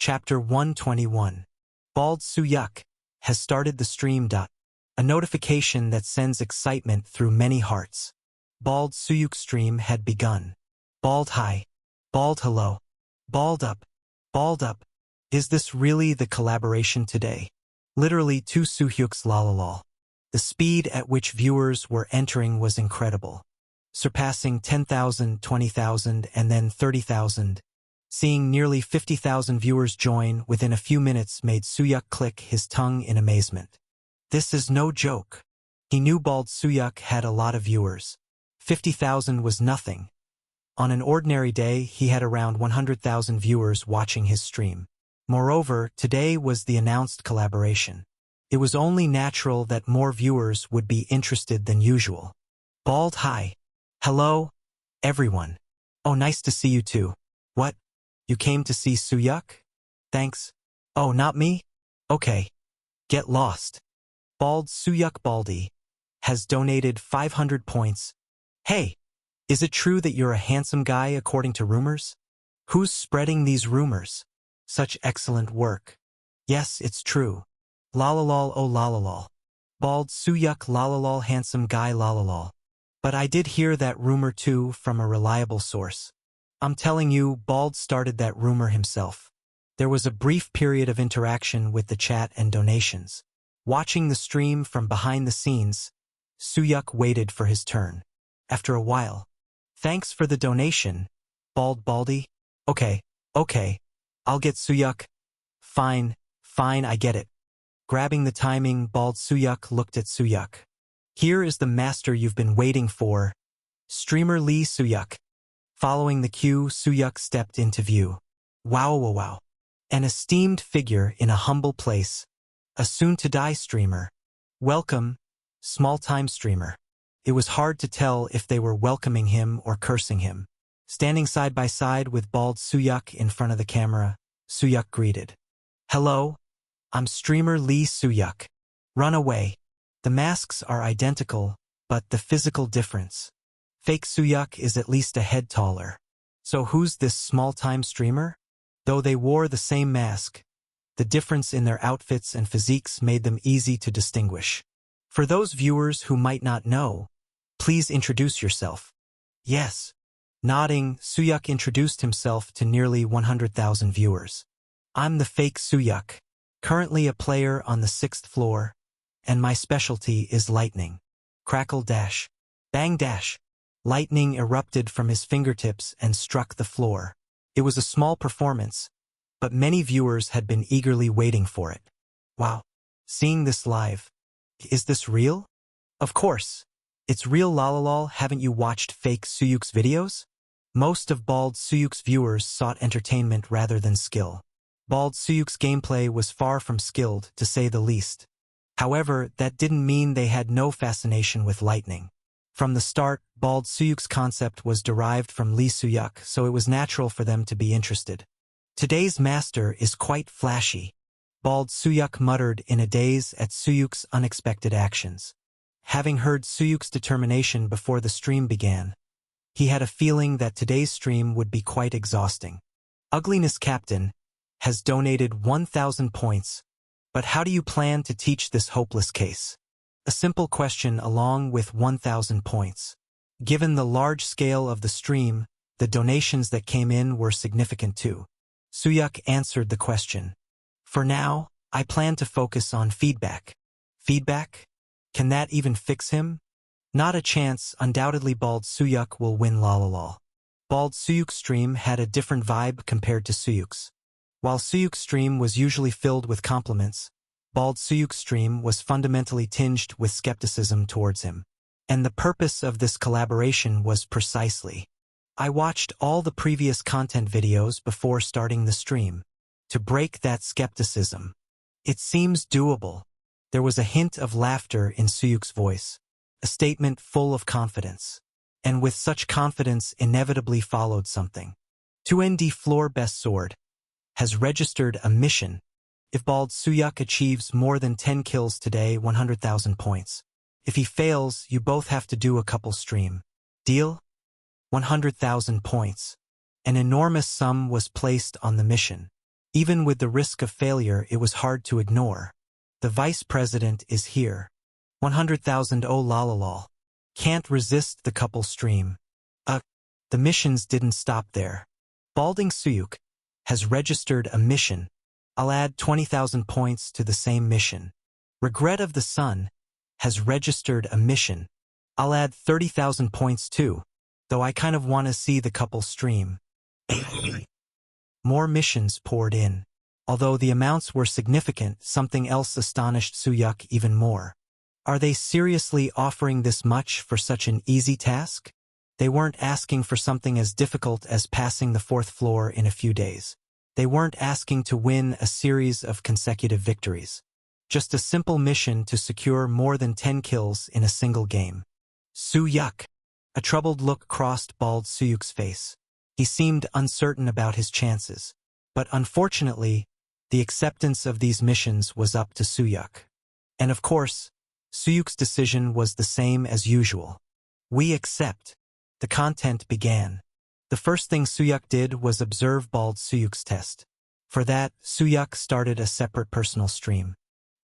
Chapter 121. Bald Suyuk has started the stream. A notification that sends excitement through many hearts. Bald Suyuk stream had begun. Bald hi. Bald hello. Bald up. Bald up. Is this really the collaboration today? Literally 2 Suyuks lalalal. The speed at which viewers were entering was incredible. Surpassing 10,000, 20,000, and then 30,000. Seeing nearly 50,000 viewers join within a few minutes made Suyuk click his tongue in amazement. This is no joke. He knew Bald Suyuk had a lot of viewers. 50,000 was nothing. On an ordinary day, he had around 100,000 viewers watching his stream. Moreover, today was the announced collaboration. It was only natural that more viewers would be interested than usual. Bald hi. Hello, everyone. Oh, nice to see you too. What? You came to see Suyuk? Thanks. Oh, not me? Okay. Get lost. Bald Suyuk Baldy has donated 500 points. Hey, is it true that you're a handsome guy according to rumors? Who's spreading these rumors? Such excellent work. Yes, it's true. Lalalal oh lalalal. Bald Suyuk lalalal handsome guy lalalal. But I did hear that rumor too from a reliable source. I'm telling you, Bald started that rumor himself. There was a brief period of interaction with the chat and donations. Watching the stream from behind the scenes, Suyuk waited for his turn. After a while, thanks for the donation, Bald Baldy. Okay, I'll get Suyuk. Fine, I get it. Grabbing the timing, Bald Suyuk looked at Suyuk. Here is the master you've been waiting for. Streamer Lee Suyuk. Following the cue, Suyuk stepped into view. Wow. An esteemed figure in a humble place. A soon-to-die streamer. Welcome, small-time streamer. It was hard to tell if they were welcoming him or cursing him. Standing side by side with Bald Suyuk in front of the camera, Suyuk greeted. Hello, I'm streamer Lee Suyuk. Run away. The masks are identical, but the physical difference. Fake Suyuk is at least a head taller. So who's this small-time streamer? Though they wore the same mask, the difference in their outfits and physiques made them easy to distinguish. For those viewers who might not know, please introduce yourself. Yes. Nodding, Suyuk introduced himself to nearly 100,000 viewers. I'm the fake Suyuk, currently a player on the 6th floor, and my specialty is lightning. Crackle dash. Bang dash. Lightning erupted from his fingertips and struck the floor. It was a small performance, but many viewers had been eagerly waiting for it. Wow. Seeing this live. Is this real? Of course. It's real lalalal. Haven't you watched fake Suyuk's videos? Most of Bald Suyuk's viewers sought entertainment rather than skill. Bald Suyuk's gameplay was far from skilled, to say the least. However, that didn't mean they had no fascination with lightning. From the start, Bald Suyuk's concept was derived from Lee Suyuk, so it was natural for them to be interested. Today's master is quite flashy. Bald Suyuk muttered in a daze at Suyuk's unexpected actions. Having heard Suyuk's determination before the stream began, he had a feeling that today's stream would be quite exhausting. Ugliness Captain has donated 1,000 points, but how do you plan to teach this hopeless case? A simple question along with 1,000 points. Given the large scale of the stream, the donations that came in were significant too. Suyuk answered the question. For now, I plan to focus on feedback. Feedback? Can that even fix him? Not a chance. Undoubtedly Bald Suyuk will win lalalal. Bald Suyuk's stream had a different vibe compared to Suyuk's. While Suyuk's stream was usually filled with compliments, Bald Suyuk's stream was fundamentally tinged with skepticism towards him. And the purpose of this collaboration was precisely. I watched all the previous content videos before starting the stream. To break that skepticism. It seems doable. There was a hint of laughter in Suyuk's voice. A statement full of confidence. And with such confidence inevitably followed something. 2ND Floor Best Sword has registered a mission. If Bald Suyuk achieves more than 10 kills today, 100,000 points. If he fails, you both have to do a couple stream. Deal? 100,000 points. An enormous sum was placed on the mission. Even with the risk of failure, it was hard to ignore. The vice president is here. 100,000 oh lalalol. Can't resist the couple stream. The missions didn't stop there. Balding Suyuk has registered a mission. I'll add 20,000 points to the same mission. Regret of the Sun has registered a mission. I'll add 30,000 points too, though I kind of want to see the couple stream. More missions poured in. Although the amounts were significant, something else astonished Suyuk even more. Are they seriously offering this much for such an easy task? They weren't asking for something as difficult as passing the 4th floor in a few days. They weren't asking to win a series of consecutive victories. Just a simple mission to secure more than 10 kills in a single game. Suyuk. A troubled look crossed Bald Suyuk's face. He seemed uncertain about his chances. But unfortunately, the acceptance of these missions was up to Suyuk. And of course, Suyuk's decision was the same as usual. We accept. The content began. The first thing Suyuk did was observe Bald Suyuk's test. For that, Suyuk started a separate personal stream.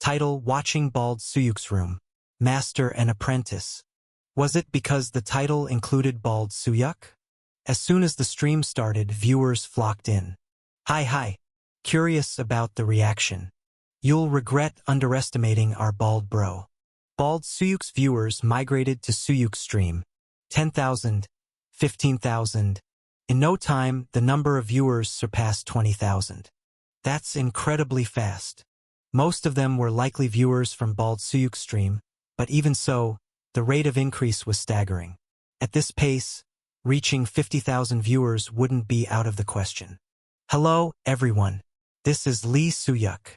Title: Watching Bald Suyuk's Room. Master and Apprentice. Was it because the title included Bald Suyuk? As soon as the stream started, viewers flocked in. Hi. Curious about the reaction. You'll regret underestimating our bald bro. Bald Suyuk's viewers migrated to Suyuk's stream. 10,000, 15,000. In no time, the number of viewers surpassed 20,000. That's incredibly fast. Most of them were likely viewers from Bald Suyuk's stream, but even so, the rate of increase was staggering. At this pace, reaching 50,000 viewers wouldn't be out of the question. Hello, everyone. This is Lee Suyuk.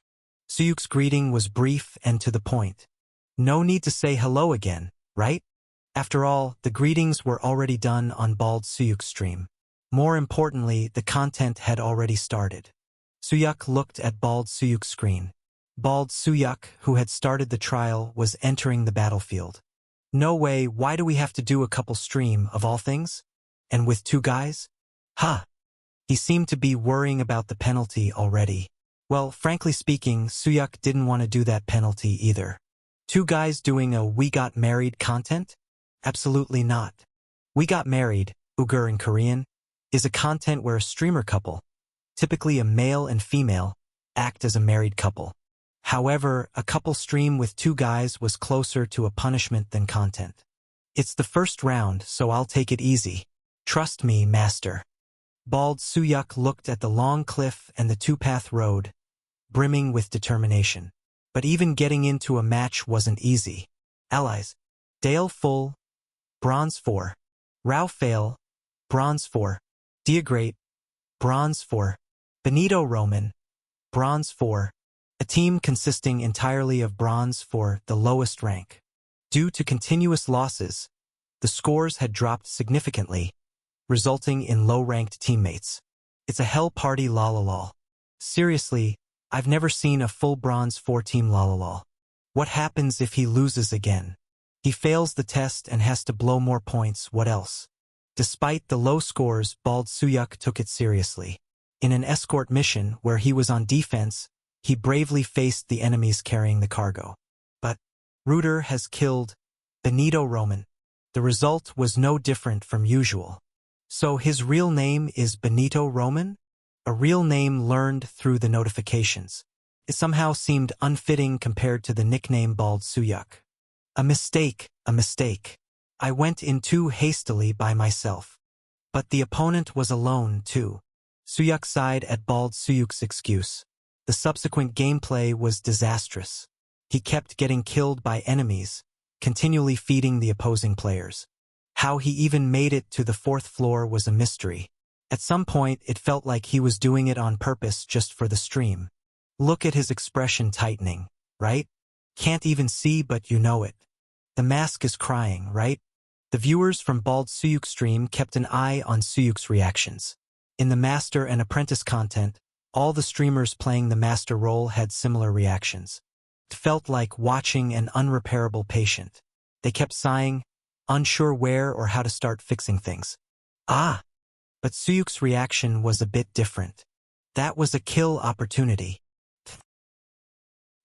Suyuk's greeting was brief and to the point. No need to say hello again, right? After all, the greetings were already done on Bald Suyuk's stream. More importantly, the content had already started. Suyuk looked at Bald Suyuk's screen. Bald Suyuk, who had started the trial, was entering the battlefield. No way, why do we have to do a couple stream, of all things? And with 2 guys? He seemed to be worrying about the penalty already. Well, frankly speaking, Suyuk didn't want to do that penalty either. 2 guys doing a We Got Married content? Absolutely not. We Got Married, Uyghur in Korean, is a content where a streamer couple, typically a male and female, act as a married couple. However, a couple stream with 2 guys was closer to a punishment than content. It's the first round, so I'll take it easy. Trust me, master. Bald Suyuk looked at the long cliff and the 2-path road, brimming with determination. But even getting into a match wasn't easy. Allies: Dale Full, Bronze 4. Rao Fail, Bronze 4. Diagrate, Bronze 4. Benito Roman, Bronze 4. A team consisting entirely of Bronze 4, the lowest rank. Due to continuous losses, the scores had dropped significantly, resulting in low-ranked teammates. It's a hell party lalalol. Seriously, I've never seen a full Bronze 4 team lalalol. What happens if he loses again? He fails the test and has to blow more points, what else? Despite the low scores, Bald Suyuk took it seriously. In an escort mission where he was on defense, he bravely faced the enemies carrying the cargo. But Reuter has killed Benito Roman. The result was no different from usual. So his real name is Benito Roman? A real name learned through the notifications. It somehow seemed unfitting compared to the nickname Bald Suyuk. A mistake. I went in too hastily by myself. But the opponent was alone, too. Suyuk sighed at Bald Suyuk's excuse. The subsequent gameplay was disastrous. He kept getting killed by enemies, continually feeding the opposing players. How he even made it to the 4th floor was a mystery. At some point, it felt like he was doing it on purpose just for the stream. Look at his expression tightening, right? Can't even see, but you know it. The mask is crying, right? The viewers from Bald Suyuk's stream kept an eye on Suyuk's reactions. In the Master and Apprentice content, all the streamers playing the Master role had similar reactions. It felt like watching an unrepairable patient. They kept sighing, unsure where or how to start fixing things. But Suyuk's reaction was a bit different. That was a kill opportunity.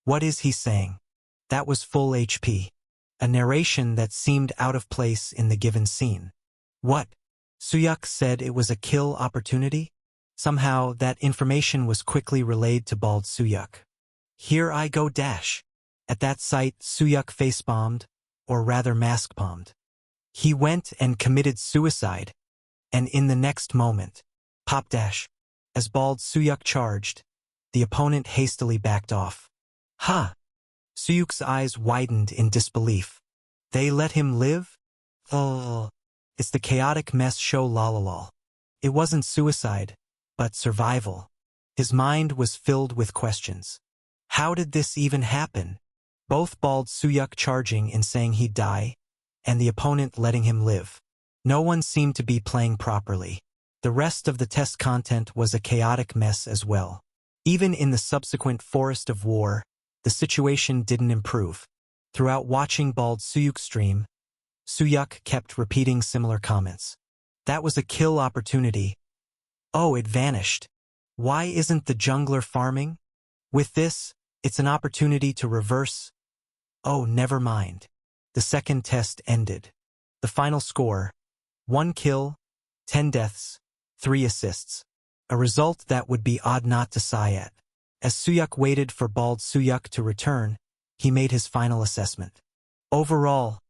What is he saying? That was full HP. A narration that seemed out of place in the given scene. What? Suyuk said it was a kill opportunity? Somehow, that information was quickly relayed to bald Suyuk. Here I go dash. At that sight, Suyuk face-bombed, or rather mask-bombed. He went and committed suicide, and in the next moment, pop dash. As bald Suyuk charged, the opponent hastily backed off. Ha! Suyuk's eyes widened in disbelief. They let him live? Oh, it's the chaotic mess show lalalal. It wasn't suicide, but survival. His mind was filled with questions. How did this even happen? Both bald Suyuk charging and saying he'd die, and the opponent letting him live. No one seemed to be playing properly. The rest of the test content was a chaotic mess as well. Even in the subsequent Forest of War, the situation didn't improve. Throughout watching bald Suyuk stream, Suyuk kept repeating similar comments. That was a kill opportunity. Oh, it vanished. Why isn't the jungler farming? With this, it's an opportunity to reverse. Oh, never mind. The second test ended. The final score: 1 kill, 10 deaths, 3 assists. A result that would be odd not to sigh at. As Suyuk waited for bald Suyuk to return, he made his final assessment. Overall,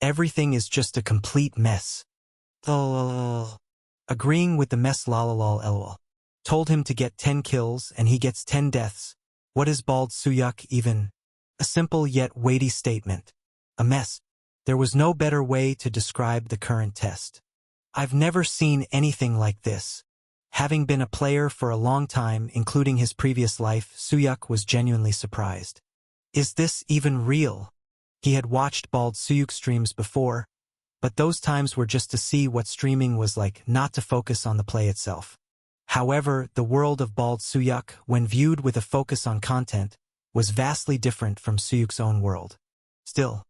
everything is just a complete mess. Agreeing with the mess lalalal lol. Told him to get 10 kills and he gets 10 deaths. What is bald Suyuk even? A simple yet weighty statement. A mess. There was no better way to describe the current test. I've never seen anything like this. Having been a player for a long time, including his previous life, Suyuk was genuinely surprised. Is this even real? He had watched bald Suyuk streams before, but those times were just to see what streaming was like, not to focus on the play itself. However, the world of bald Suyuk, when viewed with a focus on content, was vastly different from Suyuk's own world. Still,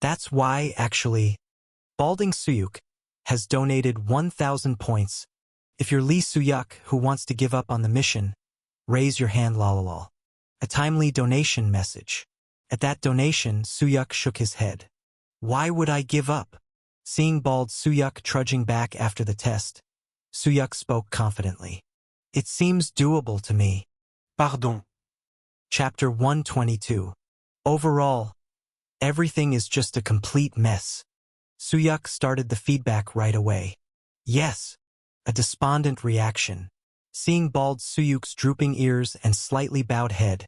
that's why, actually, Balding Suyuk has donated 1,000 points. If you're Lee Suyuk who wants to give up on the mission, raise your hand lalalal. A timely donation message. At that donation, Suyuk shook his head. Why would I give up? Seeing bald Suyuk trudging back after the test, Suyuk spoke confidently. It seems doable to me. Pardon. Chapter 122. Overall, everything is just a complete mess. Suyuk started the feedback right away. Yes. A despondent reaction. Seeing bald Suyuk's drooping ears and slightly bowed head,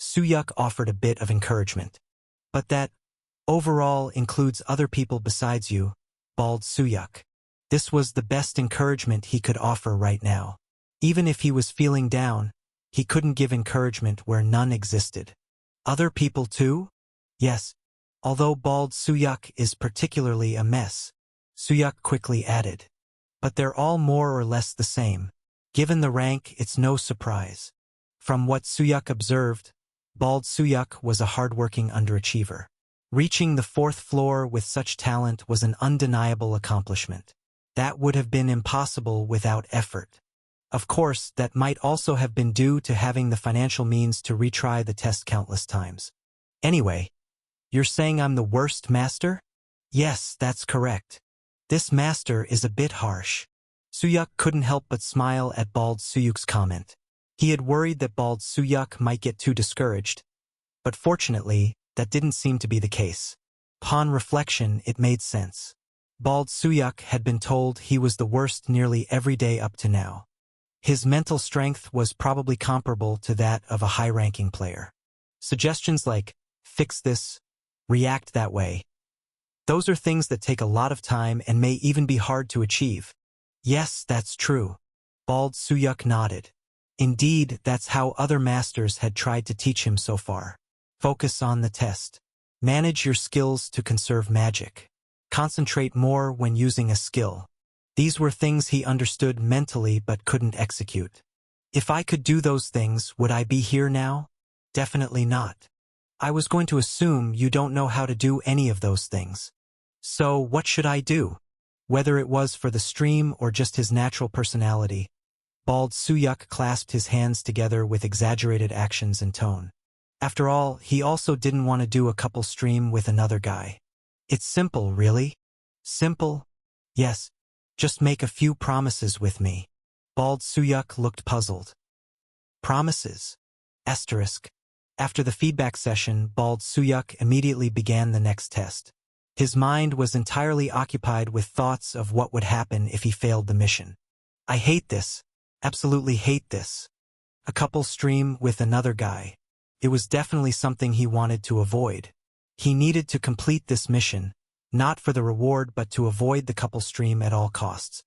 Suyuk offered a bit of encouragement. But that, overall, includes other people besides you, bald Suyuk. This was the best encouragement he could offer right now. Even if he was feeling down, he couldn't give encouragement where none existed. Other people too? Yes. Although bald Suyuk is particularly a mess, Suyuk quickly added. But they're all more or less the same. Given the rank, it's no surprise. From what Suyuk observed, bald Suyuk was a hardworking underachiever. Reaching the 4th floor with such talent was an undeniable accomplishment. That would have been impossible without effort. Of course, that might also have been due to having the financial means to retry the test countless times. Anyway, you're saying I'm the worst master? Yes, that's correct. This master is a bit harsh. Suyuk couldn't help but smile at bald Suyuk's comment. He had worried that bald Suyuk might get too discouraged, but fortunately, that didn't seem to be the case. Upon reflection, it made sense. Bald Suyuk had been told he was the worst nearly every day up to now. His mental strength was probably comparable to that of a high-ranking player. Suggestions like, fix this, react that way. Those are things that take a lot of time and may even be hard to achieve. Yes, that's true. Bald Suyuk nodded. Indeed, that's how other masters had tried to teach him so far. Focus on the test. Manage your skills to conserve magic. Concentrate more when using a skill. These were things he understood mentally but couldn't execute. If I could do those things, would I be here now? Definitely not. I was going to assume you don't know how to do any of those things. So what should I do? Whether it was for the stream or just his natural personality, Bald Suyuk clasped his hands together with exaggerated actions and tone. After all, he also didn't want to do a couple stream with another guy. It's simple, really? Simple? Yes. Just make a few promises with me. Bald Suyuk looked puzzled. Promises? Asterisk. After the feedback session, Bald Suyuk immediately began the next test. His mind was entirely occupied with thoughts of what would happen if he failed the mission. I hate this. Absolutely hate this. A couple stream with another guy. It was definitely something he wanted to avoid. He needed to complete this mission, not for the reward but to avoid the couple stream at all costs.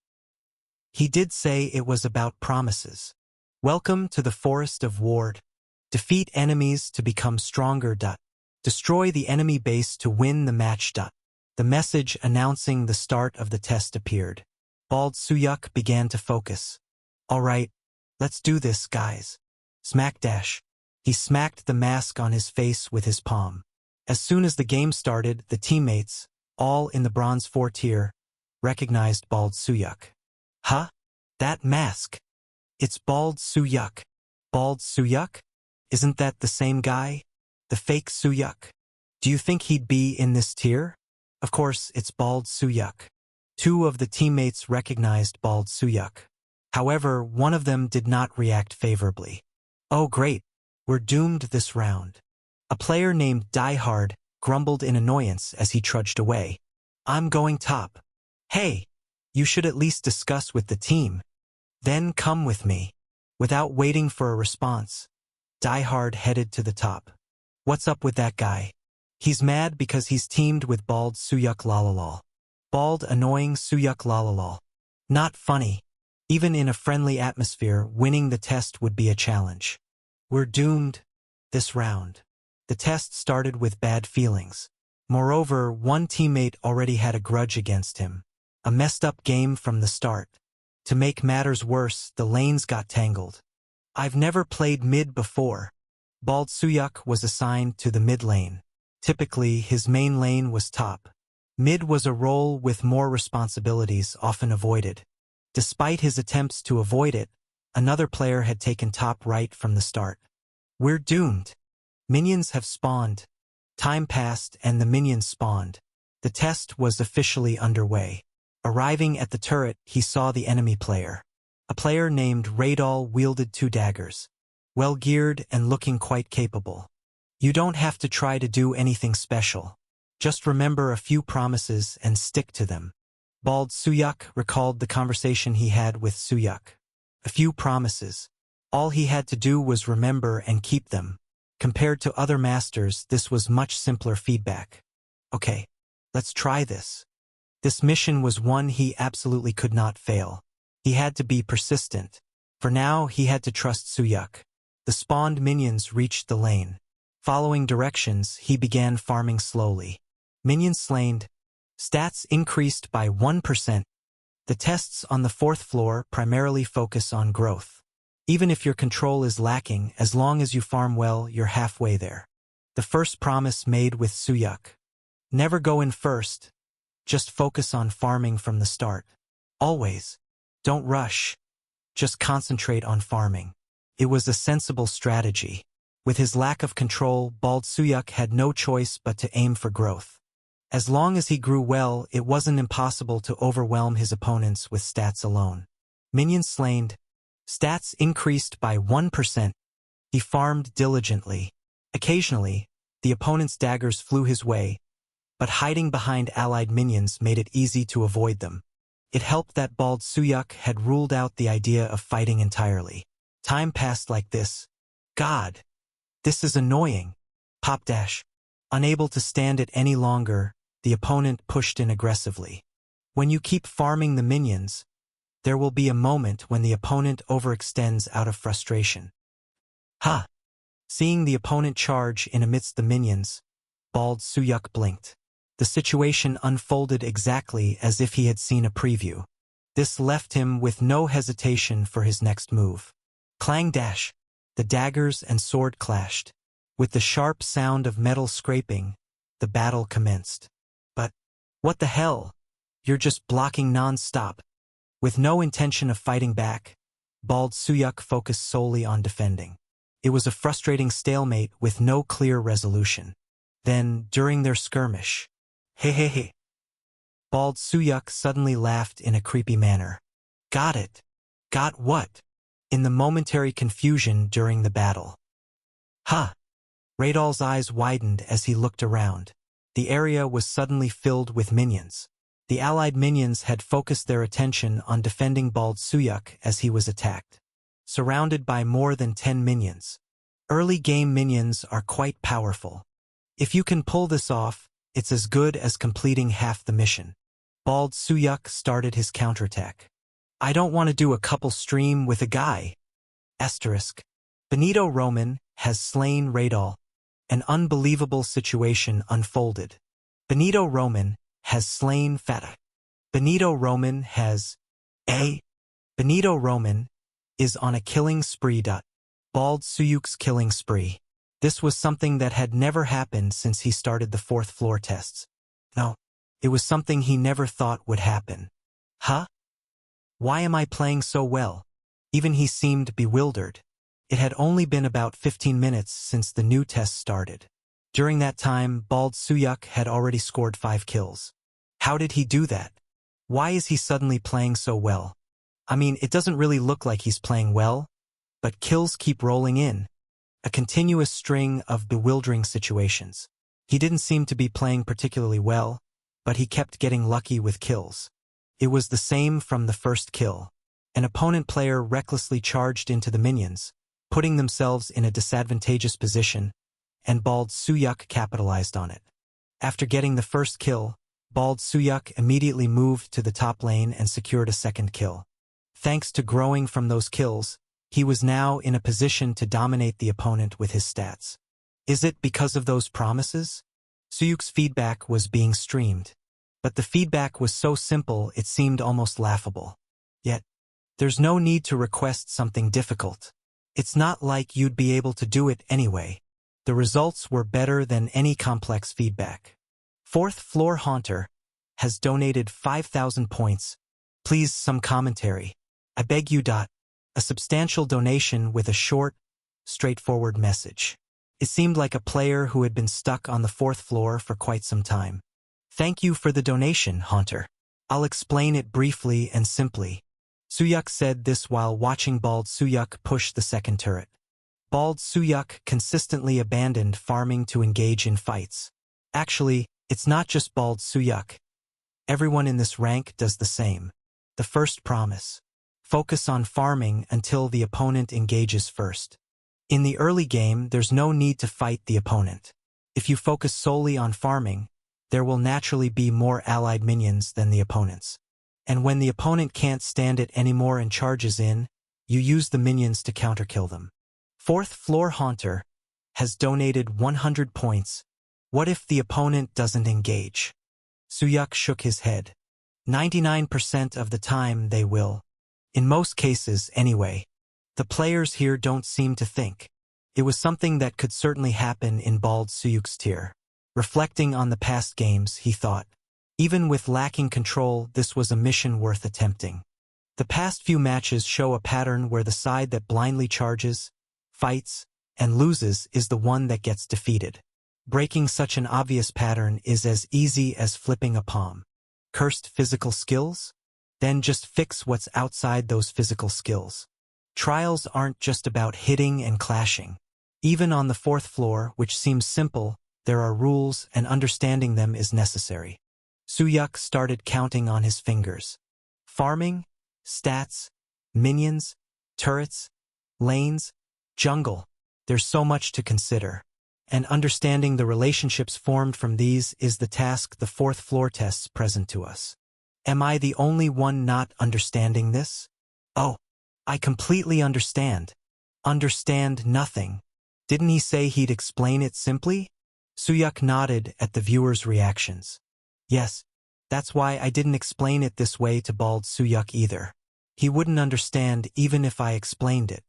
He did say it was about promises. Welcome to the Forest of Ward. Defeat enemies to become stronger. Destroy the enemy base to win the match. The message announcing the start of the test appeared. Bald Suyuk began to focus. All right, let's do this, guys. Smack dash. He smacked the mask on his face with his palm. As soon as the game started, the teammates, all in the Bronze 4 tier, recognized Bald Suyuk. Huh? That mask. It's Bald Suyuk. Bald Suyuk? Isn't that the same guy? The fake Suyuk. Do you think he'd be in this tier? Of course, it's Bald Suyuk. 2 of the teammates recognized Bald Suyuk. However, one of them did not react favorably. Oh great, we're doomed this round. A player named Diehard grumbled in annoyance as he trudged away. I'm going top. Hey, you should at least discuss with the team. Then come with me. Without waiting for a response, Diehard headed to the top. What's up with that guy? He's mad because he's teamed with Bald Suyuk lalalal. Bald annoying Suyuk lalalal. Not funny. Even in a friendly atmosphere, winning the test would be a challenge. We're doomed this round. The test started with bad feelings. Moreover, one teammate already had a grudge against him. A messed up game from the start. To make matters worse, the lanes got tangled. I've never played mid before. Bald Suyuk was assigned to the mid lane. Typically, his main lane was top. Mid was a role with more responsibilities often avoided. Despite his attempts to avoid it, another player had taken top right from the start. We're doomed. Minions have spawned. Time passed and the minions spawned. The test was officially underway. Arriving at the turret, he saw the enemy player. A player named Radal wielded 2 daggers. Well-geared and looking quite capable. You don't have to try to do anything special. Just remember a few promises and stick to them. Bald Suyuk recalled the conversation he had with Suyuk. A few promises. All he had to do was remember and keep them. Compared to other masters, this was much simpler feedback. Okay, let's try this. This mission was one he absolutely could not fail. He had to be persistent. For now, he had to trust Suyuk. The spawned minions reached the lane. Following directions, he began farming slowly. Minions slain. Stats increased by 1%. The tests on the 4th floor primarily focus on growth. Even if your control is lacking, as long as you farm well, you're halfway there. The first promise made with Suyuk. Never go in first. Just focus on farming from the start. Always. Don't rush. Just concentrate on farming. It was a sensible strategy. With his lack of control, Bald Suyuk had no choice but to aim for growth. As long as he grew well, it wasn't impossible to overwhelm his opponents with stats alone. Minions slain. Stats increased by 1%. He farmed diligently. Occasionally, the opponent's daggers flew his way, but hiding behind allied minions made it easy to avoid them. It helped that Bald Suyuk had ruled out the idea of fighting entirely. Time passed like this. God! This is annoying. Pop dash. Unable to stand it any longer, the opponent pushed in aggressively. When you keep farming the minions, there will be a moment when the opponent overextends out of frustration. Ha! Seeing the opponent charge in amidst the minions, Bald Suyuk blinked. The situation unfolded exactly as if he had seen a preview. This left him with no hesitation for his next move. Clang dash! The daggers and sword clashed. With the sharp sound of metal scraping, the battle commenced. But, what the hell? You're just blocking non-stop. With no intention of fighting back, Bald Suyuk focused solely on defending. It was a frustrating stalemate with no clear resolution. Then, during their skirmish, hey. Bald Suyuk suddenly laughed in a creepy manner. Got it. Got what? In the momentary confusion during the battle. Huh. Radal's eyes widened as he looked around. The area was suddenly filled with minions. The allied minions had focused their attention on defending Bald Suyuk as he was attacked. Surrounded by more than 10 minions. Early game minions are quite powerful. If you can pull this off, it's as good as completing half the mission. Bald Suyuk started his counterattack. I don't want to do a couple stream with a guy. Asterisk. Benito Roman has slain Radal. An unbelievable situation unfolded. Benito Roman has slain Fata. Benito Roman has... Benito Roman is on a killing spree. Bald Suyuk's killing spree. This was something that had never happened since he started the 4th floor tests. No, it was something he never thought would happen. Huh? Why am I playing so well? Even he seemed bewildered. It had only been about 15 minutes since the new test started. During that time, Bald Suyuk had already scored 5 kills. How did he do that? Why is he suddenly playing so well? I mean, it doesn't really look like he's playing well, but kills keep rolling in. A continuous string of bewildering situations. He didn't seem to be playing particularly well, but he kept getting lucky with kills. It was the same from the first kill. An opponent player recklessly charged into the minions, putting themselves in a disadvantageous position, and Bald Suyuk capitalized on it. After getting the first kill, Bald Suyuk immediately moved to the top lane and secured a second kill. Thanks to growing from those kills, he was now in a position to dominate the opponent with his stats. Is it because of those promises? Suyuk's feedback was being streamed. But the feedback was so simple it seemed almost laughable. Yet, there's no need to request something difficult. It's not like you'd be able to do it anyway. The results were better than any complex feedback. 4th Floor Haunter has donated 5,000 points. Please some commentary. I beg you. A substantial donation with a short, straightforward message. It seemed like a player who had been stuck on the 4th floor for quite some time. Thank you for the donation, Haunter. I'll explain it briefly and simply. Suyuk said this while watching Bald Suyuk push the second turret. Bald Suyuk consistently abandoned farming to engage in fights. Actually, it's not just Bald Suyuk. Everyone in this rank does the same. The first promise. Focus on farming until the opponent engages first. In the early game, there's no need to fight the opponent. If you focus solely on farming, there will naturally be more allied minions than the opponents. And when the opponent can't stand it anymore and charges in, you use the minions to counterkill them. 4th Floor Haunter has donated 100 points. What if the opponent doesn't engage? Suyuk shook his head. 99% of the time they will. In most cases, anyway. The players here don't seem to think. It was something that could certainly happen in Bald Suyuk's tier. Reflecting on the past games, he thought. Even with lacking control, this was a mission worth attempting. The past few matches show a pattern where the side that blindly charges, fights, and loses is the one that gets defeated. Breaking such an obvious pattern is as easy as flipping a palm. Cursed physical skills? Then just fix what's outside those physical skills. Trials aren't just about hitting and clashing. Even on the 4th floor, which seems simple, there are rules and understanding them is necessary. Suyuk started counting on his fingers. Farming, stats, minions, turrets, lanes, jungle. There's so much to consider. And understanding the relationships formed from these is the task the 4th floor tests present to us. Am I the only one not understanding this? Oh, I completely understand. Understand nothing. Didn't he say he'd explain it simply? Suyuk nodded at the viewers' reactions. Yes, that's why I didn't explain it this way to Bald Suyuk either. He wouldn't understand even if I explained it.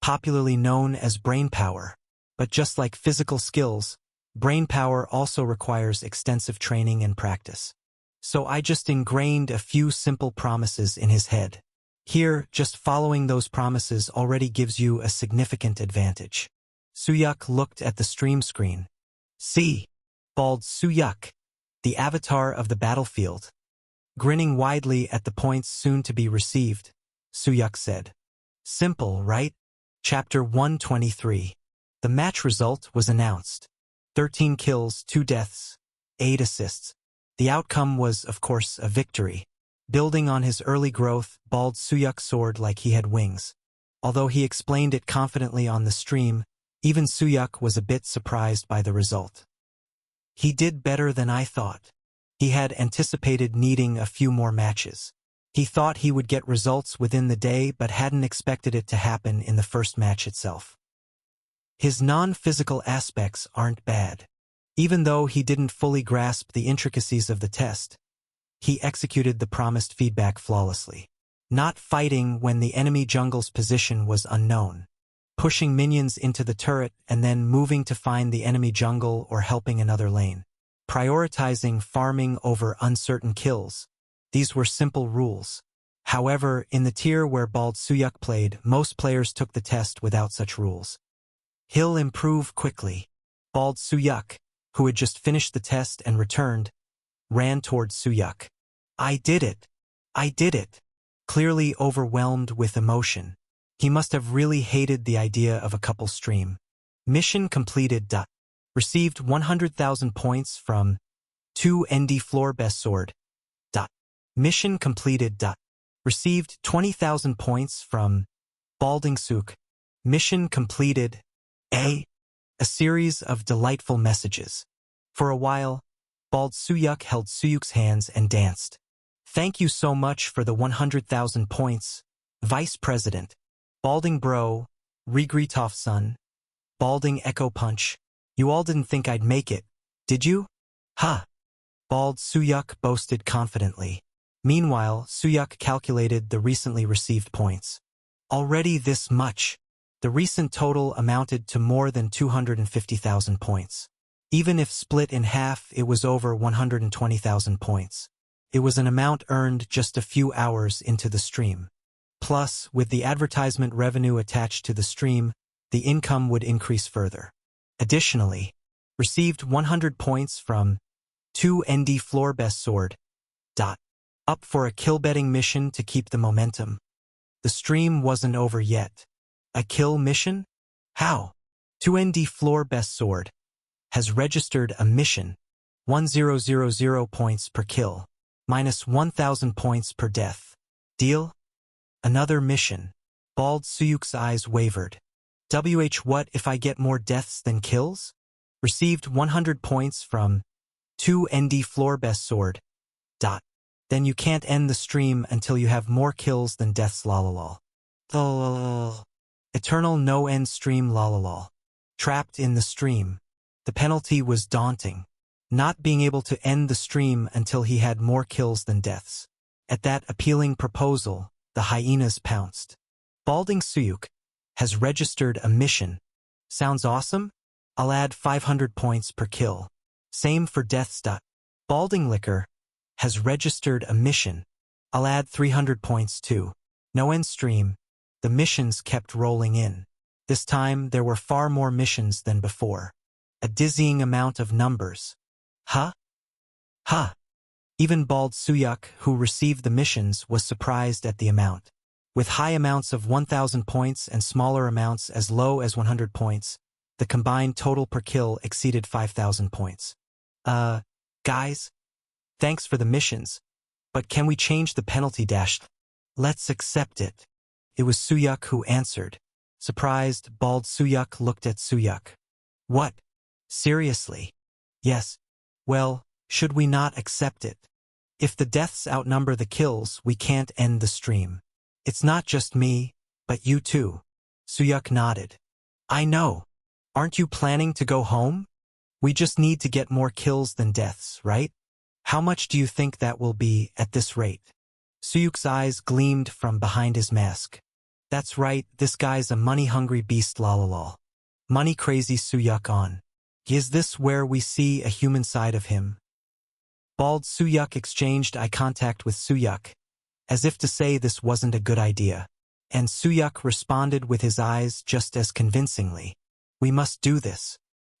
Popularly known as brain power. But just like physical skills, brain power also requires extensive training and practice. So I just ingrained a few simple promises in his head. Here, just following those promises already gives you a significant advantage. Suyuk looked at the stream screen. See, bawled Suyuk, the avatar of the battlefield. Grinning widely at the points soon to be received, Suyuk said. Simple, right? Chapter 123. The match result was announced. 13 kills, 2 deaths, 8 assists. The outcome was, of course, a victory. Building on his early growth, bawled Suyuk soared like he had wings. Although he explained it confidently on the stream, even Suyuk was a bit surprised by the result. He did better than I thought. He had anticipated needing a few more matches. He thought he would get results within the day but hadn't expected it to happen in the first match itself. His non-physical aspects aren't bad. Even though he didn't fully grasp the intricacies of the test, he executed the promised feedback flawlessly. Not fighting when the enemy jungle's position was unknown. Pushing minions into the turret and then moving to find the enemy jungle or helping another lane. Prioritizing farming over uncertain kills. These were simple rules. However, in the tier where bawled Suyuk played, most players took the test without such rules. He'll improve quickly. Bawled Suyuk, who had just finished the test and returned, ran towards Suyuk. I did it! I did it! Clearly overwhelmed with emotion. He must have really hated the idea of a couple stream. Mission completed. Received 100,000 points from 2 ND floor best sword. Mission completed. Received 20,000 points from Balding Suk. Mission completed. A series of delightful messages. For a while, bawled Suyuk held Suyuk's hands and danced. Thank you so much for the 100,000 points, Vice President. Balding Bro, Regretov Son, Balding Echo Punch. You all didn't think I'd make it, did you? Ha! Bawled Suyuk boasted confidently. Meanwhile, Suyuk calculated the recently received points. Already this much. The recent total amounted to more than 250,000 points. Even if split in half, it was over 120,000 points. It was an amount earned just a few hours into the stream. Plus, with the advertisement revenue attached to the stream, the income would increase further. Additionally, received 100 points from 2 ND floor best sword. Up for a kill betting mission to keep the momentum. The stream wasn't over yet. A kill mission? How? 2 ND floor best sword has registered a mission. 1000 points per kill. Minus 1,000 points per death. Deal? Another mission. Bawled Suyuk's eyes wavered. What if I get more deaths than kills? Received 100 points from 2 ND floor best sword. Then you can't end the stream until you have more kills than deaths lalalol. Eternal no-end stream lalalol. Trapped in the stream. The penalty was daunting. Not being able to end the stream until he had more kills than deaths. At that appealing proposal, the hyenas pounced. Balding Suyuk has registered a mission. Sounds awesome? I'll add 500 points per kill. Same for deaths. Balding Liquor has registered a mission. I'll add 300 points too. No end stream. The missions kept rolling in. This time there were far more missions than before. A dizzying amount of numbers. Huh? Huh. Even bawled Suyuk, who received the missions, was surprised at the amount. With high amounts of 1,000 points and smaller amounts as low as 100 points, the combined total per kill exceeded 5,000 points. Guys? Thanks for the missions. But can we change the penalty dash? Let's accept it. It was Suyuk who answered. Surprised, bawled Suyuk looked at Suyuk. What? Seriously? Yes. Well, should we not accept it? If the deaths outnumber the kills, we can't end the stream. It's not just me, but you too. Suyuk nodded. I know. Aren't you planning to go home? We just need to get more kills than deaths, right? How much do you think that will be at this rate? Suyuk's eyes gleamed from behind his mask. That's right, this guy's a money-hungry beast lalalol. Money-crazy Suyuk on. Is this where we see a human side of him? Bawled Suyuk exchanged eye contact with Suyuk, as if to say this wasn't a good idea. And Suyuk responded with his eyes just as convincingly. We must do this.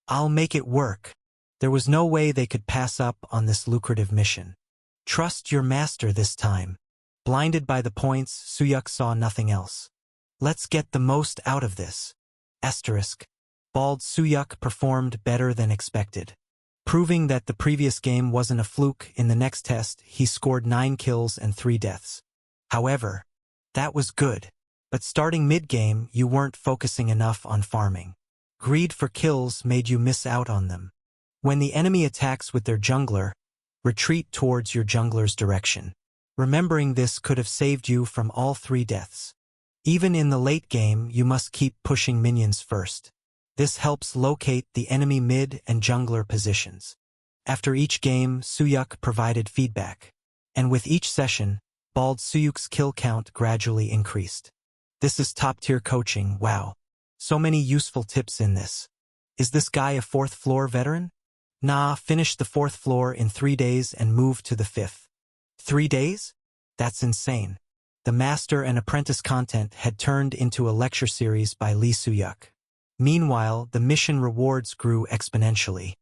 I'll make it work. There was no way they could pass up on this lucrative mission. Trust your master this time. Blinded by the points, Suyuk saw nothing else. Let's get the most out of this. Asterisk. Bald Suyuk performed better than expected. Proving that the previous game wasn't a fluke, in the next test, he scored 9 kills and 3 deaths. However, that was good. But starting mid-game, you weren't focusing enough on farming. Greed for kills made you miss out on them. When the enemy attacks with their jungler, retreat towards your jungler's direction. Remembering this could have saved you from all 3 deaths. Even in the late game, you must keep pushing minions first. This helps locate the enemy mid and jungler positions. After each game, Suyuk provided feedback. And with each session, Bald Suyuk's kill count gradually increased. This is top-tier coaching, wow. So many useful tips in this. Is this guy a 4th floor veteran? Nah, finish the 4th floor in 3 days and move to the 5th. 3 days? That's insane. The master and apprentice content had turned into a lecture series by Lee Suyuk. Meanwhile, the mission rewards grew exponentially.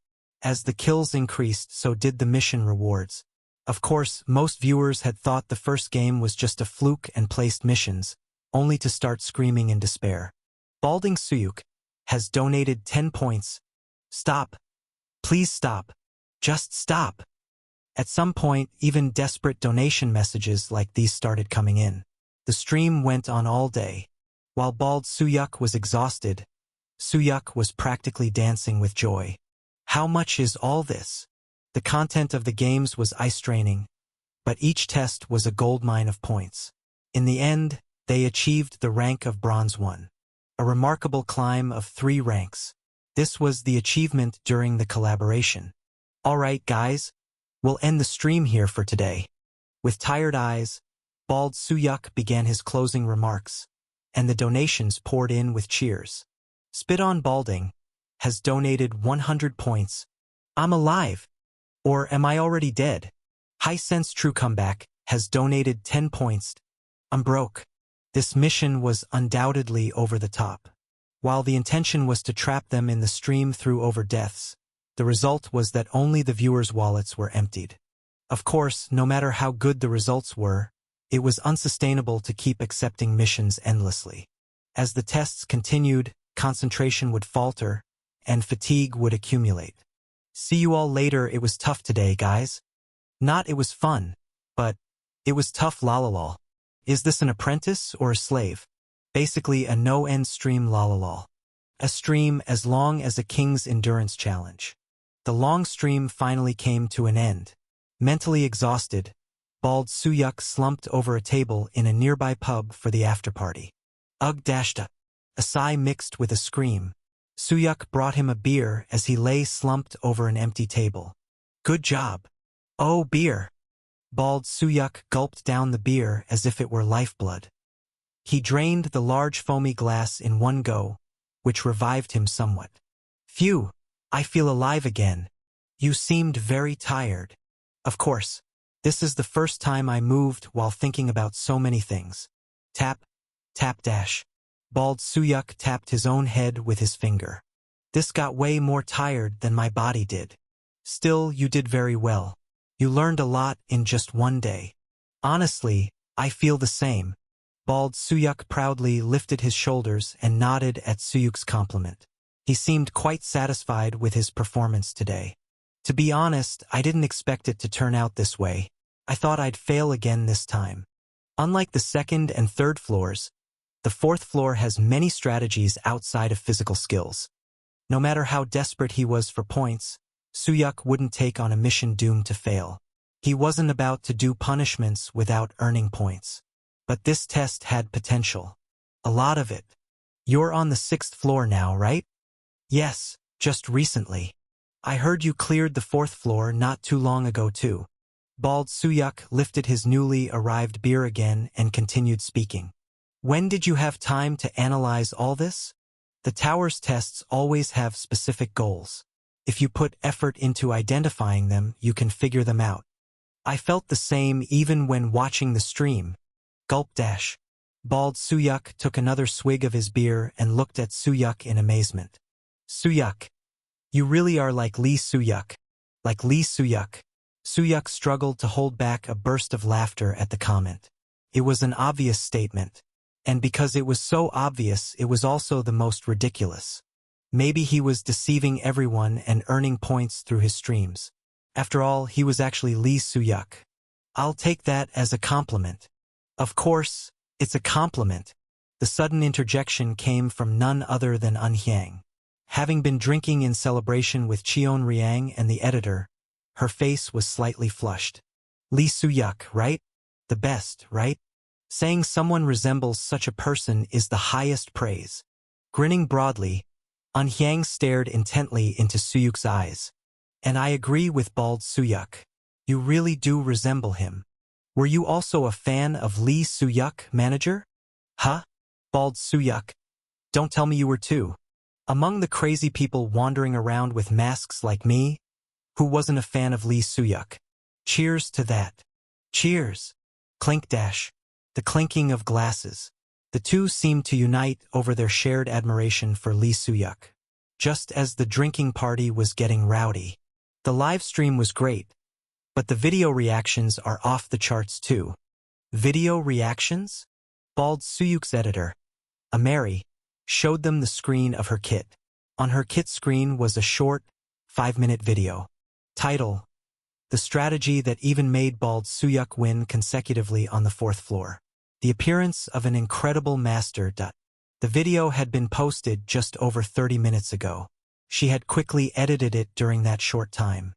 As the kills increased, so did the mission rewards. Of course, most viewers had thought the first game was just a fluke and placed missions, only to start screaming in despair. Balding Suyuk has donated 10 points. Stop. Please stop. Just stop. At some point, even desperate donation messages like these started coming in. The stream went on all day. While Bald Suyuk was exhausted, Suyuk was practically dancing with joy. How much is all this? The content of the games was eye-straining, but each test was a goldmine of points. In the end, they achieved the rank of Bronze 1. A remarkable climb of 3 ranks. This was the achievement during the collaboration. Alright guys, we'll end the stream here for today. With tired eyes, Bald Suyuk began his closing remarks, and the donations poured in with cheers. Spit on Balding has donated 100 points. I'm alive. Or am I already dead? High Sense True Comeback has donated 10 points. I'm broke. This mission was undoubtedly over the top. While the intention was to trap them in the stream through over deaths, the result was that only the viewers' wallets were emptied. Of course, no matter how good the results were, it was unsustainable to keep accepting missions endlessly. As the tests continued, concentration would falter, and fatigue would accumulate. See you all later. It was tough today, guys. Not it was fun, but it was tough lolalol. Is this an apprentice or a slave? Basically a no-end stream lolalol. A stream as long as a king's endurance challenge. The long stream finally came to an end. Mentally exhausted, Bald Suyuk slumped over a table in a nearby pub for the after-party. Ugh. A sigh mixed with a scream. Suyuk brought him a beer as he lay slumped over an empty table. Good job. Oh, beer. Bald Suyuk gulped down the beer as if it were lifeblood. He drained the large foamy glass in one go, which revived him somewhat. Phew, I feel alive again. You seemed very tired. Of course, this is the first time I moved while thinking about so many things. Tap, tap dash. Bald Suyuk tapped his own head with his finger. This got way more tired than my body did. Still, you did very well. You learned a lot in just one day. Honestly, I feel the same. Bald Suyuk proudly lifted his shoulders and nodded at Suyuk's compliment. He seemed quite satisfied with his performance today. To be honest, I didn't expect it to turn out this way. I thought I'd fail again this time. Unlike the 2nd and 3rd floors, the 4th floor has many strategies outside of physical skills. No matter how desperate he was for points, Suyuk wouldn't take on a mission doomed to fail. He wasn't about to do punishments without earning points. But this test had potential. A lot of it. You're on the 6th floor now, right? Yes, just recently. I heard you cleared the 4th floor not too long ago too. Bald Suyuk lifted his newly arrived beer again and continued speaking. When did you have time to analyze all this? The tower's tests always have specific goals. If you put effort into identifying them, you can figure them out. I felt the same even when watching the stream. Gulp dash. Bald Suyuk took another swig of his beer and looked at Suyuk in amazement. Suyuk. You really are like Lee Suyuk. Like Lee Suyuk. Suyuk struggled to hold back a burst of laughter at the comment. It was an obvious statement. And because it was so obvious, it was also the most ridiculous. Maybe he was deceiving everyone and earning points through his streams. After all, he was actually Lee Suyuk. I'll take that as a compliment. Of course, it's a compliment. The sudden interjection came from none other than Hyang. Having been drinking in celebration with Cheon Riang and the editor, her face was slightly flushed. Lee Suyuk, right? The best, right? Saying someone resembles such a person is the highest praise. Grinning broadly, Hyang stared intently into Suyuk's eyes. And I agree with Bald Suyuk. You really do resemble him. Were you also a fan of Lee Suyuk, manager? Huh? Bald Suyuk. Don't tell me you were too. Among the crazy people wandering around with masks like me, who wasn't a fan of Lee Suyuk? Cheers to that. Cheers. Clink dash. The clinking of glasses. The two seemed to unite over their shared admiration for Lee Suyuk. Just as the drinking party was getting rowdy. The live stream was great, but the video reactions are off the charts too. Video reactions? Bald Suyuk's editor, Ameri, showed them the screen of her kit. On her kit screen was a short, 5-minute video. Title: The strategy that even made Bald Suyuk win consecutively on the 4th floor. The appearance of an incredible master. The video had been posted just over 30 minutes ago. She had quickly edited it during that short time.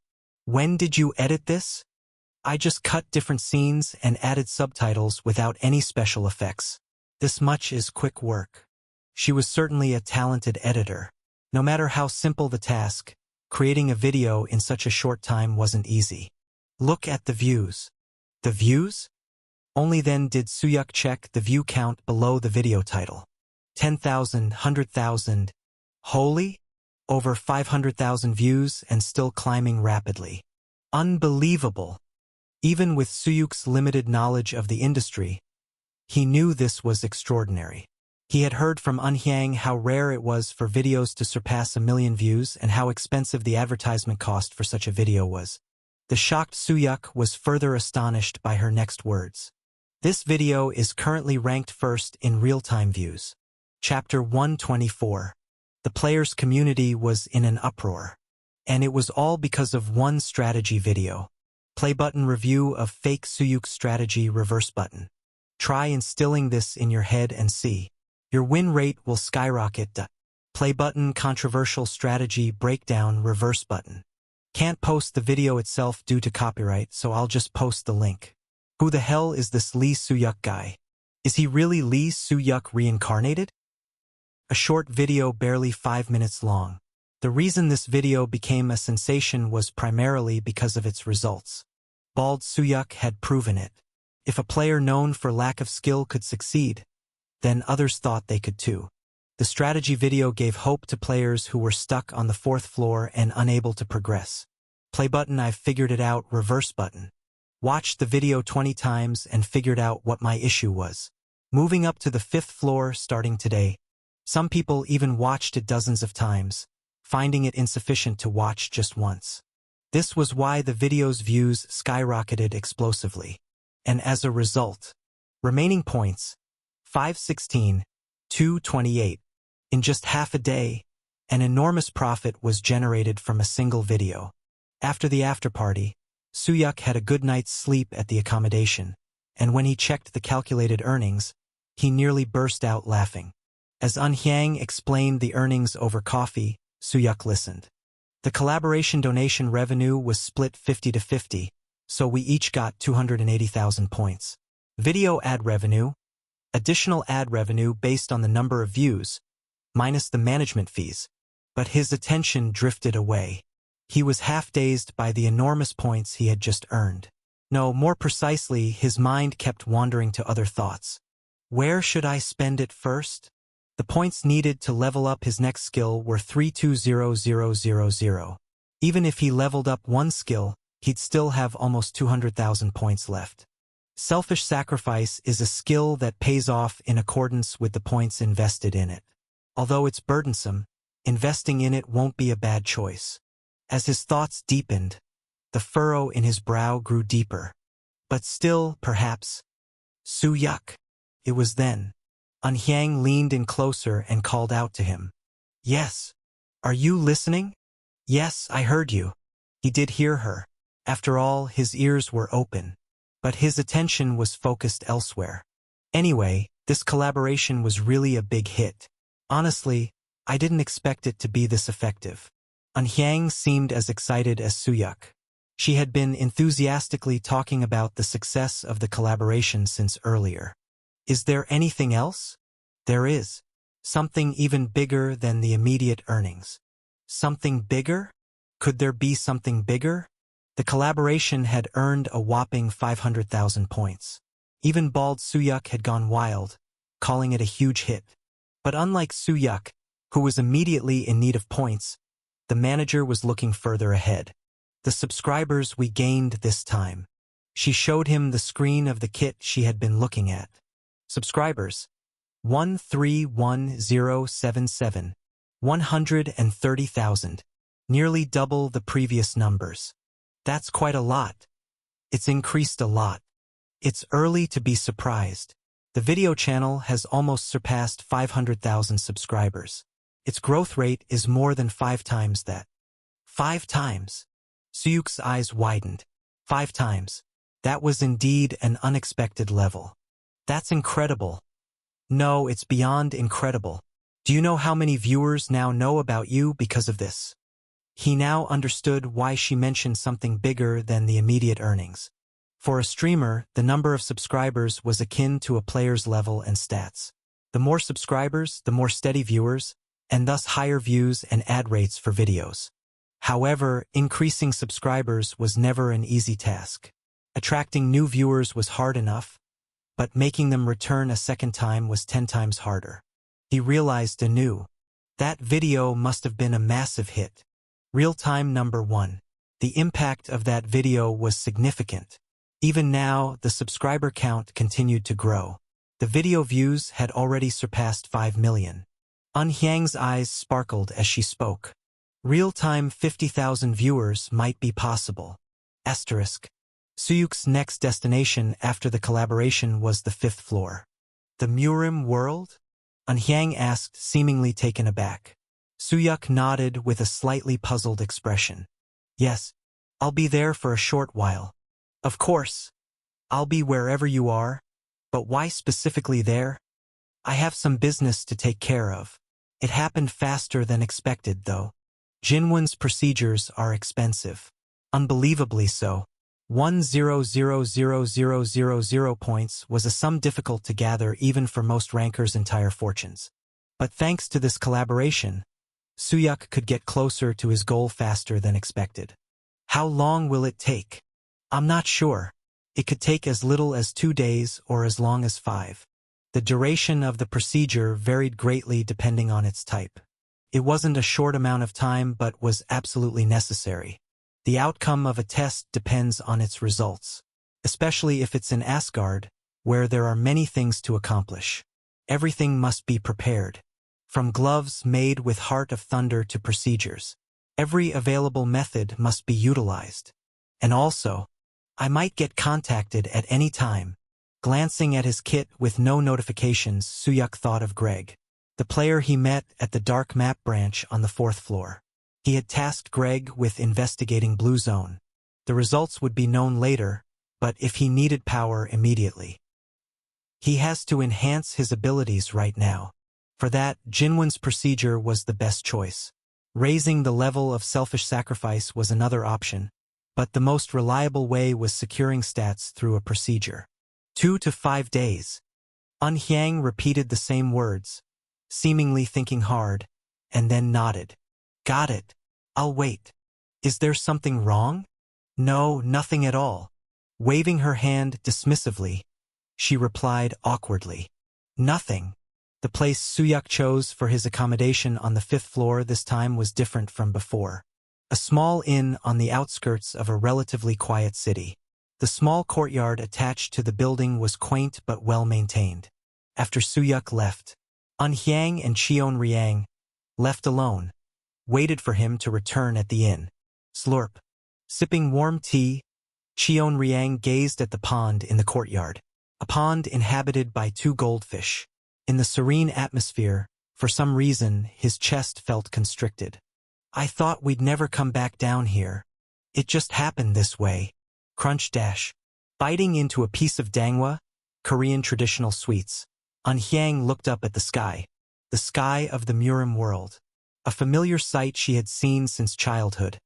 When did you edit this? I just cut different scenes and added subtitles without any special effects. This much is quick work. She was certainly a talented editor. No matter how simple the task, creating a video in such a short time wasn't easy. Look at the views. The views? Only then did Suyuk check the view count below the video title. 10,000, 100,000. Holy? Over 500,000 views and still climbing rapidly. Unbelievable. Even with Suyuk's limited knowledge of the industry, he knew this was extraordinary. He had heard from Hyang how rare it was for videos to surpass 1 million views and how expensive the advertisement cost for such a video was. The shocked Suyuk was further astonished by her next words. This video is currently ranked first in real-time views. Chapter 124. The players' community was in an uproar. And it was all because of one strategy video. Play button review of fake Suyuk strategy reverse button. Try instilling this in your head and see. Your win rate will skyrocket. Play button controversial strategy breakdown reverse button. Can't post the video itself due to copyright, so I'll just post the link. Who the hell is this Lee Suyuk guy? Is he really Lee Suyuk reincarnated? A short video barely 5 minutes long. The reason this video became a sensation was primarily because of its results. Bald Suyuk had proven it. If a player known for lack of skill could succeed, then others thought they could too. The strategy video gave hope to players who were stuck on the 4th floor and unable to progress. Play button I've figured it out reverse button. Watched the video 20 times and figured out what my issue was. Moving up to the 5th floor starting today. Some people even watched it dozens of times, finding it insufficient to watch just once. This was why the video's views skyrocketed explosively. And as a result, remaining points, 516, 228. In just half a day, an enormous profit was generated from a single video. After the after-party, Suyuk had a good night's sleep at the accommodation, and when he checked the calculated earnings, he nearly burst out laughing. As Hyang explained the earnings over coffee, Suyuk listened. The collaboration donation revenue was split 50-50, so we each got 280,000 points. Video ad revenue, additional ad revenue based on the number of views, minus the management fees. But his attention drifted away. He was half-dazed by the enormous points he had just earned. No, more precisely, his mind kept wandering to other thoughts. Where should I spend it first? The points needed to level up his next skill were 320000. Even if he leveled up one skill, he'd still have almost 200,000 points left. Selfish sacrifice is a skill that pays off in accordance with the points invested in it. Although it's burdensome, investing in it won't be a bad choice. As his thoughts deepened, the furrow in his brow grew deeper. But still, perhaps, Su-Yuk. It was then. An-Hyang leaned in closer and called out to him. Yes. Are you listening? Yes, I heard you. He did hear her. After all, his ears were open. But his attention was focused elsewhere. Anyway, this collaboration was really a big hit. Honestly, I didn't expect it to be this effective. An-Hyang seemed as excited as Su-Yuk. She had been enthusiastically talking about the success of the collaboration since earlier. Is there anything else? There is. Something even bigger than the immediate earnings. Something bigger? Could there be something bigger? The collaboration had earned a whopping 500,000 points. Even bald Su-Yuk had gone wild, calling it a huge hit. But unlike Su-Yuk, who was immediately in need of points, the manager was looking further ahead. The subscribers we gained this time. She showed him the screen of the kit she had been looking at. Subscribers. 131077. 130,000. Nearly double the previous numbers. That's quite a lot. It's increased a lot. It's early to be surprised. The video channel has almost surpassed 500,000 subscribers. Its growth rate is more than 5 times that. 5 times. Su-Yuk's eyes widened. 5 times. That was indeed an unexpected level. That's incredible. No, it's beyond incredible. Do you know how many viewers now know about you because of this? He now understood why she mentioned something bigger than the immediate earnings. For a streamer, the number of subscribers was akin to a player's level and stats. The more subscribers, the more steady viewers, and thus higher views and ad rates for videos. However, increasing subscribers was never an easy task. Attracting new viewers was hard enough, but making them return a second time was 10 times harder. He realized anew. That video must have been a massive hit. Real-time number 1. The impact of that video was significant. Even now, the subscriber count continued to grow. The video views had already surpassed 5 million. An-Hyang's eyes sparkled as she spoke. Real-time 50,000 viewers might be possible. Asterisk. Su-Yuk's next destination after the collaboration was the 5th floor. The Murim world? An-Hyang asked, seemingly taken aback. Su-Yuk nodded with a slightly puzzled expression. Yes, I'll be there for a short while. Of course. I'll be wherever you are. But why specifically there? I have some business to take care of. It happened faster than expected, though. Jinwon's procedures are expensive. Unbelievably so. 1,000,000 points was a sum difficult to gather even for most rankers' entire fortunes. But thanks to this collaboration, Su-Yuk could get closer to his goal faster than expected. How long will it take? I'm not sure. It could take as little as 2 days or as long as 5. The duration of the procedure varied greatly depending on its type. It wasn't a short amount of time but was absolutely necessary. The outcome of a test depends on its results, especially if it's in Asgard, where there are many things to accomplish. Everything must be prepared. From gloves made with Heart of Thunder to procedures. Every available method must be utilized. And also, I might get contacted at any time. Glancing at his kit with no notifications, Su-Yuk thought of Greg, the player he met at the Dark Map branch on the 4th floor. He had tasked Greg with investigating Blue Zone. The results would be known later, but if he needed power immediately. He has to enhance his abilities right now. For that, Jinwon's procedure was the best choice. Raising the level of selfish sacrifice was another option, but the most reliable way was securing stats through a procedure. 2 to 5 days. An-Hyang repeated the same words, seemingly thinking hard, and then nodded. Got it. I'll wait. Is there something wrong? No, nothing at all. Waving her hand dismissively, she replied awkwardly. Nothing. The place Su-Yuk chose for his accommodation on the 5th floor this time was different from before. a small inn on the outskirts of a relatively quiet city. The small courtyard attached to the building was quaint but well-maintained. After Suyuk left, Anhyang and Cheon-ryang, left alone, waited for him to return at the inn. Slurp. Sipping warm tea, Cheon-ryang gazed at the pond in the courtyard, a pond inhabited by 2 goldfish. In the serene atmosphere, for some reason, his chest felt constricted. I thought we'd never come back down here. It just happened this way. Crunch dash. Biting into a piece of dangwa, Korean traditional sweets, Anhyang looked up at the sky of the Murim world, a familiar sight she had seen since childhood,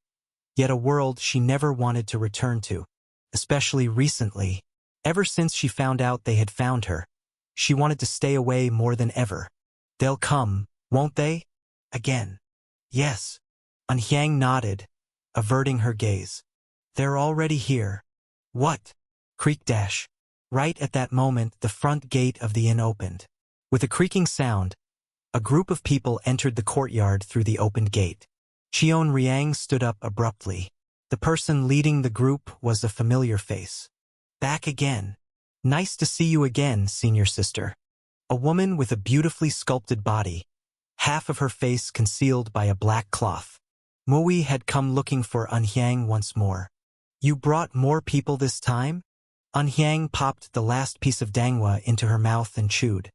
yet a world she never wanted to return to, especially recently. Ever since she found out they had found her, she wanted to stay away more than ever. They'll come, won't they? Again. Yes. Anhyang nodded, averting her gaze. They're already here. What? Creak dash. Right at that moment, the front gate of the inn opened. With a creaking sound, a group of people entered the courtyard through the opened gate. Cheon-ryang stood up abruptly. The person leading the group was a familiar face. Back again. Nice to see you again, senior sister. A woman with a beautifully sculpted body, half of her face concealed by a black cloth. Mui had come looking for Anhyang once more. You brought more people this time? Anhyang popped the last piece of dangwa into her mouth and chewed.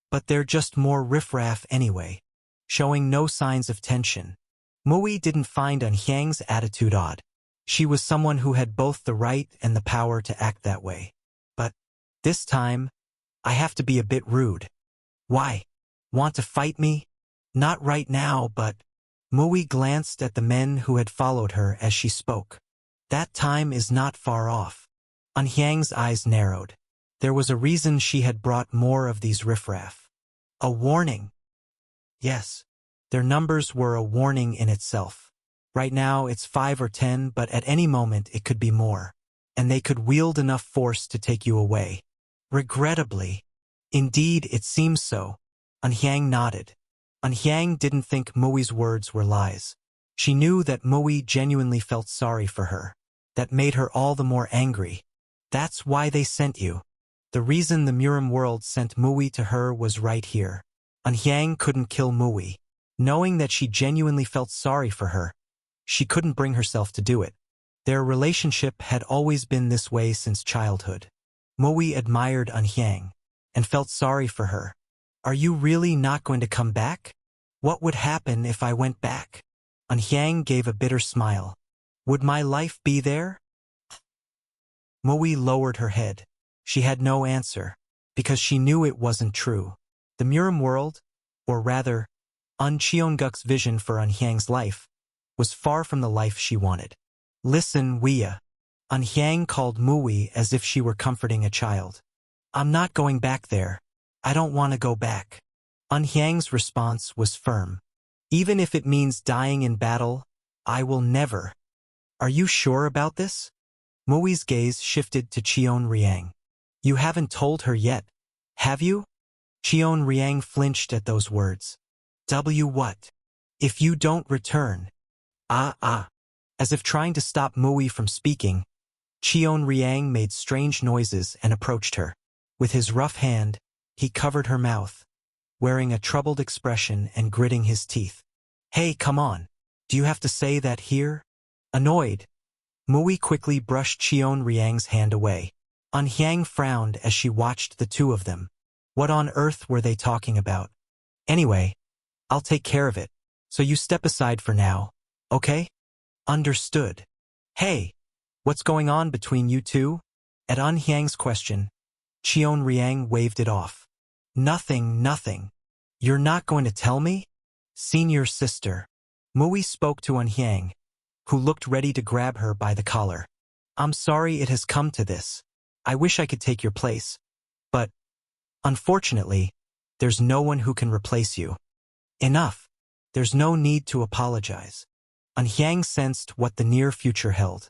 But they're just more riffraff anyway, showing no signs of tension. Mui didn't find Anhyang's attitude odd. She was someone who had both the right and the power to act that way. But this time, I have to be a bit rude. Why? Want to fight me? Not right now, but... Mui glanced at the men who had followed her as she spoke. That time is not far off. Anhyang's eyes narrowed. There was a reason she had brought more of these riffraff. A warning. Yes, their numbers were a warning in itself. Right now it's 5 or 10, but at any moment it could be more. And they could wield enough force to take you away. Regrettably. Indeed, it seems so. Anhyang nodded. Anhyang didn't think Mui's words were lies. She knew that Mui genuinely felt sorry for her. That made her all the more angry. That's why they sent you. The reason the Murim world sent Mui to her was right here. Anhyang couldn't kill Mui. Knowing that she genuinely felt sorry for her, she couldn't bring herself to do it. Their relationship had always been this way since childhood. Mui admired Anhyang and felt sorry for her. Are you really not going to come back? What would happen if I went back? Anhyang gave a bitter smile. Would my life be there? Mui lowered her head. She had no answer, because she knew it wasn't true. The Murim world, or rather, An Cheonguk's vision for Anhyang's life, was far from the life she wanted. Listen, Wea. Anhyang called Mui as if she were comforting a child. I'm not going back there. I don't want to go back. Anhyang's response was firm. Even if it means dying in battle, I will never. Are you sure about this? Mui's gaze shifted to Cheon-ryang. You haven't told her yet, have you? Cheon-ryang flinched at those words. What? If you don't return. As if trying to stop Mui from speaking, Cheon-ryang made strange noises and approached her. With his rough hand, he covered her mouth, wearing a troubled expression and gritting his teeth. Hey, come on. Do you have to say that here? Annoyed, Mui quickly brushed Cheon-ryang's hand away. Anhyang frowned as she watched the two of them. What on earth were they talking about? Anyway, I'll take care of it, so you step aside for now, okay? Understood. Hey, what's going on between you two? At Anhyang's question, Cheon-ryang waved it off. Nothing. You're not going to tell me? Senior sister. Mui spoke to Anhyang, who looked ready to grab her by the collar. I'm sorry it has come to this. I wish I could take your place. But, unfortunately, there's no one who can replace you. Enough. There's no need to apologize. Anhyang sensed what the near future held.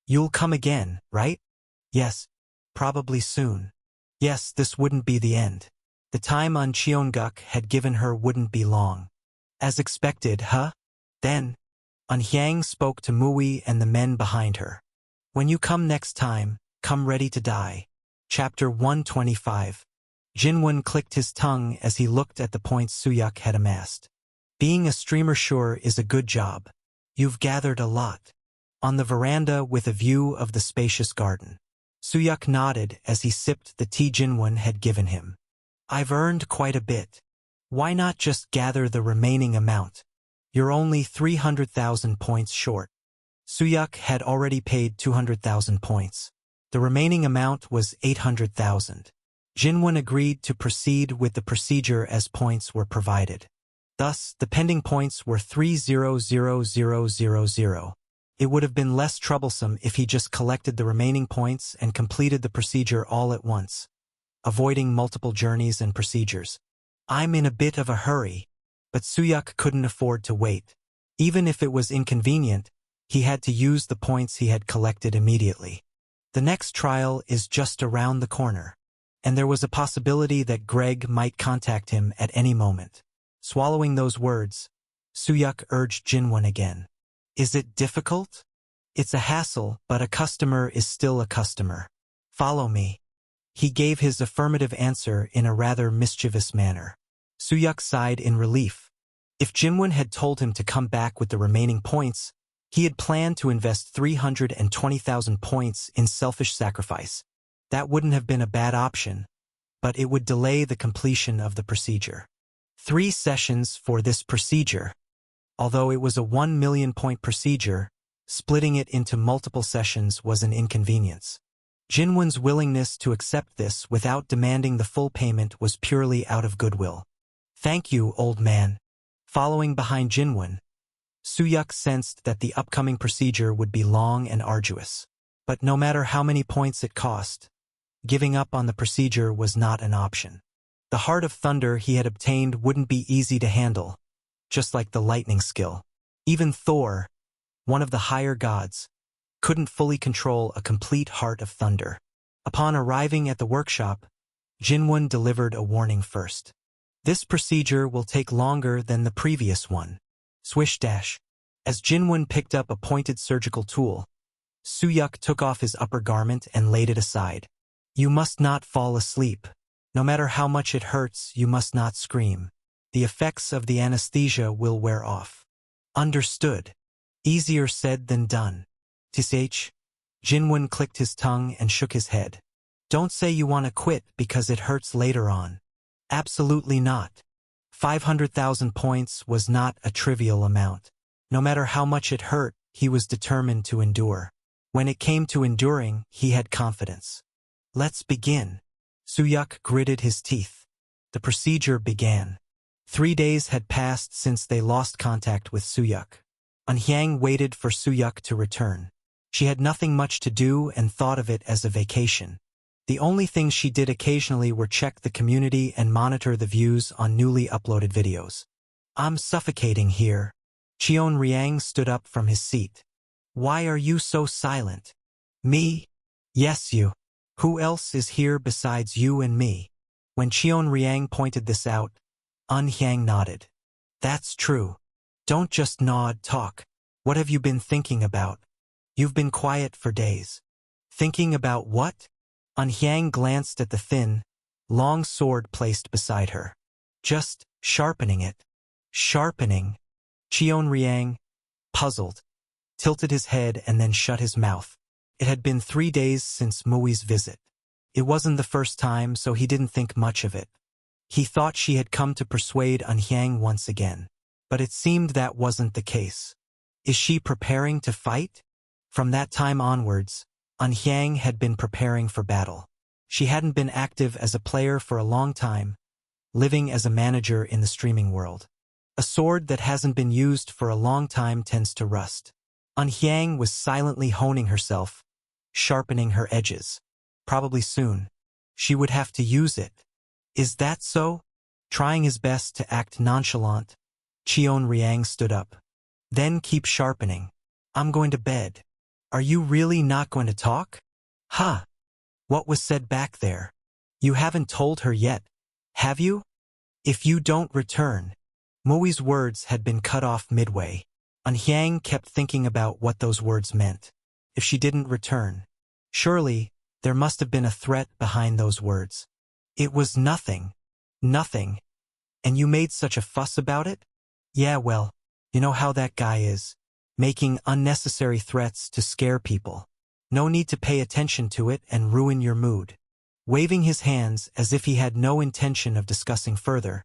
You'll come again, right? Yes. Probably soon. Yes, this wouldn't be the end. The time An Cheonguk had given her wouldn't be long. As expected, huh? Then, Anhyang spoke to Mui and the men behind her. When you come next time, come ready to die. Chapter 125. Jinwon clicked his tongue as he looked at the points Suyuk had amassed. Being a streamer sure is a good job. You've gathered a lot. On the veranda with a view of the spacious garden. Suyuk nodded as he sipped the tea Jinwon had given him. I've earned quite a bit. Why not just gather the remaining amount? You're only 300,000 points short. Suyuk had already paid 200,000 points. The remaining amount was 800,000. Jinwon agreed to proceed with the procedure as points were provided. Thus, the pending points were 300,000. It would have been less troublesome if he just collected the remaining points and completed the procedure all at once, avoiding multiple journeys and procedures. I'm in a bit of a hurry, but Suyuk couldn't afford to wait. Even if it was inconvenient, he had to use the points he had collected immediately. The next trial is just around the corner, and there was a possibility that Greg might contact him at any moment. Swallowing those words, Suyuk urged Jinwon again. Is it difficult? It's a hassle, but a customer is still a customer. Follow me. He gave his affirmative answer in a rather mischievous manner. Suyuk sighed in relief. If Jinwon had told him to come back with the remaining points, he had planned to invest 320,000 points in selfish sacrifice. That wouldn't have been a bad option, but it would delay the completion of the procedure. 3 sessions for this procedure. Although it was a 1 million point procedure, splitting it into multiple sessions was an inconvenience. Jinwon's willingness to accept this without demanding the full payment was purely out of goodwill. Thank you, old man. Following behind Jinwon, Suyuk sensed that the upcoming procedure would be long and arduous. But no matter how many points it cost, giving up on the procedure was not an option. The Heart of Thunder he had obtained wouldn't be easy to handle, just like the lightning skill. Even Thor, one of the higher gods, couldn't fully control a complete Heart of Thunder. Upon arriving at the workshop, Jinwon delivered a warning first. This procedure will take longer than the previous one. Swish dash. As Jinwon picked up a pointed surgical tool, Suyuk took off his upper garment and laid it aside. You must not fall asleep. No matter how much it hurts, you must not scream. The effects of the anesthesia will wear off. Understood. Easier said than done. Tsh. Jinwon clicked his tongue and shook his head. Don't say you want to quit because it hurts later on. Absolutely not. 500,000 points was not a trivial amount. No matter how much it hurt, he was determined to endure. When it came to enduring, he had confidence. Let's begin. Suyuk gritted his teeth. The procedure began. 3 days had passed since they lost contact with Suyuk. Anhyang waited for Suyuk to return. She had nothing much to do and thought of it as a vacation. The only things she did occasionally were check the community and monitor the views on newly uploaded videos. I'm suffocating here. Cheon Riang stood up from his seat. Why are you so silent? Me? Yes, you. Who else is here besides you and me? When Cheon Riang pointed this out, Anhyang nodded. That's true. Don't just nod, talk. What have you been thinking about? You've been quiet for days. Thinking about what? Anhyang glanced at the thin, long sword placed beside her. Just sharpening it. Sharpening. Cheon Riang, puzzled, tilted his head and then shut his mouth. It had been 3 days since Mui's visit. It wasn't the first time, so he didn't think much of it. He thought she had come to persuade Anhyang once again. But it seemed that wasn't the case. Is she preparing to fight? From that time onwards, Anhyang had been preparing for battle. She hadn't been active as a player for a long time, living as a manager in the streaming world. A sword that hasn't been used for a long time tends to rust. Anhyang was silently honing herself, sharpening her edges. Probably soon, she would have to use it. Is that so? Trying his best to act nonchalant, Cheon Riang stood up. Then keep sharpening. I'm going to bed. Are you really not going to talk? Huh. What was said back there? You haven't told her yet, have you? If you don't return. Mui's words had been cut off midway. Hyang kept thinking about what those words meant. If she didn't return, surely there must have been a threat behind those words. It was nothing. Nothing. And you made such a fuss about it? Yeah, well, you know how that guy is. Making unnecessary threats to scare people. No need to pay attention to it and ruin your mood. Waving his hands as if he had no intention of discussing further,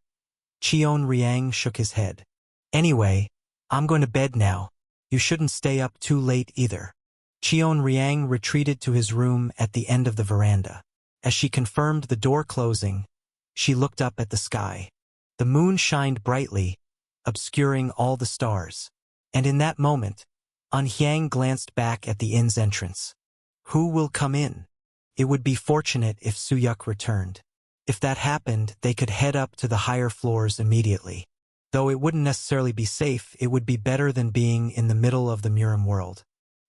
Cheon Riang shook his head. Anyway, I'm going to bed now. You shouldn't stay up too late either. Cheon Riang retreated to his room at the end of the veranda. As she confirmed the door closing, she looked up at the sky. The moon shined brightly, obscuring all the stars. And in that moment, Hyang glanced back at the inn's entrance. Who will come in? It would be fortunate if Suyuk returned. If that happened, they could head up to the higher floors immediately. Though it wouldn't necessarily be safe, it would be better than being in the middle of the Murim world.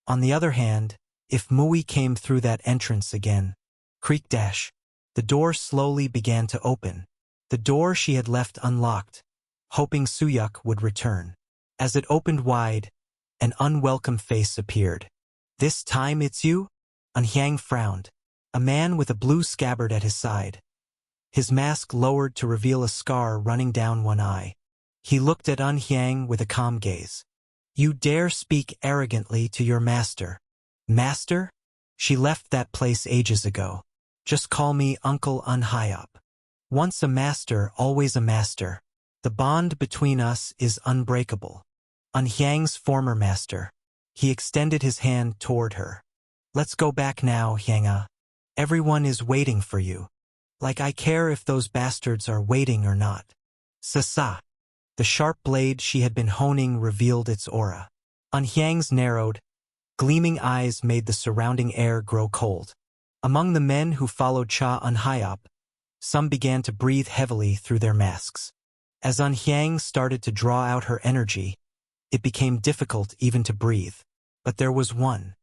On the other hand, if Mui came through that entrance again, creak dash, the door slowly began to open. The door she had left unlocked, hoping Suyuk would return. As it opened wide, an unwelcome face appeared. This time it's you? Hyang frowned. A man with a blue scabbard at his side. His mask lowered to reveal a scar running down one eye. He looked at Hyang with a calm gaze. You dare speak arrogantly to your master. Master? She left that place ages ago. Just call me Uncle Hyop. Once a master, always a master. The bond between us is unbreakable. Hyang's former master. He extended his hand toward her. Let's go back now, Hyanga. Everyone is waiting for you. Like I care if those bastards are waiting or not. Sa. The sharp blade she had been honing revealed its aura. Hyang's narrowed, gleaming eyes made the surrounding air grow cold. Among the men who followed Cha Hyop, some began to breathe heavily through their masks. As Hyang started to draw out her energy, it became difficult even to breathe. But there was one.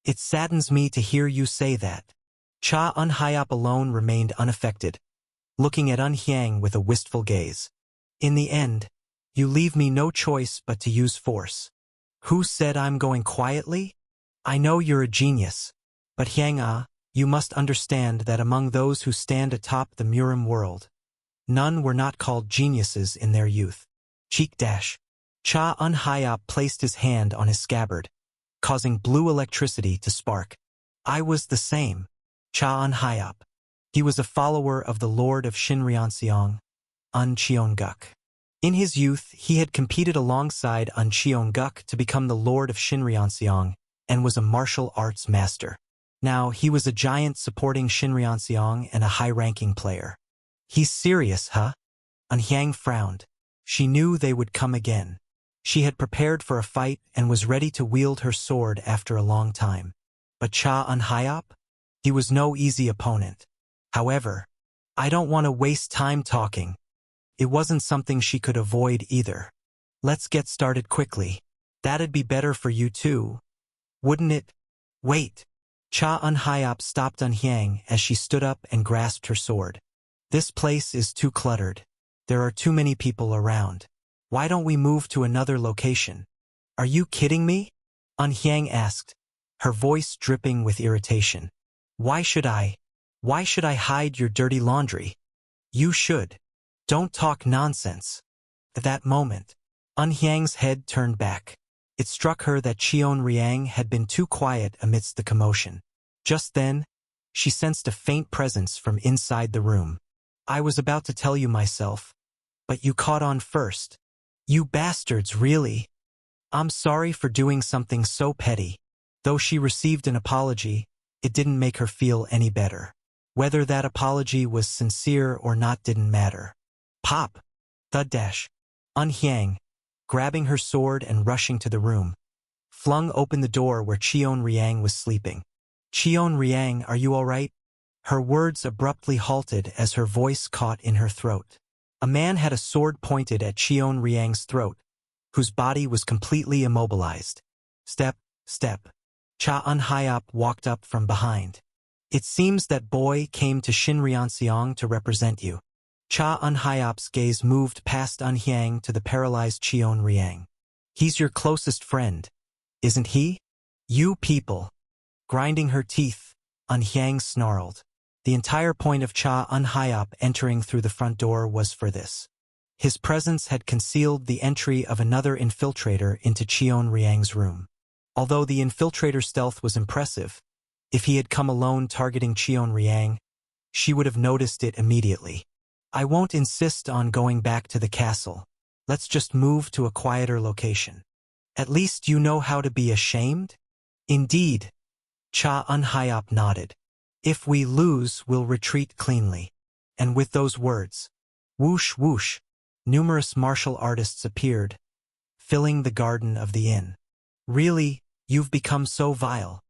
It saddens me to hear you say that. Cha Hyop alone remained unaffected, looking at Hyang with a wistful gaze. In the end, you leave me no choice but to use force. Who said I'm going quietly? I know you're a genius, but Hyang, you must understand that among those who stand atop the Murim world, none were not called geniuses in their youth. Cheek dash. Cha Hyop placed his hand on his scabbard, causing blue electricity to spark. I was the same. Cha Hyop. He was a follower of the Lord of Shinryeonseong, Cheonguk. In his youth, he had competed alongside Cheonguk to become the Lord of Shinryeonseong and was a martial arts master. Now, he was a giant supporting Shinryeonseong and a high-ranking player. He's serious, huh? Hyang frowned. She knew they would come again. She had prepared for a fight and was ready to wield her sword after a long time. But Cha Hyop? He was no easy opponent. However, I don't want to waste time talking. It wasn't something she could avoid either. Let's get started quickly. That'd be better for you too, wouldn't it? Wait. Cha Hyop stopped Hyang as she stood up and grasped her sword. This place is too cluttered. There are too many people around. Why don't we move to another location? Are you kidding me? Hyang asked, her voice dripping with irritation. Why should I? Why should I hide your dirty laundry? You should. Don't talk nonsense. At that moment, Hyang's head turned back. It struck her that Cheon Riang had been too quiet amidst the commotion. Just then, she sensed a faint presence from inside the room. I was about to tell you myself, but you caught on first. You bastards, really? I'm sorry for doing something so petty. Though she received an apology, it didn't make her feel any better. Whether that apology was sincere or not didn't matter. Pop! Thud dash. Hyang, grabbing her sword and rushing to the room, flung open the door where Cheon Riang was sleeping. Cheon Riang, are you all right? Her words abruptly halted as her voice caught in her throat. A man had a sword pointed at Cheon Riang's throat, whose body was completely immobilized. Step, step. Cha Hyop walked up from behind. It seems that boy came to Shinryeonseong to represent you. Cha Hyop's gaze moved past Hyang to the paralyzed Cheon Riang. He's your closest friend, isn't he? You people. Grinding her teeth, Hyang snarled. The entire point of Cha Hyap entering through the front door was for this. His presence had concealed the entry of another infiltrator into Cheon Riang's room. Although the infiltrator's stealth was impressive, if he had come alone targeting Cheon Riang, she would have noticed it immediately. I won't insist on going back to the castle. Let's just move to a quieter location. At least you know how to be ashamed? Indeed. Cha Hyap nodded. If we lose, we'll retreat cleanly. And with those words, whoosh whoosh, numerous martial artists appeared, filling the garden of the inn. Really, you've become so vile.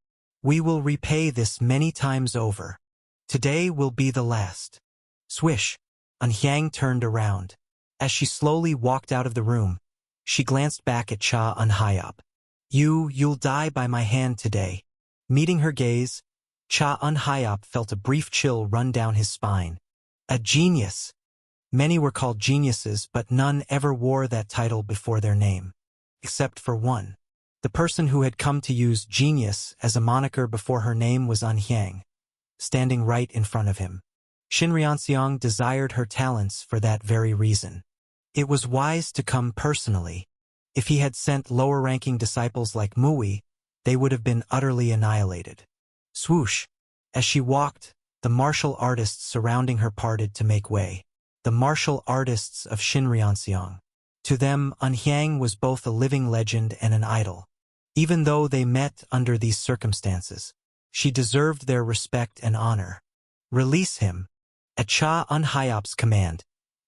We will repay this many times over. Today will be the last. Swish. Hyang turned around. As she slowly walked out of the room, she glanced back at Cha Hyap. You'll die by my hand today. Meeting her gaze, Cha Hyap felt a brief chill run down his spine. A genius. Many were called geniuses, but none ever wore that title before their name. Except for one. The person who had come to use genius as a moniker before her name was Hyang, standing right in front of him. Shinryeonseong desired her talents for that very reason. It was wise to come personally. If he had sent lower-ranking disciples like Mui, they would have been utterly annihilated. Swoosh! As she walked, the martial artists surrounding her parted to make way. The martial artists of Shinryeonseong. To them, Hyang was both a living legend and an idol. Even though they met under these circumstances, she deserved their respect and honor. Release him. At Cha Hyap's command,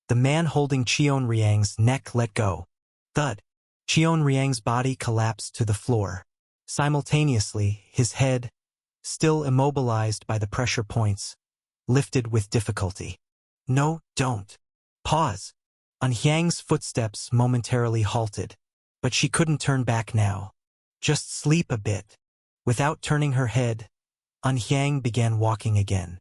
the man holding Cheon Riang's neck let go. Thud. Cheon Riang's body collapsed to the floor. Simultaneously, his head, still immobilized by the pressure points, lifted with difficulty. No, don't. Pause. Hyang's footsteps momentarily halted, but she couldn't turn back now. Just sleep a bit. Without turning her head, Hyang began walking again.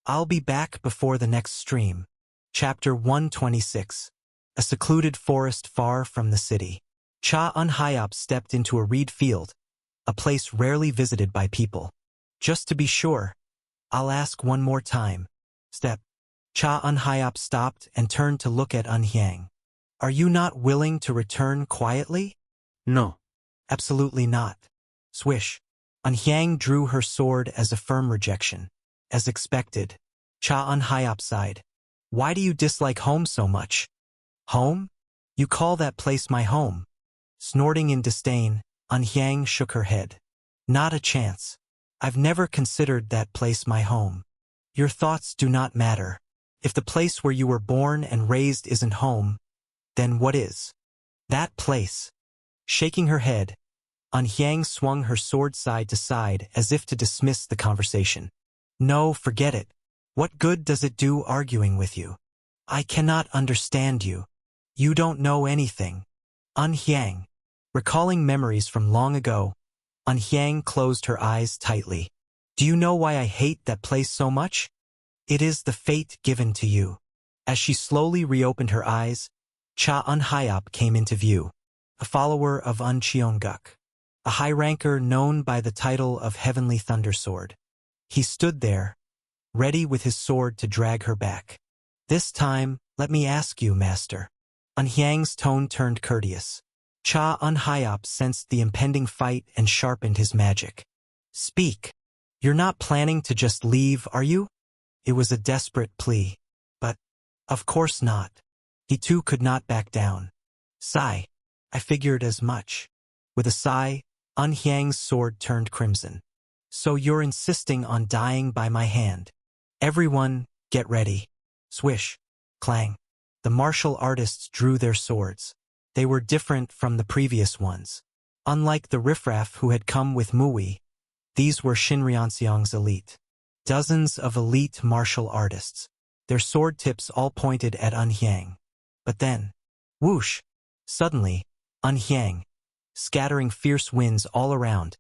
I'll be back before the next stream. Chapter 126. A secluded forest far from the city. Cha Hyap stepped into a reed field, a place rarely visited by people. Just to be sure, I'll ask one more time. Step. Cha Hyap stopped and turned to look at Hyang. Are you not willing to return quietly? No. Absolutely not. Swish. Hyang drew her sword as a firm rejection. As expected, Cha Hyap sighed. Why do you dislike home so much? Home? You call that place my home? Snorting in disdain, Hyang shook her head. Not a chance. I've never considered that place my home. Your thoughts do not matter. If the place where you were born and raised isn't home, then what is? That place. Shaking her head, Hyang swung her sword side to side as if to dismiss the conversation. No, forget it. What good does it do arguing with you? I cannot understand you. You don't know anything. Hyang. Recalling memories from long ago, Hyang closed her eyes tightly. Do you know why I hate that place so much? It is the fate given to you. As she slowly reopened her eyes, Cha Hyap came into view, a follower of Cheonguk, a high ranker known by the title of Heavenly Thundersword. He stood there, ready with his sword to drag her back. This time, let me ask you, master. Hyang's tone turned courteous. Cha Hyap sensed the impending fight and sharpened his magic. Speak. You're not planning to just leave, are you? It was a desperate plea. But, of course not. He too could not back down. Sigh. I figured as much. With a sigh, Hyang's sword turned crimson. So you're insisting on dying by my hand. Everyone, get ready. Swish. Clang. The martial artists drew their swords. They were different from the previous ones. Unlike the riffraff who had come with Mui, these were Shinryeonseong's elite. Dozens of elite martial artists. Their sword tips all pointed at Hyang. But then, whoosh! Suddenly, Hyang, scattering fierce winds all around,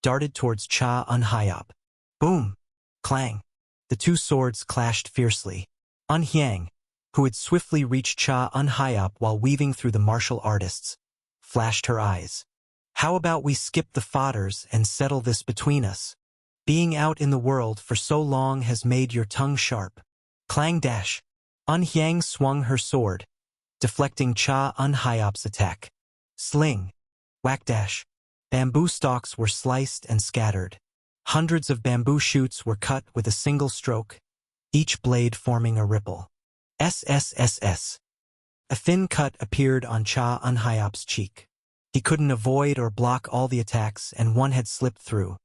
darted towards Cha Hyap. Boom! Clang! The two swords clashed fiercely. Hyang, who had swiftly reached Cha Hyap while weaving through the martial artists, flashed her eyes. How about we skip the fodders and settle this between us? Being out in the world for so long has made your tongue sharp. Clang dash. Unhyang swung her sword, deflecting Cha Unhyop's attack. Sling. Whack dash. Bamboo stalks were sliced and scattered. Hundreds of bamboo shoots were cut with a single stroke, each blade forming a ripple. SSSS. A thin cut appeared on Cha Unhyop's cheek. He couldn't avoid or block all the attacks, and one had slipped through.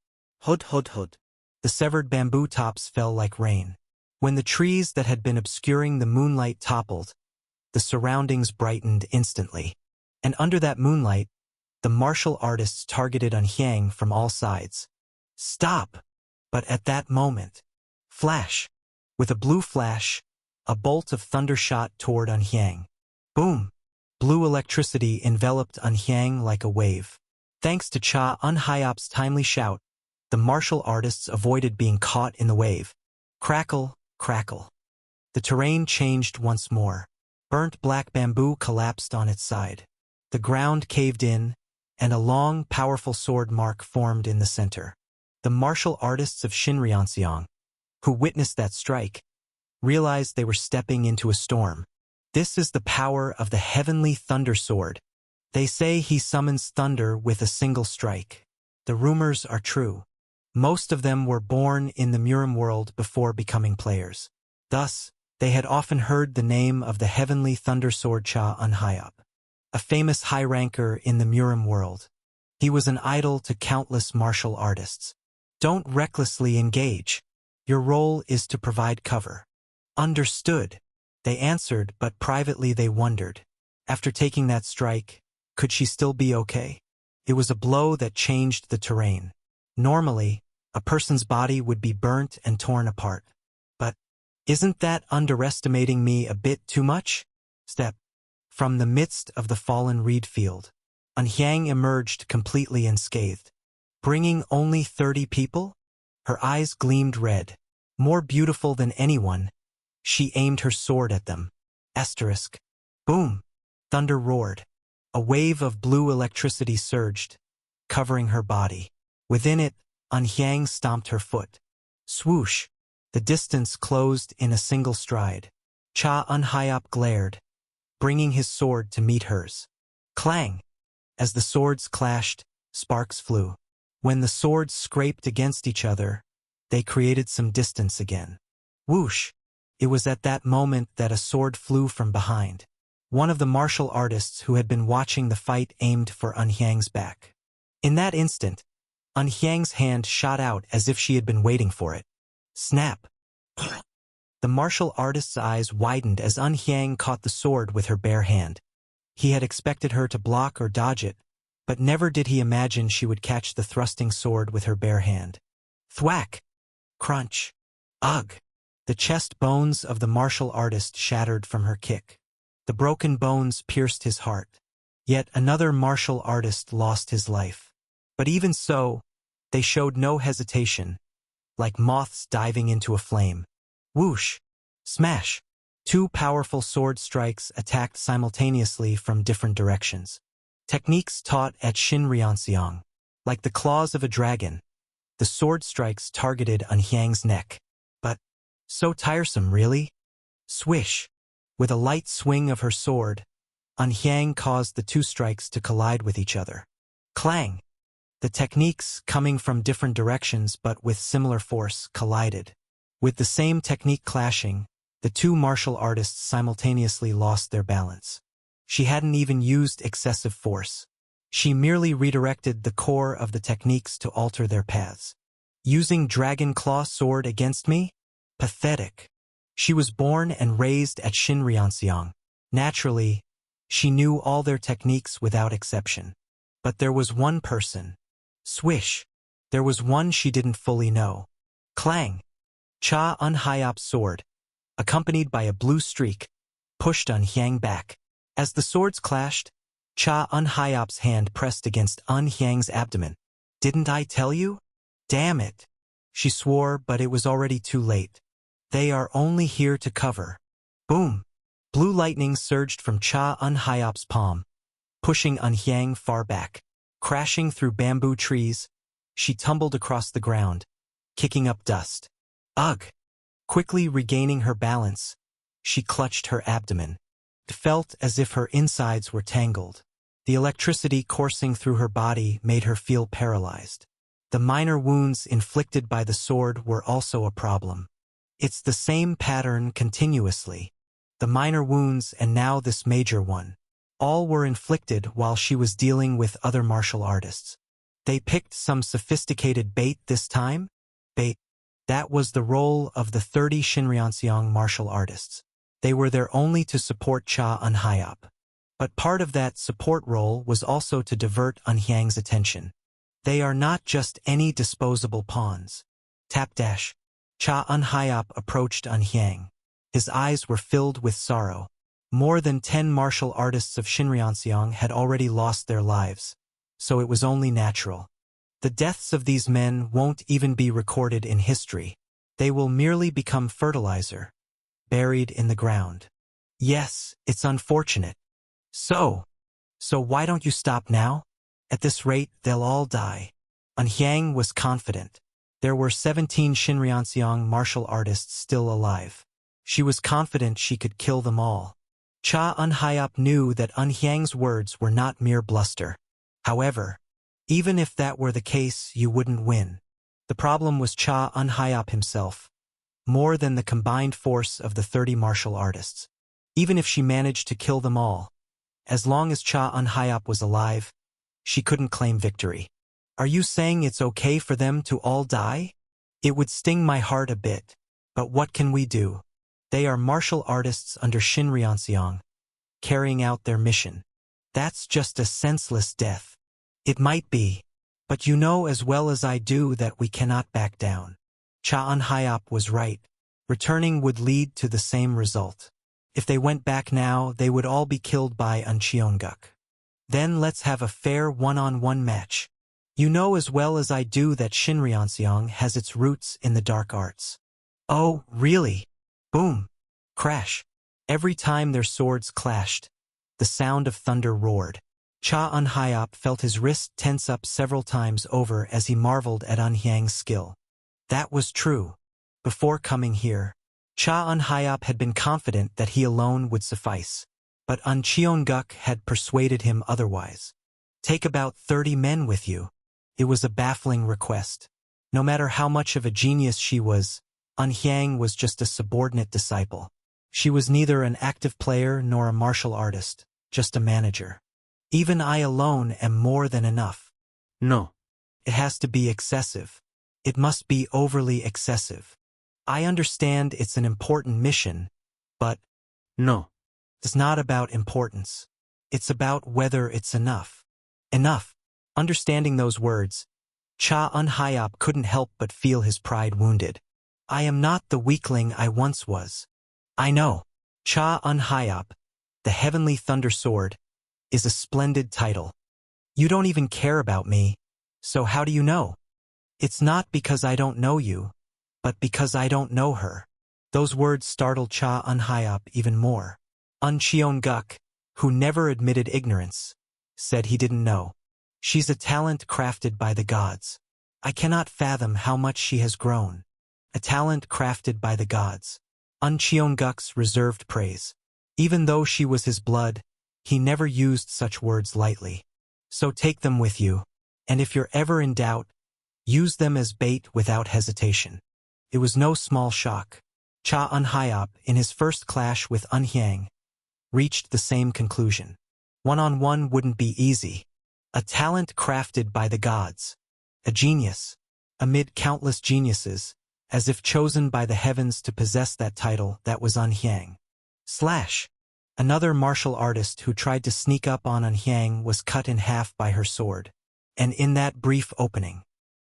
Hud hud hud. The severed bamboo tops fell like rain. When the trees that had been obscuring the moonlight toppled, the surroundings brightened instantly. And under that moonlight, the martial artists targeted Unhyang from all sides. Stop! But at that moment, flash! With a blue flash, a bolt of thunder shot toward Unhyang. Boom! Blue electricity enveloped Unhyang like a wave. Thanks to Cha Unhyop's timely shout, the martial artists avoided being caught in the wave. Crackle, crackle. The terrain changed once more. Burnt black bamboo collapsed on its side. The ground caved in, and a long, powerful sword mark formed in the center. The martial artists of Shinryeonseong, who witnessed that strike, realized they were stepping into a storm. This is the power of the heavenly thunder sword. They say he summons thunder with a single strike. The rumors are true. Most of them were born in the Murim world before becoming players. Thus, they had often heard the name of the heavenly thunder sword Cha Unhyop, a famous high ranker in the Murim world. He was an idol to countless martial artists. Don't recklessly engage. Your role is to provide cover. Understood. They answered, but privately they wondered. After taking that strike, could she still be okay? It was a blow that changed the terrain. Normally, a person's body would be burnt and torn apart. But, isn't that underestimating me a bit too much? Step. From the midst of the fallen reed field, Unhyang emerged completely unscathed. Bringing only 30 people? Her eyes gleamed red. More beautiful than anyone, she aimed her sword at them. Asterisk. Boom! Thunder roared. A wave of blue electricity surged, covering her body. Within it, Unhyang stomped her foot. Swoosh! The distance closed in a single stride. Cha Unhyop glared, bringing his sword to meet hers. Clang! As the swords clashed, sparks flew. When the swords scraped against each other, they created some distance again. Whoosh! It was at that moment that a sword flew from behind. One of the martial artists who had been watching the fight aimed for Unhyang's back. In that instant, Unhyang's hand shot out as if she had been waiting for it. Snap! The martial artist's eyes widened as Unhyang caught the sword with her bare hand. He had expected her to block or dodge it, but never did he imagine she would catch the thrusting sword with her bare hand. Thwack! Crunch! Ugh! The chest bones of the martial artist shattered from her kick. The broken bones pierced his heart. Yet another martial artist lost his life. But even so, they showed no hesitation, like moths diving into a flame. Whoosh! Smash! Two powerful sword strikes attacked simultaneously from different directions. Techniques taught at Shinryeonseong. Like the claws of a dragon, the sword strikes targeted Unhyang's neck. But, so tiresome, really? Swish! With a light swing of her sword, Unhyang caused the two strikes to collide with each other. Clang! The techniques, coming from different directions but with similar force, collided. With the same technique clashing, the two martial artists simultaneously lost their balance. She hadn't even used excessive force. She merely redirected the core of the techniques to alter their paths. Using Dragon Claw sword against me? Pathetic. She was born and raised at Shinryeonseong. Naturally, she knew all their techniques without exception. But there was one person. Swish! There was one she didn't fully know. Clang! Cha Unhyop's sword, accompanied by a blue streak, pushed Unhyang back. As the swords clashed, Cha Unhyop's hand pressed against Unhyang's abdomen. Didn't I tell you? Damn it! She swore, but it was already too late. They are only here to cover. Boom! Blue lightning surged from Cha Unhyop's palm, pushing Anhyang far back. Crashing through bamboo trees, she tumbled across the ground, kicking up dust. Ugh! Quickly regaining her balance, she clutched her abdomen. It felt as if her insides were tangled. The electricity coursing through her body made her feel paralyzed. The minor wounds inflicted by the sword were also a problem. It's the same pattern continuously. The minor wounds and now this major one. All were inflicted while she was dealing with other martial artists. They picked some sophisticated bait this time? Bait. That was the role of the 30 Shinryeonseong martial artists. They were there only to support Cha Eun-hyop. But part of that support role was also to divert Anhyang's attention. They are not just any disposable pawns. Tap dash. Cha Eun-hyop approached Anhyang. His eyes were filled with sorrow. More than 10 martial artists of Shinryeonseong had already lost their lives, so it was only natural. The deaths of these men won't even be recorded in history. They will merely become fertilizer, buried in the ground. Yes, it's unfortunate. So why don't you stop now? At this rate, they'll all die. Anhyang was confident. There were 17 Shinryeonseong martial artists still alive. She was confident she could kill them all. Cha Eun-hyop knew that Anhyang's words were not mere bluster. However, even if that were the case, you wouldn't win. The problem was Cha Eun-hyop himself, more than the combined force of the 30 martial artists. Even if she managed to kill them all, as long as Cha Eun-hyop was alive, she couldn't claim victory. Are you saying it's okay for them to all die? It would sting my heart a bit, but what can we do? They are martial artists under Shinryeonseong, carrying out their mission. That's just a senseless death. It might be, but you know as well as I do that we cannot back down. Cha Eun-hyop was right. Returning would lead to the same result. If they went back now, they would all be killed by An Cheonguk. Then let's have a fair one-on-one match. You know as well as I do that Shinryeonseong has its roots in the dark arts. Oh, really? Boom! Crash! Every time their swords clashed, the sound of thunder roared. Cha Eun-hyop felt his wrist tense up several times over as he marveled at Anhyang's skill. That was true. Before coming here, Cha Eun-hyop had been confident that he alone would suffice. But An Cheonguk had persuaded him otherwise. Take about 30 men with you. It was a baffling request. No matter how much of a genius she was, Anhyang was just a subordinate disciple. She was neither an active player nor a martial artist, just a manager. Even I alone am more than enough. No. It has to be excessive. It must be overly excessive. I understand it's an important mission, but no. It's not about importance. It's about whether it's enough. Enough. Understanding those words, Cha Eun-hyop couldn't help but feel his pride wounded. I am not the weakling I once was. I know. Cha Eun-hyop, the Heavenly Thunder Sword, is a splendid title. You don't even care about me, so how do you know? It's not because I don't know you, but because I don't know her. Those words startled Cha Eun-hyop even more. An Cheonguk, who never admitted ignorance, said he didn't know. She's a talent crafted by the gods. I cannot fathom how much she has grown. A talent crafted by the gods. An Cheonguk's reserved praise. Even though she was his blood, he never used such words lightly. So take them with you, and if you're ever in doubt, use them as bait without hesitation. It was no small shock. Cha Eun-hyop, in his first clash with Anhyang, reached the same conclusion. One-on-one wouldn't be easy. A talent crafted by the gods. A genius, amid countless geniuses, as if chosen by the heavens to possess that title, that was Anhyang. Slash! Another martial artist who tried to sneak up on Anhyang was cut in half by her sword. And in that brief opening,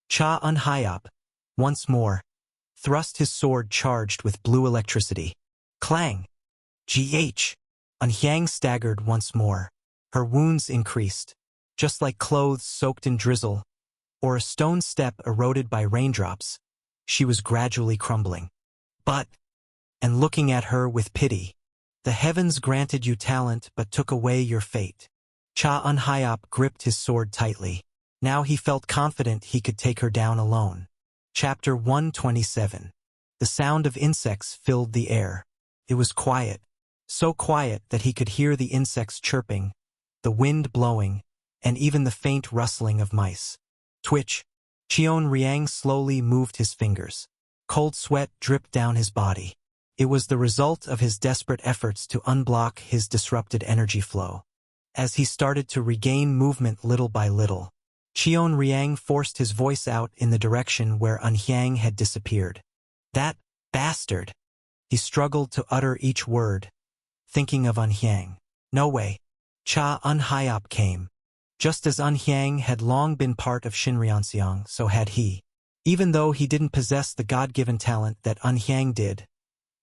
Cha Eun-hyop, once more, thrust his sword charged with blue electricity. Clang! Gh! Anhyang staggered once more. Her wounds increased, just like clothes soaked in drizzle, or a stone step eroded by raindrops. She was gradually crumbling. But, and looking at her with pity, the heavens granted you talent but took away your fate. Cha Un-hyop gripped his sword tightly. Now he felt confident he could take her down alone. Chapter 127. The sound of insects filled the air. It was quiet, so quiet that he could hear the insects chirping, the wind blowing, and even the faint rustling of mice. Twitch. Cheon Riang slowly moved his fingers. Cold sweat dripped down his body. It was the result of his desperate efforts to unblock his disrupted energy flow. As he started to regain movement little by little, Cheon Riang forced his voice out in the direction where Unhyang had disappeared. That bastard! He struggled to utter each word, thinking of Unhyang. No way. Cha Un-hyop came. Just as Unhyang had long been part of Shinryeonseong, so had he. Even though he didn't possess the God-given talent that Unhyang did,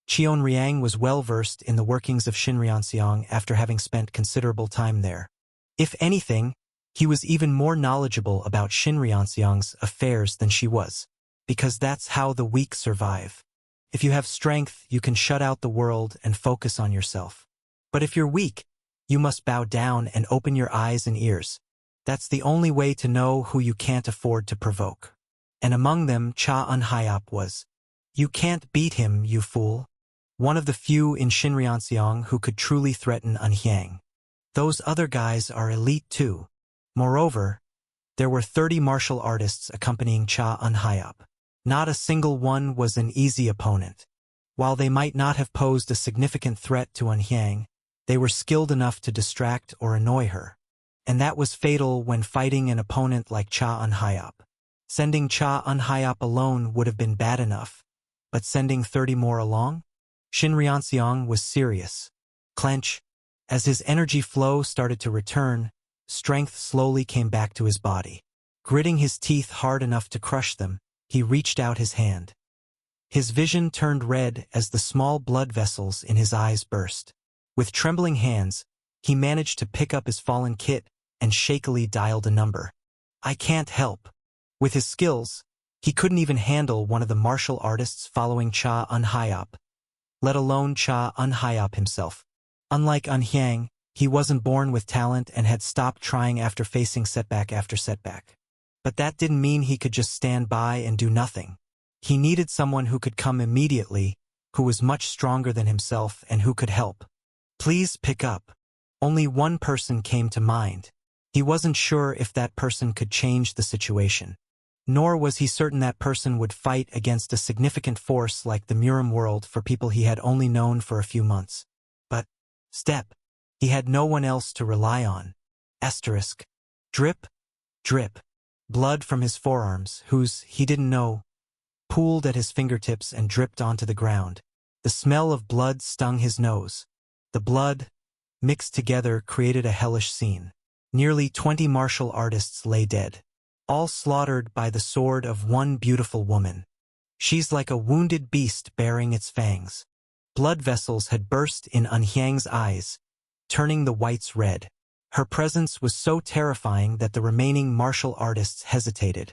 Cheon Riang was well-versed in the workings of Shinryeonseong after having spent considerable time there. If anything, he was even more knowledgeable about Shinryeonseong's affairs than she was, because that's how the weak survive. If you have strength, you can shut out the world and focus on yourself. But if you're weak, you must bow down and open your eyes and ears. That's the only way to know who you can't afford to provoke. And among them, Cha Un-hyop was. You can't beat him, you fool. One of the few in Shinryeonseong who could truly threaten Unhyang. Those other guys are elite too. Moreover, there were 30 martial artists accompanying Cha Un-hyop. Not a single one was an easy opponent. While they might not have posed a significant threat to Unhyang, they were skilled enough to distract or annoy her. And that was fatal when fighting an opponent like Cha Un-hyop. Sending Cha Un-hyop alone would have been bad enough, but sending 30 more along? Shinryeonseong was serious. Clench. As his energy flow started to return, strength slowly came back to his body. Gritting his teeth hard enough to crush them, he reached out his hand. His vision turned red as the small blood vessels in his eyes burst. With trembling hands, he managed to pick up his fallen kit and shakily dialed a number. I can't help. With his skills, he couldn't even handle one of the martial artists following Cha Un-hyop, let alone Cha Un-hyop himself. Unlike Unhyang, he wasn't born with talent and had stopped trying after facing setback after setback. But that didn't mean he could just stand by and do nothing. He needed someone who could come immediately, who was much stronger than himself and who could help. Please pick up. Only one person came to mind. He wasn't sure if that person could change the situation. Nor was he certain that person would fight against a significant force like the Murim world for people he had only known for a few months. But, step. He had no one else to rely on. Asterisk. Drip. Drip. Blood from his forearms, whose, he didn't know, pooled at his fingertips and dripped onto the ground. The smell of blood stung his nose. The blood, mixed together, created a hellish scene. Nearly 20 martial artists lay dead, all slaughtered by the sword of one beautiful woman. She's like a wounded beast baring its fangs. Blood vessels had burst in Unhyang's eyes, turning the whites red. Her presence was so terrifying that the remaining martial artists hesitated,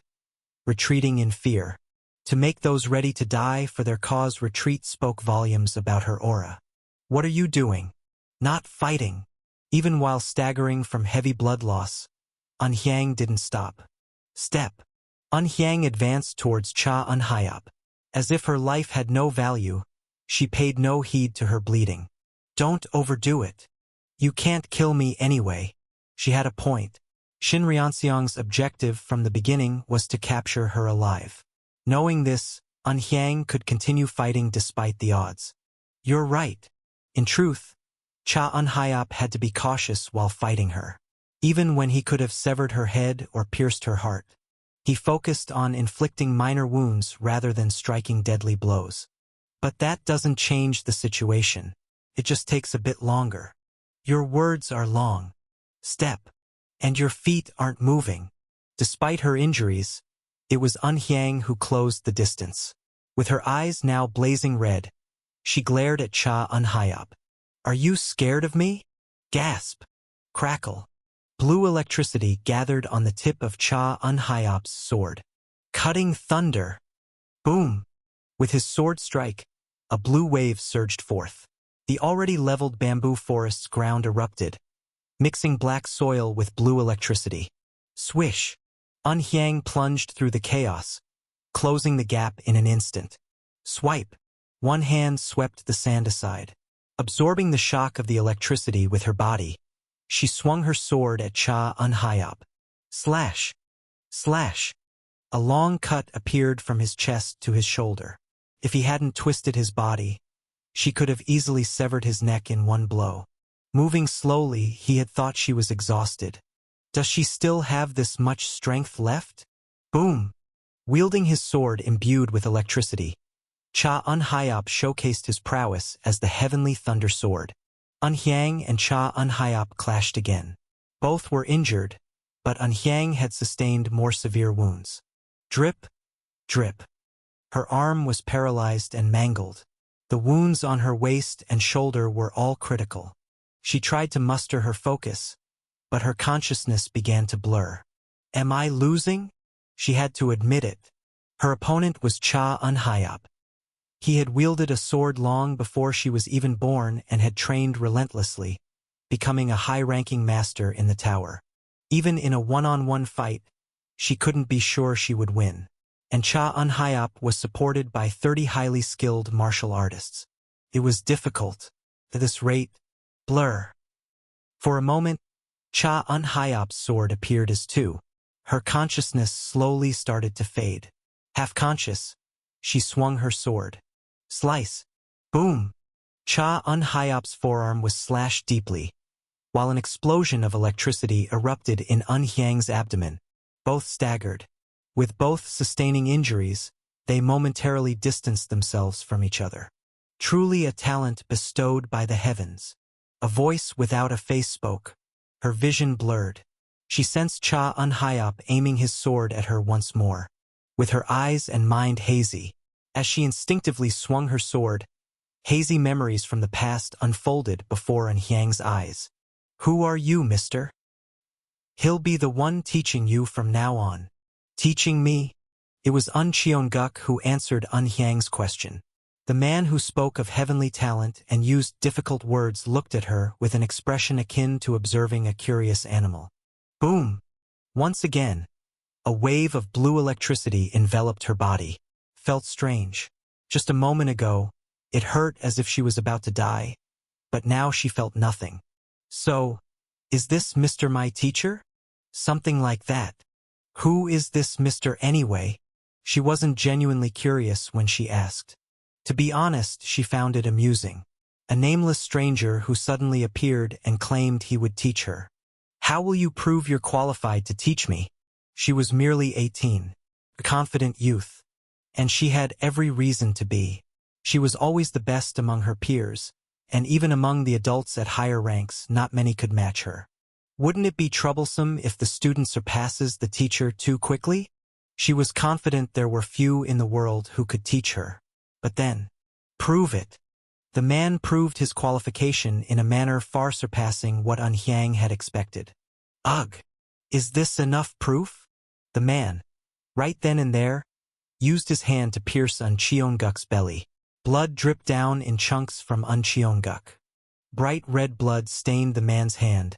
retreating in fear. To make those ready to die for their cause retreat spoke volumes about her aura. What are you doing? Not fighting. Even while staggering from heavy blood loss, Unhyang didn't stop. Step. Unhyang advanced towards Cha Un-hyop. As if her life had no value, she paid no heed to her bleeding. Don't overdo it. You can't kill me anyway. She had a point. Shinryeonseong's objective from the beginning was to capture her alive. Knowing this, Unhyang could continue fighting despite the odds. You're right. In truth, Cha Un-hyop had to be cautious while fighting her. Even when he could have severed her head or pierced her heart, he focused on inflicting minor wounds rather than striking deadly blows. But that doesn't change the situation. It just takes a bit longer. Your words are long. Step. And your feet aren't moving. Despite her injuries, it was Unhyang who closed the distance. With her eyes now blazing red, she glared at Cha Un-hyop. Are you scared of me? Gasp. Crackle. Blue electricity gathered on the tip of Cha Un-hyop's sword. Cutting thunder. Boom. With his sword strike, a blue wave surged forth. The already leveled bamboo forest's ground erupted, mixing black soil with blue electricity. Swish! Unhyang plunged through the chaos, closing the gap in an instant. Swipe! One hand swept the sand aside. Absorbing the shock of the electricity with her body, she swung her sword at Cha Unhyap. Slash! Slash! A long cut appeared from his chest to his shoulder. If he hadn't twisted his body, she could have easily severed his neck in one blow. Moving slowly, he had thought she was exhausted. Does she still have this much strength left? Boom! Wielding his sword imbued with electricity, Cha Unhyap showcased his prowess as the Heavenly Thunder Sword. Unhyang and Cha Unhyap clashed again. Both were injured, but Unhyang had sustained more severe wounds. Drip, drip. Her arm was paralyzed and mangled. The wounds on her waist and shoulder were all critical. She tried to muster her focus, but her consciousness began to blur. Am I losing? She had to admit it. Her opponent was Cha Unhyap. He had wielded a sword long before she was even born and had trained relentlessly, becoming a high-ranking master in the tower. Even in a one-on-one fight, she couldn't be sure she would win. And Cha Unhyap was supported by 30 highly skilled martial artists. It was difficult. At this rate, blur. For a moment, Cha Unhyap's sword appeared as two. Her consciousness slowly started to fade. Half-conscious, she swung her sword. Slice. Boom! Cha Unhyap's forearm was slashed deeply, while an explosion of electricity erupted in Unhyang's abdomen. Both staggered. With both sustaining injuries, they momentarily distanced themselves from each other. Truly a talent bestowed by the heavens. A voice without a face spoke. Her vision blurred. She sensed Cha Unhyap aiming his sword at her once more. With her eyes and mind hazy, as she instinctively swung her sword, hazy memories from the past unfolded before Unhyang's eyes. Who are you, mister? He'll be the one teaching you from now on. Teaching me? It was Cheonguk who answered Unhyang's question. The man who spoke of heavenly talent and used difficult words looked at her with an expression akin to observing a curious animal. Boom! Once again, a wave of blue electricity enveloped her body. Felt strange. Just a moment ago, it hurt as if she was about to die, but now she felt nothing. So, is this Mr. my teacher? Something like that. Who is this Mr. anyway? She wasn't genuinely curious when she asked. To be honest, she found it amusing. A nameless stranger who suddenly appeared and claimed he would teach her. How will you prove you're qualified to teach me? She was merely 18, a confident youth, and she had every reason to be. She was always the best among her peers, and even among the adults at higher ranks, not many could match her. Wouldn't it be troublesome if the student surpasses the teacher too quickly? She was confident there were few in the world who could teach her. But then, prove it. The man proved his qualification in a manner far surpassing what Unhyang had expected. Ugh! Is this enough proof? The man, right then and there, used his hand to pierce Cheonguk's belly. Blood dripped down in chunks from Cheonguk. Bright red blood stained the man's hand,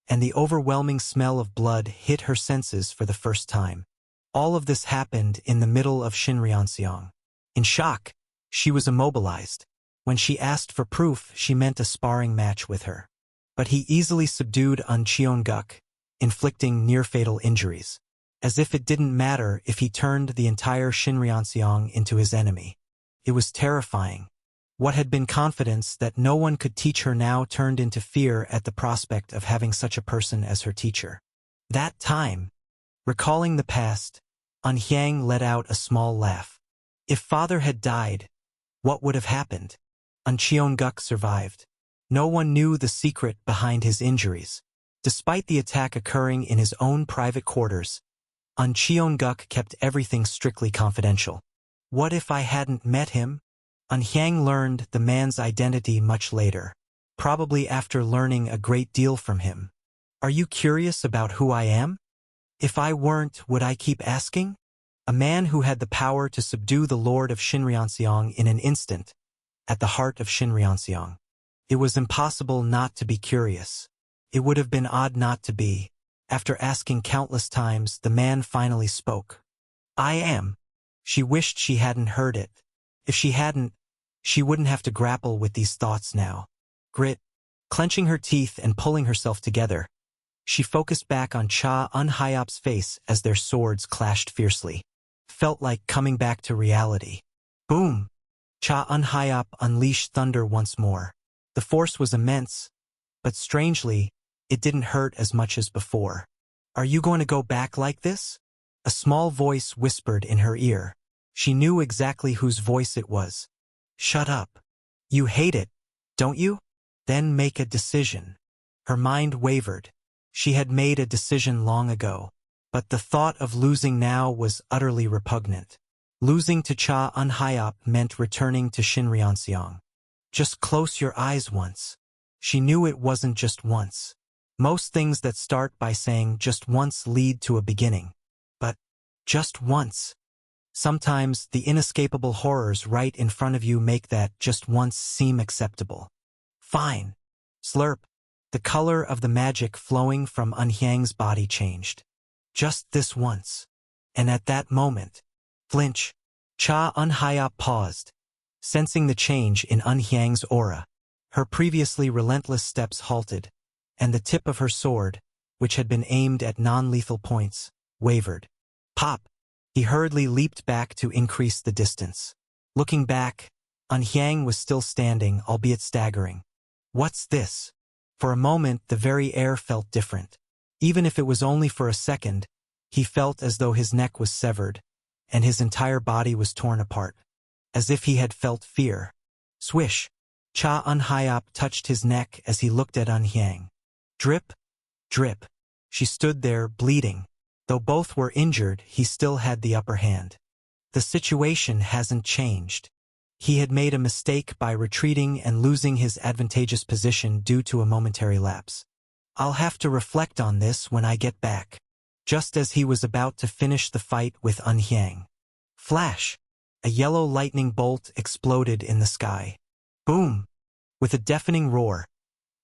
and the overwhelming smell of blood hit her senses for the first time. All of this happened in the middle of Shinryeonseong. In shock, she was immobilized. When she asked for proof, she meant a sparring match with her. But he easily subdued Cheonguk, inflicting near-fatal injuries. As if it didn't matter if he turned the entire Shinryeonseong into his enemy. It was terrifying. What had been confidence that no one could teach her now turned into fear at the prospect of having such a person as her teacher. That time, recalling the past, Unhyang let out a small laugh. If father had died, what would have happened? Cheonguk survived. No one knew the secret behind his injuries. Despite the attack occurring in his own private quarters, Cheonguk kept everything strictly confidential. What if I hadn't met him? Unhyang learned the man's identity much later, probably after learning a great deal from him. Are you curious about who I am? If I weren't, would I keep asking? A man who had the power to subdue the Lord of Shinryeonseong in an instant, at the heart of Shinryeonseong. It was impossible not to be curious. It would have been odd not to be. After asking countless times, the man finally spoke. I am. She wished she hadn't heard it. If she hadn't, she wouldn't have to grapple with these thoughts now. Grit, clenching her teeth and pulling herself together, she focused back on Cha Un-hyop's face as their swords clashed fiercely. Felt like coming back to reality. Boom! Cha Un-hyop unleashed thunder once more. The force was immense, but strangely, it didn't hurt as much as before. Are you going to go back like this? A small voice whispered in her ear. She knew exactly whose voice it was. Shut up. You hate it, don't you? Then make a decision. Her mind wavered. She had made a decision long ago, but the thought of losing now was utterly repugnant. Losing to Cha Un-hyop meant returning to Shinryeonseong. Just close your eyes once. She knew it wasn't just once. Most things that start by saying just once lead to a beginning. But just once. Sometimes the inescapable horrors right in front of you make that just once seem acceptable. Fine. Slurp. The color of the magic flowing from Unhyang's body changed. Just this once. And at that moment, flinch. Cha Un-hyop paused, sensing the change in Unhyang's aura. Her previously relentless steps halted, and the tip of her sword, which had been aimed at non-lethal points, wavered. Pop! He hurriedly leaped back to increase the distance. Looking back, Unhyang was still standing, albeit staggering. What's this? For a moment, the very air felt different. Even if it was only for a second, he felt as though his neck was severed, and his entire body was torn apart. As if he had felt fear. Swish! Cha Un-hyop touched his neck as he looked at Unhyang. Drip, drip. She stood there, bleeding. Though both were injured, he still had the upper hand. The situation hasn't changed. He had made a mistake by retreating and losing his advantageous position due to a momentary lapse. I'll have to reflect on this when I get back. Just as he was about to finish the fight with Unhyang. Flash! A yellow lightning bolt exploded in the sky. Boom! With a deafening roar,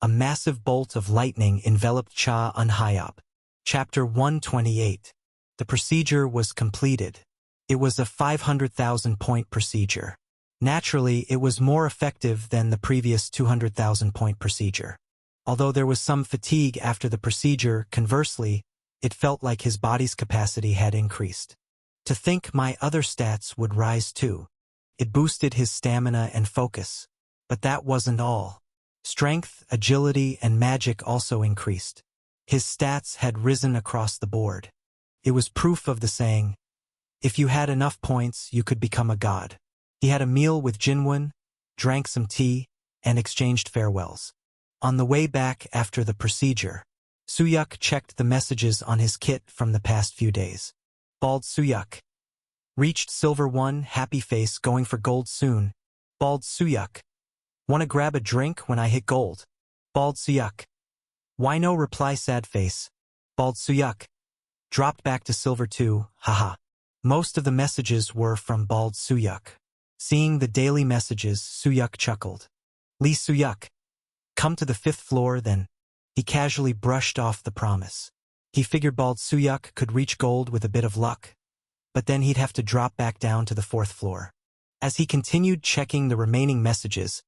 a massive bolt of lightning enveloped Cha Un-hyop. Chapter 128. The procedure was completed. It was a 500,000-point procedure. Naturally, it was more effective than the previous 200,000-point procedure. Although there was some fatigue after the procedure, conversely, it felt like his body's capacity had increased. To think my other stats would rise too. It boosted his stamina and focus. But that wasn't all. Strength, agility, and magic also increased. His stats had risen across the board. It was proof of the saying, if you had enough points, you could become a god. He had a meal with Jinwon, drank some tea, and exchanged farewells. On the way back after the procedure, Suyuk checked the messages on his kit from the past few days. Bald Suyuk. Reached Silver 1, happy face, going for gold soon. Bald Suyuk. Wanna grab a drink when I hit gold? Bald Suyuk. Why no reply, sad face. Bald Suyuk. Dropped back to Silver 2, haha. Most of the messages were from Bald Suyuk. Seeing the daily messages, Suyuk chuckled. Lee Suyuk. Come to the 5th floor then. He casually brushed off the promise. He figured Bald Suyuk could reach gold with a bit of luck, but then he'd have to drop back down to the 4th floor. As he continued checking the remaining messages,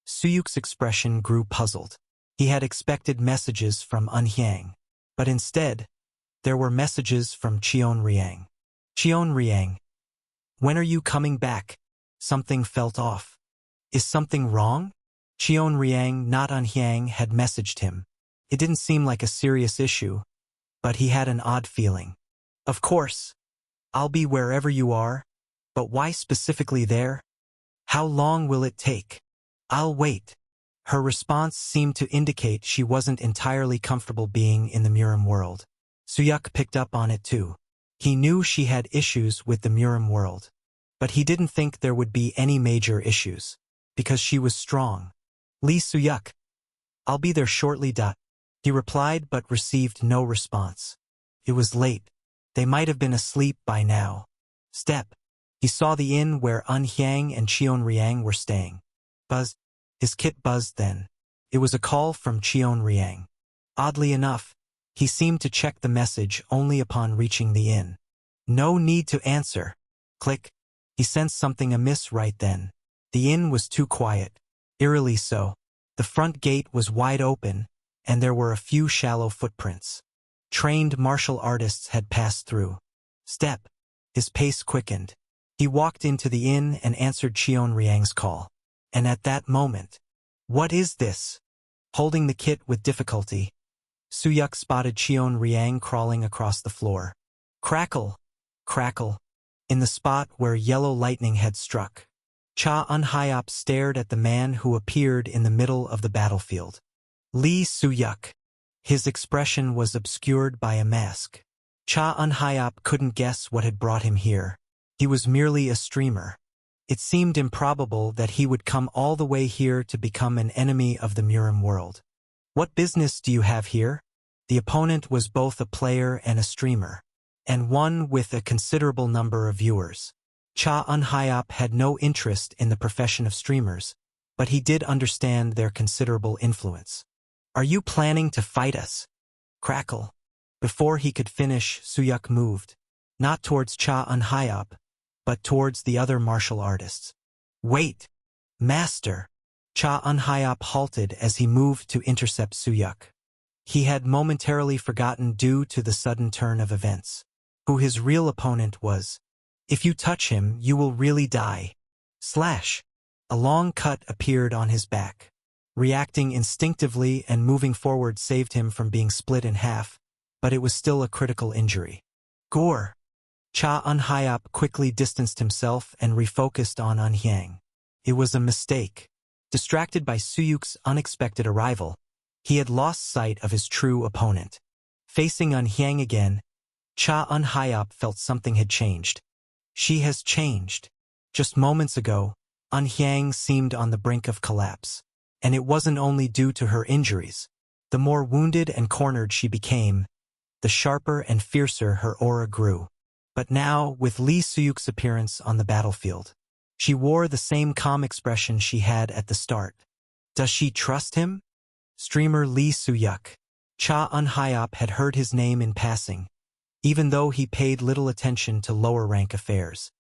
Suyuk's expression grew puzzled. He had expected messages from Unhyang, but instead, there were messages from Cheon-ryang. Cheon-ryang. When are you coming back? Something felt off. Is something wrong? Cheon-ryang, not Unhyang, had messaged him. It didn't seem like a serious issue, but he had an odd feeling. Of course. I'll be wherever you are, but why specifically there? How long will it take? I'll wait. Her response seemed to indicate she wasn't entirely comfortable being in the Murim world. Suyuk picked up on it too. He knew she had issues with the Murim world, but he didn't think there would be any major issues, because she was strong. Lee Suyuk. I'll be there shortly. He replied but received no response. It was late. They might have been asleep by now. Step. He saw the inn where Unhyang and Cheon-ryang were staying. Buzz. His kit buzzed then. It was a call from Cheon-ryang. Oddly enough, he seemed to check the message only upon reaching the inn. No need to answer. Click. He sensed something amiss right then. The inn was too quiet. Eerily so. The front gate was wide open, and there were a few shallow footprints. Trained martial artists had passed through. Step. His pace quickened. He walked into the inn and answered Cheon Riang's call. And at that moment, "What is this?" Holding the kit with difficulty, Suyuk spotted Cheon Riang crawling across the floor. Crackle, crackle. In the spot where yellow lightning had struck, Cha Un-hyop stared at the man who appeared in the middle of the battlefield. Lee Suyuk. His expression was obscured by a mask. Cha Un-hyop couldn't guess what had brought him here. He was merely a streamer. It seemed improbable that he would come all the way here to become an enemy of the Murim world. What business do you have here? The opponent was both a player and a streamer, and one with a considerable number of viewers. Cha Un-hyop had no interest in the profession of streamers, but he did understand their considerable influence. Are you planning to fight us? Crackle. Before he could finish, Suyuk moved, not towards Cha Un-hyop, but towards the other martial artists. Wait! Master! Cha Un-hyop halted as he moved to intercept Suyuk. He had momentarily forgotten due to the sudden turn of events who his real opponent was. If you touch him, you will really die. Slash! A long cut appeared on his back. Reacting instinctively and moving forward saved him from being split in half, but it was still a critical injury. Gore! Cha Un-hyop quickly distanced himself and refocused on Un-hyang. It was a mistake. Distracted by Suyuk's unexpected arrival, he had lost sight of his true opponent. Facing Un-hyang again, Cha Un-hyop felt something had changed. She has changed. Just moments ago, Un-hyang seemed on the brink of collapse. And it wasn't only due to her injuries. The more wounded and cornered she became, the sharper and fiercer her aura grew. But now, with Lee Suyuk's appearance on the battlefield, she wore the same calm expression she had at the start. Does she trust him? Streamer Lee Suyuk. Cha Un-hyop had heard his name in passing, even though he paid little attention to lower-rank affairs.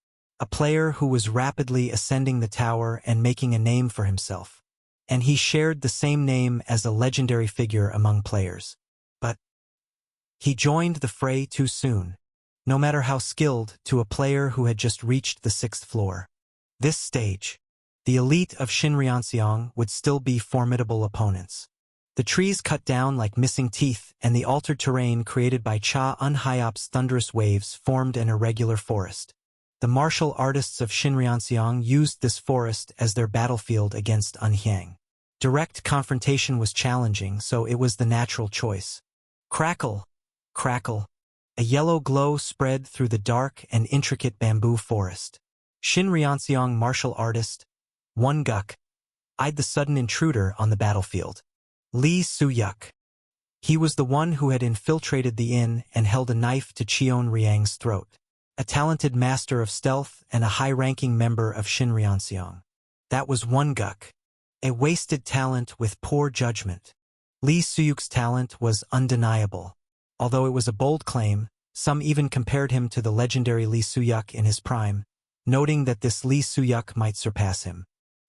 A player who was rapidly ascending the tower and making a name for himself. And he shared the same name as a legendary figure among players. But he joined the fray too soon, no matter how skilled, to a player who had just reached the 6th floor. This stage, the elite of Shinryeonseong would still be formidable opponents. The trees cut down like missing teeth, and the altered terrain created by Cha Un-hyop's thunderous waves formed an irregular forest. The martial artists of Shinryeonseong used this forest as their battlefield against Un-hyang. Direct confrontation was challenging, so it was the natural choice. Crackle! Crackle! A yellow glow spread through the dark and intricate bamboo forest. Shinryeonseong martial artist, Won-guk, eyed the sudden intruder on the battlefield. Lee Suyuk. He was the one who had infiltrated the inn and held a knife to Cheon Riang's throat. A talented master of stealth and a high-ranking member of Shinryeonseong. That was Won-guk. A wasted talent with poor judgment. Lee Suyuk's talent was undeniable. Although it was a bold claim, some even compared him to the legendary Lee Suyuk in his prime, noting that this Lee Suyuk might surpass him.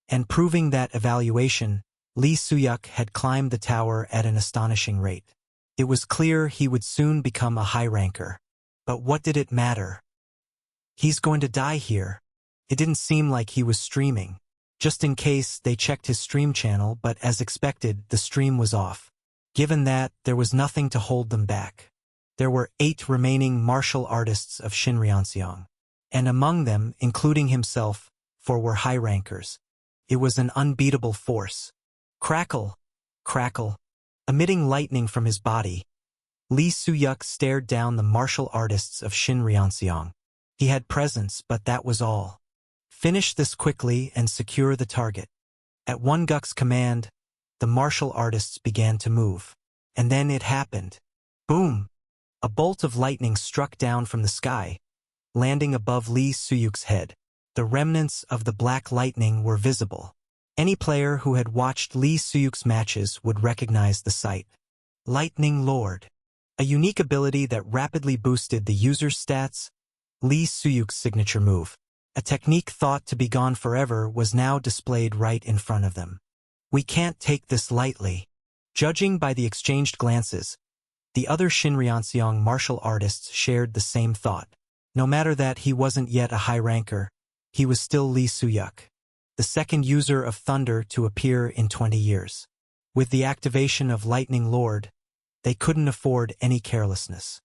And proving that evaluation, Lee Suyuk had climbed the tower at an astonishing rate. It was clear he would soon become a high ranker. But what did it matter? He's going to die here. It didn't seem like he was streaming. Just in case, they checked his stream channel, but as expected, the stream was off. Given that, there was nothing to hold them back. There were 8 remaining martial artists of Shinryeonseong, and among them, including himself, 4 were high rankers. It was an unbeatable force. Crackle! Crackle! Emitting lightning from his body, Lee Suyuk stared down the martial artists of Shinryeonseong. He had presence, but that was all. Finish this quickly and secure the target. At Won-guk's command, the martial artists began to move. And then it happened. Boom! A bolt of lightning struck down from the sky, landing above Lee Suyuk's head. The remnants of the black lightning were visible. Any player who had watched Lee Suyuk's matches would recognize the sight. Lightning Lord. A unique ability that rapidly boosted the user's stats. Lee Suyuk's signature move, a technique thought to be gone forever, was now displayed right in front of them. We can't take this lightly. Judging by the exchanged glances, the other Shinryeonseong martial artists shared the same thought. No matter that he wasn't yet a high ranker, he was still Lee Suyuk, the second user of Thunder to appear in 20 years. With the activation of Lightning Lord, they couldn't afford any carelessness.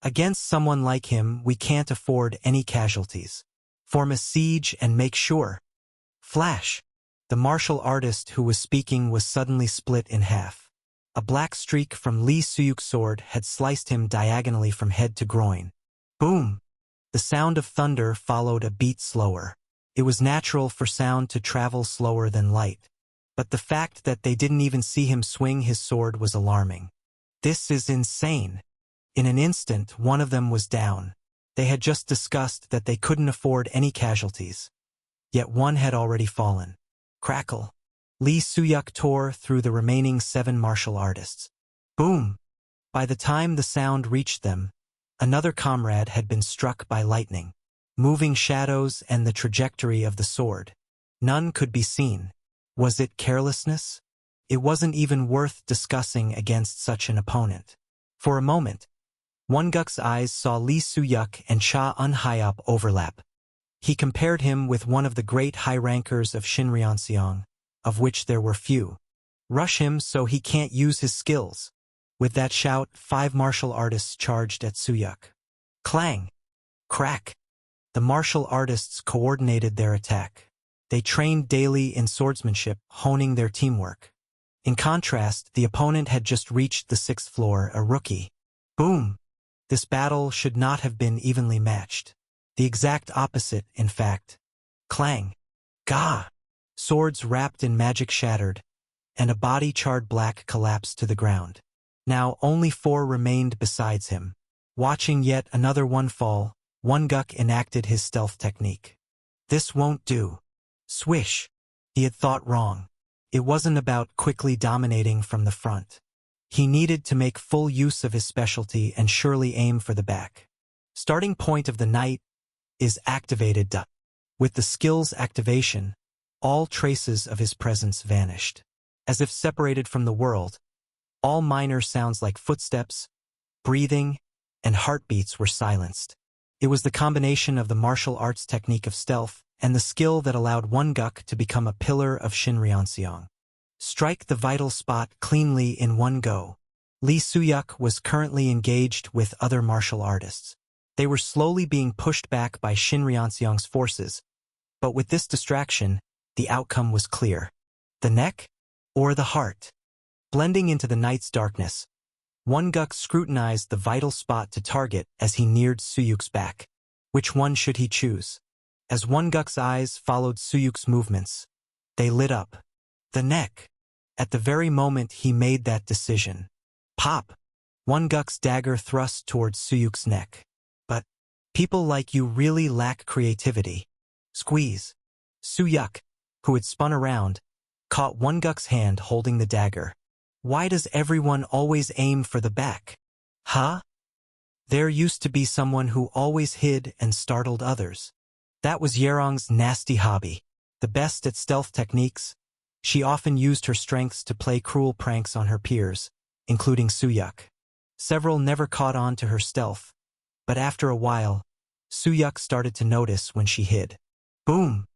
Against someone like him, we can't afford any casualties. Form a siege and make sure. Flash! The martial artist who was speaking was suddenly split in half. A black streak from Lee Suyuk's sword had sliced him diagonally from head to groin. Boom! The sound of thunder followed a beat slower. It was natural for sound to travel slower than light. But the fact that they didn't even see him swing his sword was alarming. This is insane. In an instant, one of them was down. They had just discussed that they couldn't afford any casualties. Yet one had already fallen. Crackle. Lee Suyuk tore through the remaining 7 martial artists. Boom! By the time the sound reached them, another comrade had been struck by lightning, moving shadows and the trajectory of the sword. None could be seen. Was it carelessness? It wasn't even worth discussing against such an opponent. For a moment, Wonguk's eyes saw Lee Suyuk and Cha Eun-hyop overlap. He compared him with one of the great high-rankers of Shinryeonseong, of which there were few. Rush him so he can't use his skills. With that shout, 5 martial artists charged at Suyuk. Clang! Crack! The martial artists coordinated their attack. They trained daily in swordsmanship, honing their teamwork. In contrast, the opponent had just reached the 6th floor, a rookie. Boom! This battle should not have been evenly matched. The exact opposite, in fact. Clang! Gah! Swords wrapped in magic shattered, and a body charred black collapsed to the ground. Now only 4 remained besides him. Watching yet another one fall, Wonguk enacted his stealth technique. This won't do. Swish! He had thought wrong. It wasn't about quickly dominating from the front. He needed to make full use of his specialty and surely aim for the back. Starting point of the night is activated. With the skill's activation, all traces of his presence vanished. As if separated from the world, all minor sounds like footsteps, breathing, and heartbeats were silenced. It was the combination of the martial arts technique of stealth and the skill that allowed Wonguk to become a pillar of Shinryeonseong. Strike the vital spot cleanly in one go. Lee Suyuk was currently engaged with other martial artists. They were slowly being pushed back by Shinryeonseong's forces, but with this distraction, the outcome was clear. The neck or the heart? Blending into the night's darkness, Wonguk scrutinized the vital spot to target as he neared Suyuk's back. Which one should he choose? As Wonguk's eyes followed Suyuk's movements, they lit up. The neck. At the very moment he made that decision. Pop! Wonguk's dagger thrust towards Suyuk's neck. But people like you really lack creativity. Squeeze. Suyuk, who had spun around, caught Wonguk's hand holding the dagger. Why does everyone always aim for the back? Huh? There used to be someone who always hid and startled others. That was Yerong's nasty hobby. The best at stealth techniques, she often used her strengths to play cruel pranks on her peers, including Suyuk. Several never caught on to her stealth, but after a while, Suyuk started to notice when she hid. Boom!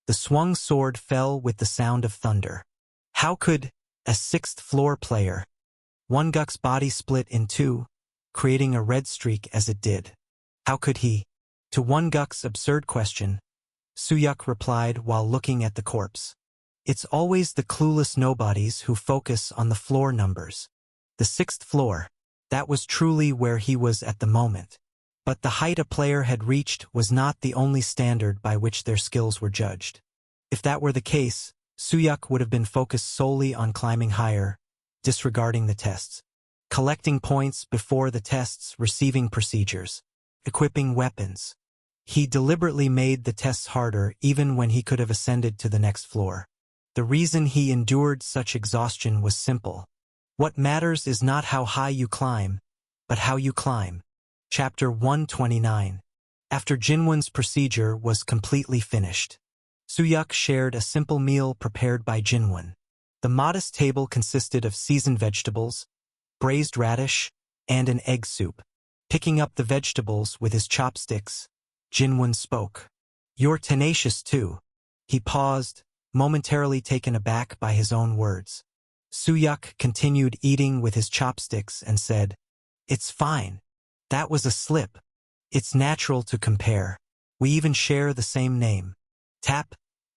The swung sword fell with the sound of thunder. How could a 6th floor player? Wonguk's body split in 2, creating a red streak as it did. How could he? To Wonguk's absurd question, Suyuk replied while looking at the corpse. It's always the clueless nobodies who focus on the floor numbers. The 6th floor, that was truly where he was at the moment. But the height a player had reached was not the only standard by which their skills were judged. If that were the case, Suyuk would have been focused solely on climbing higher, disregarding the tests, collecting points before the tests, receiving procedures, equipping weapons. He deliberately made the tests harder even when he could have ascended to the next floor. The reason he endured such exhaustion was simple. What matters is not how high you climb, but how you climb. Chapter 129. After Jinwon's procedure was completely finished, Suyuk shared a simple meal prepared by Jinwon. The modest table consisted of seasoned vegetables, braised radish, and an egg soup. Picking up the vegetables with his chopsticks, Jinwon spoke. "You're tenacious too." He paused, momentarily taken aback by his own words. Suyuk continued eating with his chopsticks and said, "It's fine. That was a slip. It's natural to compare. We even share the same name." Tap,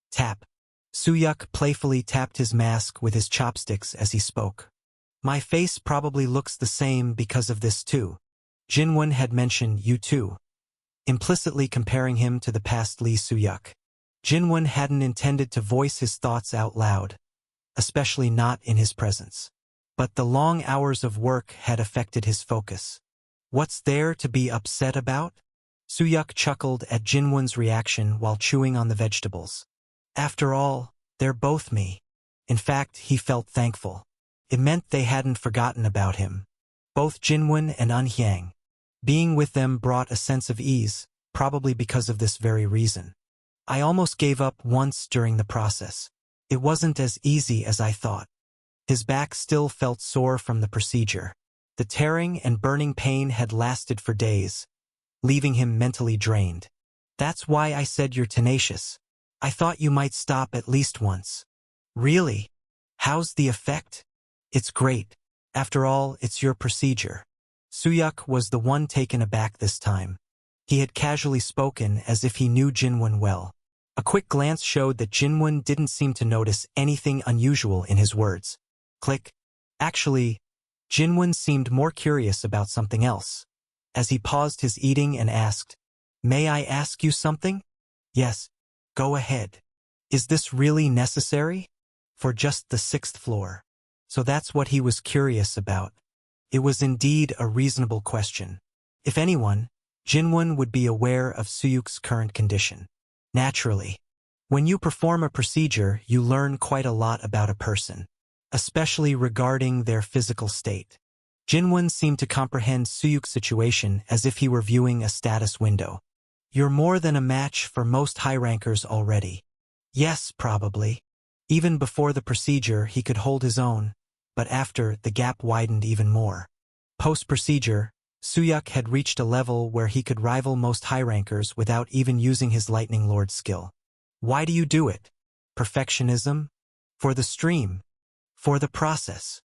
tap. Suyuk playfully tapped his mask with his chopsticks as he spoke. "My face probably looks the same because of this too." Jinwon had mentioned "you too," implicitly comparing him to the past Lee Suyuk. Jinwon hadn't intended to voice his thoughts out loud, especially not in his presence. But the long hours of work had affected his focus. "What's there to be upset about?" Suyuk chuckled at Jinwon's reaction while chewing on the vegetables. After all, they're both me. In fact, he felt thankful. It meant they hadn't forgotten about him. Both Jinwon and Eunhyang. Being with them brought a sense of ease, probably because of this very reason. "I almost gave up once during the process. It wasn't as easy as I thought." His back still felt sore from the procedure. The tearing and burning pain had lasted for days, leaving him mentally drained. "That's why I said you're tenacious. I thought you might stop at least once." "Really? How's the effect?" "It's great. After all, it's your procedure." Suyuk was the one taken aback this time. He had casually spoken as if he knew Jinwon well. A quick glance showed that Jinwon didn't seem to notice anything unusual in his words. Click. Actually, Jinwon seemed more curious about something else. As he paused his eating and asked, "May I ask you something?" "Yes, go ahead." "Is this really necessary?" "For just the 6th floor." So that's what he was curious about. It was indeed a reasonable question. If anyone, Jinwon would be aware of Suyuk's current condition. Naturally, when you perform a procedure, you learn quite a lot about a person, especially regarding their physical state. Jinwon seemed to comprehend Suyuk's situation as if he were viewing a status window. "You're more than a match for most high-rankers already." "Yes, probably." Even before the procedure, he could hold his own, but after, the gap widened even more. Post-procedure, Suyuk had reached a level where he could rival most high-rankers without even using his Lightning Lord skill. "Why do you do it?" "Perfectionism?" "For the stream?" "For the process."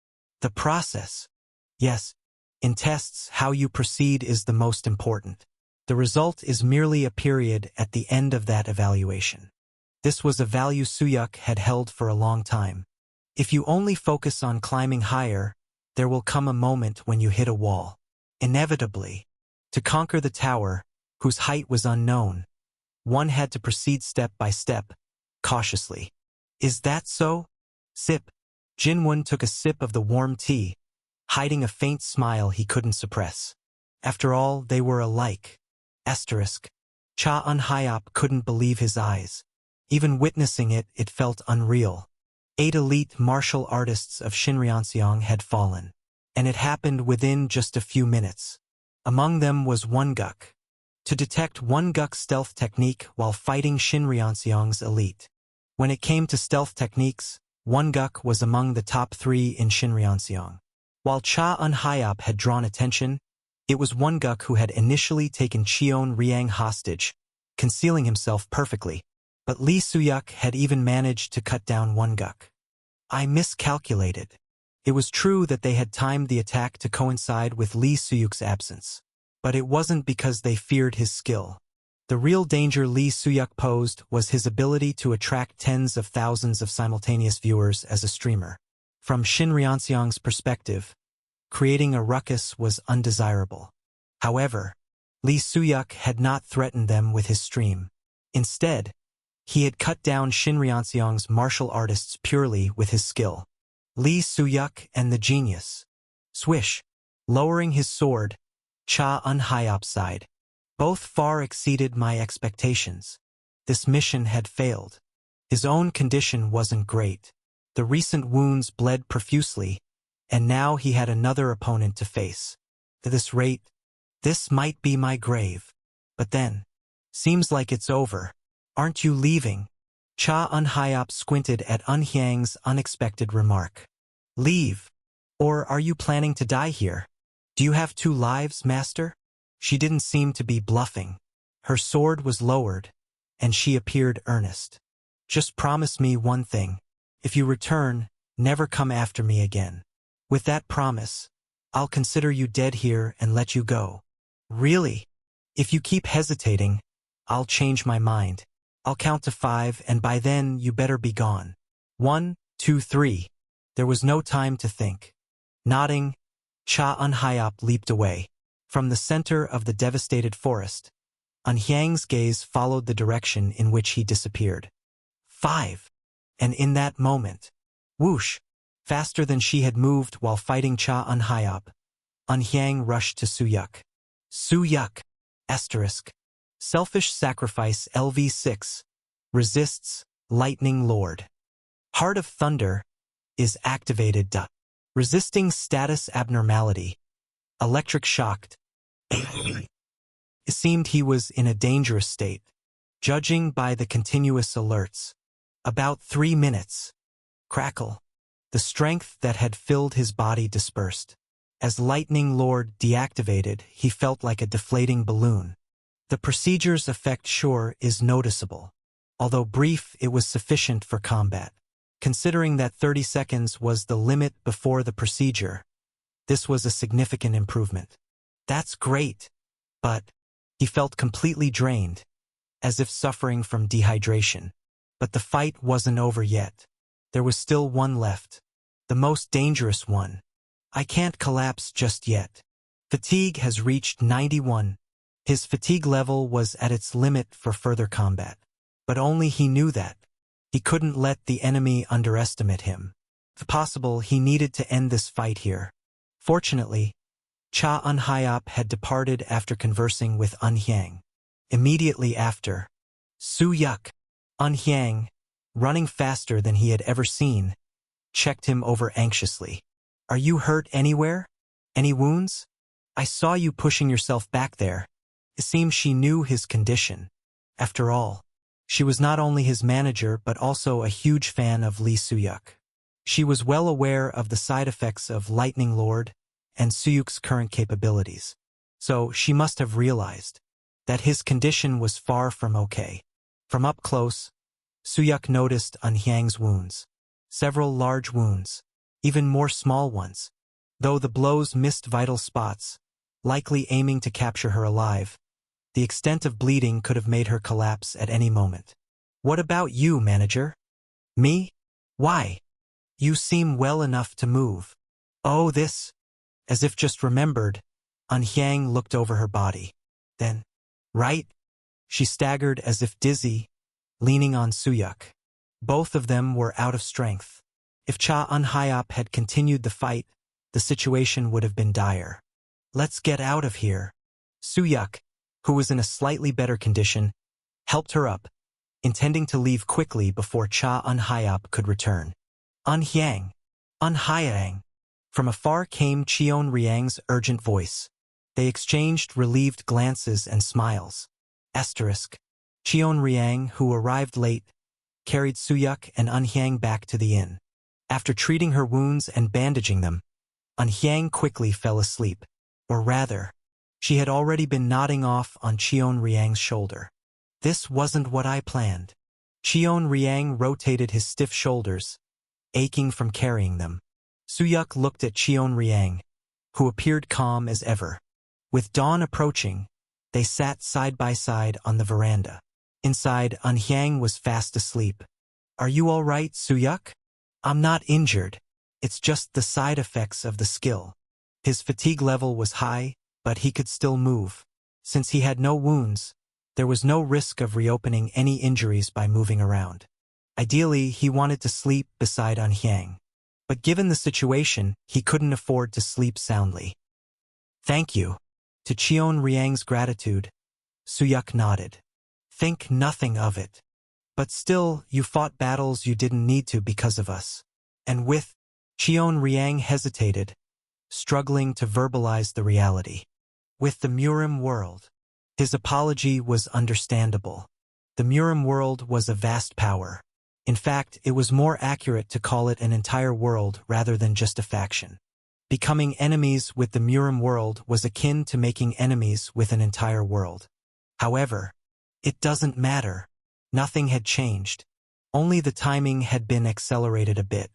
"The process?" "Yes. In tests, how you proceed is the most important. The result is merely a period at the end of that evaluation." This was a value Suyuk had held for a long time. If you only focus on climbing higher, there will come a moment when you hit a wall. Inevitably. To conquer the tower, whose height was unknown, one had to proceed step by step, cautiously. "Is that so?" "Sip." Jinwon took a sip of the warm tea, hiding a faint smile he couldn't suppress. After all, they were alike. Asterisk. Cha Eun-hyop couldn't believe his eyes. Even witnessing it, it felt unreal. 8 elite martial artists of Shinryeonseong had fallen, and it happened within just a few minutes. Among them was Wonguk. To detect Wonguk's stealth technique while fighting Shinryeonseong's elite. When it came to stealth techniques, Wonguk was among the top 3 in Shinryeonseong. While Cha Eun-hyop had drawn attention, it was Wonguk who had initially taken Cheon Riang hostage, concealing himself perfectly. But Lee Suyuk had even managed to cut down Wonguk. "I miscalculated." It was true that they had timed the attack to coincide with Lee Suyuk's absence. But it wasn't because they feared his skill. The real danger Lee Suyuk posed was his ability to attract tens of thousands of simultaneous viewers as a streamer. From Shinryeonseong's perspective, creating a ruckus was undesirable. However, Lee Suyuk had not threatened them with his stream. Instead, he had cut down Shinryeonseong's martial artists purely with his skill. Lee Suyuk and the genius. Swish. Lowering his sword, Cha Eun-hyop sighed. "Both far exceeded my expectations." This mission had failed. His own condition wasn't great. The recent wounds bled profusely, and now he had another opponent to face. At this rate, this might be my grave. But then, seems like it's over. Aren't you leaving? Cha Un-hyop squinted at Un-hyang's unexpected remark. Leave? Or are you planning to die here? Do you have 2 lives, master? She didn't seem to be bluffing. Her sword was lowered, and she appeared earnest. Just promise me one thing. If you return, never come after me again. With that promise, I'll consider you dead here and let you go. Really? If you keep hesitating, I'll change my mind. I'll count to 5, and by then you better be gone. 1, 2, 3. There was no time to think. Nodding, Cha Un-hyop leaped away. From the center of the devastated forest, Un-hyang's gaze followed the direction in which he disappeared. 5. And in that moment, whoosh, faster than she had moved while fighting Cha Un-hyop, Un-hyang rushed to Suyuk. Suyuk, asterisk, selfish sacrifice LV6, resists, lightning lord. Heart of Thunder is activated. Resisting status abnormality. Electric shocked. It seemed he was in a dangerous state, judging by the continuous alerts. About 3 minutes. Crackle. The strength that had filled his body dispersed. As Lightning Lord deactivated, he felt like a deflating balloon. The procedure's effect sure is noticeable. Although brief, it was sufficient for combat. Considering that 30 seconds was the limit before the procedure, this was a significant improvement. That's great. But he felt completely drained, as if suffering from dehydration. But the fight wasn't over yet. There was still one left. The most dangerous one. I can't collapse just yet. Fatigue has reached 91. His fatigue level was at its limit for further combat. But only he knew that. He couldn't let the enemy underestimate him. If possible, he needed to end this fight here. Fortunately, Cha Un-hyop had departed after conversing with Un-hyang. Immediately after, Suyuk, Un-hyang, running faster than he had ever seen, checked him over anxiously. Are you hurt anywhere? Any wounds? I saw you pushing yourself back there. It seems she knew his condition. After all, she was not only his manager but also a huge fan of Lee Suyuk. She was well aware of the side effects of Lightning Lord and Suyuk's current capabilities. So she must have realized that his condition was far from okay. From up close, Suyuk noticed Un-hyang's wounds. Several large wounds, even more small ones. Though the blows missed vital spots, likely aiming to capture her alive, the extent of bleeding could have made her collapse at any moment. What about you, manager? Me? Why? You seem well enough to move. Oh, this. As if just remembered, Un-hyang looked over her body. Then, right? She staggered as if dizzy, leaning on Suyuk. Both of them were out of strength. If Cha Un-hyop had continued the fight, the situation would have been dire. Let's get out of here. Suyuk, who was in a slightly better condition, helped her up, intending to leave quickly before Cha Un-hyop could return. Un-hyang! Un-hyang! From afar came Cheon Riang's urgent voice. They exchanged relieved glances and smiles. Asterisk. Cheon Riang, who arrived late, carried Suyuk and Un-hyang back to the inn. After treating her wounds and bandaging them, Un-hyang quickly fell asleep. Or rather, she had already been nodding off on Cheon Riang's shoulder. This wasn't what I planned. Cheon Riang rotated his stiff shoulders, aching from carrying them. Suyuk looked at Cheon Riang, who appeared calm as ever. With dawn approaching, they sat side by side on the veranda. Inside, Un-hyang was fast asleep. Are you all right, Suyuk? I'm not injured. It's just the side effects of the skill. His fatigue level was high, but he could still move. Since he had no wounds, there was no risk of reopening any injuries by moving around. Ideally, he wanted to sleep beside Un-hyang. But given the situation, he couldn't afford to sleep soundly. Thank you. To Cheon Riang's gratitude, Suyuk nodded. Think nothing of it. But still, you fought battles you didn't need to because of us. And with Cheon Riang hesitated, struggling to verbalize the reality. With the Murim world. His apology was understandable. The Murim world was a vast power. In fact, it was more accurate to call it an entire world rather than just a faction. Becoming enemies with the Murim world was akin to making enemies with an entire world. However, it doesn't matter. Nothing had changed. Only the timing had been accelerated a bit.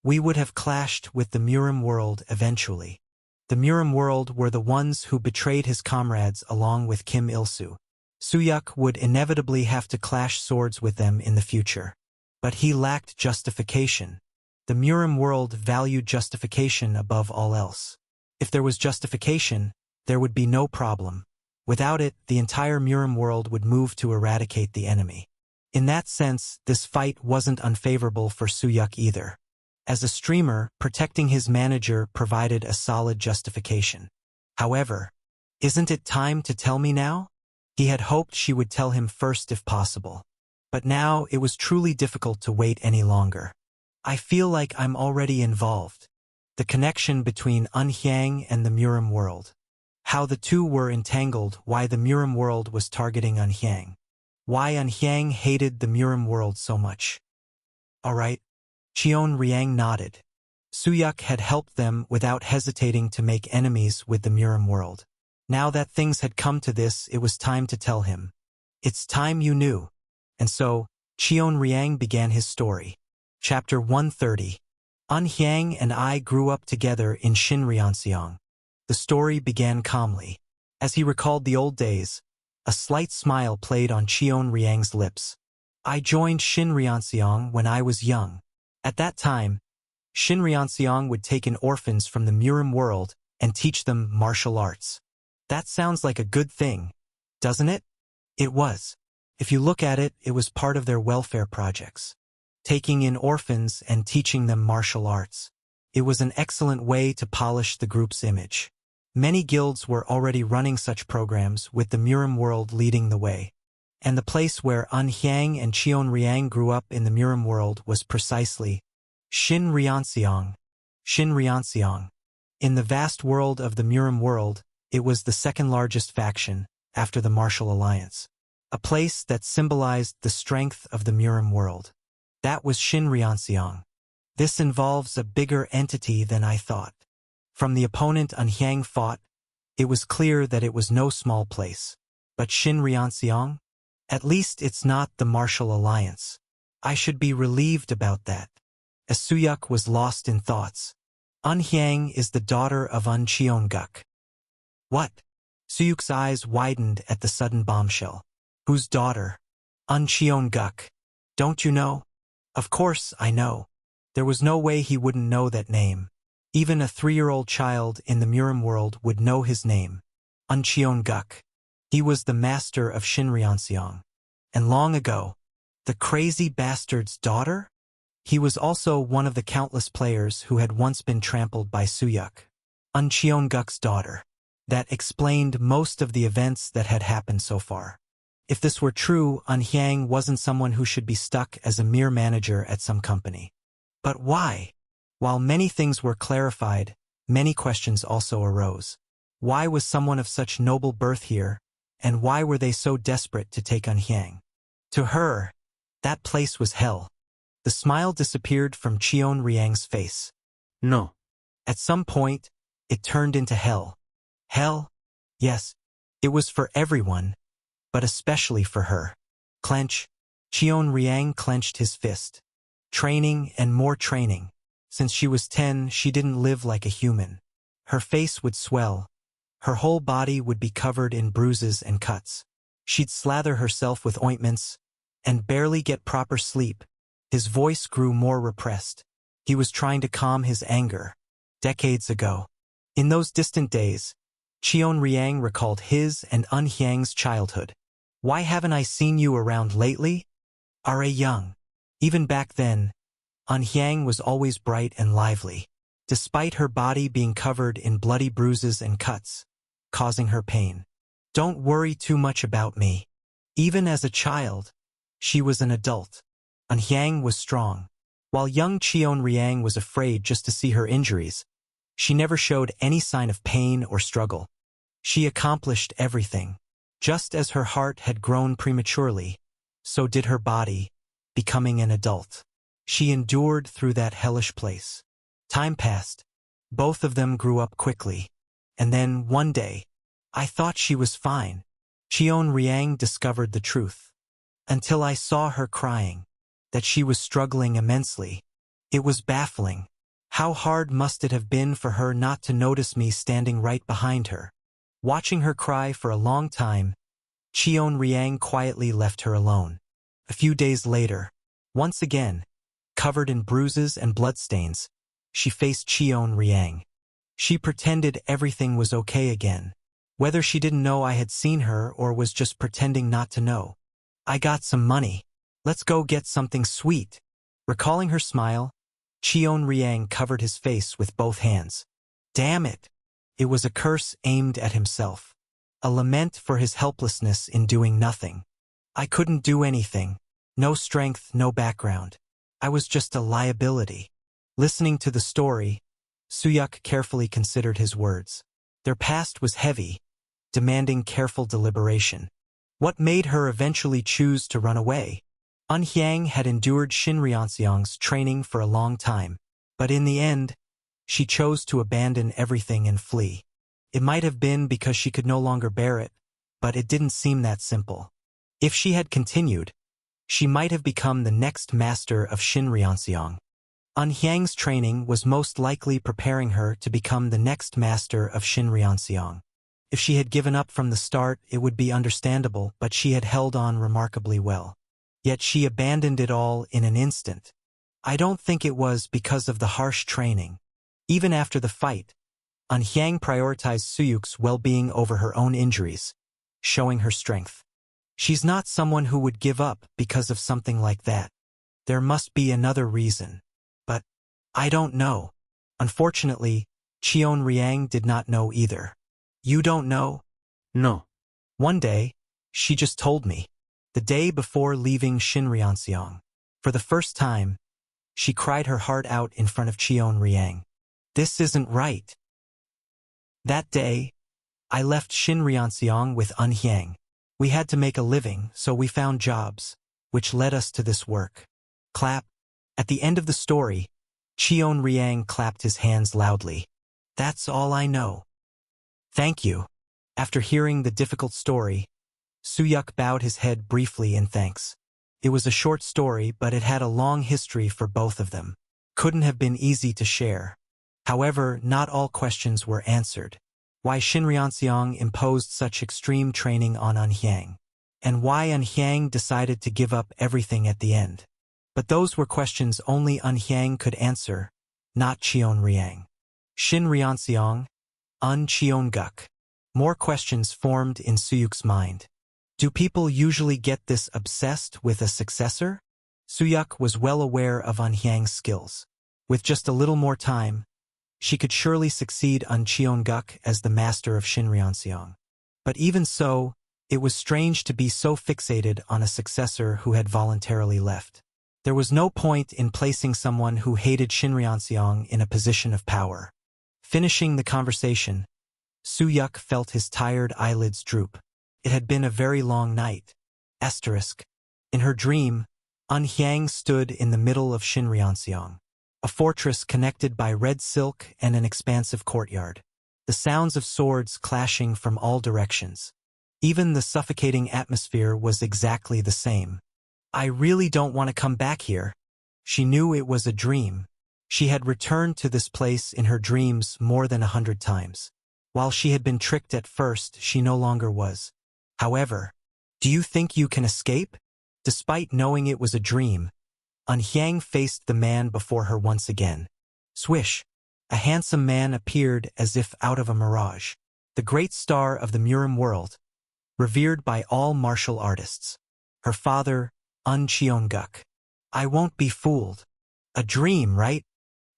We would have clashed with the Murim world eventually. The Murim world were the ones who betrayed his comrades along with Kim Il-soo. Suyuk would inevitably have to clash swords with them in the future. But he lacked justification. The Murim world valued justification above all else. If there was justification, there would be no problem. Without it, the entire Murim world would move to eradicate the enemy. In that sense, this fight wasn't unfavorable for Suyuk either. As a streamer, protecting his manager provided a solid justification. However, isn't it time to tell me now? He had hoped she would tell him first if possible. But now it was truly difficult to wait any longer. I feel like I'm already involved. The connection between Unhyang and the Murim world. How the two were entangled, why the Murim world was targeting Unhyang. Why Unhyang hated the Murim world so much. All right. Cheon Riang nodded. Suyuk had helped them without hesitating to make enemies with the Murim world. Now that things had come to this, it was time to tell him. It's time you knew. And so, Cheon Riang began his story. Chapter 130. Unhyang and I grew up together in Shinryeonseong. The story began calmly. As he recalled the old days, a slight smile played on Cheon Riang's lips. I joined Shinryeonseong when I was young. At that time, Shinryeonseong would take in orphans from the Murim world and teach them martial arts. That sounds like a good thing, doesn't it? It was. If you look at it, it was part of their welfare projects. Taking in orphans and teaching them martial arts. It was an excellent way to polish the group's image. Many guilds were already running such programs with the Murim world leading the way. And the place where Unhyang and Cheon Riang grew up in the Murim world was precisely Shinryeonseong. Shinryeonseong. In the vast world of the Murim world, it was the second largest faction, after the Martial Alliance. A place that symbolized the strength of the Murim world. That was Shinryeonseong. This involves a bigger entity than I thought. From the opponent Unhyang fought, it was clear that it was no small place. But Shinryeonseong? At least it's not the Martial Alliance. I should be relieved about that. As Suyuk was lost in thoughts. Unhyang is the daughter of Un Cheonguk. What? Suyuk's eyes widened at the sudden bombshell. Whose daughter? Un Cheonguk. Don't you know? Of course I know. There was no way he wouldn't know that name. Even a 3-year-old child in the Murim world would know his name. Un Cheonguk. He was the master of Shinryeonseong. And long ago, the crazy bastard's daughter? He was also one of the countless players who had once been trampled by Suyuk. Un Cheonguk's daughter. That explained most of the events that had happened so far. If this were true, Unhyang wasn't someone who should be stuck as a mere manager at some company. But why? While many things were clarified, many questions also arose. Why was someone of such noble birth here? And why were they so desperate to take Unhyang? To her, that place was hell. The smile disappeared from Cheon Riang's face. No. At some point, it turned into hell. Hell? Yes, it was for everyone, but especially for her. Clench. Cheon Riang clenched his fist. Training and more training. Since she was 10, she didn't live like a human. Her face would swell. Her whole body would be covered in bruises and cuts. She'd slather herself with ointments and barely get proper sleep. His voice grew more repressed. He was trying to calm his anger. Decades ago. In those distant days, Cheon Riang recalled his and Unhyang's childhood. Why haven't I seen you around lately? Are young. Even back then, Unhyang was always bright and lively, despite her body being covered in bloody bruises and cuts, causing her pain. Don't worry too much about me. Even as a child, she was an adult. Unhyang was strong, While young Cheon Riang was afraid just to see her injuries, she never showed any sign of pain or struggle. She accomplished everything. Just as her heart had grown prematurely, so did her body, becoming an adult. She endured through that hellish place. Time passed. Both of them grew up quickly. And then, one day, I thought she was fine. Cheon Riang discovered the truth. Until I saw her crying, that she was struggling immensely. It was baffling. How hard must it have been for her not to notice me standing right behind her? Watching her cry for a long time, Cheon Riang quietly left her alone. A few days later, once again, covered in bruises and bloodstains, she faced Cheon Riang. She pretended everything was okay again, whether she didn't know I had seen her or was just pretending not to know. I got some money. Let's go get something sweet. Recalling her smile, Cheon Riang covered his face with both hands. Damn it! It was a curse aimed at himself. A lament for his helplessness in doing nothing. I couldn't do anything. No strength, no background. I was just a liability. Listening to the story, Suyuk carefully considered his words. Their past was heavy, demanding careful deliberation. What made her eventually choose to run away? An Hyang had endured Shinryeonseong's training for a long time, but in the end, she chose to abandon everything and flee. It might have been because she could no longer bear it, but it didn't seem that simple. If she had continued, she might have become the next master of Shinryeonseong. An Hyang's training was most likely preparing her to become the next master of Shinryeonseong. If she had given up from the start, it would be understandable, but she had held on remarkably well. Yet she abandoned it all in an instant. I don't think it was because of the harsh training. Even after the fight, An Hyang prioritized Suyuk's well-being over her own injuries, showing her strength. She's not someone who would give up because of something like that. There must be another reason. But I don't know. Unfortunately, Cheon Riang did not know either. You don't know? No. One day, she just told me. The day before leaving Shinryeonseong. For the first time, she cried her heart out in front of Cheon Riang. This isn't right. That day, I left Shinryeonseong with An Hyang. We had to make a living, so we found jobs, which led us to this work. Clap. At the end of the story, Cheon Riang clapped his hands loudly. That's all I know. Thank you. After hearing the difficult story, Suyuk bowed his head briefly in thanks. It was a short story, but it had a long history for both of them. Couldn't have been easy to share. However, not all questions were answered. Why Shinryeonseong imposed such extreme training on An Hyang, and why An Hyang decided to give up everything at the end. But those were questions only An Hyang could answer, not Cheon Riang. Shinryeonseong, An Cheonguk. More questions formed in Suyuk's mind. Do people usually get this obsessed with a successor? Suyuk was well aware of An Hyang's skills. With just a little more time, she could surely succeed An Cheonguk as the master of Shinryeonseong. But even so, it was strange to be so fixated on a successor who had voluntarily left. There was no point in placing someone who hated Shinryeonseong in a position of power. Finishing the conversation, Suyuk felt his tired eyelids droop. It had been a very long night. In her dream, An Hyang stood in the middle of Shinryeonseong, a fortress connected by red silk and an expansive courtyard. The sounds of swords clashing from all directions. Even the suffocating atmosphere was exactly the same. I really don't want to come back here. She knew it was a dream. She had returned to this place in her dreams more than 100 times. While she had been tricked at first, she no longer was. However, do you think you can escape? Despite knowing it was a dream, An Hyang faced the man before her once again. Swish! A handsome man appeared as if out of a mirage. The great star of the Murim world, revered by all martial artists. Her father, An Cheonguk. I won't be fooled. A dream, right?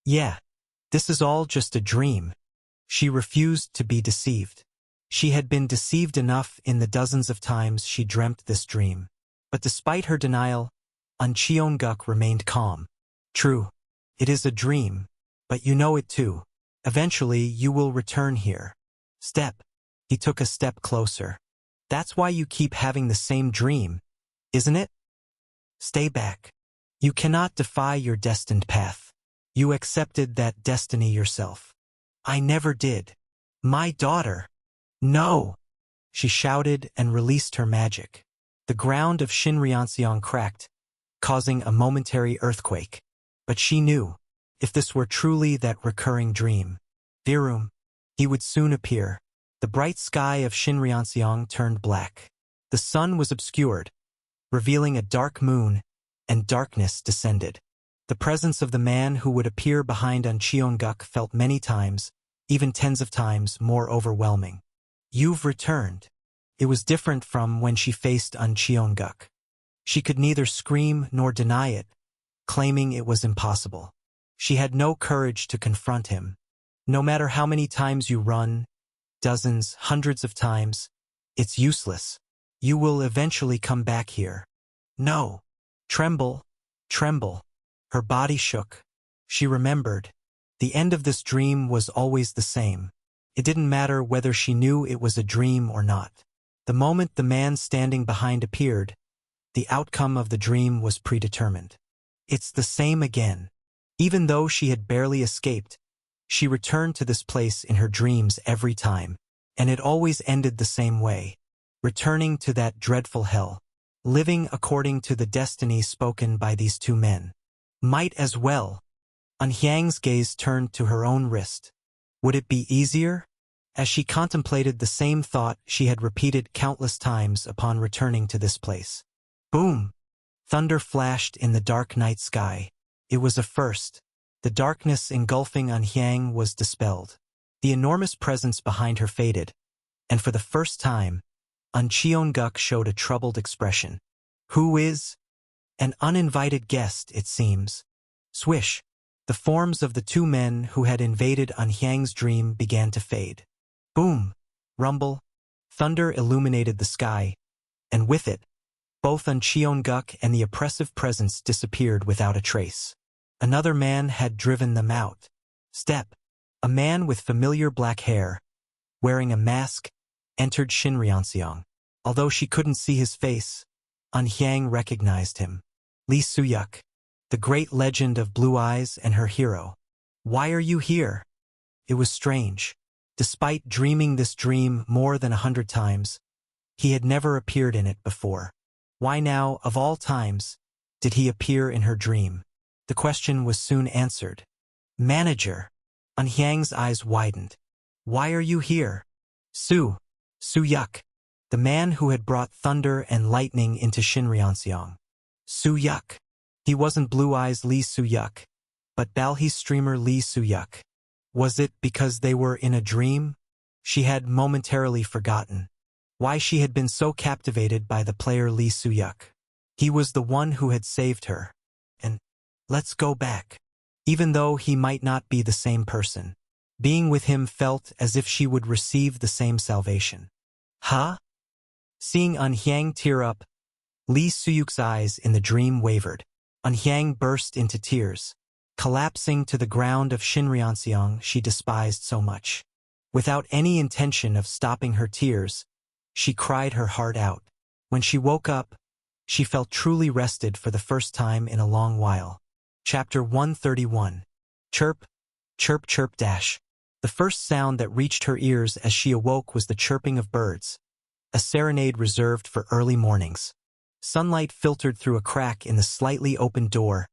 Yeah. This is all just a dream. She refused to be deceived. She had been deceived enough in the dozens of times she dreamt this dream. But despite her denial, An Cheonguk remained calm. True. It is a dream, but you know it too. Eventually, you will return here. Step. He took a step closer. That's why you keep having the same dream, isn't it? Stay back. You cannot defy your destined path. You accepted that destiny yourself. I never did. My daughter. No! She shouted and released her magic. The ground of Shinryeonseong cracked, causing a momentary earthquake. But she knew, if this were truly that recurring dream, Virum, he would soon appear. The bright sky of Shinryeonseong turned black. The sun was obscured, revealing a dark moon, and darkness descended. The presence of the man who would appear behind Cheonguk felt many times, even tens of times, more overwhelming. You've returned. It was different from when she faced Cheonguk. She could neither scream nor deny it, claiming it was impossible. She had no courage to confront him. No matter how many times you run, dozens, hundreds of times, it's useless. You will eventually come back here. No. Tremble, tremble. Her body shook. She remembered. The end of this dream was always the same. It didn't matter whether she knew it was a dream or not. The moment the man standing behind appeared, the outcome of the dream was predetermined. It's the same again. Even though she had barely escaped, she returned to this place in her dreams every time, and it always ended the same way, returning to that dreadful hell, living according to the destiny spoken by these two men. Might as well. Hyang's gaze turned to her own wrist. Would it be easier? As she contemplated the same thought she had repeated countless times upon returning to this place. Boom! Thunder flashed in the dark night sky. It was a first. The darkness engulfing Hyang was dispelled. The enormous presence behind her faded, and for the first time, Cheonguk showed a troubled expression. Who is? An uninvited guest, it seems. Swish! The forms of the two men who had invaded Hyang's dream began to fade. Boom! Rumble! Thunder illuminated the sky, and with it, both Cheonguk and the oppressive presence disappeared without a trace. Another man had driven them out. Step! A man with familiar black hair, wearing a mask, entered Shinryeonseong. Although she couldn't see his face, Hyang recognized him. Lee Soo-yuk, the great legend of Blue Eyes and her hero. Why are you here? It was strange. Despite dreaming this dream more than 100 times, he had never appeared in it before. Why now, of all times, did he appear in her dream? The question was soon answered. Manager. Hyang's eyes widened. Why are you here? Soo-yuk, the man who had brought thunder and lightning into Shinryeonseong. Soo-yuk. He wasn't Blue Eyes Lee Soo-yuk, but Balhe's streamer Lee Soo-yuk. Was it because they were in a dream? She had momentarily forgotten why she had been so captivated by the player Lee Soo-yuk. He was the one who had saved her. And let's go back. Even though he might not be the same person, being with him felt as if she would receive the same salvation. Huh? Seeing Hyang tear up, Lee Soo-yuk's eyes in the dream wavered. Hyang burst into tears, collapsing to the ground of Shinryeonseong she despised so much. Without any intention of stopping her tears, she cried her heart out. When she woke up, she felt truly rested for the first time in a long while. Chapter 131. Chirp, chirp, chirp dash. The first sound that reached her ears as she awoke was the chirping of birds, a serenade reserved for early mornings. Sunlight filtered through a crack in the slightly opened door,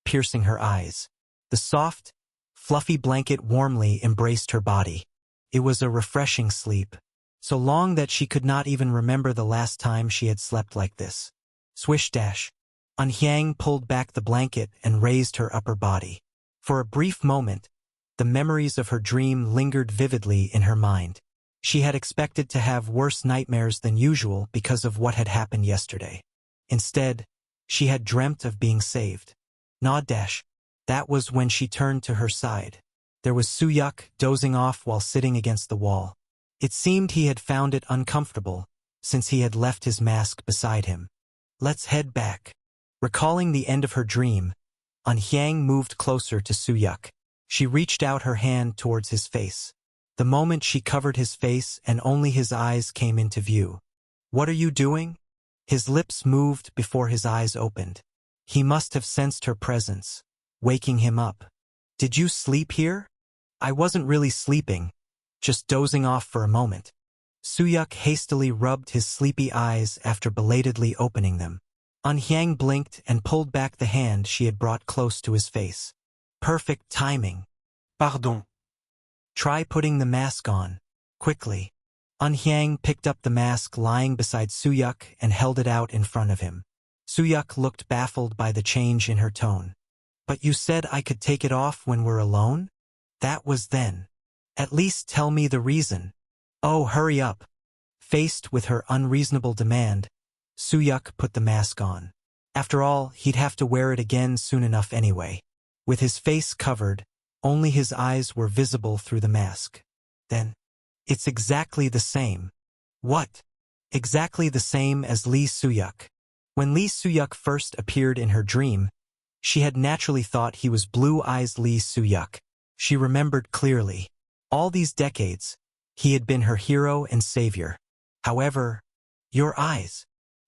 piercing her eyes. The soft, fluffy blanket warmly embraced her body. It was a refreshing sleep, so long that she could not even remember the last time she had slept like this. Swish dash. Hyang pulled back the blanket and raised her upper body. For a brief moment, the memories of her dream lingered vividly in her mind. She had expected to have worse nightmares than usual because of what had happened yesterday. Instead, she had dreamt of being saved. Nod dash. That was when she turned to her side. There was Soo-yuk dozing off while sitting against the wall. It seemed he had found it uncomfortable, since he had left his mask beside him. Let's head back. Recalling the end of her dream, Hyang moved closer to Suyuk. She reached out her hand towards his face. The moment she covered his face and only his eyes came into view. "What are you doing?" His lips moved before his eyes opened. He must have sensed her presence, waking him up. "Did you sleep here?" "I wasn't really sleeping, just dozing off for a moment." Suyuk hastily rubbed his sleepy eyes after belatedly opening them. Hyang blinked and pulled back the hand she had brought close to his face. Perfect timing. "Pardon." "Try putting the mask on. Quickly." Hyang picked up the mask lying beside Suyuk and held it out in front of him. Suyuk looked baffled by the change in her tone. "But you said I could take it off when we're alone?" "That was then. At least tell me the reason." "Oh, hurry up." Faced with her unreasonable demand, Suyuk put the mask on. After all, he'd have to wear it again soon enough anyway. With his face covered, only his eyes were visible through the mask. Then, "It's exactly the same." "What?" "Exactly the same as Lee Suyuk." When Lee Suyuk first appeared in her dream, she had naturally thought he was Blue-Eyes Lee Suyuk. She remembered clearly. All these decades, he had been her hero and savior. However, your eyes.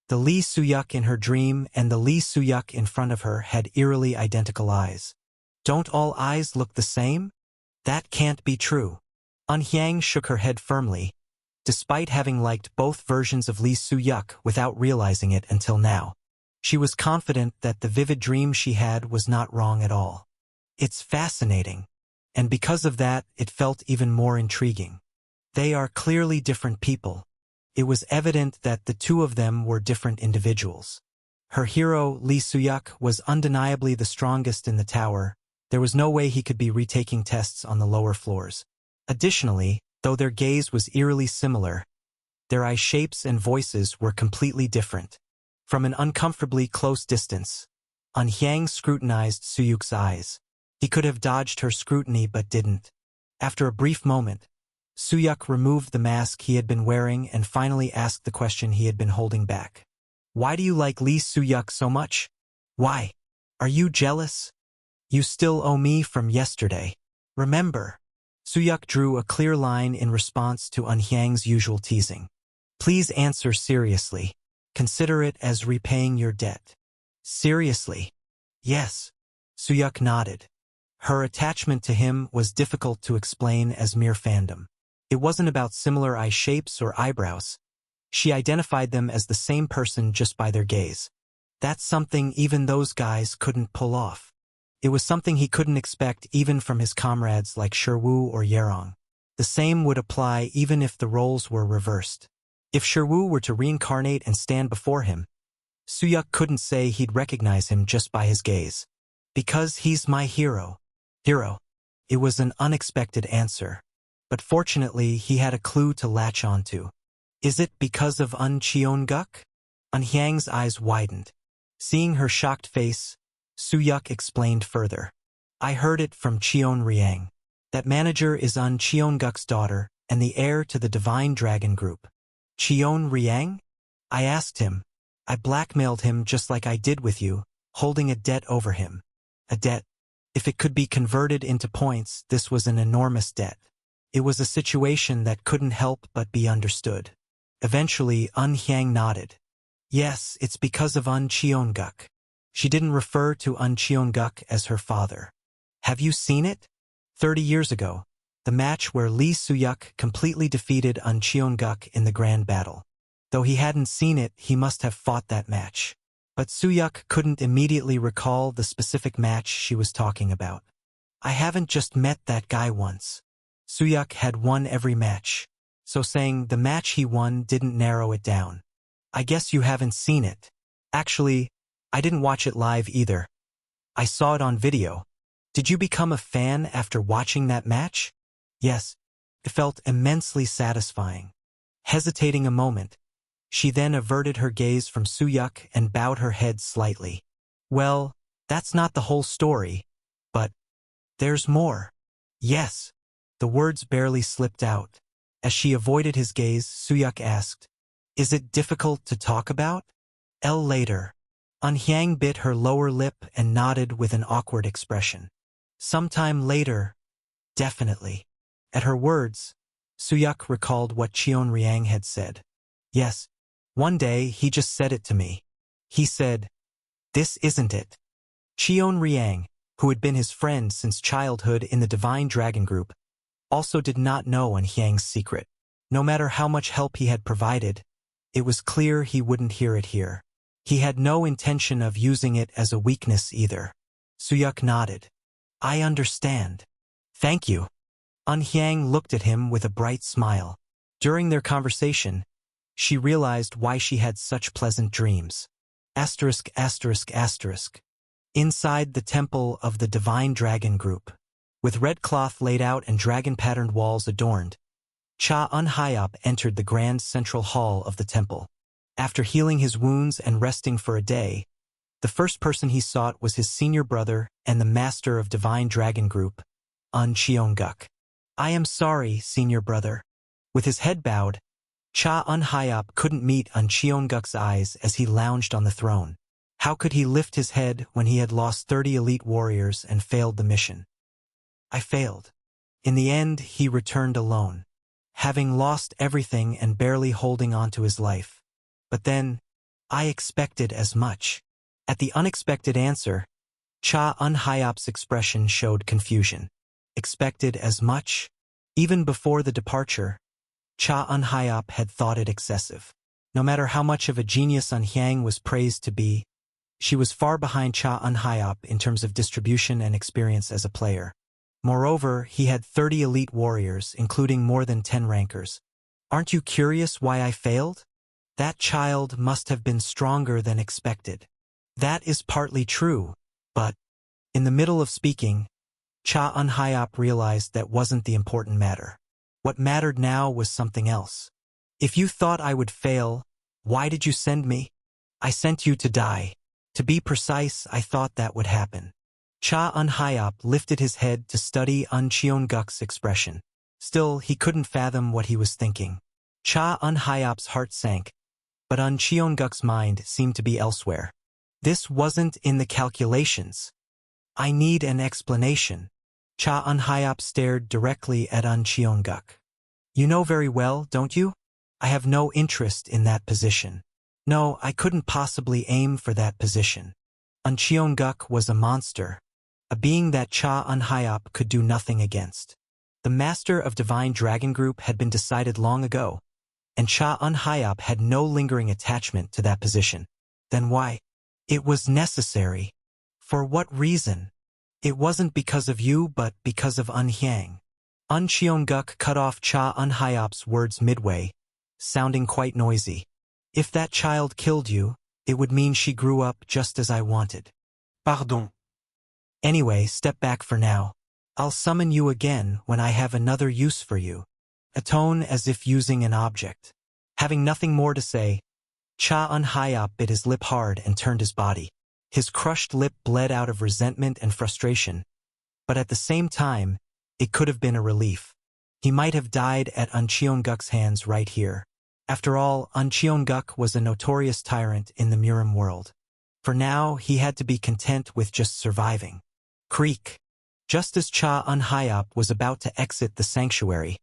The Lee Suyuk in her dream and the Lee Suyuk in front of her had eerily identical eyes. Don't all eyes look the same? That can't be true. Hyang shook her head firmly, despite having liked both versions of Lee Suyuk without realizing it until now. She was confident that the vivid dream she had was not wrong at all. It's fascinating. And because of that, it felt even more intriguing. They are clearly different people. It was evident that the two of them were different individuals. Her hero, Lee Suyuk, was undeniably the strongest in the tower. There was no way he could be retaking tests on the lower floors. Additionally, though their gaze was eerily similar, their eye shapes and voices were completely different. From an uncomfortably close distance, Hyang scrutinized Suyuk's eyes. He could have dodged her scrutiny but didn't. After a brief moment, Suyuk removed the mask he had been wearing and finally asked the question he had been holding back. "Why do you like Lee Suyuk so much?" "Why? Are you jealous? You still owe me from yesterday. Remember?" Suyuk drew a clear line in response to Hyang's usual teasing. "Please answer seriously. Consider it as repaying your debt." "Seriously?" "Yes." Suyuk nodded. Her attachment to him was difficult to explain as mere fandom. It wasn't about similar eye shapes or eyebrows. She identified them as the same person just by their gaze. That's something even those guys couldn't pull off. It was something he couldn't expect even from his comrades like Sherwu or Yerong. The same would apply even if the roles were reversed. If Sherwu were to reincarnate and stand before him, Suyuk couldn't say he'd recognize him just by his gaze. "Because he's my hero." "Hero." It was an unexpected answer. But fortunately, he had a clue to latch onto. "Is it because of Cheonguk?" Hyang's eyes widened. Seeing her shocked face, Suyuk explained further. "I heard it from Cheon Riang. That manager is Cheonguk's daughter and the heir to the Divine Dragon Group." "Cheon Riang?" "I asked him. I blackmailed him just like I did with you, holding a debt over him." "A debt?" If it could be converted into points, this was an enormous debt. It was a situation that couldn't help but be understood. Eventually, Hyang nodded. "Yes, it's because of Cheonguk." She didn't refer to Cheonguk as her father. "Have you seen it?" 30 years ago, the match where Lee Suyuk completely defeated Cheonguk in the grand battle. Though he hadn't seen it, he must have fought that match. But Suyuk couldn't immediately recall the specific match she was talking about. "I haven't just met that guy once." Suyuk had won every match, so saying the match he won didn't narrow it down. "I guess you haven't seen it." "Actually, I didn't watch it live either. I saw it on video." "Did you become a fan after watching that match?" "Yes." It felt immensely satisfying. Hesitating a moment, she then averted her gaze from Suyuk and bowed her head slightly. "Well, that's not the whole story, but there's more." "Yes." The words barely slipped out. As she avoided his gaze, Suyuk asked, "Is it difficult to talk about?" "Later." Hyang bit her lower lip and nodded with an awkward expression. Sometime later, definitely. At her words, Suyuk recalled what Cheon Riang had said. Yes, one day he just said it to me. He said, "This isn't it." Cheon Riang, who had been his friend since childhood in the Divine Dragon Group, also did not know Hyang's secret. No matter how much help he had provided, it was clear he wouldn't hear it here. He had no intention of using it as a weakness either. Suyuk nodded. I understand. Thank you. Hyang looked at him with a bright smile. During their conversation, she realized why she had such pleasant dreams. Asterisk, asterisk, asterisk. Inside the temple of the Divine Dragon Group, with red cloth laid out and dragon-patterned walls adorned, Cha Hyop entered the grand central hall of the temple. After healing his wounds and resting for a day, the first person he sought was his senior brother and the master of Divine Dragon Group, Cheonguk. I am sorry, senior brother. With his head bowed, Cha Hyop couldn't meet Cheonguk's eyes as he lounged on the throne. How could he lift his head when he had lost 30 elite warriors and failed the mission? I failed. In the end, he returned alone, having lost everything and barely holding on to his life. But then, I expected as much. At the unexpected answer, Cha Hyop's expression showed confusion. Expected as much? Even before the departure, Cha Hyop had thought it excessive. No matter how much of a genius Hyang was praised to be, she was far behind Cha Hyop in terms of distribution and experience as a player. Moreover, he had 30 elite warriors, including more than 10 rankers. Aren't you curious why I failed? That child must have been stronger than expected. That is partly true, but, in the middle of speaking, Cha Hyop realized that wasn't the important matter. What mattered now was something else. If you thought I would fail, why did you send me? I sent you to die. To be precise, I thought that would happen. Cha Hyop lifted his head to study Cheonguk's expression. Still, he couldn't fathom what he was thinking. Cha Hyop's heart sank, but Cheonguk's mind seemed to be elsewhere. This wasn't in the calculations. I need an explanation. Cha Hyop stared directly at Cheonguk. You know very well, don't you? I have no interest in that position. No, I couldn't possibly aim for that position. Cheonguk was a monster, a being that Cha Hyop could do nothing against. The master of Divine Dragon Group had been decided long ago, and Cha Hyop had no lingering attachment to that position. Then why? It was necessary. For what reason? It wasn't because of you, but because of Hyang. Cheonguk cut off Cha Hyop's words midway, sounding quite noisy. If that child killed you, it would mean she grew up just as I wanted. Pardon. Anyway, step back for now. I'll summon you again when I have another use for you. A tone as if using an object. Having nothing more to say, Cha Hyop bit his lip hard and turned his body. His crushed lip bled out of resentment and frustration, but at the same time, it could have been a relief. He might have died at Cheonguk's hands right here. After all, Cheonguk was a notorious tyrant in the Murim world. For now, he had to be content with just surviving. Creak. Just as Cha Hyop was about to exit the sanctuary,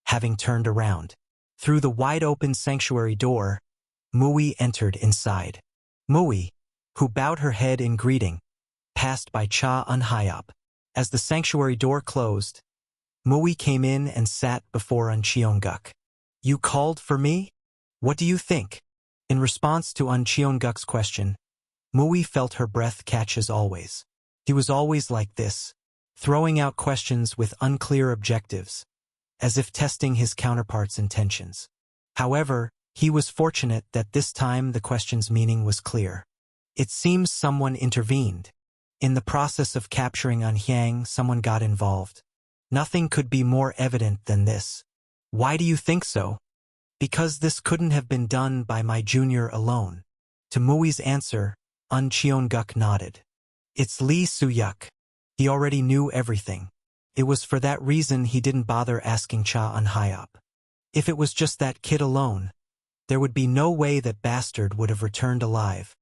having turned around. Through the wide-open sanctuary door, Mui entered inside. Mui, who bowed her head in greeting, passed by Cha Hyop. As the sanctuary door closed, Mui came in and sat before Cheonguk. You called for me? What do you think? In response to Cheonguk's question, Mui felt her breath catch as always. He was always like this, throwing out questions with unclear objectives, as if testing his counterpart's intentions. However, he was fortunate that this time the question's meaning was clear. It seems someone intervened. In the process of capturing Hyang, someone got involved. Nothing could be more evident than this. Why do you think so? Because this couldn't have been done by my junior alone. To Mui's answer, Cheonguk nodded. It's Lee Suyuk. He already knew everything. It was for that reason he didn't bother asking Cha Hyop. If it was just that kid alone, there would be no way that bastard would have returned alive.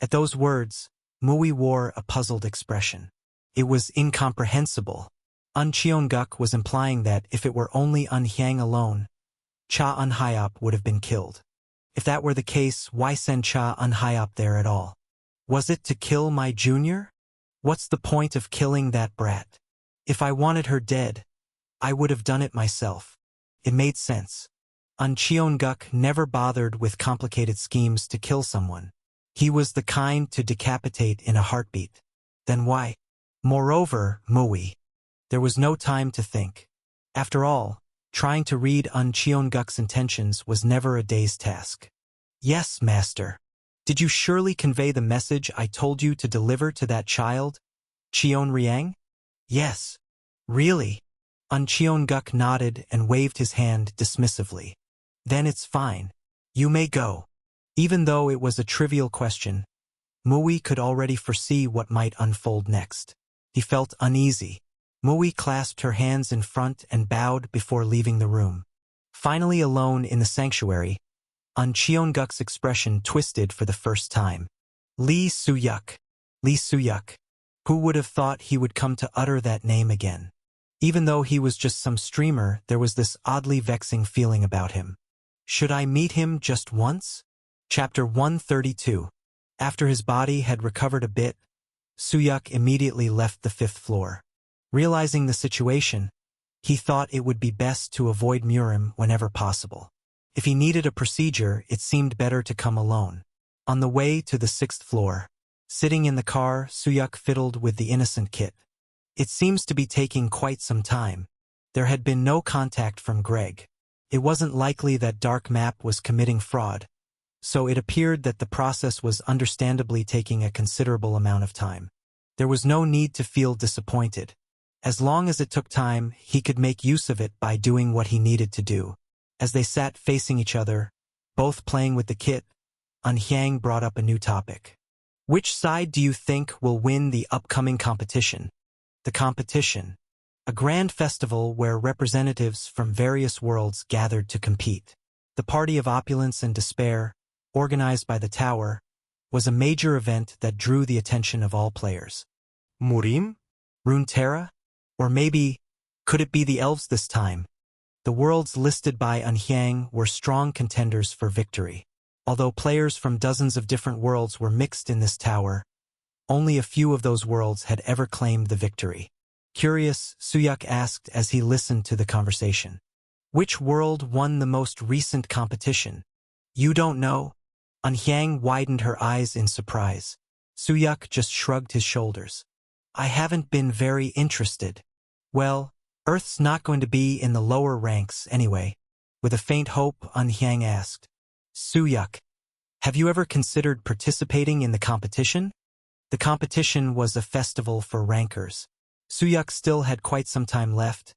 At those words, Mui wore a puzzled expression. It was incomprehensible. Un Cheonguk was implying that if it were only Un Hyang alone, Cha Un Hyop would have been killed. If that were the case, why send Cha Un Hyop there at all? Was it to kill my junior? What's the point of killing that brat? If I wanted her dead, I would have done it myself. It made sense. Un Cheonguk never bothered with complicated schemes to kill someone. He was the kind to decapitate in a heartbeat. Then why? Moreover, Mui. There was no time to think. After all, trying to read Un Cheonguk's intentions was never a day's task. Yes, master. Did you surely convey the message I told you to deliver to that child, Cheon Riang? Yes. Really? Un Cheonguk nodded and waved his hand dismissively. Then it's fine. You may go. Even though it was a trivial question, Mui could already foresee what might unfold next. He felt uneasy. Mui clasped her hands in front and bowed before leaving the room. Finally alone in the sanctuary, Un Cheonguk's expression twisted for the first time. Lee Soo-yuk. Lee Soo-yuk. Who would have thought he would come to utter that name again? Even though he was just some streamer, there was this oddly vexing feeling about him. Should I meet him just once? Chapter 132. After his body had recovered a bit, Soo-yuk immediately left the 5th floor. Realizing the situation, he thought it would be best to avoid Murim whenever possible. If he needed a procedure, it seemed better to come alone. On the way to the 6th floor, sitting in the car, Soo-yuk fiddled with the innocent kit. It seems to be taking quite some time. There had been no contact from Greg. It wasn't likely that Dark Map was committing fraud, so it appeared that the process was understandably taking a considerable amount of time. There was no need to feel disappointed. As long as it took time, he could make use of it by doing what he needed to do. As they sat facing each other, both playing with the kit, Un Hyang brought up a new topic. Which side do you think will win the upcoming competition? The competition. A grand festival where representatives from various worlds gathered to compete. The Party of Opulence and Despair, organized by the Tower, was a major event that drew the attention of all players. Murim? Runeterra? Or maybe, could it be the elves this time? The worlds listed by Un Hyang were strong contenders for victory. Although players from dozens of different worlds were mixed in this tower, only a few of those worlds had ever claimed the victory. Curious, Soo-yuk asked as he listened to the conversation. Which world won the most recent competition? You don't know? Un Hyang widened her eyes in surprise. Soo-yuk just shrugged his shoulders. I haven't been very interested. Well, Earth's not going to be in the lower ranks anyway. With a faint hope, Un Hyang asked. Soo-yuk, have you ever considered participating in the competition? The competition was a festival for rankers. Soo-yuk still had quite some time left,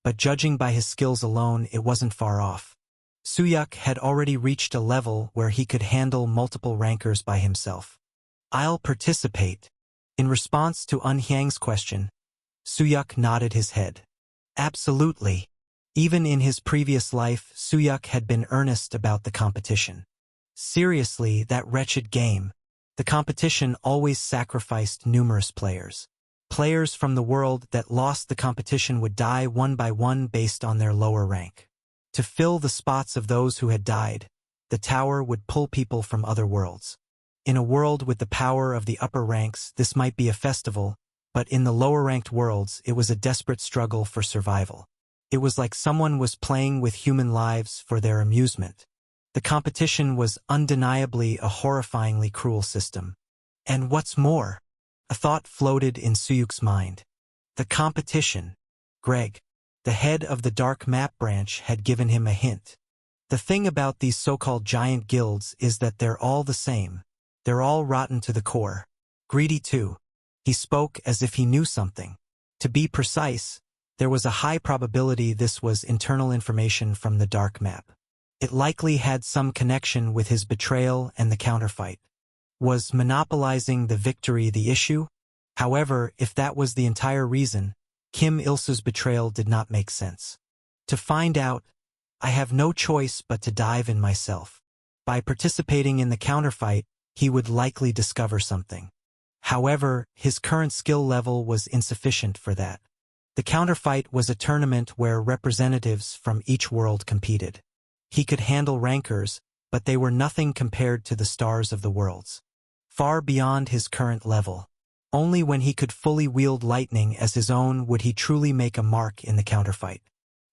but judging by his skills alone, it wasn't far off. Soo-yuk had already reached a level where he could handle multiple rankers by himself. I'll participate. In response to Un Hyang's question, Soo-yuk nodded his head. Absolutely. Even in his previous life, Soo-yuk had been earnest about the competition. Seriously, that wretched game. The competition always sacrificed numerous players. Players from the world that lost the competition would die one by one based on their lower rank. To fill the spots of those who had died, the tower would pull people from other worlds. In a world with the power of the upper ranks, this might be a festival, but in the lower-ranked worlds, it was a desperate struggle for survival. It was like someone was playing with human lives for their amusement. The competition was undeniably a horrifyingly cruel system. And what's more, a thought floated in Soo-yuk's mind. The competition. Greg, the head of the Dark Map branch, had given him a hint. The thing about these so-called giant guilds is that they're all the same. They're all rotten to the core. Greedy too. He spoke as if he knew something. To be precise, there was a high probability this was internal information from the Dark Map. It likely had some connection with his betrayal and the counterfight. Was monopolizing the victory the issue? However, if that was the entire reason, Kim Il-soo's betrayal did not make sense. To find out, I have no choice but to dive in myself. By participating in the counterfight, he would likely discover something. However, his current skill level was insufficient for that. The counterfight was a tournament where representatives from each world competed. He could handle rankers, but they were nothing compared to the stars of the worlds. Far beyond his current level. Only when he could fully wield lightning as his own would he truly make a mark in the counterfight.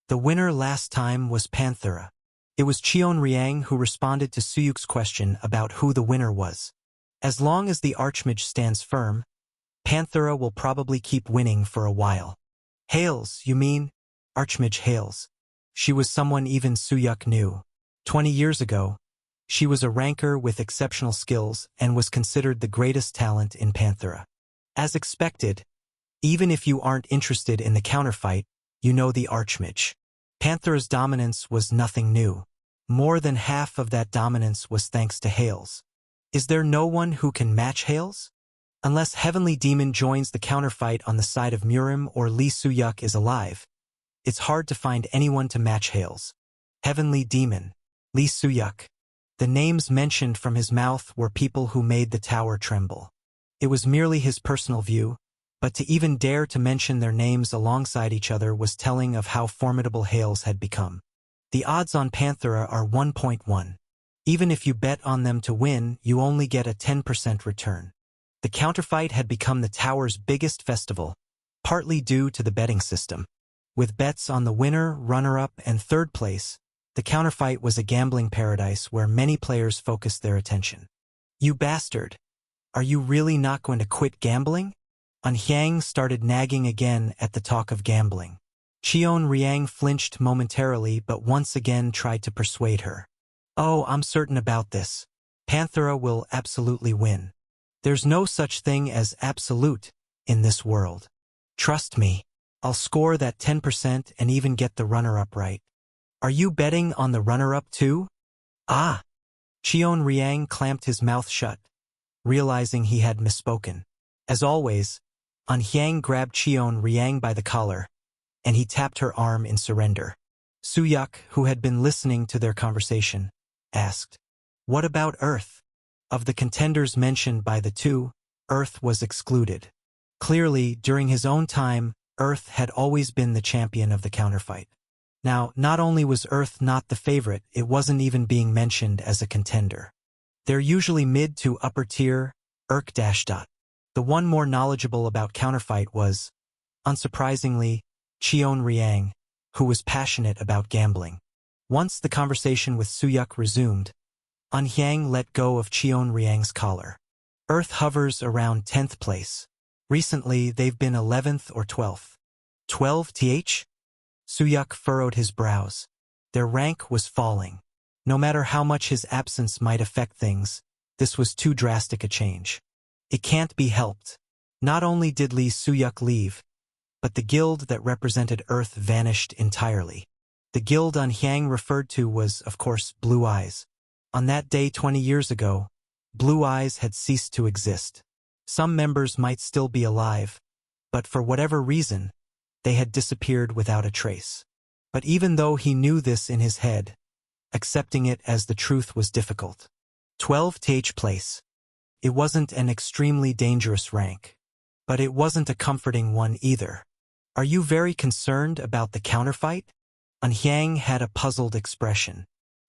The winner last time was Panthera. It was Cheon-Riang who responded to Suyuk's question about who the winner was. As long as the Archmage stands firm, Panthera will probably keep winning for a while. Hales, you mean? Archmage Hales. She was someone even Suyuk knew. 20 years ago, she was a ranker with exceptional skills and was considered the greatest talent in Panthera. As expected, even if you aren't interested in the counterfight, you know the Archmage. Panthera's dominance was nothing new. More than half of that dominance was thanks to Hales. Is there no one who can match Hales? Unless Heavenly Demon joins the counterfight on the side of Murim or Lee Suyuk is alive, it's hard to find anyone to match Hales. Heavenly Demon, Lee Suyuk. The names mentioned from his mouth were people who made the tower tremble. It was merely his personal view, but to even dare to mention their names alongside each other was telling of how formidable Hales had become. The odds on Panthera are 1.1. Even if you bet on them to win, you only get a 10% return. The counterfight had become the tower's biggest festival, partly due to the betting system. With bets on the winner, runner-up, and third place, the counterfight was a gambling paradise where many players focused their attention. You bastard! Are you really not going to quit gambling? Hyang started nagging again at the talk of gambling. Cheon-Riang flinched momentarily but once again tried to persuade her. Oh, I'm certain about this. Panthera will absolutely win. There's no such thing as absolute in this world. Trust me, I'll score that 10% and even get the runner-up right. Are you betting on the runner-up too? Ah! Cheon-Riang clamped his mouth shut, realizing he had misspoken. As always, Hyang grabbed Cheon-Riang by the collar, and he tapped her arm in surrender. Suyuk, who had been listening to their conversation, asked, "What about Earth?" Of the contenders mentioned by the two, Earth was excluded. Clearly, during his own time, Earth had always been the champion of the counterfight. Now, not only was Earth not the favorite, it wasn't even being mentioned as a contender. They're usually mid to upper tier, Urk -. The one more knowledgeable about counterfight was, unsurprisingly, Cheon-Riang, who was passionate about gambling. Once the conversation with Suyuk resumed, Hyang let go of Cheon-Riang's collar. Earth hovers around 10th place. Recently, they've been 11th or 12th. 12th? Suyuk furrowed his brows. Their rank was falling. No matter how much his absence might affect things, this was too drastic a change. It can't be helped. Not only did Lee Suyuk leave, but the guild that represented Earth vanished entirely. The guild Hyang referred to was, of course, Blue Eyes. On that day 20 years ago, Blue Eyes had ceased to exist. Some members might still be alive, but for whatever reason, they had disappeared without a trace. But even though he knew this in his head, accepting it as the truth was difficult. 12th place. It wasn't an extremely dangerous rank, but it wasn't a comforting one either. Are you very concerned about the counterfight? Hyang had a puzzled expression.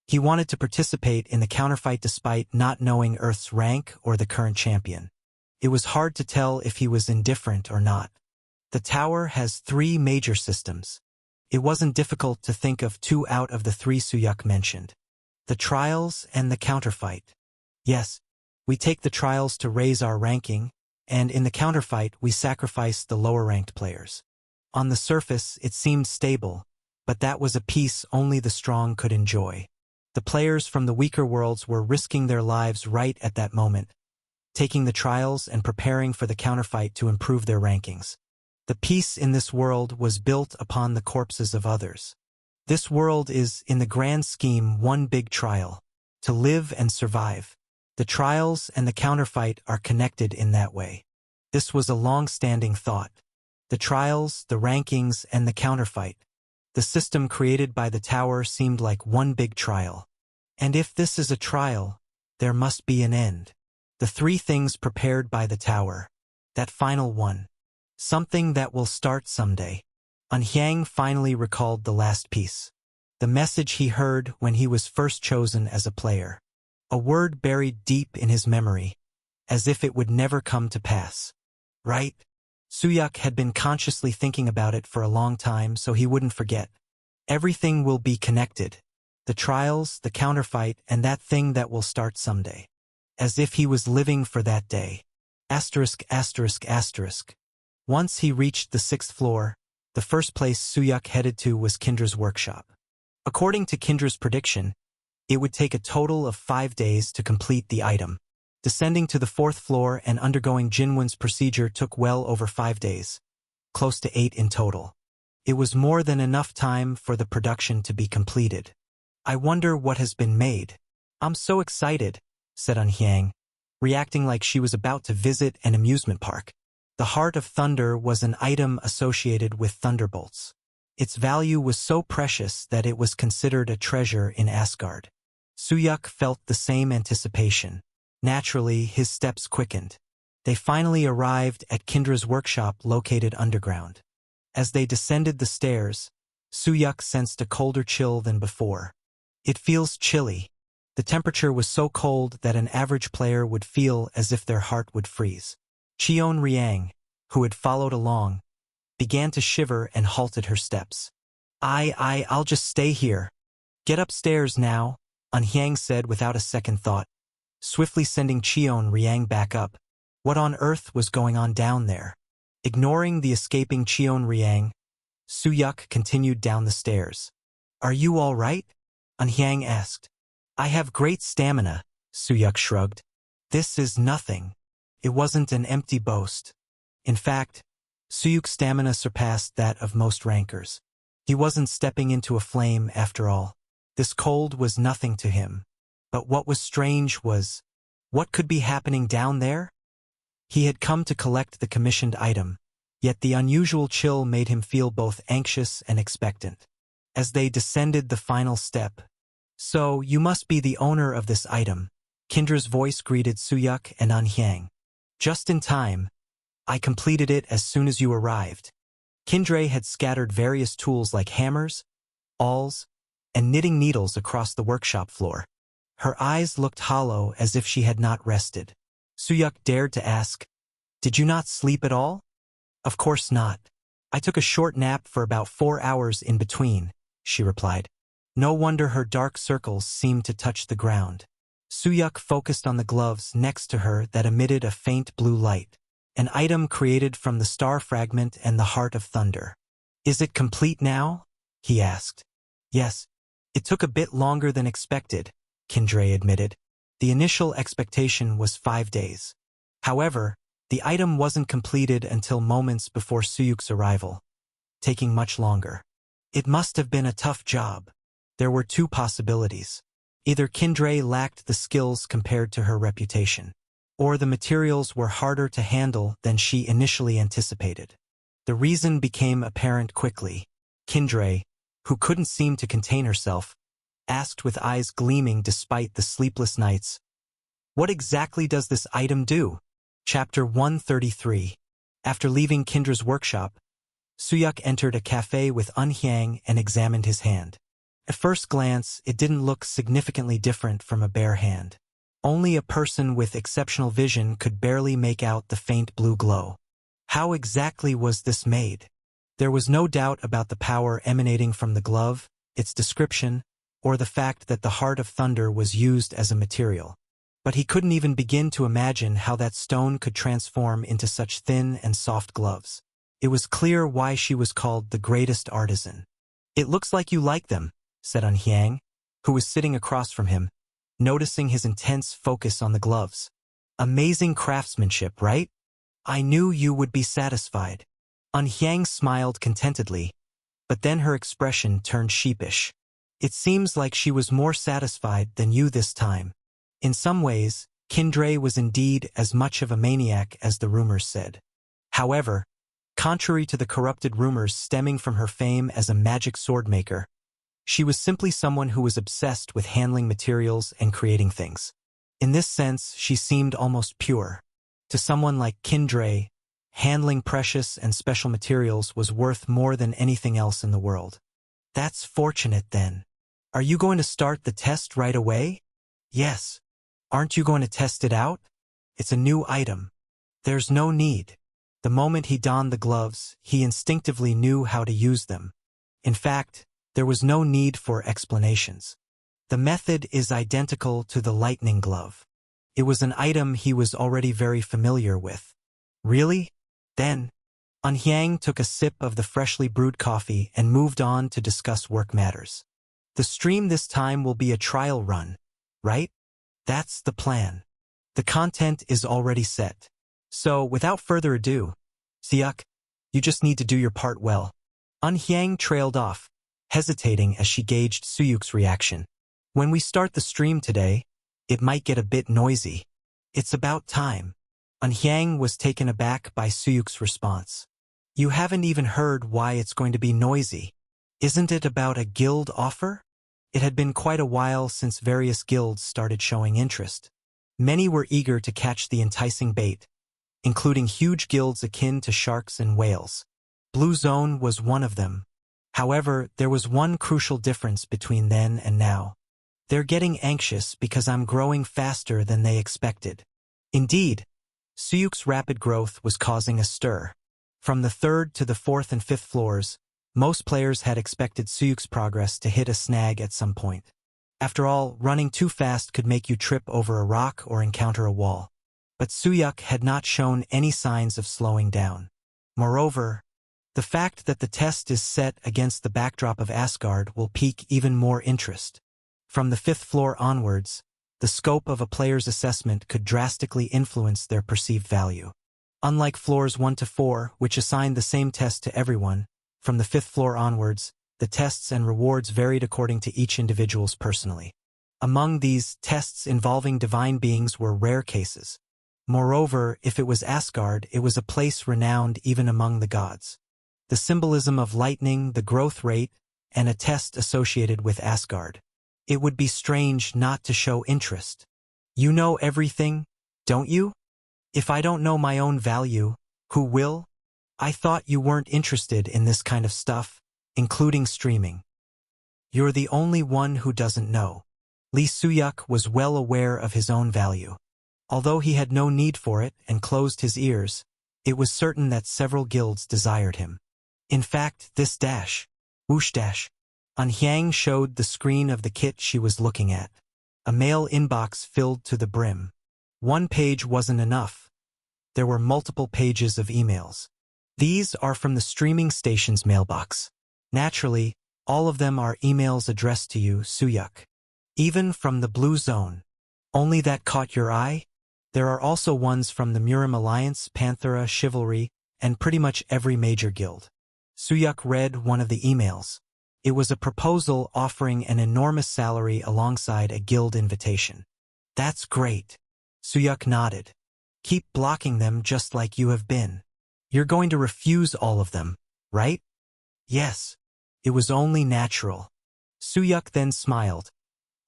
He wanted to participate in the counterfight despite not knowing Earth's rank or the current champion. It was hard to tell if he was indifferent or not. The tower has 3 major systems. It wasn't difficult to think of 2 out of the 3 Suyuk mentioned. The trials and the counterfight. Yes, we take the trials to raise our ranking, and in the counterfight we sacrifice the lower-ranked players. On the surface, it seemed stable, but that was a peace only the strong could enjoy. The players from the weaker worlds were risking their lives right at that moment, taking the trials and preparing for the counterfight to improve their rankings. The peace in this world was built upon the corpses of others. This world is, in the grand scheme, one big trial, to live and survive. The trials and the counterfight are connected in that way. This was a long-standing thought. The trials, the rankings, and the counterfight. The system created by the tower seemed like one big trial. And if this is a trial, there must be an end. The three things prepared by the tower. That final one. Something that will start someday. Anhyang finally recalled the last piece. The message he heard when he was first chosen as a player. A word buried deep in his memory, as if it would never come to pass. Right? Suyuk had been consciously thinking about it for a long time so he wouldn't forget. Everything will be connected. The trials, the counterfight, and that thing that will start someday. As if he was living for that day. Asterisk, asterisk, asterisk. Once he reached the 6th floor, the first place Suyuk headed to was Kindra's workshop. According to Kindra's prediction, it would take a total of 5 days to complete the item. Descending to the 4th floor and undergoing Jinwon's procedure took well over 5 days. Close to 8 in total. It was more than enough time for the production to be completed. I wonder what has been made. I'm so excited, said Anhyang, reacting like she was about to visit an amusement park. The Heart of Thunder was an item associated with thunderbolts. Its value was so precious that it was considered a treasure in Asgard. Suyuk felt the same anticipation. Naturally, his steps quickened. They finally arrived at Kindra's workshop located underground. As they descended the stairs, Suyuk sensed a colder chill than before. It feels chilly. The temperature was so cold that an average player would feel as if their heart would freeze. Cheon Riang, who had followed along, began to shiver and halted her steps. I'll just stay here. Get upstairs now, Anhyang said without a second thought, swiftly sending Cheon Riang back up. What on earth was going on down there? Ignoring the escaping Cheon Riang, Suyuk continued down the stairs. Are you all right? Anhyang asked. I have great stamina, Suyuk shrugged. This is nothing. It wasn't an empty boast. In fact, Suyuk's stamina surpassed that of most rankers. He wasn't stepping into a flame after all. This cold was nothing to him. But what was strange was, what could be happening down there? He had come to collect the commissioned item, yet the unusual chill made him feel both anxious and expectant. As they descended the final step, so you must be the owner of this item, Kindra's voice greeted Suyuk and Anhyang. Just in time. I completed it as soon as you arrived. Kindra had scattered various tools like hammers, awls, and knitting needles across the workshop floor. Her eyes looked hollow as if she had not rested. Suyuk dared to ask, Did you not sleep at all? Of course not. I took a short nap for about 4 hours in between, she replied. No wonder her dark circles seemed to touch the ground. Suyuk focused on the gloves next to her that emitted a faint blue light, an item created from the star fragment and the Heart of Thunder. Is it complete now? He asked. Yes. It took a bit longer than expected, Kindra admitted. The initial expectation was 5 days. However, the item wasn't completed until moments before Suyuk's arrival, taking much longer. It must have been a tough job. There were 2 possibilities. Either Kindra lacked the skills compared to her reputation, or the materials were harder to handle than she initially anticipated. The reason became apparent quickly. Kindra, who couldn't seem to contain herself, asked with eyes gleaming despite the sleepless nights, What exactly does this item do? Chapter 133. After leaving Kindra's workshop, Suyuk entered a cafe with Anhyang and examined his hand. At first glance, it didn't look significantly different from a bare hand. Only a person with exceptional vision could barely make out the faint blue glow. How exactly was this made? There was no doubt about the power emanating from the glove, its description, or the fact that the Heart of Thunder was used as a material. But he couldn't even begin to imagine how that stone could transform into such thin and soft gloves. It was clear why she was called the greatest artisan. It looks like you like them, said Anhyang, who was sitting across from him, noticing his intense focus on the gloves. Amazing craftsmanship, right? I knew you would be satisfied. Anhyang smiled contentedly, but then her expression turned sheepish. It seems like she was more satisfied than you this time. In some ways, Kindra was indeed as much of a maniac as the rumors said. However, contrary to the corrupted rumors stemming from her fame as a magic sword maker, she was simply someone who was obsessed with handling materials and creating things. In this sense, she seemed almost pure. To someone like Kindre, handling precious and special materials was worth more than anything else in the world. That's fortunate then. Are you going to start the test right away? Yes. Aren't you going to test it out? It's a new item. There's no need. The moment he donned the gloves, he instinctively knew how to use them. In fact, there was no need for explanations. The method is identical to the lightning glove. It was an item he was already very familiar with. Really? Then, Anhyang took a sip of the freshly brewed coffee and moved on to discuss work matters. The stream this time will be a trial run, right? That's the plan. The content is already set. So, without further ado, Suyuk, you just need to do your part well. Anhyang trailed off, hesitating as she gauged Suyuk's reaction. When we start the stream today, it might get a bit noisy. It's about time. Anhyang was taken aback by Suyuk's response. You haven't even heard why it's going to be noisy. Isn't it about a guild offer? It had been quite a while since various guilds started showing interest. Many were eager to catch the enticing bait, including huge guilds akin to sharks and whales. Blue Zone was one of them. However, there was one crucial difference between then and now. They're getting anxious because I'm growing faster than they expected. Indeed, Suyuk's rapid growth was causing a stir. From the 3rd to the 4th and 5th floors, most players had expected Suyuk's progress to hit a snag at some point. After all, running too fast could make you trip over a rock or encounter a wall. But Suyuk had not shown any signs of slowing down. Moreover, the fact that the test is set against the backdrop of Asgard will pique even more interest. From the 5th floor onwards, the scope of a player's assessment could drastically influence their perceived value. Unlike floors 1 to 4, which assign the same test to everyone, from the 5th floor onwards, the tests and rewards varied according to each individual's personally. Among these, tests involving divine beings were rare cases. Moreover, if it was Asgard, it was a place renowned even among the gods. The symbolism of lightning, the growth rate, and a test associated with Asgard. It would be strange not to show interest. You know everything, don't you? If I don't know my own value, who will? I thought you weren't interested in this kind of stuff, including streaming. You're the only one who doesn't know. Lee Suyuk was well aware of his own value. Although he had no need for it and closed his ears, it was certain that several guilds desired him. In fact, this whoosh dash, Anhyang showed the screen of the kit she was looking at. A mail inbox filled to the brim. One page wasn't enough. There were multiple pages of emails. These are from the streaming station's mailbox. Naturally, all of them are emails addressed to you, Suyuk. Even from the Blue Zone. Only that caught your eye? There are also ones from the Murim Alliance, Panthera, Chivalry, and pretty much every major guild. Suyuk read one of the emails. It was a proposal offering an enormous salary alongside a guild invitation. That's great. Suyuk nodded. Keep blocking them just like you have been. You're going to refuse all of them, right? Yes. It was only natural. Suyuk then smiled,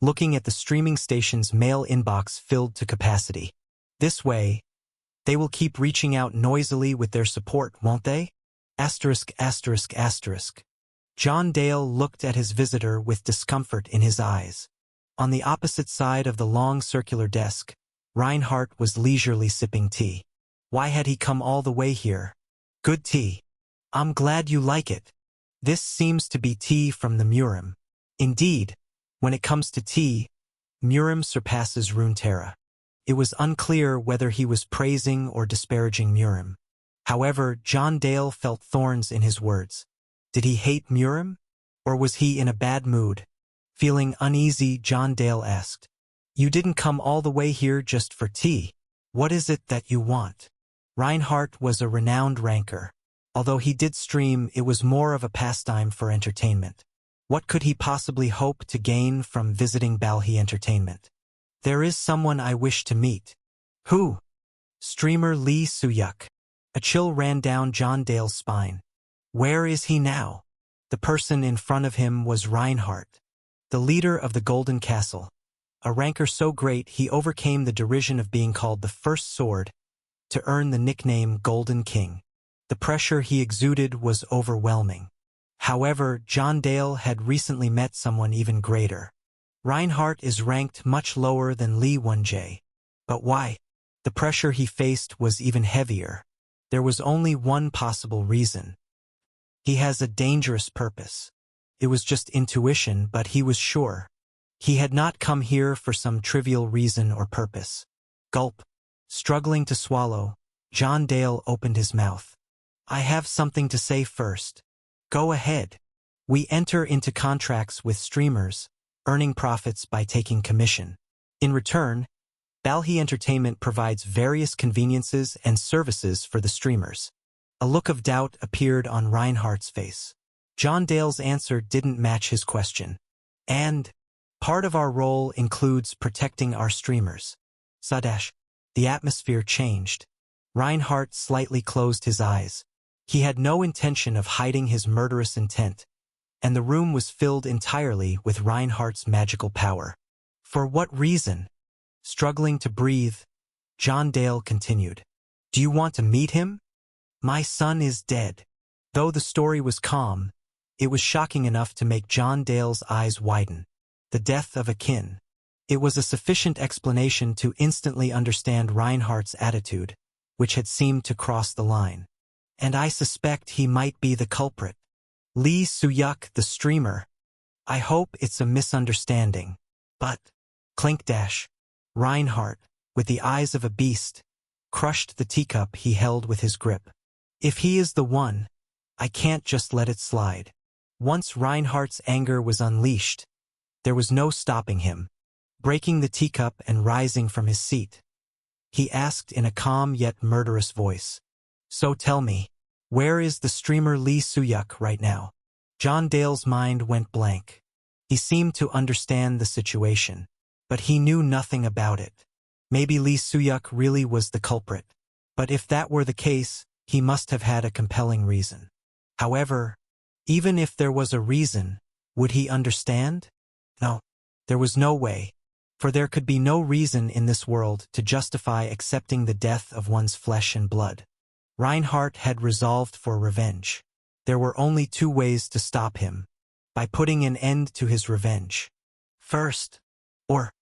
looking at the streaming station's mail inbox filled to capacity. This way, they will keep reaching out noisily with their support, won't they? Asterisk, asterisk, asterisk. John Dale looked at his visitor with discomfort in his eyes. On the opposite side of the long circular desk, Reinhardt was leisurely sipping tea. Why had he come all the way here? Good tea. I'm glad you like it. This seems to be tea from the Murim. Indeed, when it comes to tea, Murim surpasses Runeterra. It was unclear whether he was praising or disparaging Murim. However, John Dale felt thorns in his words. Did he hate Murim? Or was he in a bad mood? Feeling uneasy, John Dale asked. You didn't come all the way here just for tea. What is it that you want? Reinhardt was a renowned ranker. Although he did stream, it was more of a pastime for entertainment. What could he possibly hope to gain from visiting Balhi Entertainment? There is someone I wish to meet. Who? Streamer Lee Suyuk. A chill ran down John Dale's spine. Where is he now? The person in front of him was Reinhardt, the leader of the Golden Castle. a rancor so great he overcame the derision of being called the First Sword to earn the nickname Golden King. The pressure he exuded was overwhelming. However, John Dale had recently met someone even greater. Reinhardt is ranked much lower than Lee 1J. But why? The pressure he faced was even heavier. There was only one possible reason. He has a dangerous purpose. It was just intuition, but he was sure. He had not come here for some trivial reason or purpose. Gulp. Struggling to swallow, John Dale opened his mouth. I have something to say first. Go ahead. We enter into contracts with streamers, earning profits by taking commission. In return, Balhi Entertainment provides various conveniences and services for the streamers. A look of doubt appeared on Reinhardt's face. John Dale's answer didn't match his question. And part of our role includes protecting our streamers. Sadash. The atmosphere changed. Reinhardt slightly closed his eyes. He had no intention of hiding his murderous intent, and the room was filled entirely with Reinhardt's magical power. For what reason? Struggling to breathe, John Dale continued. Do you want to meet him? My son is dead. Though the story was calm, it was shocking enough to make John Dale's eyes widen. The death of a kin. It was a sufficient explanation to instantly understand Reinhardt's attitude, which had seemed to cross the line. And I suspect he might be the culprit. Lee Suyuk, the streamer. I hope it's a misunderstanding. But, clink dash. Reinhardt, with the eyes of a beast, crushed the teacup he held with his grip. If he is the one, I can't just let it slide. Once Reinhardt's anger was unleashed, there was no stopping him. Breaking the teacup and rising from his seat, he asked in a calm yet murderous voice. So tell me, where is the streamer Lee Suyuk right now? John Dale's mind went blank. He seemed to understand the situation, but he knew nothing about it. Maybe Lee Suyuk really was the culprit. But if that were the case, he must have had a compelling reason. However, even if there was a reason, would he understand? No, there was no way. For there could be no reason in this world to justify accepting the death of one's flesh and blood. Reinhardt had resolved for revenge. There were only two ways to stop him. By putting an end to his revenge. First, or,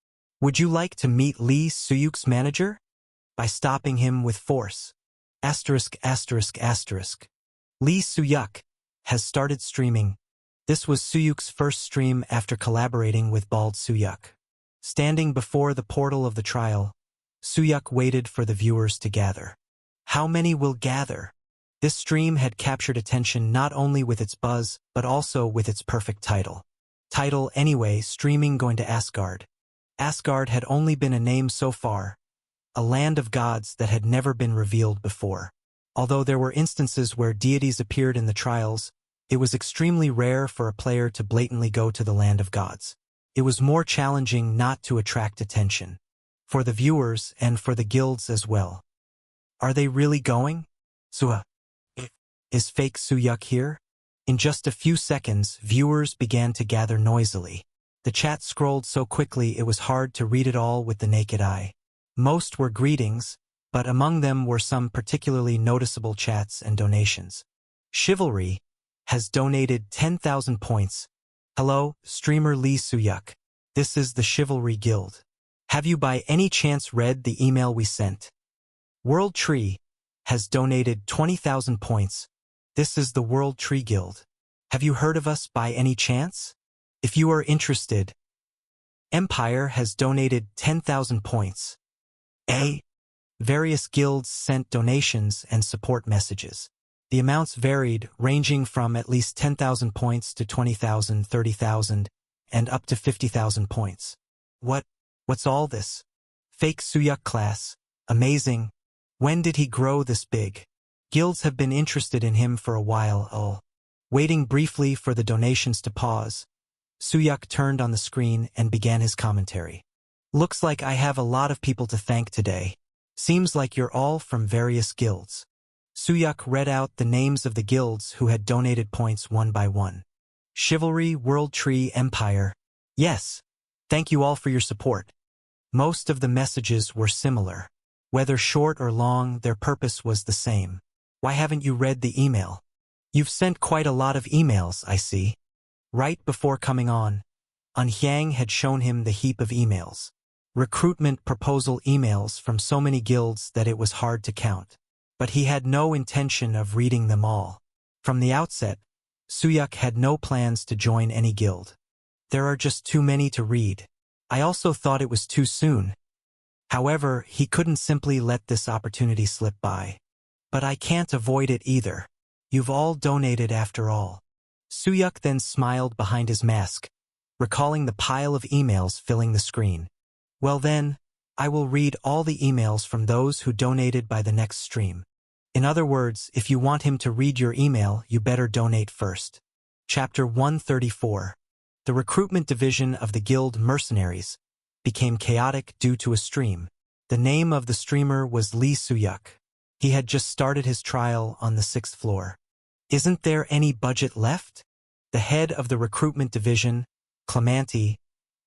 would you like to meet Lee Suyuk's manager? By stopping him with force. *****. Lee Suyuk has started streaming. This was Suyuk's first stream after collaborating with Bald Suyuk. Standing before the portal of the trial, Suyuk waited for the viewers to gather. How many will gather? This stream had captured attention not only with its buzz, but also with its perfect title. Title anyway, streaming going to Asgard. Asgard had only been a name so far, a land of gods that had never been revealed before. Although there were instances where deities appeared in the trials, it was extremely rare for a player to blatantly go to the land of gods. It was more challenging not to attract attention. For the viewers and for the guilds as well. Are they really going? Is fake Suyuk here? In just a few seconds, viewers began to gather noisily. The chat scrolled so quickly it was hard to read it all with the naked eye. Most were greetings, but among them were some particularly noticeable chats and donations. Chivalry has donated 10,000 points. Hello, streamer Lee Suyuk. This is the Chivalry Guild. Have you by any chance read the email we sent? World Tree has donated 20,000 points. This is the World Tree Guild. Have you heard of us by any chance? If you are interested, Empire has donated 10,000 points. Various guilds sent donations and support messages. The amounts varied, ranging from at least 10,000 points to 20,000, 30,000, and up to 50,000 points. What's all this? Fake Suyuk class. Amazing. When did he grow this big? Guilds have been interested in him for a while. Waiting briefly for the donations to pause, Suyuk turned on the screen and began his commentary. Looks like I have a lot of people to thank today. Seems like you're all from various guilds. Suyuk read out the names of the guilds who had donated points one by one. Chivalry, World Tree, Empire. Yes. Thank you all for your support. Most of the messages were similar. Whether short or long, their purpose was the same. Why haven't you read the email? You've sent quite a lot of emails, I see. Right before coming on, Hyang had shown him the heap of emails. Recruitment proposal emails from so many guilds that it was hard to count. But he had no intention of reading them all. From the outset, Suyuk had no plans to join any guild. There are just too many to read. I also thought it was too soon. However, he couldn't simply let this opportunity slip by. But I can't avoid it either. You've all donated after all. Suyuk then smiled behind his mask, recalling the pile of emails filling the screen. Well then, I will read all the emails from those who donated by the next stream. In other words, if you want him to read your email, you better donate first. Chapter 134. The recruitment division of the guild Mercenaries became chaotic due to a stream. The name of the streamer was Lee Suyuk. He had just started his trial on the 6th floor. Isn't there any budget left? The head of the recruitment division, Clemente,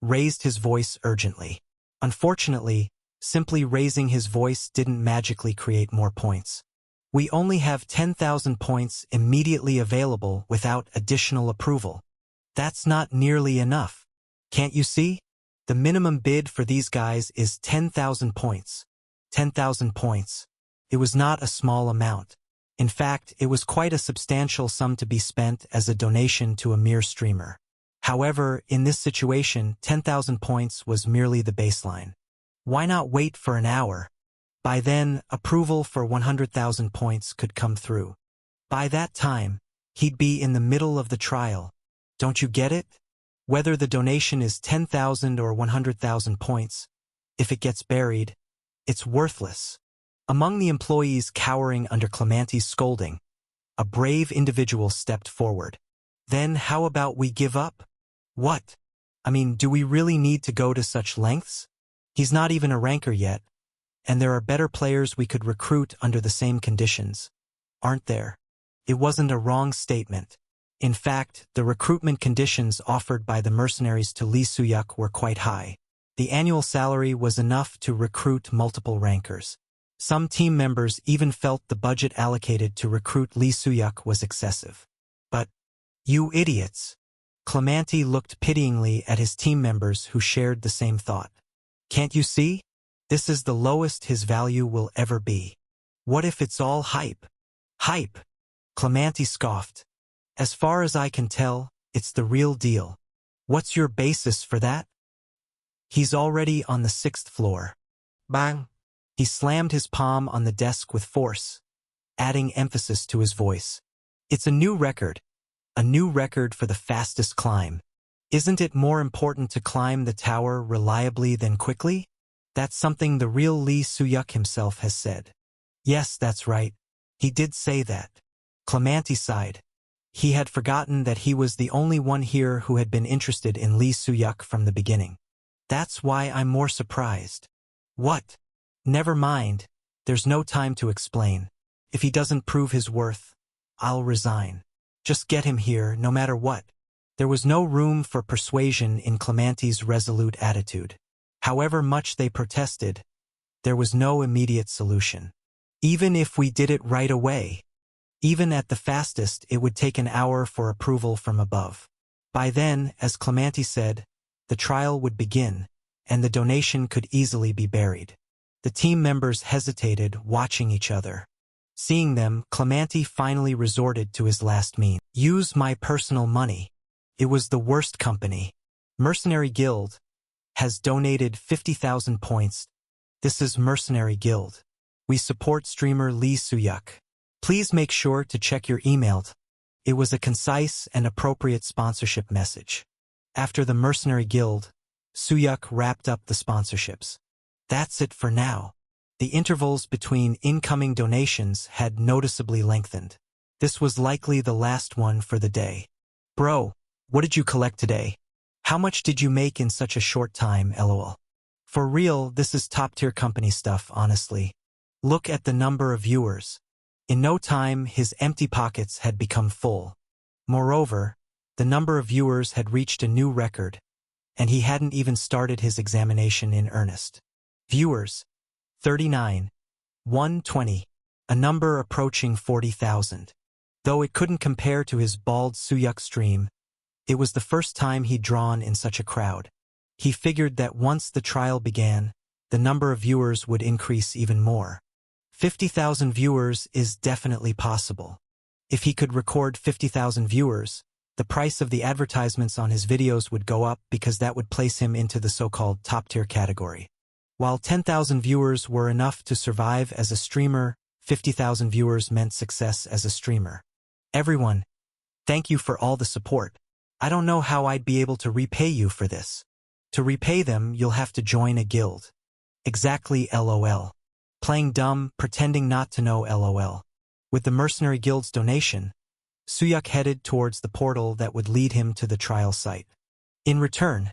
raised his voice urgently. Unfortunately, simply raising his voice didn't magically create more points. We only have 10,000 points immediately available without additional approval. That's not nearly enough. Can't you see? The minimum bid for these guys is 10,000 points. 10,000 points. It was not a small amount. In fact, it was quite a substantial sum to be spent as a donation to a mere streamer. However, in this situation, 10,000 points was merely the baseline. Why not wait for an hour? By then, approval for 100,000 points could come through. By that time, he'd be in the middle of the trial. Don't you get it? Whether the donation is 10,000 or 100,000 points, if it gets buried, it's worthless. Among the employees cowering under Clemente's scolding, a brave individual stepped forward. Then how about we give up? What? I mean, do we really need to go to such lengths? He's not even a ranker yet, and there are better players we could recruit under the same conditions, aren't there? It wasn't a wrong statement. In fact, the recruitment conditions offered by the mercenaries to Lee Suyuk were quite high. The annual salary was enough to recruit multiple rankers. Some team members even felt the budget allocated to recruit Lee Suyuk was excessive. But, you idiots! Clemente looked pityingly at his team members who shared the same thought. Can't you see? This is the lowest his value will ever be. What if it's all hype? Hype! Clemente scoffed. As far as I can tell, it's the real deal. What's your basis for that? He's already on the 6th floor. Bang! He slammed his palm on the desk with force, adding emphasis to his voice. It's a new record for the fastest climb. Isn't it more important to climb the tower reliably than quickly? That's something the real Lee Suyuk himself has said. Yes, that's right. He did say that. Clemente sighed. He had forgotten that he was the only one here who had been interested in Lee Suyuk from the beginning. That's why I'm more surprised. What? Never mind. There's no time to explain. If he doesn't prove his worth, I'll resign. Just get him here, no matter what. There was no room for persuasion in Clemente's resolute attitude. However much they protested, there was no immediate solution. Even if we did it right away, even at the fastest, it would take an hour for approval from above. By then, as Clemente said, the trial would begin, and the donation could easily be buried. The team members hesitated, watching each other. Seeing them, Clemente finally resorted to his last mean. Use my personal money. It was the worst company. Mercenary Guild has donated 50,000 points. This is Mercenary Guild. We support streamer Lee Suyuk. Please make sure to check your email. It was a concise and appropriate sponsorship message. After the Mercenary Guild, Suyuk wrapped up the sponsorships. That's it for now. The intervals between incoming donations had noticeably lengthened. This was likely the last one for the day. Bro, what did you collect today? How much did you make in such a short time, lol? For real, this is top-tier company stuff, honestly. Look at the number of viewers. In no time, his empty pockets had become full. Moreover, the number of viewers had reached a new record, and he hadn't even started his examination in earnest. Viewers, 39, 120, a number approaching 40,000. Though it couldn't compare to his Bald Suyuk stream, it was the first time he'd drawn in such a crowd. He figured that once the trial began, the number of viewers would increase even more. 50,000 viewers is definitely possible. If he could record 50,000 viewers, the price of the advertisements on his videos would go up because that would place him into the so-called top-tier category. While 10,000 viewers were enough to survive as a streamer, 50,000 viewers meant success as a streamer. Everyone, thank you for all the support. I don't know how I'd be able to repay you for this. To repay them, you'll have to join a guild. Exactly, LOL. Playing dumb, pretending not to know, LOL. With the Mercenary Guild's donation, Suyuk headed towards the portal that would lead him to the trial site. In return,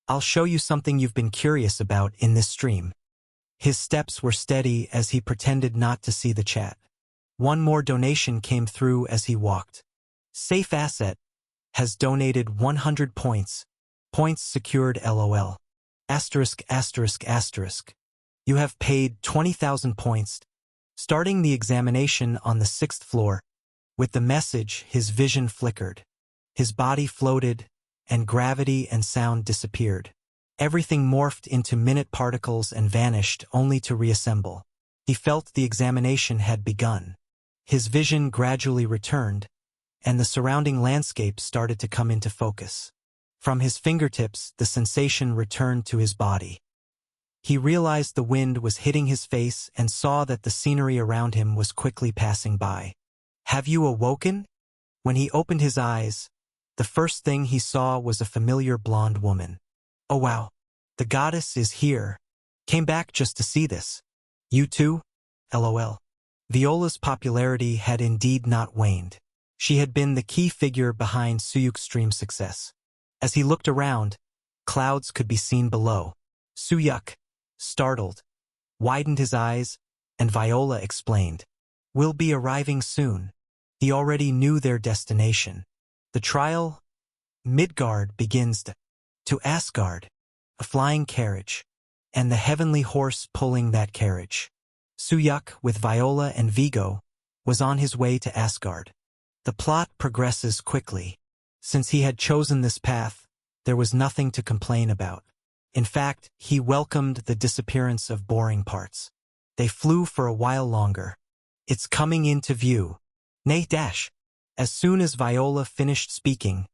I'll show you something you've been curious about in this stream. His steps were steady as he pretended not to see the chat. One more donation came through as he walked. Safe Asset has donated 100 points. Points secured, LOL. Asterisk, asterisk, asterisk. You have paid 20,000 points. Starting the examination on the 6th floor, with the message, his vision flickered. His body floated, and gravity and sound disappeared. Everything morphed into minute particles and vanished only to reassemble. He felt the examination had begun. His vision gradually returned, and the surrounding landscape started to come into focus. From his fingertips, the sensation returned to his body. He realized the wind was hitting his face and saw that the scenery around him was quickly passing by. Have you awoken? When he opened his eyes, the first thing he saw was a familiar blonde woman. Oh wow, the goddess is here. Came back just to see this. You too? LOL. Viola's popularity had indeed not waned. She had been the key figure behind Suyuk's stream success. As he looked around, clouds could be seen below. Suyuk, startled, widened his eyes, and Viola explained, "We'll be arriving soon." He already knew their destination. The trial, Midgard, begins to Asgard, a flying carriage, and the heavenly horse pulling that carriage. Suyuk, with Viola and Vigo, was on his way to Asgard. The plot progresses quickly. Since he had chosen this path, there was nothing to complain about. In fact, he welcomed the disappearance of boring parts. They flew for a while longer. It's coming into view. Nay dash. As soon as Viola finished speaking,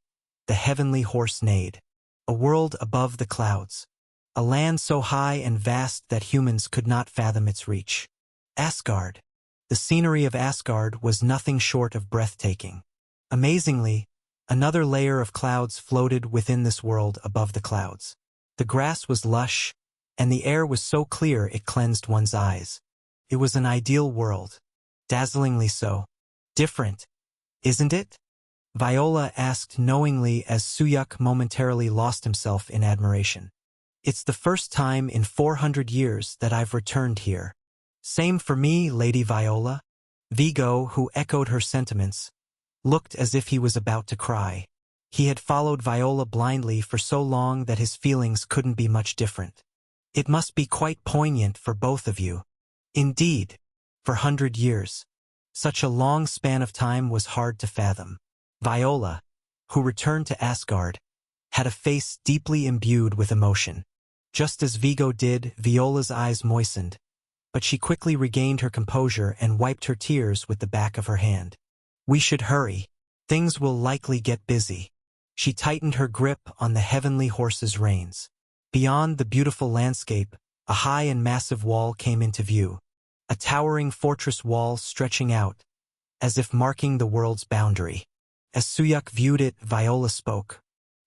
the heavenly horse neighed. A world above the clouds. A land so high and vast that humans could not fathom its reach. Asgard. The scenery of Asgard was nothing short of breathtaking. Amazingly, another layer of clouds floated within this world above the clouds. The grass was lush, and the air was so clear it cleansed one's eyes. It was an ideal world. Dazzlingly so. Different, isn't it? Viola asked knowingly as Suyuk momentarily lost himself in admiration. It's the first time in 400 years that I've returned here. Same for me, Lady Viola. Vigo, who echoed her sentiments, looked as if he was about to cry. He had followed Viola blindly for so long that his feelings couldn't be much different. It must be quite poignant for both of you. Indeed, for 100 years. Such a long span of time was hard to fathom. Viola, who returned to Asgard, had a face deeply imbued with emotion. Just as Vigo did, Viola's eyes moistened, but she quickly regained her composure and wiped her tears with the back of her hand. We should hurry. Things will likely get busy. She tightened her grip on the heavenly horse's reins. Beyond the beautiful landscape, a high and massive wall came into view. A towering fortress wall stretching out, as if marking the world's boundary. As Suyuk viewed it, Viola spoke.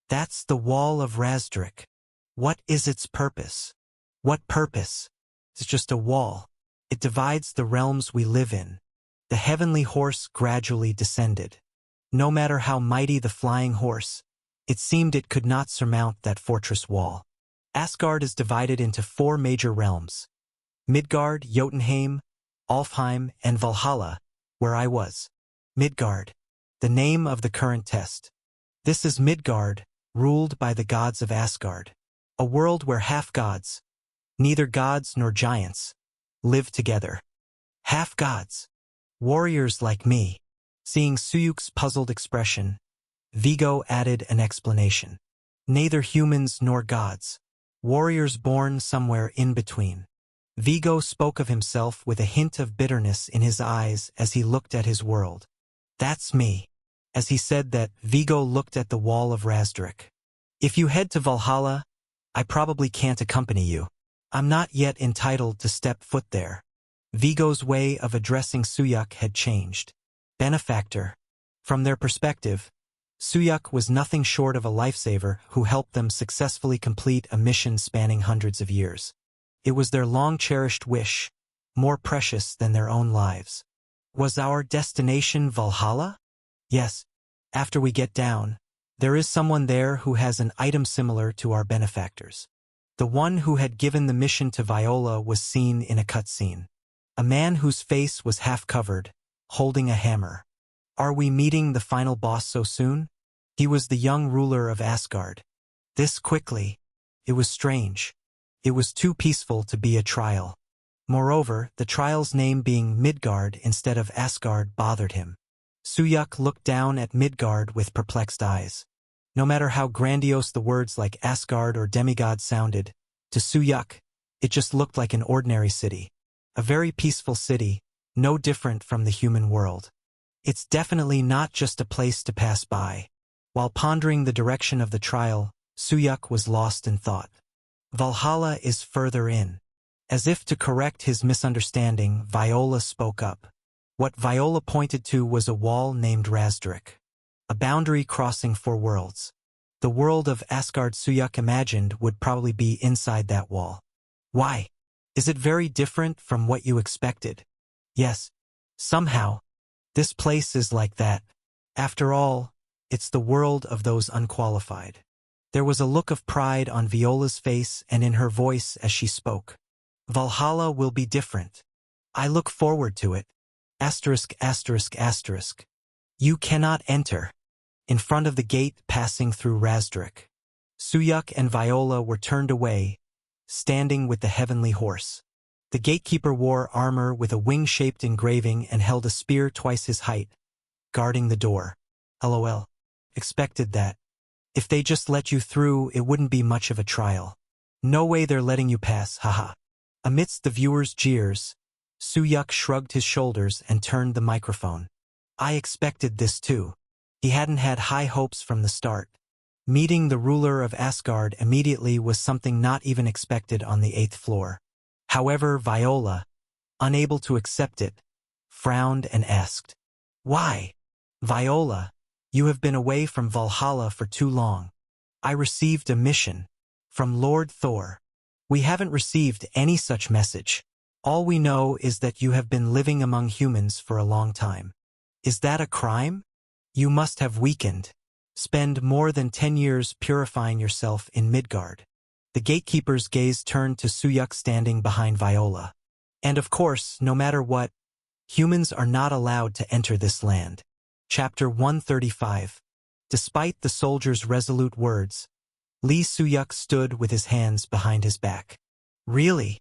That's the wall of Razdrik. What is its purpose? What purpose? It's just a wall. It divides the realms we live in. The heavenly horse gradually descended. No matter how mighty the flying horse, it seemed it could not surmount that fortress wall. Asgard is divided into 4 major realms. Midgard, Jotunheim, Alfheim, and Valhalla, where I was. Midgard, the name of the current test. This is Midgard, ruled by the gods of Asgard. A world where half gods, neither gods nor giants, live together. Half gods. Warriors like me. Seeing Suyuk's puzzled expression, Vigo added an explanation. Neither humans nor gods. Warriors born somewhere in between. Vigo spoke of himself with a hint of bitterness in his eyes as he looked at his world. That's me. As he said that, Vigo looked at the wall of Razdrik. If you head to Valhalla, I probably can't accompany you. I'm not yet entitled to step foot there. Vigo's way of addressing Suyuk had changed. Benefactor. From their perspective, Suyuk was nothing short of a lifesaver who helped them successfully complete a mission spanning hundreds of years. It was their long-cherished wish, more precious than their own lives. Was our destination Valhalla? Yes. After we get down, there is someone there who has an item similar to our benefactors. The one who had given the mission to Viola was seen in a cutscene. A man whose face was half covered, holding a hammer. Are we meeting the final boss so soon? He was the young ruler of Asgard. This quickly. It was strange. It was too peaceful to be a trial. Moreover, the trial's name being Midgard instead of Asgard bothered him. Suyuk looked down at Midgard with perplexed eyes. No matter how grandiose the words like Asgard or demigod sounded, to Suyuk, it just looked like an ordinary city. A very peaceful city, no different from the human world. It's definitely not just a place to pass by. While pondering the direction of the trial, Suyuk was lost in thought. Valhalla is further in. As if to correct his misunderstanding, Viola spoke up. What Viola pointed to was a wall named Razdrik. A boundary crossing 4 worlds. The world of Asgard Suyuk imagined would probably be inside that wall. Why? Is it very different from what you expected? Yes. Somehow. This place is like that. After all, it's the world of those unqualified. There was a look of pride on Viola's face and in her voice as she spoke. Valhalla will be different. I look forward to it. Asterisk, asterisk, asterisk. You cannot enter. In front of the gate passing through Razdrik. Suyuk and Viola were turned away, standing with the heavenly horse. The gatekeeper wore armor with a wing-shaped engraving and held a spear twice his height, guarding the door. LOL. Expected that. If they just let you through, it wouldn't be much of a trial. No way they're letting you pass, haha. Amidst the viewers' jeers, Suyuk shrugged his shoulders and turned the microphone. I expected this too. He hadn't had high hopes from the start. Meeting the ruler of Asgard immediately was something not even expected on the 8th floor. However, Viola, unable to accept it, frowned and asked, Why? Viola, you have been away from Valhalla for too long. I received a mission from Lord Thor. We haven't received any such message. All we know is that you have been living among humans for a long time. Is that a crime? You must have weakened. Spend more than 10 years purifying yourself in Midgard. The gatekeeper's gaze turned to Suyuk standing behind Viola. And of course, no matter what, humans are not allowed to enter this land. Chapter 135. Despite the soldier's resolute words, Lee Suyuk stood with his hands behind his back. Really?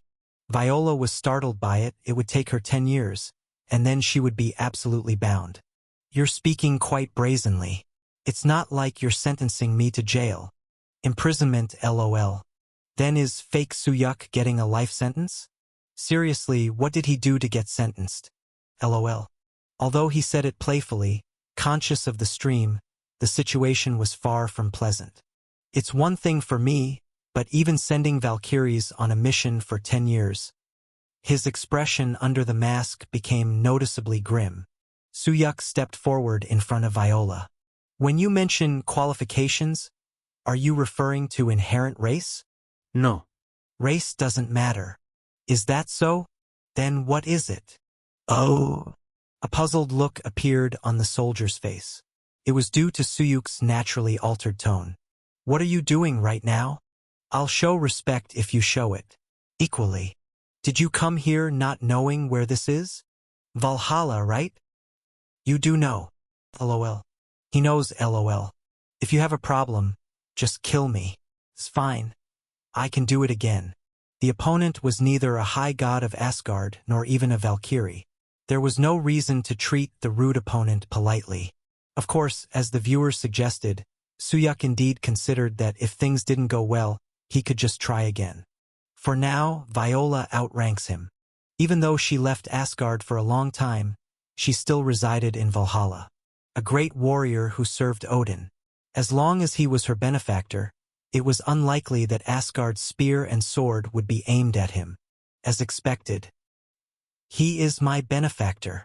Viola was startled by it. It would take her 10 years, and then she would be absolutely bound. You're speaking quite brazenly. It's not like you're sentencing me to jail. Imprisonment, LOL. Then is fake Suyuk getting a life sentence? Seriously, what did he do to get sentenced? LOL. Although he said it playfully, conscious of the stream, the situation was far from pleasant. It's one thing for me, but even sending Valkyries on a mission for 10 years. His expression under the mask became noticeably grim. Suyuk stepped forward in front of Viola. When you mention qualifications, are you referring to inherent race? No. Race doesn't matter. Is that so? Then what is it? Oh. A puzzled look appeared on the soldier's face. It was due to Suyuk's naturally altered tone. What are you doing right now? I'll show respect if you show it. Equally. Did you come here not knowing where this is? Valhalla, right? You do know. LOL. He knows LOL. If you have a problem, Just kill me. It's fine. I can do it again. The opponent was neither a high god of Asgard nor even a Valkyrie. There was no reason to treat the rude opponent politely. Of course, as the viewers suggested, Suyuk indeed considered that if things didn't go well, he could just try again. For now, Viola outranks him. Even though she left Asgard for a long time, she still resided in Valhalla. A great warrior who served Odin. As long as he was her benefactor, it was unlikely that Asgard's spear and sword would be aimed at him. As expected. He is my benefactor.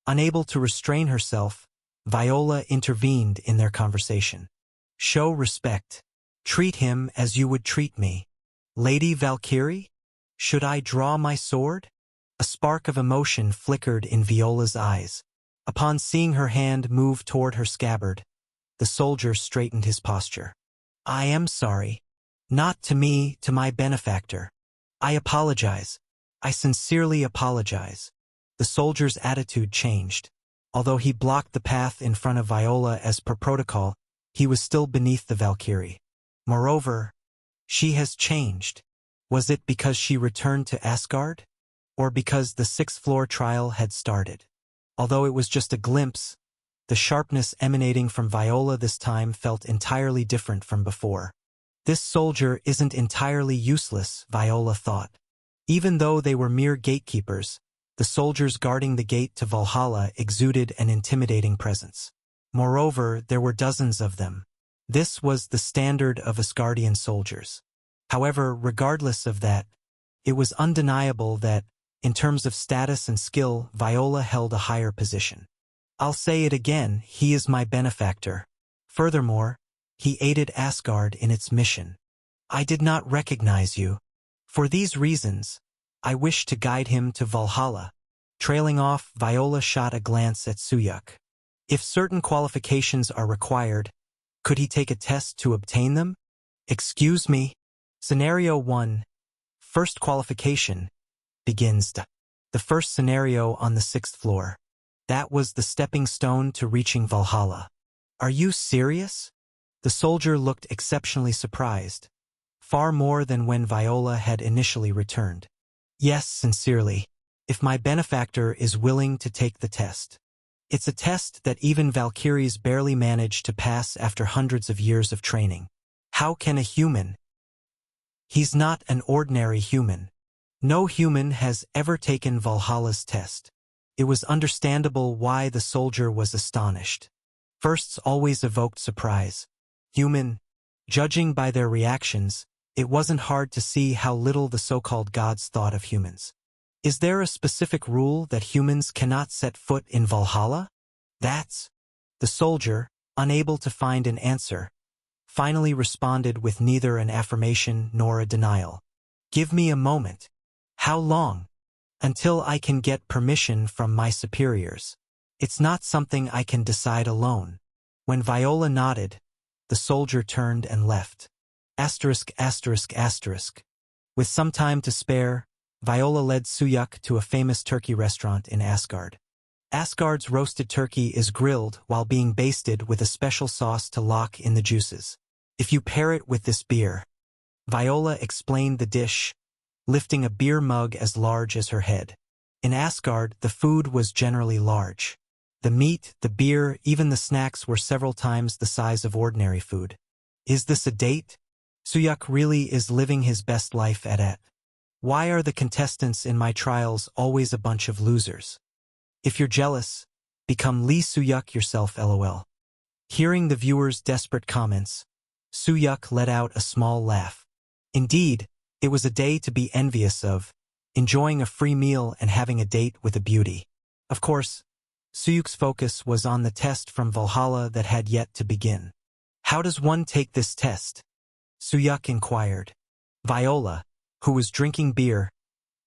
Unable to restrain herself, Viola intervened in their conversation. Show respect. Treat him as you would treat me. Lady Valkyrie? Should I draw my sword? A spark of emotion flickered in Viola's eyes. Upon seeing her hand move toward her scabbard, the soldier straightened his posture. I am sorry. Not to me, to my benefactor. I apologize. I sincerely apologize. The soldier's attitude changed. Although he blocked the path in front of Viola as per protocol, he was still beneath the Valkyrie. Moreover, she has changed. Was it because she returned to Asgard? Or because the sixth-floor trial had started? Although it was just a glimpse, the sharpness emanating from Viola this time felt entirely different from before. This soldier isn't entirely useless, Viola thought. Even though they were mere gatekeepers, the soldiers guarding the gate to Valhalla exuded an intimidating presence. Moreover, there were dozens of them. This was the standard of Asgardian soldiers. However, regardless of that, it was undeniable that, in terms of status and skill, Viola held a higher position. I'll say it again, he is my benefactor. Furthermore, he aided Asgard in its mission. I did not recognize you. For these reasons, I wish to guide him to Valhalla. Trailing off, Viola shot a glance at Suyuk. If certain qualifications are required, could he take a test to obtain them? Excuse me. Scenario 1. First qualification. Begins. The first scenario on the 6th floor. That was the stepping stone to reaching Valhalla. Are you serious? The soldier looked exceptionally surprised. Far more than when Viola had initially returned. Yes, sincerely. If my benefactor is willing to take the test. It's a test that even Valkyries barely manage to pass after hundreds of years of training. How can a human? He's not an ordinary human. No human has ever taken Valhalla's test. It was understandable why the soldier was astonished. Firsts always evoked surprise. Human. Judging by their reactions, it wasn't hard to see how little the so-called gods thought of humans. Is there a specific rule that humans cannot set foot in Valhalla? That's... The soldier, unable to find an answer, finally responded with neither an affirmation nor a denial. Give me a moment. How long? Until I can get permission from my superiors. It's not something I can decide alone. When Viola nodded, the soldier turned and left. Asterisk, asterisk, asterisk. With some time to spare, Viola led Suyuk to a famous turkey restaurant in Asgard. Asgard's roasted turkey is grilled while being basted with a special sauce to lock in the juices. If you pair it with this beer, Viola explained the dish, lifting a beer mug as large as her head. In Asgard, the food was generally large. The meat, the beer, even the snacks were several times the size of ordinary food. Is this a date? Suyuk really is living his best life at. Why are the contestants in my trials always a bunch of losers? If you're jealous, become Lee Suyuk yourself, lol. Hearing the viewer's desperate comments, Suyuk let out a small laugh. Indeed, it was a day to be envious of, enjoying a free meal and having a date with a beauty. Of course, Suyuk's focus was on the test from Valhalla that had yet to begin. How does one take this test? Suyuk inquired. Viola, who was drinking beer,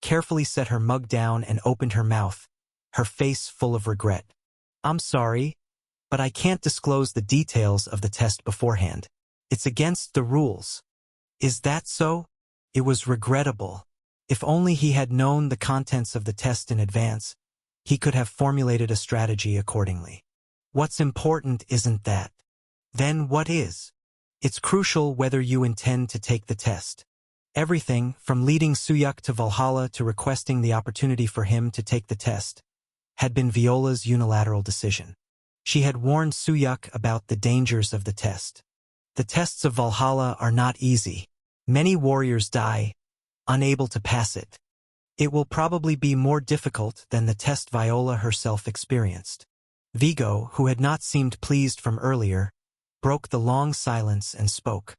carefully set her mug down and opened her mouth, her face full of regret. I'm sorry, but I can't disclose the details of the test beforehand. It's against the rules. Is that so? It was regrettable. If only he had known the contents of the test in advance, he could have formulated a strategy accordingly. What's important isn't that. Then what is? It's crucial whether you intend to take the test. Everything, from leading Suyuk to Valhalla to requesting the opportunity for him to take the test, had been Viola's unilateral decision. She had warned Suyuk about the dangers of the test. The tests of Valhalla are not easy. Many warriors die, unable to pass it. It will probably be more difficult than the test Viola herself experienced. Vigo, who had not seemed pleased from earlier, broke the long silence and spoke.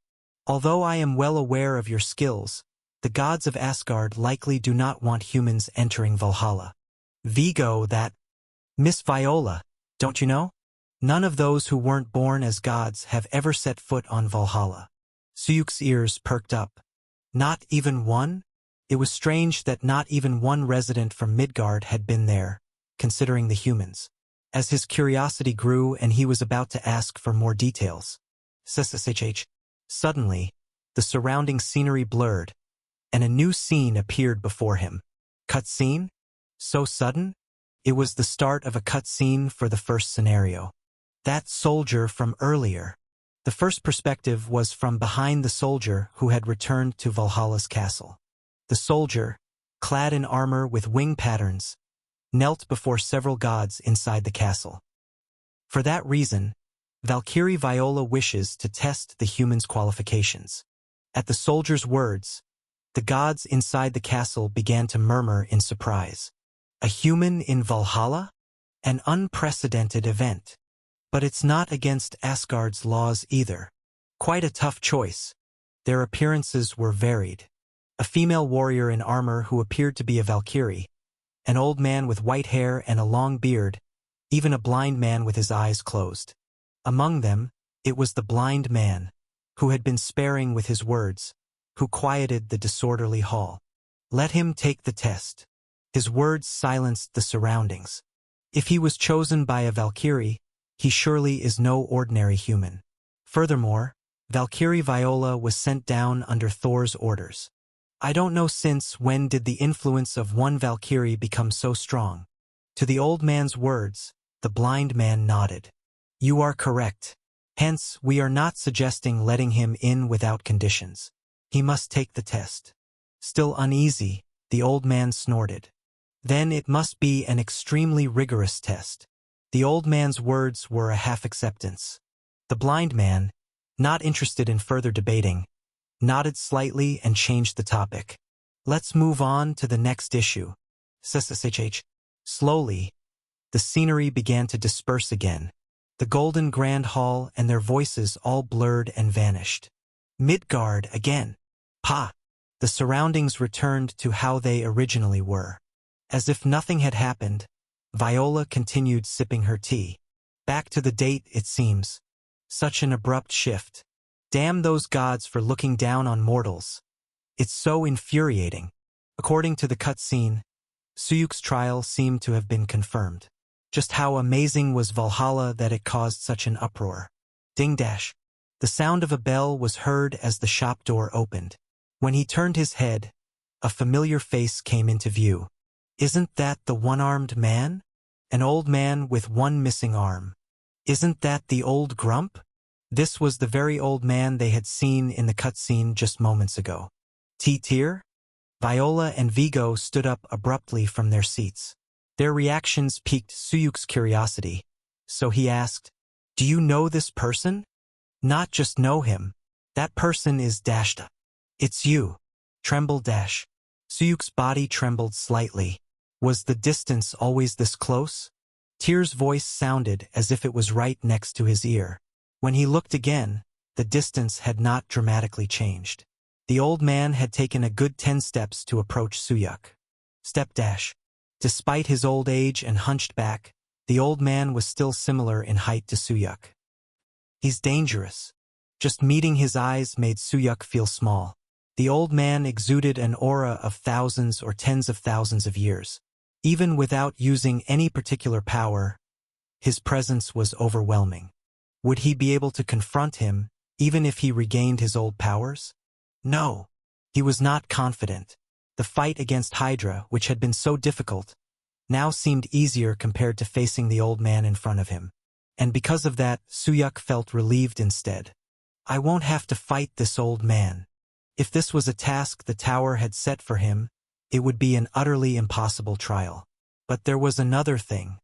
Although I am well aware of your skills, the gods of Asgard likely do not want humans entering Valhalla. Vigo, that... Miss Viola, don't you know? None of those who weren't born as gods have ever set foot on Valhalla. Suyuk's ears perked up. Not even one? It was strange that not even one resident from Midgard had been there, considering the humans. As his curiosity grew and he was about to ask for more details. Suddenly, the surrounding scenery blurred, and a new scene appeared before him. Cutscene? So sudden? It was the start of a cutscene for the first scenario. That soldier from earlier. The first perspective was from behind the soldier who had returned to Valhalla's castle. The soldier, clad in armor with wing patterns, knelt before several gods inside the castle. For that reason, Valkyrie Viola wishes to test the human's qualifications. At the soldier's words, the gods inside the castle began to murmur in surprise. A human in Valhalla? An unprecedented event. But it's not against Asgard's laws either. Quite a tough choice. Their appearances were varied. A female warrior in armor who appeared to be a Valkyrie, an old man with white hair and a long beard, even a blind man with his eyes closed. Among them, it was the blind man, who had been sparing with his words, who quieted the disorderly hall. Let him take the test. His words silenced the surroundings. If he was chosen by a Valkyrie, he surely is no ordinary human. Furthermore, Valkyrie Viola was sent down under Thor's orders. I don't know since when did the influence of one Valkyrie become so strong. To the old man's words, the blind man nodded. You are correct. Hence, we are not suggesting letting him in without conditions. He must take the test. Still uneasy, the old man snorted. Then it must be an extremely rigorous test. The old man's words were a half-acceptance. The blind man, not interested in further debating, nodded slightly and changed the topic. Let's move on to the next issue. Slowly, the scenery began to disperse again. The Golden Grand Hall and their voices all blurred and vanished. Midgard again. Pa! The surroundings returned to how they originally were. As if nothing had happened, Viola continued sipping her tea. Back to the date, it seems. Such an abrupt shift. Damn those gods for looking down on mortals. It's so infuriating. According to the cutscene, Suyuk's trial seemed to have been confirmed. Just how amazing was Valhalla that it caused such an uproar. Ding-dash. The sound of a bell was heard as the shop door opened. When he turned his head, a familiar face came into view. Isn't that the one-armed man? An old man with one missing arm. Isn't that the old grump? This was the very old man they had seen in the cutscene just moments ago. T-Tier? Viola and Vigo stood up abruptly from their seats. Their reactions piqued Suyuk's curiosity, so he asked, Do you know this person? Not just know him. That person is Dashta. It's you. Tremble Dash. Suyuk's body trembled slightly. Was the distance always this close? Tyr's voice sounded as if it was right next to his ear. When he looked again, the distance had not dramatically changed. The old man had taken a good 10 steps to approach Suyuk. Step dash. Despite his old age and hunched back, the old man was still similar in height to Suyuk. He's dangerous. Just meeting his eyes made Suyuk feel small. The old man exuded an aura of thousands or tens of thousands of years. Even without using any particular power, his presence was overwhelming. Would he be able to confront him, even if he regained his old powers? No. He was not confident. The fight against Hydra, which had been so difficult, now seemed easier compared to facing the old man in front of him. And because of that, Suyuk felt relieved instead. I won't have to fight this old man. If this was a task the tower had set for him, it would be an utterly impossible trial. But there was another thing.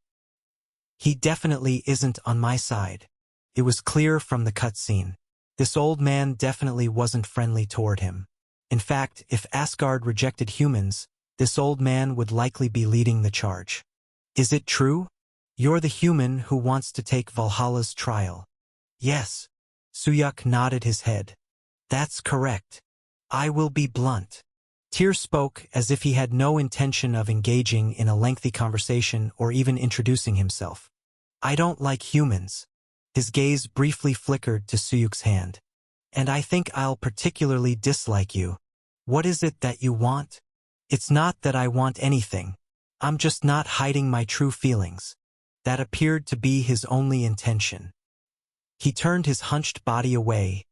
He definitely isn't on my side. It was clear from the cutscene. This old man definitely wasn't friendly toward him. In fact, if Asgard rejected humans, this old man would likely be leading the charge. Is it true? You're the human who wants to take Valhalla's trial. Yes. Suyuk nodded his head. That's correct. I will be blunt. Tyr spoke as if he had no intention of engaging in a lengthy conversation or even introducing himself. I don't like humans. His gaze briefly flickered to Suyuk's hand. And I think I'll particularly dislike you. What is it that you want? It's not that I want anything. I'm just not hiding my true feelings. That appeared to be his only intention. He turned his hunched body away,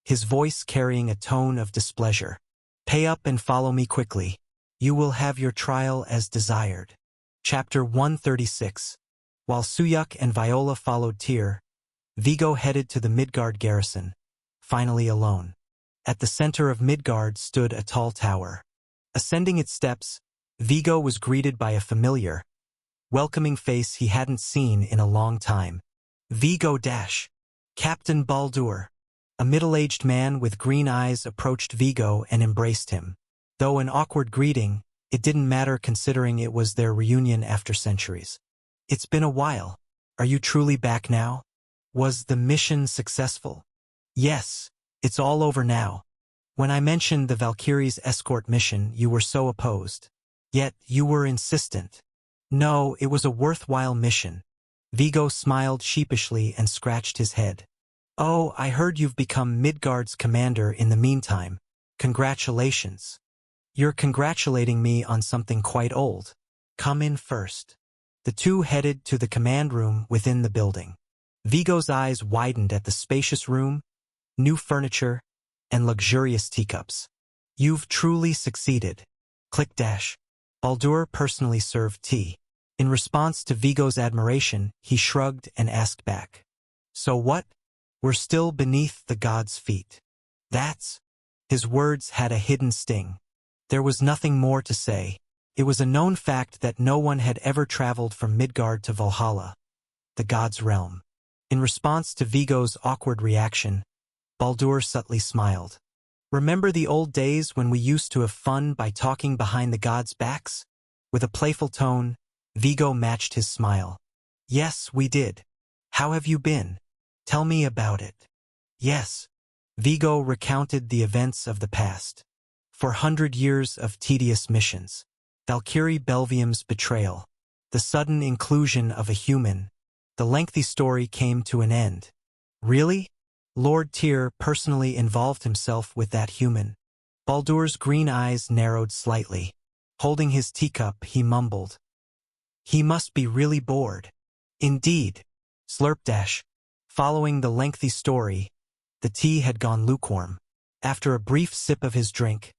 his voice carrying a tone of displeasure. Pay up and follow me quickly. You will have your trial as desired. Chapter 136. While Suyuk and Viola followed Tyr, Viggo headed to the Midgard garrison, finally alone. At the center of Midgard stood a tall tower. Ascending its steps, Viggo was greeted by a familiar, welcoming face he hadn't seen in a long time. Viggo Dash. Captain Baldur. A middle-aged man with green eyes approached Viggo and embraced him. Though an awkward greeting, it didn't matter considering it was their reunion after centuries. It's been a while. Are you truly back now? Was the mission successful? Yes, it's all over now. When I mentioned the Valkyrie's escort mission, you were so opposed. Yet, you were insistent. No, it was a worthwhile mission. Viggo smiled sheepishly and scratched his head. Oh, I heard you've become Midgard's commander in the meantime. Congratulations. You're congratulating me on something quite old. Come in first. The two headed to the command room within the building. Viggo's eyes widened at the spacious room, new furniture, and luxurious teacups. You've truly succeeded. Click dash. Baldur personally served tea. In response to Viggo's admiration, he shrugged and asked back. So what? We're still beneath the gods' feet. That's... His words had a hidden sting. There was nothing more to say. It was a known fact that no one had ever traveled from Midgard to Valhalla, the gods' realm. In response to Viggo's awkward reaction, Baldur subtly smiled. Remember the old days when we used to have fun by talking behind the gods' backs? With a playful tone, Viggo matched his smile. Yes, we did. How have you been? Tell me about it. Yes. Viggo recounted the events of the past. 400 years of tedious missions. Valkyrie Belvium's betrayal. The sudden inclusion of a human. The lengthy story came to an end. Really? Lord Tyr personally involved himself with that human. Baldur's green eyes narrowed slightly. Holding his teacup, he mumbled. He must be really bored. Indeed. Slurp dash. Following the lengthy story, the tea had gone lukewarm. After a brief sip of his drink,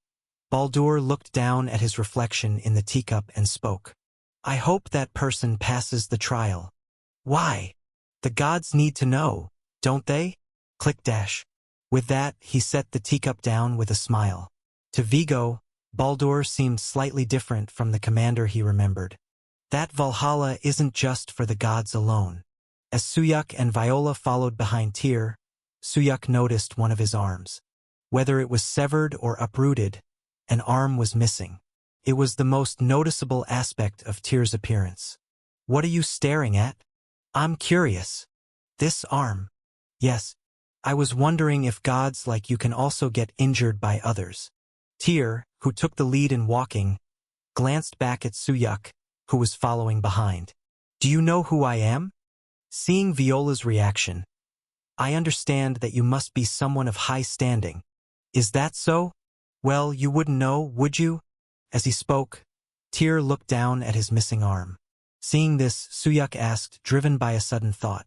Baldur looked down at his reflection in the teacup and spoke. I hope that person passes the trial. Why? The gods need to know, don't they? Click dash. With that, he set the teacup down with a smile. To Viggo, Baldur seemed slightly different from the commander he remembered. That Valhalla isn't just for the gods alone. As Suyuk and Viola followed behind Tyr, Suyuk noticed one of his arms. Whether it was severed or uprooted, an arm was missing. It was the most noticeable aspect of Tyr's appearance. What are you staring at? I'm curious. This arm. Yes. I was wondering if gods like you can also get injured by others. Tyr, who took the lead in walking, glanced back at Suyuk, who was following behind. Do you know who I am? Seeing Viola's reaction, I understand that you must be someone of high standing. Is that so? Well, you wouldn't know, would you? As he spoke, Tyr looked down at his missing arm. Seeing this, Suyuk asked, driven by a sudden thought.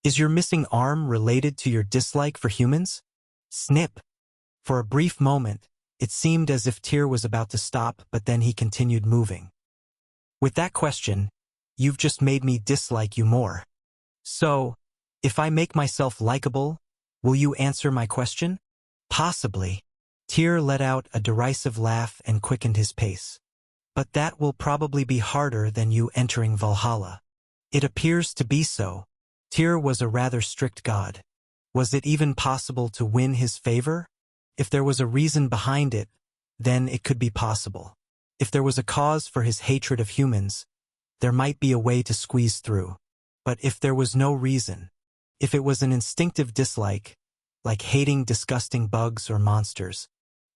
Is your missing arm related to your dislike for humans? Snip. For a brief moment, it seemed as if Tyr was about to stop, but then he continued moving. With that question, you've just made me dislike you more. So, if I make myself likable, Will you answer my question? Possibly. Tyr let out a derisive laugh and quickened his pace. But that will probably be harder than you entering Valhalla. It appears to be so. Tyr was a rather strict god. Was it even possible to win his favor? If there was a reason behind it, then it could be possible. If there was a cause for his hatred of humans, there might be a way to squeeze through. But if there was no reason, if it was an instinctive dislike, like hating disgusting bugs or monsters,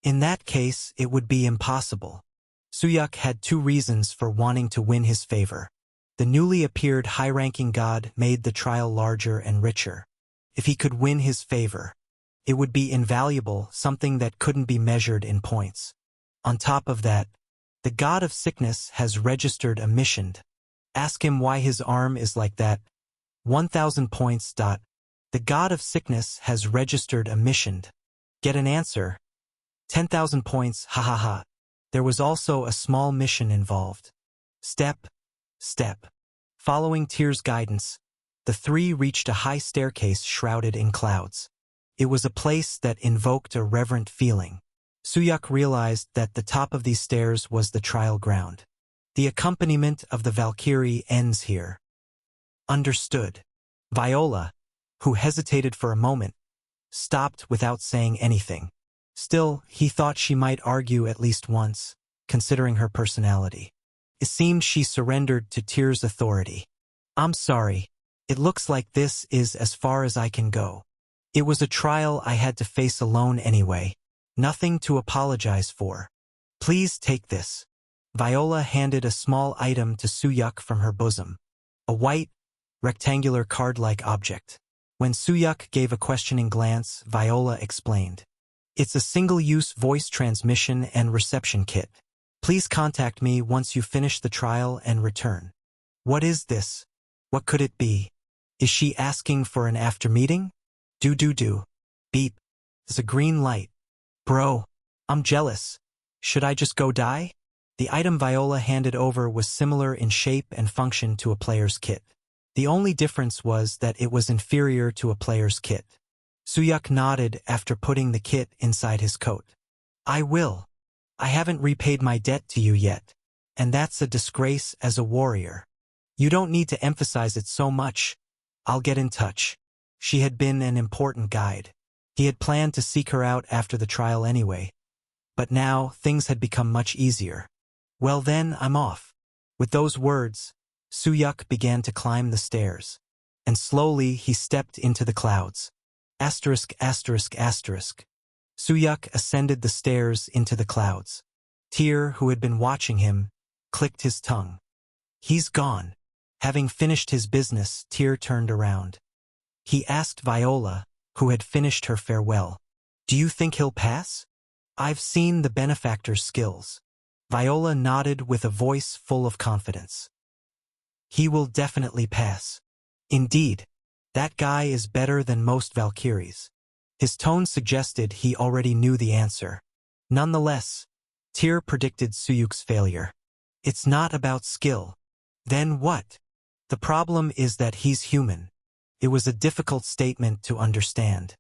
in that case it would be impossible. Suyuk had two reasons for wanting to win his favor. The newly appeared high-ranking god made the trial larger and richer. If he could win his favor, it would be invaluable, something that couldn't be measured in points. On top of that, the god of sickness has registered a mission. Ask him why his arm is like that. 1,000 points. The god of sickness has registered a mission. Get an answer. 10,000 points, ha ha ha. There was also a small mission involved. Step. Following Tyr's guidance, the three reached a high staircase shrouded in clouds. It was a place that invoked a reverent feeling. Suyuk realized that the top of these stairs was the trial ground. The accompaniment of the Valkyrie ends here. Understood. Viola, who hesitated for a moment, stopped without saying anything. Still, he thought she might argue at least once, considering her personality. It seemed she surrendered to Tyr's authority. I'm sorry. It looks like this is as far as I can go. It was a trial I had to face alone anyway. Nothing to apologize for. Please take this. Viola handed a small item to Suyuk from her bosom. A white, rectangular card-like object. When Suyuk gave a questioning glance, Viola explained. It's a single-use voice transmission and reception kit. Please contact me once you finish the trial and return. What is this? What could it be? Is she asking for an after-meeting? Do. Beep. There's a green light. Bro, I'm jealous. Should I just go die? The item Viola handed over was similar in shape and function to a player's kit. The only difference was that it was inferior to a player's kit. Suyuk nodded after putting the kit inside his coat. I will. I haven't repaid my debt to you yet, and that's a disgrace as a warrior. You don't need to emphasize it so much. I'll get in touch. She had been an important guide. He had planned to seek her out after the trial anyway. But now, things had become much easier. Well then, I'm off. With those words, Suyuk began to climb the stairs. And slowly, he stepped into the clouds. Asterisk. Suyuk ascended the stairs into the clouds. Tyr, who had been watching him, clicked his tongue. He's gone. Having finished his business, Tyr turned around. He asked Viola, who had finished her farewell, "Do you think he'll pass?" "I've seen the benefactor's skills." Viola nodded with a voice full of confidence. "He will definitely pass. Indeed, that guy is better than most Valkyries." His tone suggested he already knew the answer. Nonetheless, Tyr predicted Suyuk's failure. It's not about skill. Then what? The problem is that he's human. It was a difficult statement to understand.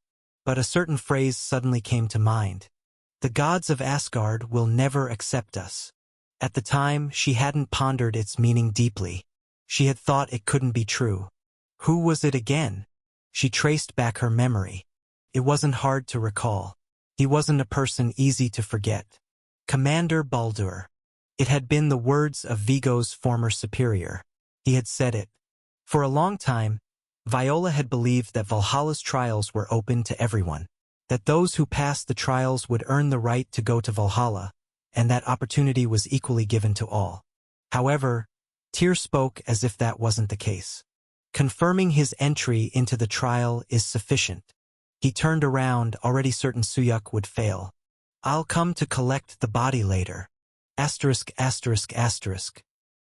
But a certain phrase suddenly came to mind. The gods of Asgard will never accept us. At the time, she hadn't pondered its meaning deeply. She had thought it couldn't be true. Who was it again? She traced back her memory. It wasn't hard to recall. He wasn't a person easy to forget. Commander Baldur. It had been the words of Viggo's former superior. He had said it. For a long time, Viola had believed that Valhalla's trials were open to everyone, that those who passed the trials would earn the right to go to Valhalla, and that opportunity was equally given to all. However, Tyr spoke as if that wasn't the case. Confirming his entry into the trial is sufficient. He turned around, already certain Suyuk would fail. I'll come to collect the body later. Asterisk.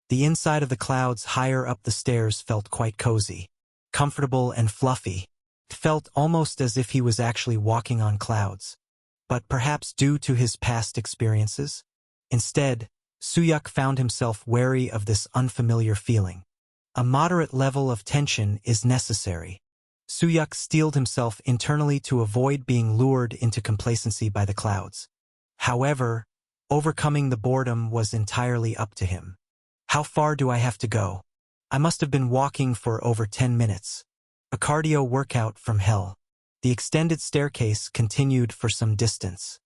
The inside of the clouds higher up the stairs felt quite cozy. Comfortable and fluffy. It felt almost as if he was actually walking on clouds. But perhaps due to his past experiences? Instead, Suyuk found himself wary of this unfamiliar feeling. A moderate level of tension is necessary. Suyuk steeled himself internally to avoid being lured into complacency by the clouds. However, overcoming the boredom was entirely up to him. How far do I have to go? I must have been walking for over 10 minutes. A cardio workout from hell. The extended staircase continued for some distance.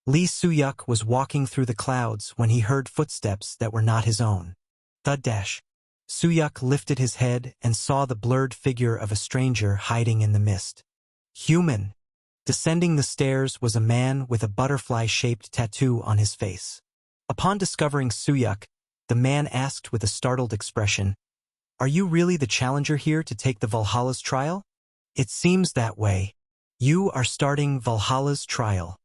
Lee Suyuk was walking through the clouds when he heard footsteps that were not his own. Thud dash. Suyuk lifted his head and saw the blurred figure of a stranger hiding in the mist. Human. Descending the stairs was a man with a butterfly-shaped tattoo on his face. Upon discovering Suyuk, the man asked with a startled expression, "Are you really the challenger here to take the Valhalla's trial?" "It seems that way. You are starting Valhalla's trial.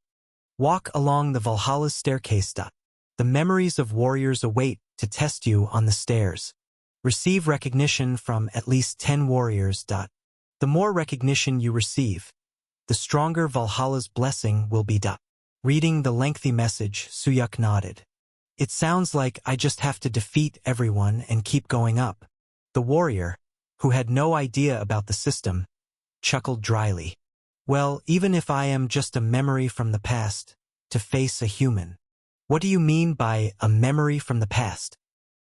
Walk along the Valhalla's staircase. The memories of warriors await to test you on the stairs. Receive recognition from at least 10 warriors. The more recognition you receive, the stronger Valhalla's blessing will be. Reading the lengthy message, Suyuk nodded. It sounds like I just have to defeat everyone and keep going up. The warrior, who had no idea about the system, chuckled dryly. Well, even if I am just a memory from the past, to face a human. What do you mean by a memory from the past?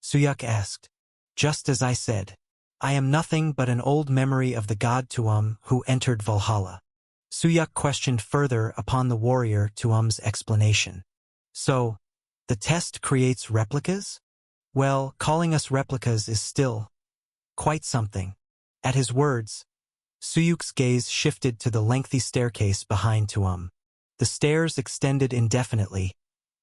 Suyuk asked. Just as I said, I am nothing but an old memory of the god Tuum who entered Valhalla. Suyuk questioned further upon the warrior Tuum's explanation. So, the test creates replicas? Well, calling us replicas is still quite something. At his words, Suyuk's gaze shifted to the lengthy staircase behind Tuum. The stairs extended indefinitely,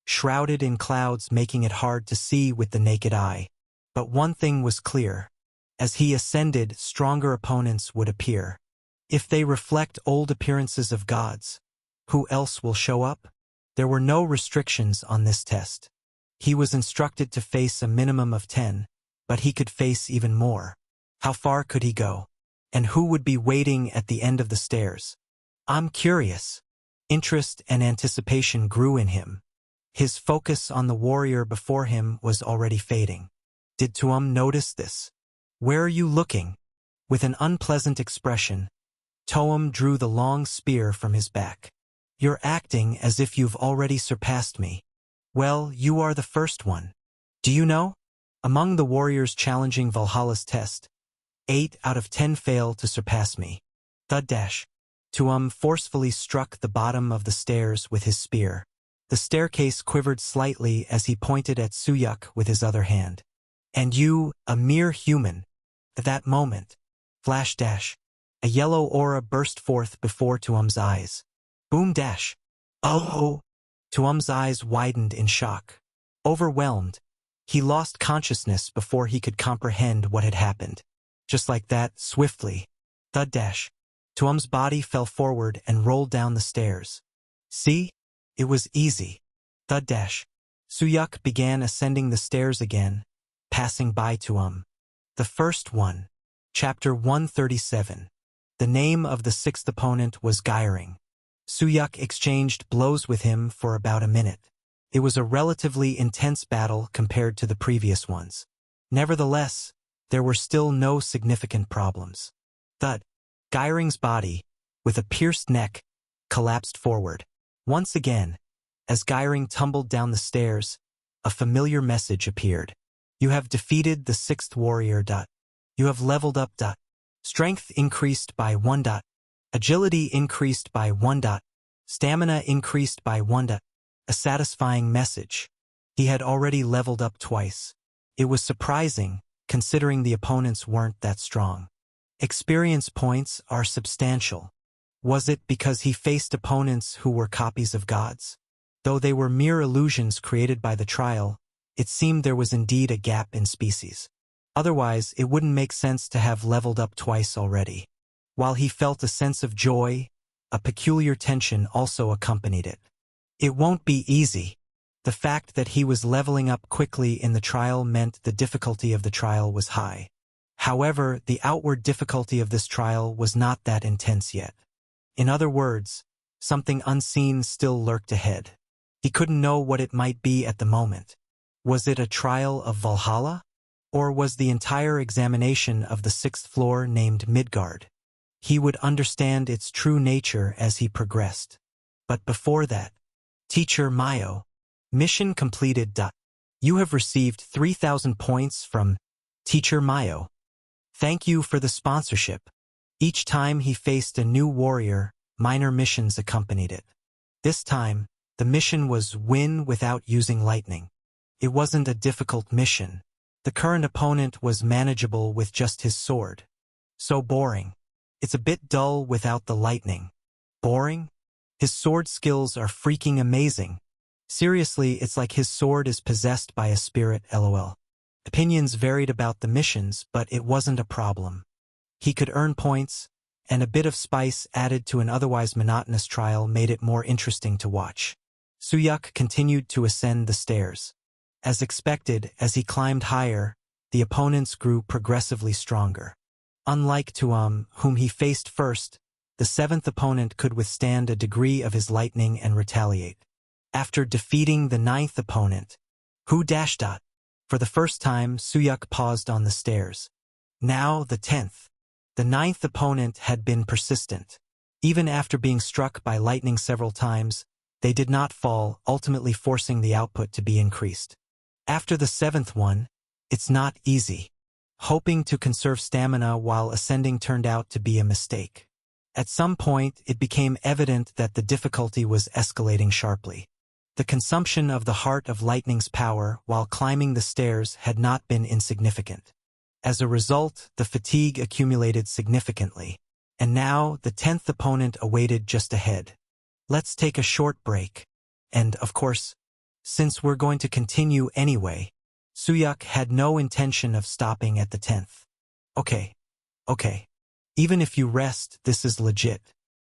shrouded in clouds, making it hard to see with the naked eye. But one thing was clear. As he ascended, stronger opponents would appear. If they reflect old appearances of gods, who else will show up? There were no restrictions on this test. He was instructed to face a minimum of 10, but he could face even more. How far could he go? And who would be waiting at the end of the stairs? I'm curious. Interest and anticipation grew in him. His focus on the warrior before him was already fading. Did Tuum notice this? Where are you looking? With an unpleasant expression, Tuum drew the long spear from his back. You're acting as if you've already surpassed me. Well, you are the first one. Do you know? Among the warriors challenging Valhalla's test, 8 out of 10 fail to surpass me. Thud dash. Tuum forcefully struck the bottom of the stairs with his spear. The staircase quivered slightly as he pointed at Suyuk with his other hand. And you, a mere human. At that moment, flash dash. A yellow aura burst forth before Tuum's eyes. Boom dash. Oh! Tuum's eyes widened in shock. Overwhelmed, he lost consciousness before he could comprehend what had happened. Just like that, swiftly. Thud dash. Tuum's body fell forward and rolled down the stairs. See? It was easy. Thud dash. Suyuk began ascending the stairs again, passing by Tuum. The first one. Chapter 137. The name of the sixth opponent was Gyring. Suyuk exchanged blows with him for about a minute. It was a relatively intense battle compared to the previous ones. Nevertheless, there were still no significant problems. Thud. Gyring's body, with a pierced neck, collapsed forward. Once again, as Gyring tumbled down the stairs, a familiar message appeared. You have defeated the sixth warrior. You have leveled up. Strength increased by 1. Agility increased by 1. Stamina increased by 1. A satisfying message. He had already leveled up twice. It was surprising, considering the opponents weren't that strong. Experience points are substantial. Was it because he faced opponents who were copies of gods? Though they were mere illusions created by the trial, it seemed there was indeed a gap in species. Otherwise, it wouldn't make sense to have leveled up twice already. While he felt a sense of joy, a peculiar tension also accompanied it. It won't be easy. The fact that he was leveling up quickly in the trial meant the difficulty of the trial was high. However, the outward difficulty of this trial was not that intense yet. In other words, something unseen still lurked ahead. He couldn't know what it might be at the moment. Was it a trial of Valhalla? Or was the entire examination of the sixth floor named Midgard? He would understand its true nature as he progressed. But before that, Teacher Mayo, mission completed. You have received 3,000 points from Teacher Mayo. Thank you for the sponsorship. Each time he faced a new warrior, minor missions accompanied it. This time, the mission was win without using lightning. It wasn't a difficult mission. The current opponent was manageable with just his sword. So boring. It's a bit dull without the lightning. Boring? His sword skills are freaking amazing. Seriously, it's like his sword is possessed by a spirit, lol. Opinions varied about the missions, but it wasn't a problem. He could earn points, and a bit of spice added to an otherwise monotonous trial made it more interesting to watch. Suyuk continued to ascend the stairs. As expected, as he climbed higher, the opponents grew progressively stronger. Unlike Tuam, whom he faced first, the seventh opponent could withstand a degree of his lightning and retaliate. After defeating the ninth opponent, for the first time, Suyuk paused on the stairs. Now the 10th. The ninth opponent had been persistent. Even after being struck by lightning several times, they did not fall, ultimately forcing the output to be increased. After the seventh one, it's not easy. Hoping to conserve stamina while ascending turned out to be a mistake. At some point, it became evident that the difficulty was escalating sharply. The consumption of the Heart of Lightning's power while climbing the stairs had not been insignificant. As a result, the fatigue accumulated significantly, and now the 10th opponent awaited just ahead. Let's take a short break. And, of course, since we're going to continue anyway, Suyuk had no intention of stopping at the 10th. Okay. Even if you rest, this is legit.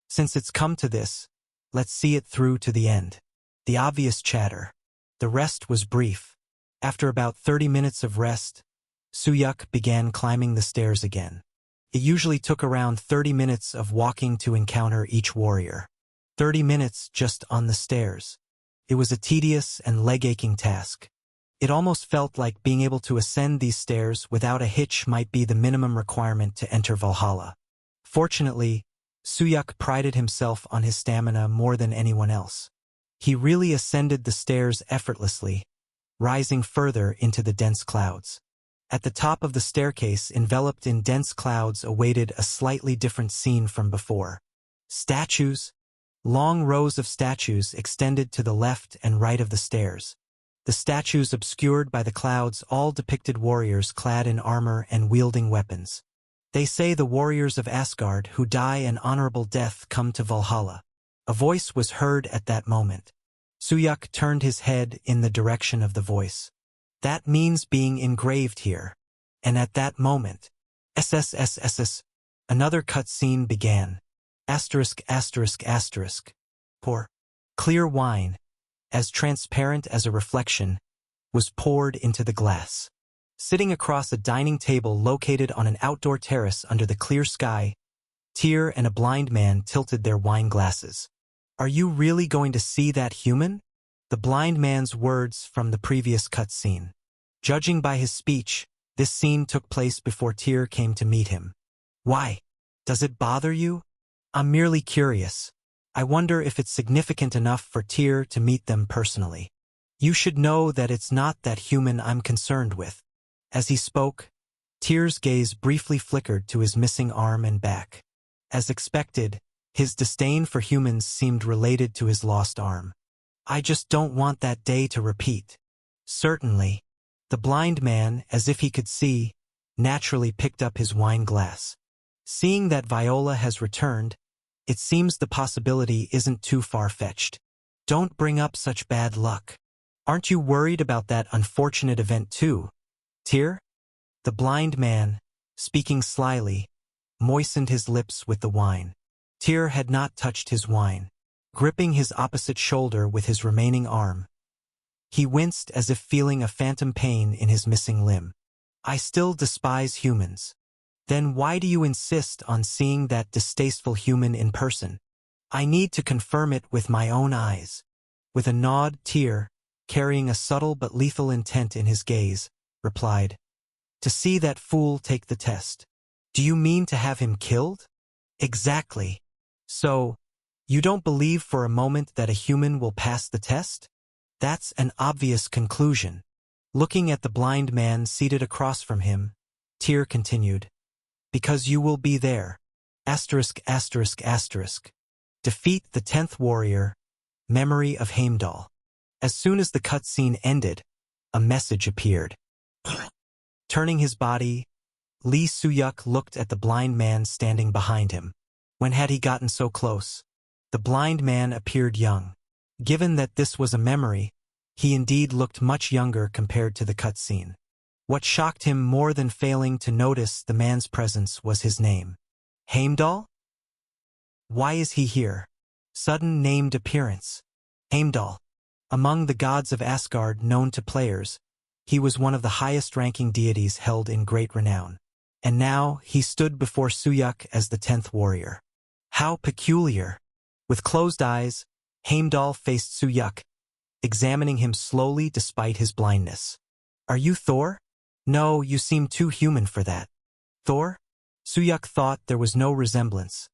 Since it's come to this, let's see it through to the end. The obvious chatter. The rest was brief. After about 30 minutes of rest, Suyuk began climbing the stairs again. It usually took around 30 minutes of walking to encounter each warrior. 30 minutes just on the stairs. It was a tedious and leg-aching task. It almost felt like being able to ascend these stairs without a hitch might be the minimum requirement to enter Valhalla. Fortunately, Suyuk prided himself on his stamina more than anyone else. He really ascended the stairs effortlessly, rising further into the dense clouds. At the top of the staircase, enveloped in dense clouds, awaited a slightly different scene from before. Statues. Long rows of statues extended to the left and right of the stairs. The statues obscured by the clouds all depicted warriors clad in armor and wielding weapons. They say the warriors of Asgard who die an honorable death come to Valhalla. A voice was heard at that moment. Suyuk turned his head in the direction of the voice. That means being engraved here. And at that moment, another cutscene began. Pour. Clear wine, as transparent as a reflection, was poured into the glass. Sitting across a dining table located on an outdoor terrace under the clear sky, Tyr and a blind man tilted their wine glasses. Are you really going to see that human? The blind man's words from the previous cutscene. Judging by his speech, this scene took place before Tyr came to meet him. Why? Does it bother you? I'm merely curious. I wonder if it's significant enough for Tyr to meet them personally. You should know that it's not that human I'm concerned with. As he spoke, Tyr's gaze briefly flickered to his missing arm and back. As expected, his disdain for humans seemed related to his lost arm. I just don't want that day to repeat. Certainly. The blind man, as if he could see, naturally picked up his wine glass. Seeing that Viola has returned, it seems the possibility isn't too far-fetched. Don't bring up such bad luck. Aren't you worried about that unfortunate event too, Tyr? The blind man, speaking slyly, moistened his lips with the wine. Tyr had not touched his wine. Gripping his opposite shoulder with his remaining arm, he winced as if feeling a phantom pain in his missing limb. I still despise humans. Then why do you insist on seeing that distasteful human in person? I need to confirm it with my own eyes. With a nod, Tyr, carrying a subtle but lethal intent in his gaze, replied, To see that fool take the test. Do you mean to have him killed? Exactly. So, you don't believe for a moment that a human will pass the test? That's an obvious conclusion. Looking at the blind man seated across from him, Tyr continued, because you will be there. Asterisk, asterisk, asterisk. Defeat the 10th warrior, memory of Heimdall. As soon as the cutscene ended, a message appeared. Turning his body, Lee Soo-yuk looked at the blind man standing behind him. When had he gotten so close? The blind man appeared young. Given that this was a memory, he indeed looked much younger compared to the cutscene. What shocked him more than failing to notice the man's presence was his name. Heimdall? Why is he here? Sudden named appearance. Heimdall. Among the gods of Asgard known to players, he was one of the highest-ranking deities held in great renown. And now he stood before Soo-yuk as the 10th warrior. How peculiar! With closed eyes, Heimdall faced Soo-yuk, examining him slowly despite his blindness. Are you Thor? No, you seem too human for that. Thor? Soo-yuk thought there was no resemblance,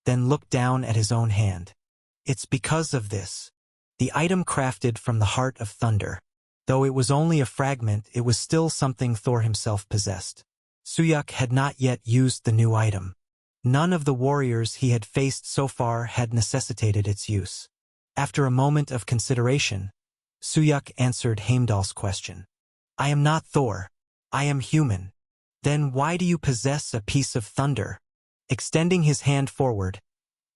then looked down at his own hand. It's because of this. The item crafted from the heart of thunder. Though it was only a fragment, it was still something Thor himself possessed. Soo-yuk had not yet used the new item. None of the warriors he had faced so far had necessitated its use. After a moment of consideration, Soo-yuk answered Heimdall's question. I am not Thor. I am human. Then why do you possess a piece of thunder? Extending his hand forward,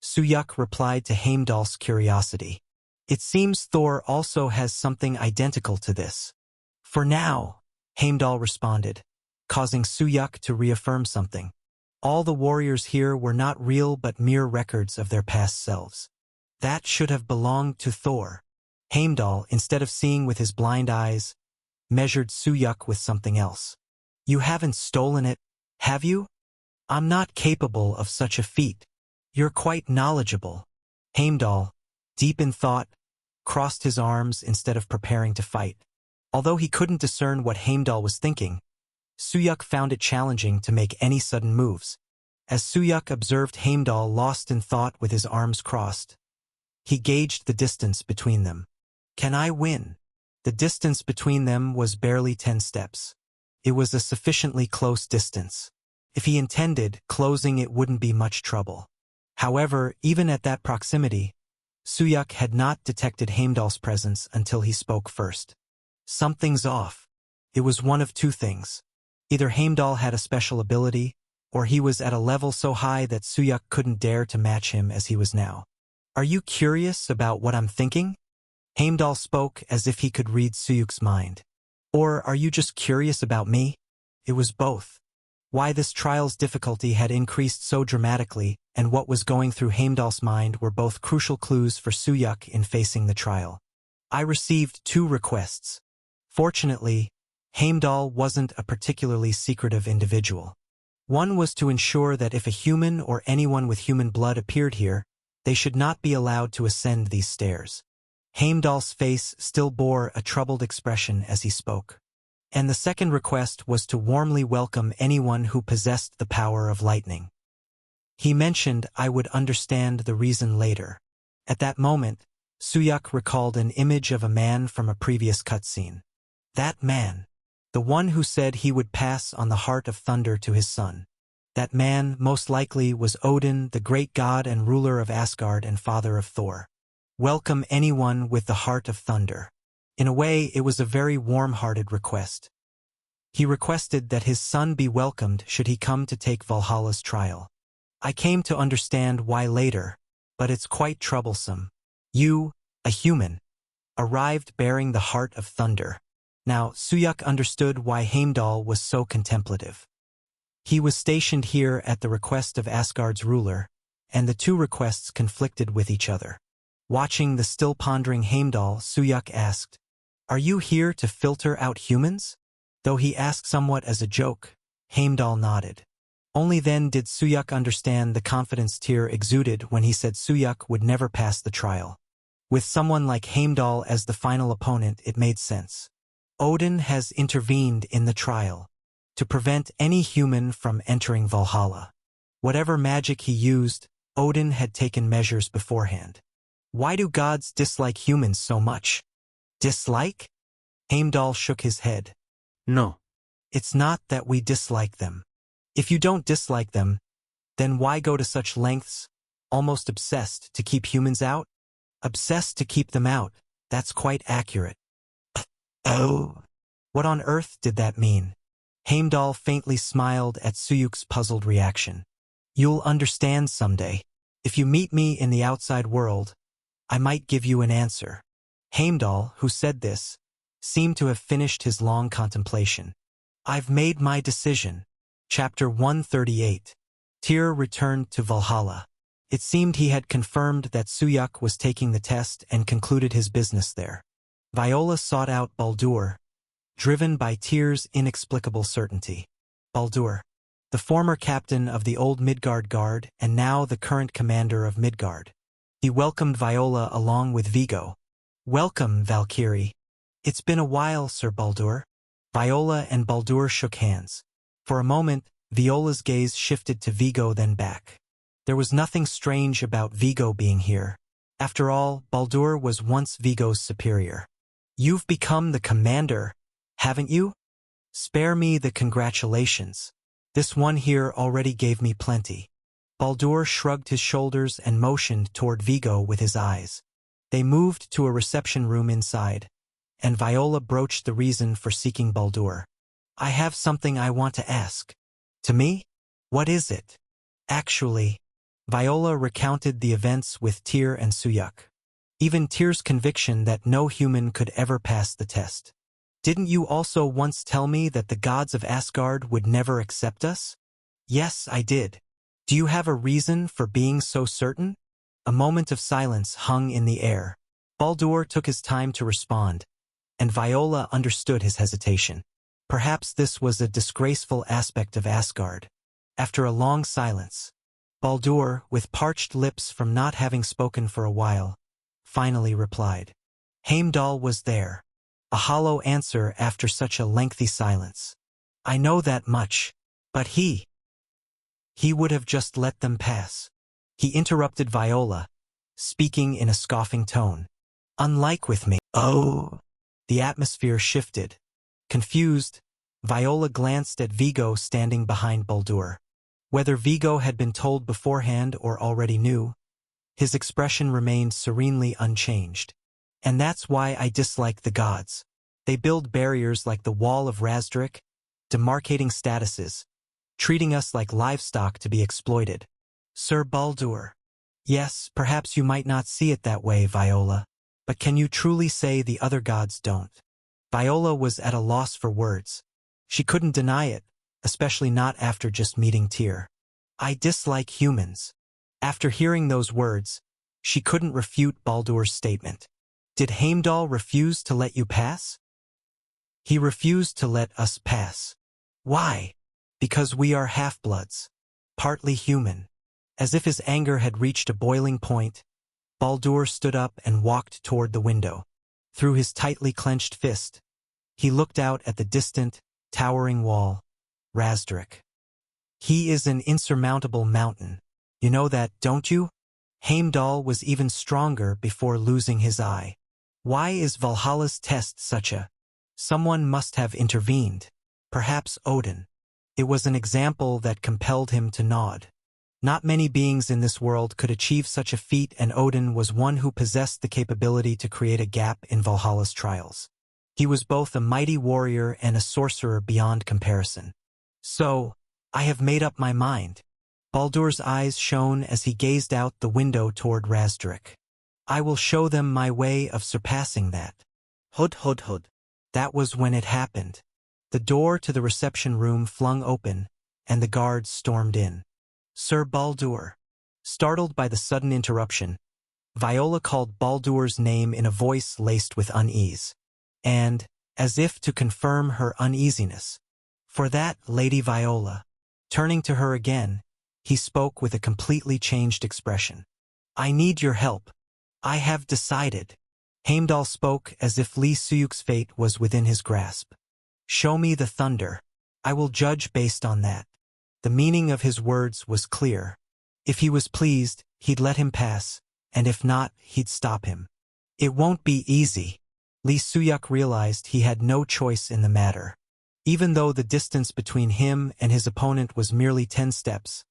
Soo-yuk replied to Heimdall's curiosity. It seems Thor also has something identical to this. For now, Heimdall responded, causing Soo-yuk to reaffirm something. All the warriors here were not real but mere records of their past selves. That should have belonged to Thor. Heimdall, instead of seeing with his blind eyes, measured Soo-yuk with something else. You haven't stolen it, have you? I'm not capable of such a feat. You're quite knowledgeable. Heimdall, deep in thought, crossed his arms instead of preparing to fight. Although he couldn't discern what Heimdall was thinking, Soo-yuk found it challenging to make any sudden moves. As Soo-yuk observed Heimdall lost in thought with his arms crossed, he gauged the distance between them. Can I win? The distance between them was barely 10 steps. It was a sufficiently close distance. If he intended closing, it wouldn't be much trouble. However, even at that proximity, Soo-yuk had not detected Heimdall's presence until he spoke first. Something's off. It was one of two things. Either Heimdall had a special ability, or he was at a level so high that Soo-yuk couldn't dare to match him as he was now. Are you curious about what I'm thinking? Heimdall spoke as if he could read Soo-yuk's mind. Or are you just curious about me? It was both. Why this trial's difficulty had increased so dramatically and what was going through Heimdall's mind were both crucial clues for Soo-yuk in facing the trial. I received 2 requests. Fortunately, Heimdall wasn't a particularly secretive individual. One was to ensure that if a human or anyone with human blood appeared here, they should not be allowed to ascend these stairs. Heimdall's face still bore a troubled expression as he spoke. And the second request was to warmly welcome anyone who possessed the power of lightning. He mentioned I would understand the reason later. At that moment, Soo-yuk recalled an image of a man from a previous cutscene. That man. The one who said he would pass on the heart of thunder to his son. That man, most likely, was Odin, the great god and ruler of Asgard and father of Thor. Welcome anyone with the heart of thunder. In a way, it was a very warm-hearted request. He requested that his son be welcomed should he come to take Valhalla's trial. I came to understand why later, but it's quite troublesome. You, a human, arrived bearing the heart of thunder. Now, Soo-yuk understood why Heimdall was so contemplative. He was stationed here at the request of Asgard's ruler, and the 2 requests conflicted with each other. Watching the still pondering Heimdall, Soo-yuk asked, Are you here to filter out humans? Though he asked somewhat as a joke, Heimdall nodded. Only then did Soo-yuk understand the confidence Tyr exuded when he said Soo-yuk would never pass the trial. With someone like Heimdall as the final opponent, it made sense. Odin has intervened in the trial to prevent any human from entering Valhalla. Whatever magic he used, Odin had taken measures beforehand. Why do gods dislike humans so much? Dislike? Heimdall shook his head. No. It's not that we dislike them. If you don't dislike them, then why go to such lengths, almost obsessed, to keep humans out? Obsessed to keep them out, that's quite accurate. Oh. What on earth did that mean? Heimdall faintly smiled at Suyuk's puzzled reaction. You'll understand someday. If you meet me in the outside world, I might give you an answer. Heimdall, who said this, seemed to have finished his long contemplation. I've made my decision. Chapter 138. Tyr returned to Valhalla. It seemed he had confirmed that Suyuk was taking the test and concluded his business there. Viola sought out Baldur, driven by Tyr's inexplicable certainty. Baldur, the former captain of the old Midgard Guard and now the current commander of Midgard. He welcomed Viola along with Viggo. Welcome, Valkyrie. It's been a while, Sir Baldur. Viola and Baldur shook hands. For a moment, Viola's gaze shifted to Viggo, then back. There was nothing strange about Viggo being here. After all, Baldur was once Viggo's superior. You've become the commander, haven't you? Spare me the congratulations. This one here already gave me plenty. Baldur shrugged his shoulders and motioned toward Viggo with his eyes. They moved to a reception room inside, and Viola broached the reason for seeking Baldur. I have something I want to ask. To me? What is it? Actually, Viola recounted the events with Tyr and Suyuk. Even Tyr's conviction that no human could ever pass the test. Didn't you also once tell me that the gods of Asgard would never accept us? Yes, I did. Do you have a reason for being so certain? A moment of silence hung in the air. Baldur took his time to respond, and Viola understood his hesitation. Perhaps this was a disgraceful aspect of Asgard. After a long silence, Baldur, with parched lips from not having spoken for a while, finally replied. Heimdall was there. A hollow answer after such a lengthy silence. I know that much, but he would have just let them pass. He interrupted Viola, speaking in a scoffing tone. Unlike with me. Oh. The atmosphere shifted. Confused, Viola glanced at Viggo standing behind Baldur. Whether Viggo had been told beforehand or already knew, his expression remained serenely unchanged. And that's why I dislike the gods. They build barriers like the Wall of Razdrik, demarcating statuses, treating us like livestock to be exploited. Sir Baldur. Yes, perhaps you might not see it that way, Viola, but can you truly say the other gods don't? Viola was at a loss for words. She couldn't deny it, especially not after just meeting Tyr. I dislike humans. After hearing those words, she couldn't refute Baldur's statement. Did Heimdall refuse to let you pass? He refused to let us pass. Why? Because we are half-bloods, partly human. As if his anger had reached a boiling point, Baldur stood up and walked toward the window. Through his tightly clenched fist, he looked out at the distant, towering wall, Razdrik. He is an insurmountable mountain. You know that, don't you? Heimdall was even stronger before losing his eye. Why is Valhalla's test such a... Someone must have intervened. Perhaps Odin. It was an example that compelled him to nod. Not many beings in this world could achieve such a feat, and Odin was one who possessed the capability to create a gap in Valhalla's trials. He was both a mighty warrior and a sorcerer beyond comparison. So, I have made up my mind. Baldur's eyes shone as he gazed out the window toward Razdrik. I will show them my way of surpassing that. Hud hud hud. That was when it happened. The door to the reception room flung open, and the guards stormed in. Sir Baldur. Startled by the sudden interruption, Viola called Baldur's name in a voice laced with unease. And, as if to confirm her uneasiness, for that, Lady Viola. Turning to her again, he spoke with a completely changed expression. I need your help. I have decided. Heimdall spoke as if Lee Suyuk's fate was within his grasp. Show me the thunder. I will judge based on that. The meaning of his words was clear. If he was pleased, he'd let him pass, and if not, he'd stop him. It won't be easy. Lee Suyuk realized he had no choice in the matter. Even though the distance between him and his opponent was merely 10 steps,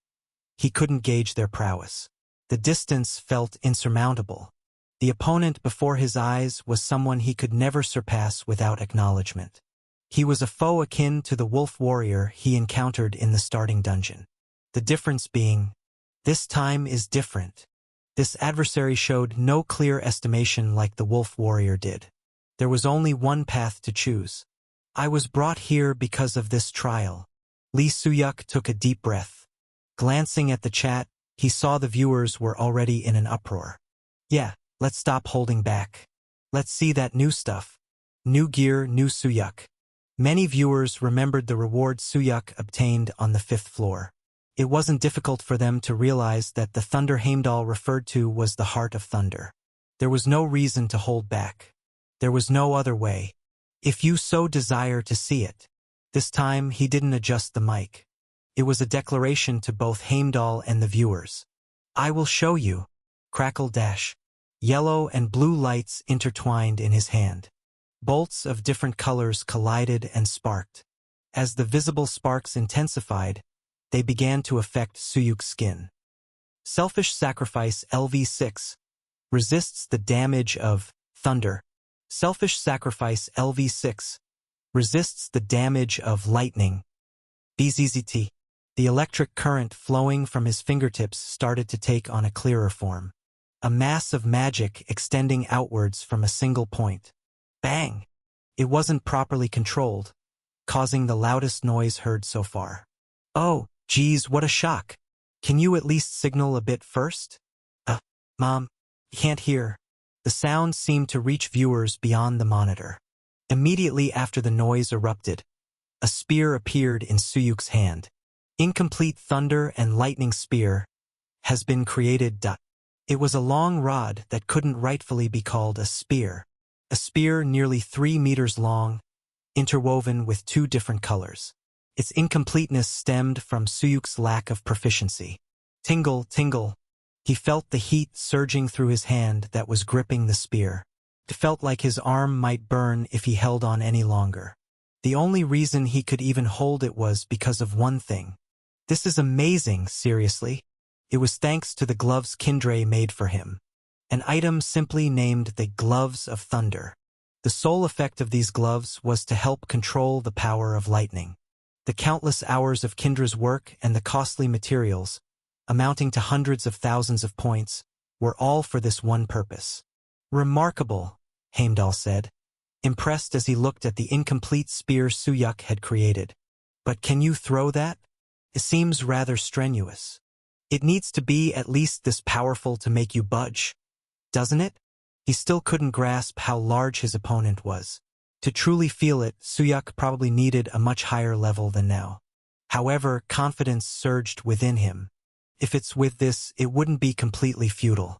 he couldn't gauge their prowess. The distance felt insurmountable. The opponent before his eyes was someone he could never surpass without acknowledgement. He was a foe akin to the wolf warrior he encountered in the starting dungeon. The difference being, this time is different. This adversary showed no clear estimation like the wolf warrior did. There was only one path to choose. I was brought here because of this trial. Lee Suyuk took a deep breath. Glancing at the chat, he saw the viewers were already in an uproar. Yeah, let's stop holding back. Let's see that new stuff. New gear, new Suyuk. Many viewers remembered the reward Suyuk obtained on the 5th floor. It wasn't difficult for them to realize that the Thunder Heimdall referred to was the Heart of Thunder. There was no reason to hold back. There was no other way. If you so desire to see it. This time he didn't adjust the mic. It was a declaration to both Heimdall and the viewers. I will show you. Crackle dash. Yellow and blue lights intertwined in his hand. Bolts of different colors collided and sparked. As the visible sparks intensified, they began to affect Suyuk's skin. Selfish Sacrifice LV6 resists the damage of thunder. Selfish Sacrifice LV6 resists the damage of lightning. BZZT. The electric current flowing from his fingertips started to take on a clearer form. A mass of magic extending outwards from a single point. Bang! It wasn't properly controlled, causing the loudest noise heard so far. Oh, geez, what a shock. Can you at least signal a bit first? Mom, can't hear. The sound seemed to reach viewers beyond the monitor. Immediately after the noise erupted, a spear appeared in Suyuk's hand. Incomplete thunder and lightning spear has been created. It was a long rod that couldn't rightfully be called a spear. A spear nearly 3 meters long, interwoven with 2 different colors. Its incompleteness stemmed from Suyuk's lack of proficiency. Tingle, tingle. He felt the heat surging through his hand that was gripping the spear. It felt like his arm might burn if he held on any longer. The only reason he could even hold it was because of one thing. This is amazing, seriously. It was thanks to the gloves Kindre made for him. An item simply named the Gloves of Thunder. The sole effect of these gloves was to help control the power of lightning. The countless hours of Kindra's work and the costly materials, amounting to hundreds of thousands of points, were all for this one purpose. Remarkable, Heimdall said, impressed as he looked at the incomplete spear Suyuk had created. But can you throw that? It seems rather strenuous. It needs to be at least this powerful to make you budge, doesn't it? He still couldn't grasp how large his opponent was. To truly feel it, Suyuk probably needed a much higher level than now. However, confidence surged within him. If it's with this, it wouldn't be completely futile.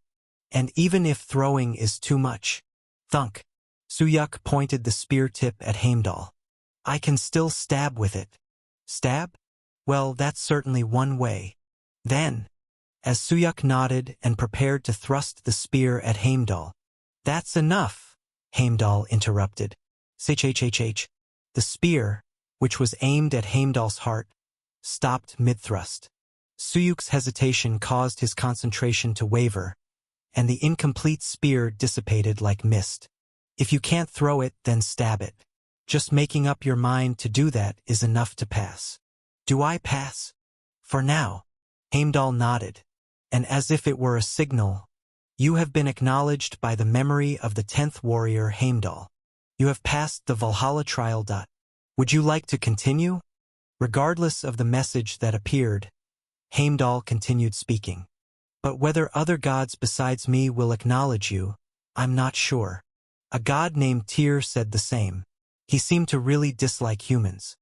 And even if throwing is too much. Thunk. Suyuk pointed the spear tip at Heimdall. I can still stab with it. Stab? Well, that's certainly one way. Then, as Suyuk nodded and prepared to thrust the spear at Heimdall. That's enough, Heimdall interrupted. The spear, which was aimed at Heimdall's heart, stopped mid-thrust. Suyuk's hesitation caused his concentration to waver, and the incomplete spear dissipated like mist. If you can't throw it, then stab it. Just making up your mind to do that is enough to pass. Do I pass? For now. Heimdall nodded, and as if it were a signal, you have been acknowledged by the memory of the 10th warrior Heimdall. You have passed the Valhalla trial. Would you like to continue? Regardless of the message that appeared, Heimdall continued speaking. But whether other gods besides me will acknowledge you, I'm not sure. A god named Tyr said the same. He seemed to really dislike humans.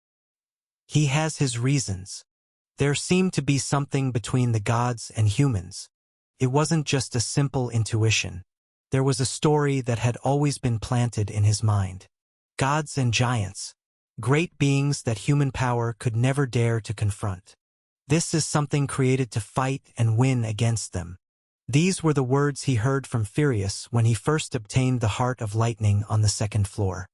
He has his reasons. There seemed to be something between the gods and humans. It wasn't just a simple intuition. There was a story that had always been planted in his mind. Gods and giants. Great beings that human power could never dare to confront. This is something created to fight and win against them. These were the words he heard from Furious when he first obtained the Heart of Lightning on the second floor.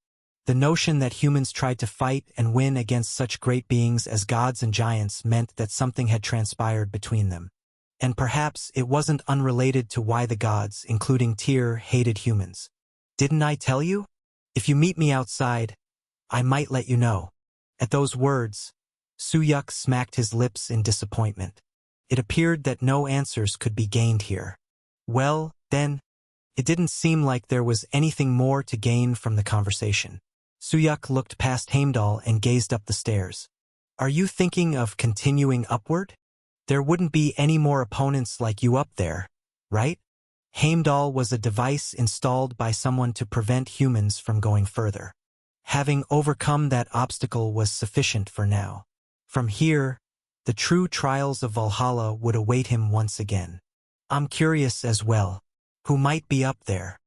The notion that humans tried to fight and win against such great beings as gods and giants meant that something had transpired between them. And perhaps it wasn't unrelated to why the gods, including Tyr, hated humans. Didn't I tell you? If you meet me outside, I might let you know. At those words, Suyuk smacked his lips in disappointment. It appeared that no answers could be gained here. Well, then, it didn't seem like there was anything more to gain from the conversation. Suyuk looked past Heimdall and gazed up the stairs. Are you thinking of continuing upward? There wouldn't be any more opponents like you up there, right? Heimdall was a device installed by someone to prevent humans from going further. Having overcome that obstacle was sufficient for now. From here, the true trials of Valhalla would await him once again. I'm curious as well. Who might be up there?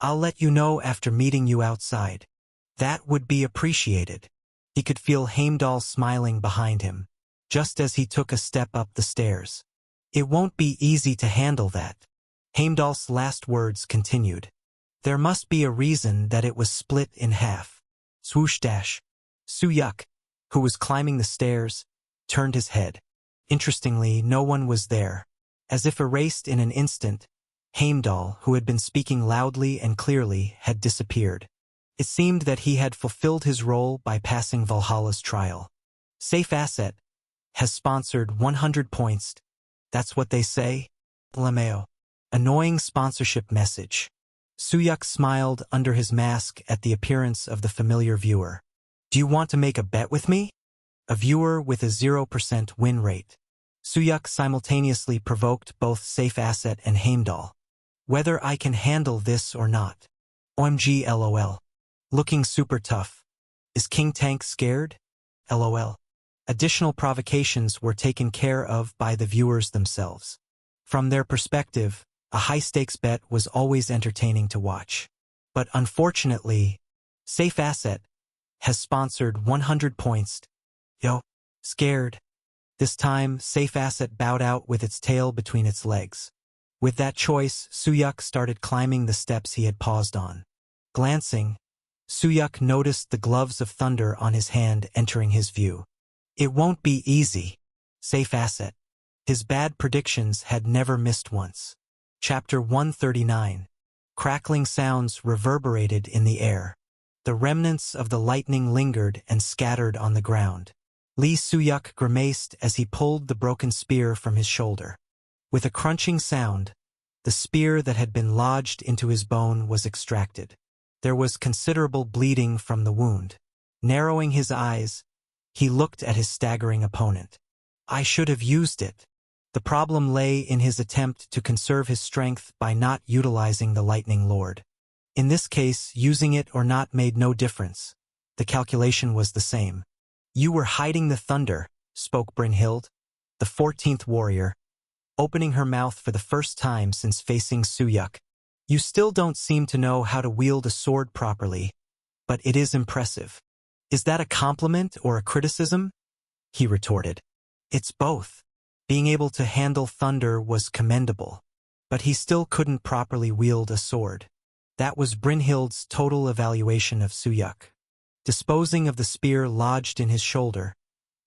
I'll let you know after meeting you outside. That would be appreciated. He could feel Heimdall smiling behind him, just as he took a step up the stairs. It won't be easy to handle that. Heimdall's last words continued. There must be a reason that it was split in half. Swoosh dash. Suyuk, who was climbing the stairs, turned his head. Interestingly, no one was there. As if erased in an instant, Heimdall, who had been speaking loudly and clearly, had disappeared. It seemed that he had fulfilled his role by passing Valhalla's trial. Safe Asset has sponsored 100 points. That's what they say? Lameo. Annoying sponsorship message. Suyuk smiled under his mask at the appearance of the familiar viewer. Do you want to make a bet with me? A viewer with a 0% win rate. Suyuk simultaneously provoked both Safe Asset and Heimdall. Whether I can handle this or not. OMG LOL. Looking super tough. Is King Tank scared? LOL. Additional provocations were taken care of by the viewers themselves. From their perspective, a high-stakes bet was always entertaining to watch. But unfortunately, Safe Asset has sponsored 100 points. Yo, scared. This time, Safe Asset bowed out with its tail between its legs. With that choice, Suyuk started climbing the steps he had paused on. Glancing, Suyuk noticed the gloves of thunder on his hand entering his view. It won't be easy. Safe Asset. His bad predictions had never missed once. Chapter 139. Crackling sounds reverberated in the air. The remnants of the lightning lingered and scattered on the ground. Lee Suyuk grimaced as he pulled the broken spear from his shoulder. With a crunching sound, the spear that had been lodged into his bone was extracted. There was considerable bleeding from the wound. Narrowing his eyes, he looked at his staggering opponent. I should have used it. The problem lay in his attempt to conserve his strength by not utilizing the Lightning Lord. In this case, using it or not made no difference. The calculation was the same. You were hiding the thunder, spoke Brynhild, the 14th warrior, opening her mouth for the first time since facing Suyuk. You still don't seem to know how to wield a sword properly, but it is impressive. Is that a compliment or a criticism? He retorted. It's both. Being able to handle thunder was commendable, but he still couldn't properly wield a sword. That was Brynhild's total evaluation of Suyuk. Disposing of the spear lodged in his shoulder,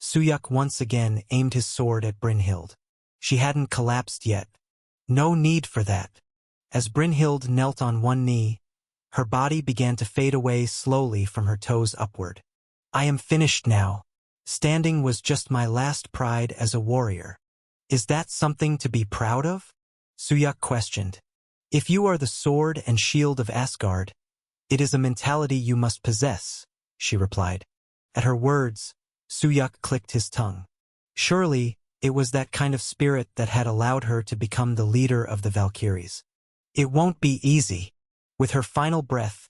Suyuk once again aimed his sword at Brynhild. She hadn't collapsed yet. No need for that. As Brynhild knelt on one knee, her body began to fade away slowly from her toes upward. I am finished now. Standing was just my last pride as a warrior. Is that something to be proud of? Suyuk questioned. If you are the sword and shield of Asgard, it is a mentality you must possess, she replied. At her words, Suyuk clicked his tongue. Surely, it was that kind of spirit that had allowed her to become the leader of the Valkyries. It won't be easy. With her final breath,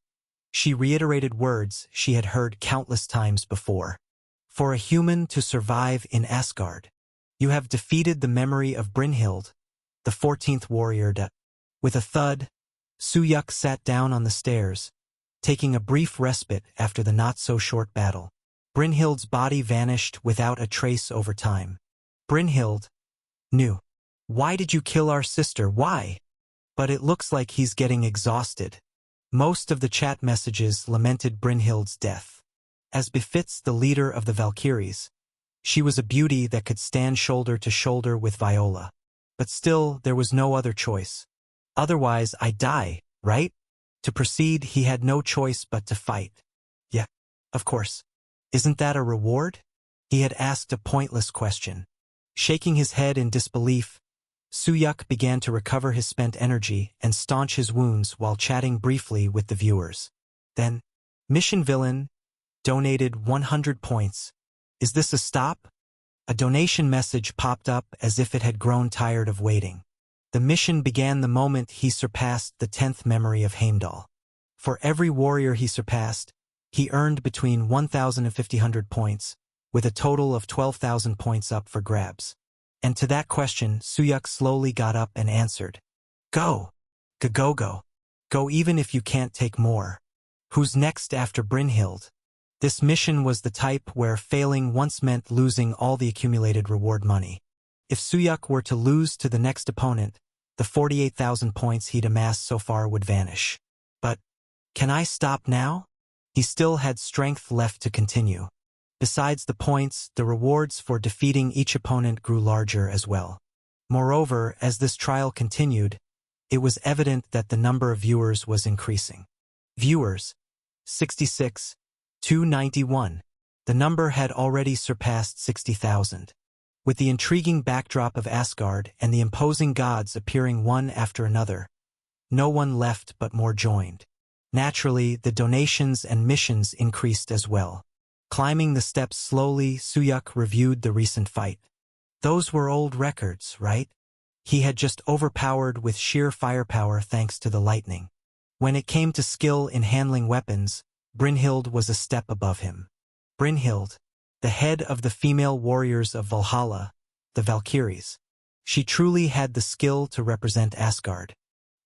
she reiterated words she had heard countless times before. For a human to survive in Asgard, you have defeated the memory of Brynhild, the 14th warrior. With a thud, Suyuk sat down on the stairs, taking a brief respite after the not-so-short battle. Brynhild's body vanished without a trace over time. Brynhild knew. Why did you kill our sister? Why? But it looks like he's getting exhausted. Most of the chat messages lamented Brynhild's death. As befits the leader of the Valkyries, she was a beauty that could stand shoulder to shoulder with Viola. But still, there was no other choice. Otherwise, I die, right? To proceed, he had no choice but to fight. Yeah, of course. Isn't that a reward? He had asked a pointless question. Shaking his head in disbelief, Suyuk began to recover his spent energy and staunch his wounds while chatting briefly with the viewers. Then, Mission Villain donated 100 points. Is this a stop? A donation message popped up as if it had grown tired of waiting. The mission began the moment he surpassed the 10th memory of Heimdall. For every warrior he surpassed, he earned between 1,000 and 1,500 points, with a total of 12,000 points up for grabs. And to that question, Suyuk slowly got up and answered. Go. Go. Go even if you can't take more. Who's next after Brynhild? This mission was the type where failing once meant losing all the accumulated reward money. If Suyuk were to lose to the next opponent, the 48,000 points he'd amassed so far would vanish. But, can I stop now? He still had strength left to continue. Besides the points, the rewards for defeating each opponent grew larger as well. Moreover, as this trial continued, it was evident that the number of viewers was increasing. Viewers, 66, 291. The number had already surpassed 60,000. With the intriguing backdrop of Asgard and the imposing gods appearing one after another, no one left but more joined. Naturally, the donations and missions increased as well. Climbing the steps slowly, Suyuk reviewed the recent fight. Those were old records, right? He had just overpowered with sheer firepower thanks to the lightning. When it came to skill in handling weapons, Brynhild was a step above him. Brynhild, the head of the female warriors of Valhalla, the Valkyries. She truly had the skill to represent Asgard.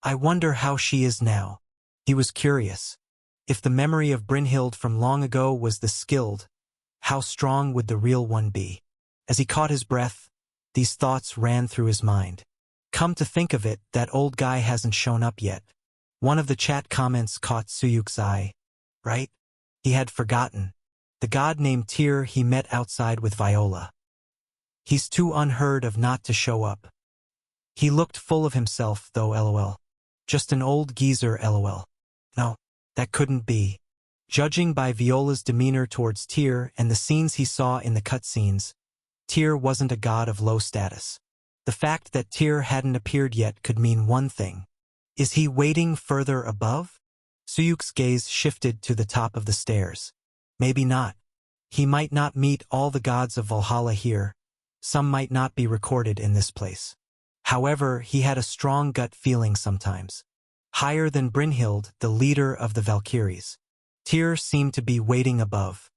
I wonder how she is now. He was curious. If the memory of Brynhild from long ago was the skilled, how strong would the real one be? As he caught his breath, these thoughts ran through his mind. Come to think of it, that old guy hasn't shown up yet. One of the chat comments caught Suyuk's eye. Right? He had forgotten. The god named Tyr he met outside with Viola. He's too unheard of not to show up. He looked full of himself, though, lol. Just an old geezer, lol. No, that couldn't be. Judging by Viola's demeanor towards Tyr and the scenes he saw in the cutscenes, Tyr wasn't a god of low status. The fact that Tyr hadn't appeared yet could mean one thing. Is he waiting further above? Suyuk's gaze shifted to the top of the stairs. Maybe not. He might not meet all the gods of Valhalla here. Some might not be recorded in this place. However, he had a strong gut feeling sometimes. Higher than Brynhild, the leader of the Valkyries, Tyr seemed to be waiting above.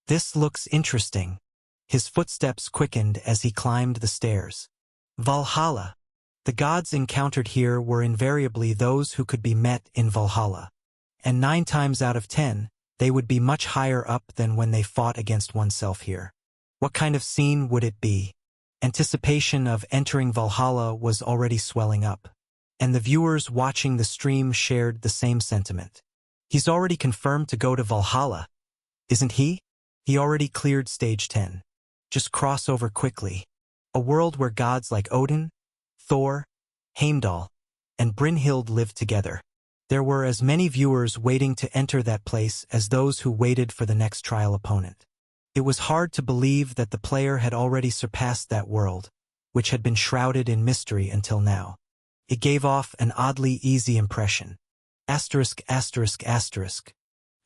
This looks interesting. His footsteps quickened as he climbed the stairs. Valhalla. The gods encountered here were invariably those who could be met in Valhalla. And 9 times out of 10, they would be much higher up than when they fought against oneself here. What kind of scene would it be? Anticipation of entering Valhalla was already swelling up, and the viewers watching the stream shared the same sentiment. He's already confirmed to go to Valhalla, isn't he? He already cleared stage 10. Just cross over quickly. A world where gods like Odin, Thor, Heimdall, and Brynhild lived together. There were as many viewers waiting to enter that place as those who waited for the next trial opponent. It was hard to believe that the player had already surpassed that world, which had been shrouded in mystery until now. It gave off an oddly easy impression. *****.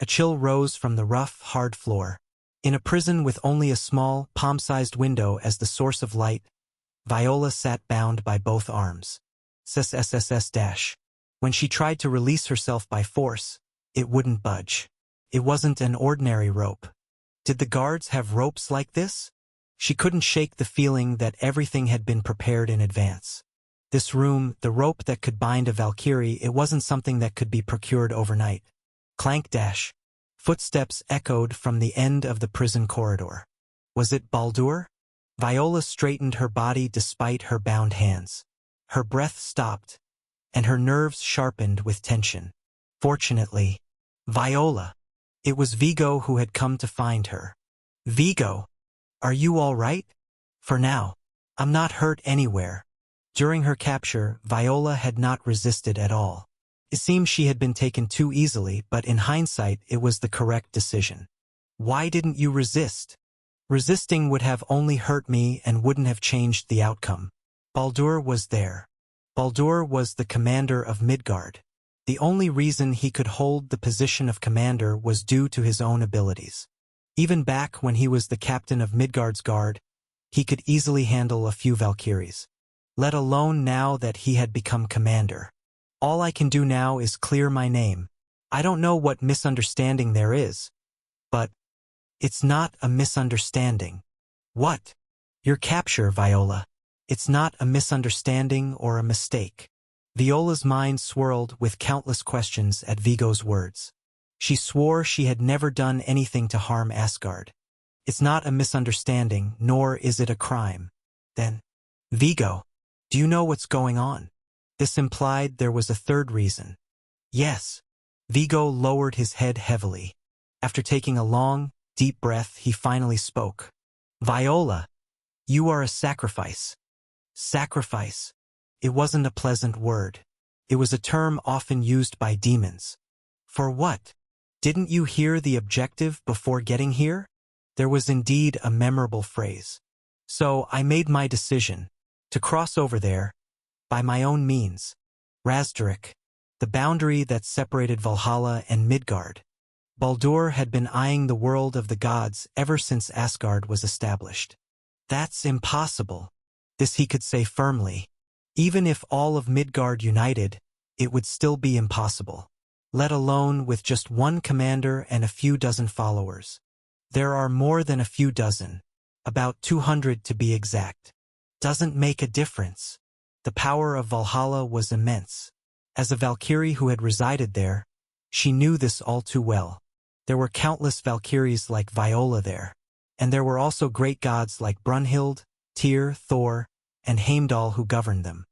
A chill rose from the rough, hard floor. In a prison with only a small, palm-sized window as the source of light, Viola sat bound by both arms. ****. When she tried to release herself by force, it wouldn't budge. It wasn't an ordinary rope. Did the guards have ropes like this? She couldn't shake the feeling that everything had been prepared in advance. This room, the rope that could bind a Valkyrie, it wasn't something that could be procured overnight. Clank dash. Footsteps echoed from the end of the prison corridor. Was it Baldur? Viola straightened her body despite her bound hands. Her breath stopped, and her nerves sharpened with tension. Fortunately, Viola. It was Vigo who had come to find her. Vigo, are you all right? For now, I'm not hurt anywhere. During her capture, Viola had not resisted at all. It seemed she had been taken too easily, but in hindsight it was the correct decision. Why didn't you resist? Resisting would have only hurt me and wouldn't have changed the outcome. Baldur was there. Baldur was the commander of Midgard. The only reason he could hold the position of commander was due to his own abilities. Even back when he was the captain of Midgard's guard, he could easily handle a few Valkyries. Let alone now that he had become commander. All I can do now is clear my name. I don't know what misunderstanding there is, but it's not a misunderstanding. What? Your capture, Viola. It's not a misunderstanding or a mistake. Viola's mind swirled with countless questions at Vigo's words. She swore she had never done anything to harm Asgard. It's not a misunderstanding, nor is it a crime. Then, Vigo, do you know what's going on? This implied there was a third reason. Yes. Vigo lowered his head heavily. After taking a long, deep breath, he finally spoke. Viola, you are a sacrifice. Sacrifice. It wasn't a pleasant word. It was a term often used by demons. For what? Didn't you hear the objective before getting here? There was indeed a memorable phrase. So I made my decision to cross over there by my own means. Razdarik, the boundary that separated Valhalla and Midgard. Baldur had been eyeing the world of the gods ever since Asgard was established. That's impossible. This he could say firmly. Even if all of Midgard united, it would still be impossible. Let alone with just one commander and a few dozen followers. There are more than a few dozen, about 200 to be exact. Doesn't make a difference. The power of Valhalla was immense. As a Valkyrie who had resided there, she knew this all too well. There were countless Valkyries like Viola there, and there were also great gods like Brunhild, Tyr, Thor, and Heimdall who governed them.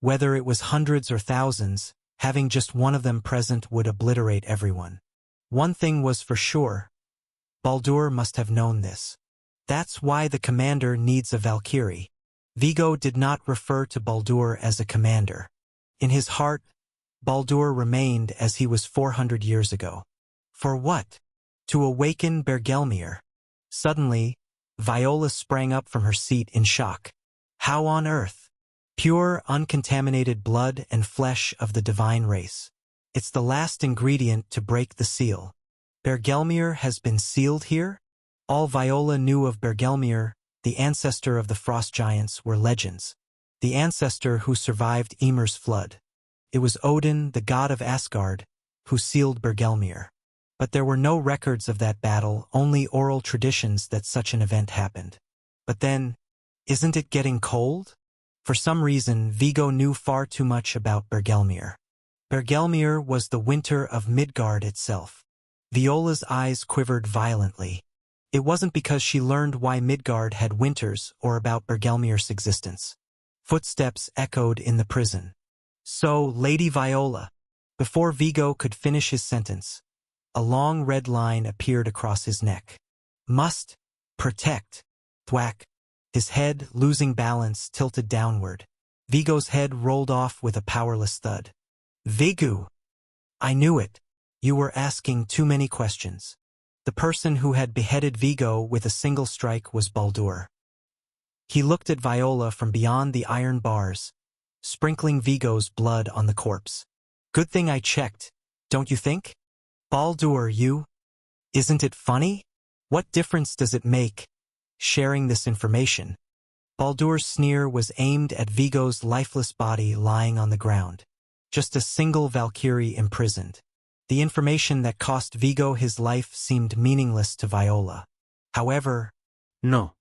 Whether it was hundreds or thousands, having just one of them present would obliterate everyone. One thing was for sure. Baldur must have known this. That's why the commander needs a Valkyrie. Vigo did not refer to Baldur as a commander. In his heart, Baldur remained as he was 400 years ago. For what? To awaken Bergelmir. Suddenly, Viola sprang up from her seat in shock. How on earth? Pure, uncontaminated blood and flesh of the divine race. It's the last ingredient to break the seal. Bergelmir has been sealed here? All Viola knew of Bergelmir, the ancestor of the frost giants, were legends. The ancestor who survived Ymir's flood. It was Odin, the god of Asgard, who sealed Bergelmir. But there were no records of that battle, only oral traditions that such an event happened. But then, isn't it getting cold? For some reason, Vigo knew far too much about Bergelmir. Bergelmir was the winter of Midgard itself. Viola's eyes quivered violently. It wasn't because she learned why Midgard had winters or about Bergelmir's existence. Footsteps echoed in the prison. So, Lady Viola. Before Vigo could finish his sentence, a long red line appeared across his neck. Must protect. Thwack. His head, losing balance, tilted downward. Vigo's head rolled off with a powerless thud. Vigo! I knew it. You were asking too many questions. The person who had beheaded Vigo with a single strike was Baldur. He looked at Viola from beyond the iron bars, sprinkling Vigo's blood on the corpse. Good thing I checked, don't you think? Baldur, you? Isn't it funny? What difference does it make, sharing this information? Baldur's sneer was aimed at Vigo's lifeless body lying on the ground. Just a single Valkyrie imprisoned. The information that cost Vigo his life seemed meaningless to Viola. However, No.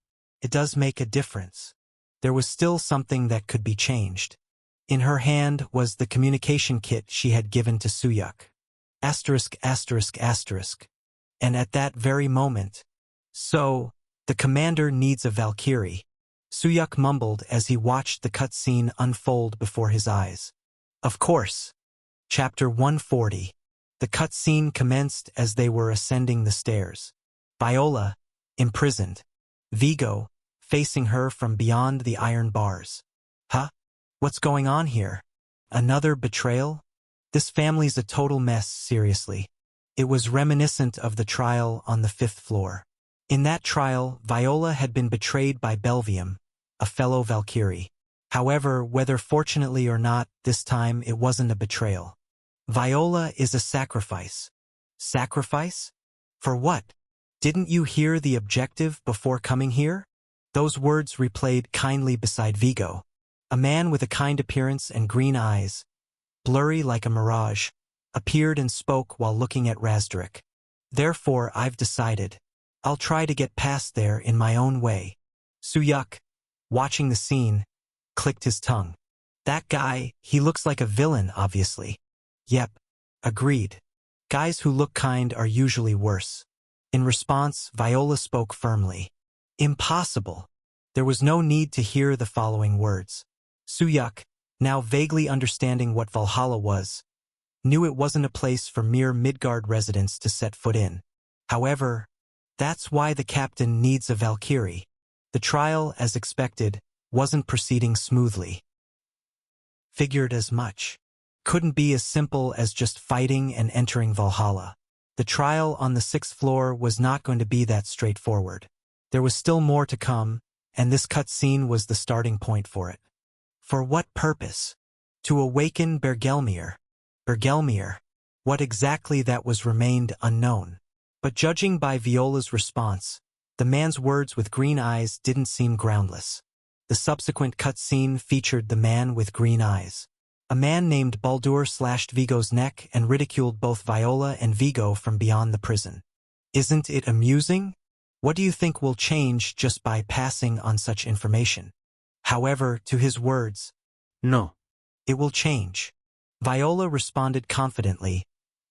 it does make a difference. There was still something that could be changed. In her hand was the communication kit she had given to Suyuk. Asterisk, asterisk, asterisk. And at that very moment. So, the commander needs a Valkyrie. Suyuk mumbled as he watched the cutscene unfold before his eyes. Of course. Chapter 140. The cutscene commenced as they were ascending the stairs. Viola, imprisoned. Vigo, facing her from beyond the iron bars. Huh? What's going on here? Another betrayal? This family's a total mess, seriously. It was reminiscent of the trial on the 5th floor. In that trial, Viola had been betrayed by Belvium, a fellow Valkyrie. However, whether fortunately or not, this time it wasn't a betrayal. Viola is a sacrifice. Sacrifice? For what? Didn't you hear the objective before coming here? Those words replayed kindly beside Vigo. A man with a kind appearance and green eyes, blurry like a mirage, appeared and spoke while looking at Razderik. Therefore, I've decided. I'll try to get past there in my own way. Suyuk, watching the scene, clicked his tongue. That guy, he looks like a villain, obviously. Yep, agreed. Guys who look kind are usually worse. In response, Viola spoke firmly. Impossible. There was no need to hear the following words. Suyuk, now vaguely understanding what Valhalla was, knew it wasn't a place for mere Midgard residents to set foot in. However, that's why the captain needs a Valkyrie. The trial, as expected, wasn't proceeding smoothly. Figured as much. Couldn't be as simple as just fighting and entering Valhalla. The trial on the 6th floor was not going to be that straightforward. There was still more to come, and this cutscene was the starting point for it. For what purpose? To awaken Bergelmir. Bergelmir. What exactly that was remained unknown. But judging by Viola's response, the man's words with green eyes didn't seem groundless. The subsequent cutscene featured the man with green eyes. A man named Baldur slashed Vigo's neck and ridiculed both Viola and Vigo from beyond the prison. Isn't it amusing? What do you think will change just by passing on such information? However, to his words, No. it will change. Viola responded confidently,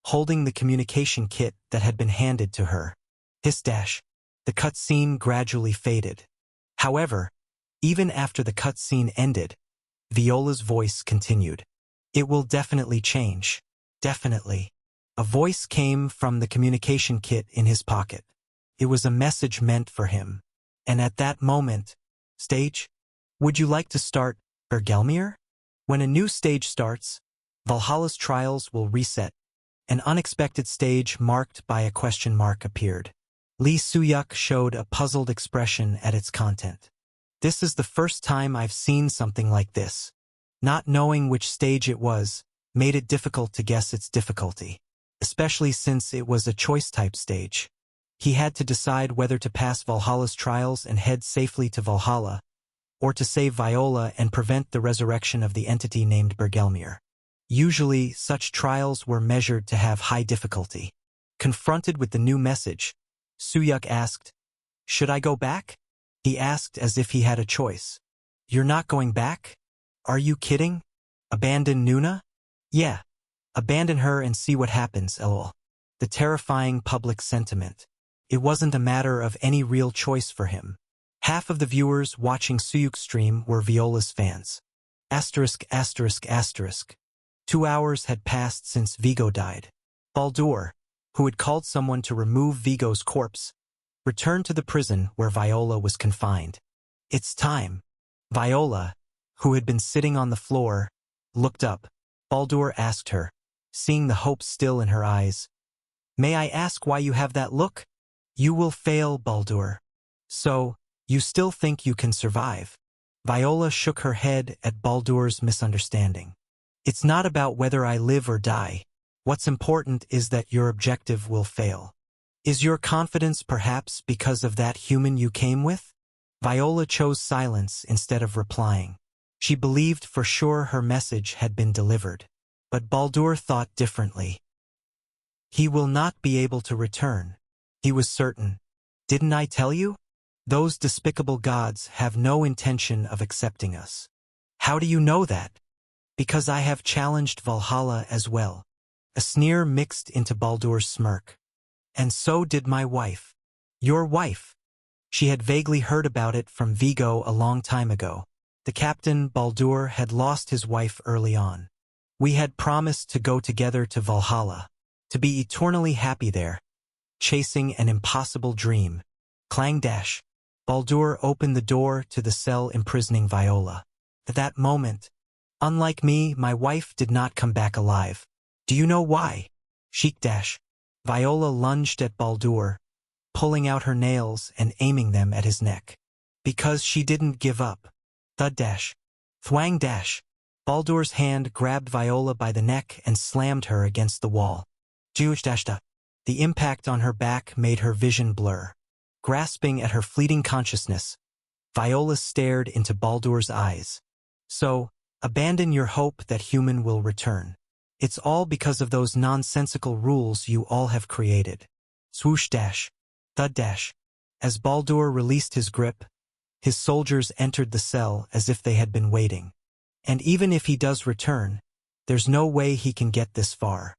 holding the communication kit that had been handed to her. Hiss dash. The cutscene gradually faded. However, even after the cutscene ended, Viola's voice continued. It will definitely change. Definitely. A voice came from the communication kit in his pocket. It was a message meant for him. And at that moment, stage? Would you like to start, Bergelmir? When a new stage starts, Valhalla's trials will reset. An unexpected stage marked by a question mark appeared. Lee Suyuk showed a puzzled expression at its content. This is the first time I've seen something like this. Not knowing which stage it was made it difficult to guess its difficulty, especially since it was a choice-type stage. He had to decide whether to pass Valhalla's trials and head safely to Valhalla, or to save Viola and prevent the resurrection of the entity named Bergelmir. Usually, such trials were measured to have high difficulty. Confronted with the new message, Suyuk asked, "Should I go back?" He asked as if he had a choice. "You're not going back? Are you kidding? Abandon Nuna?" "Yeah. Abandon her and see what happens, lol." The terrifying public sentiment. It wasn't a matter of any real choice for him. Half of the viewers watching Suyuk's stream were Viola's fans. Asterisk, asterisk, asterisk. 2 hours had passed since Vigo died. Baldur, who had called someone to remove Vigo's corpse, returned to the prison where Viola was confined. "It's time." Viola, who had been sitting on the floor, looked up. Baldur asked her, seeing the hope still in her eyes, "May I ask why you have that look?" "You will fail, Baldur. So, you still think you can survive?" Viola shook her head at Baldur's misunderstanding. "It's not about whether I live or die. What's important is that your objective will fail. Is your confidence perhaps because of that human you came with?" Viola chose silence instead of replying. She believed for sure her message had been delivered. But Baldur thought differently. He will not be able to return. He was certain. "Didn't I tell you? Those despicable gods have no intention of accepting us." "How do you know that?" "Because I have challenged Valhalla as well." A sneer mixed into Baldur's smirk. "And so did my wife." "Your wife?" She had vaguely heard about it from Vigo a long time ago. The captain, Baldur, had lost his wife early on. We had promised to go together to Valhalla, to be eternally happy there, chasing an impossible dream. Clang dash. Baldur opened the door to the cell imprisoning Viola. At that moment, unlike me, my wife did not come back alive. Do you know why? Sheik dash. Viola lunged at Baldur, pulling out her nails and aiming them at his neck. Because she didn't give up. Thud dash. Thwang dash. Baldur's hand grabbed Viola by the neck and slammed her against the wall. Juj dash da. The impact on her back made her vision blur. Grasping at her fleeting consciousness, Viola stared into Baldur's eyes. So, abandon your hope that human will return. It's all because of those nonsensical rules you all have created. Swoosh dash. Thud dash. As Baldur released his grip, his soldiers entered the cell as if they had been waiting. And even if he does return, there's no way he can get this far.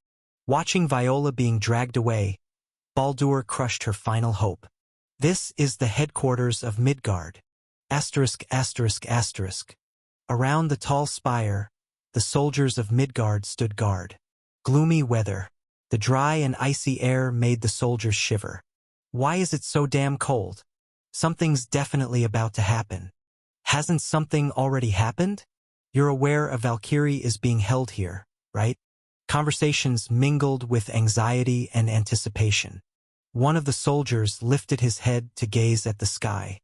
Watching Viola being dragged away, Baldur crushed her final hope. This is the headquarters of Midgard. Asterisk, asterisk, asterisk. Around the tall spire, the soldiers of Midgard stood guard. Gloomy weather. The dry and icy air made the soldiers shiver. Why is it so damn cold? Something's definitely about to happen. Hasn't something already happened? You're aware a Valkyrie is being held here, right? Conversations mingled with anxiety and anticipation. One of the soldiers lifted his head to gaze at the sky.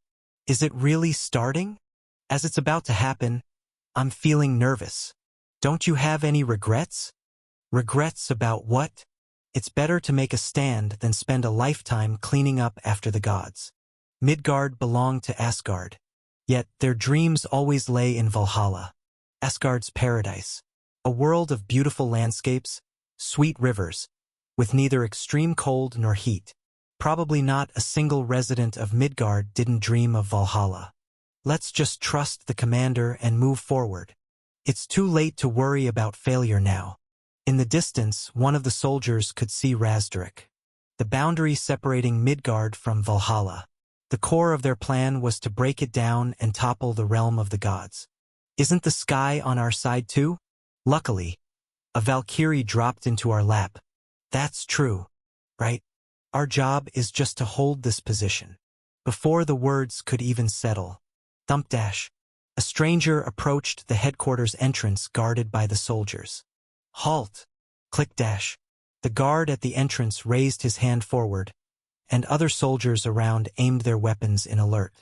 Is it really starting? As it's about to happen, I'm feeling nervous. Don't you have any regrets? Regrets about what? It's better to make a stand than spend a lifetime cleaning up after the gods. Midgard belonged to Asgard. Yet their dreams always lay in Valhalla, Asgard's paradise. A world of beautiful landscapes, sweet rivers, with neither extreme cold nor heat. Probably not a single resident of Midgard didn't dream of Valhalla. Let's just trust the commander and move forward. It's too late to worry about failure now. In the distance, one of the soldiers could see Razderik, the boundary separating Midgard from Valhalla. The core of their plan was to break it down and topple the realm of the gods. Isn't the sky on our side too? Luckily, a Valkyrie dropped into our lap. That's true, right? Our job is just to hold this position. Before the words could even settle, thump dash. A stranger approached the headquarters entrance guarded by the soldiers. Halt! Click dash. The guard at the entrance raised his hand forward, and other soldiers around aimed their weapons in alert.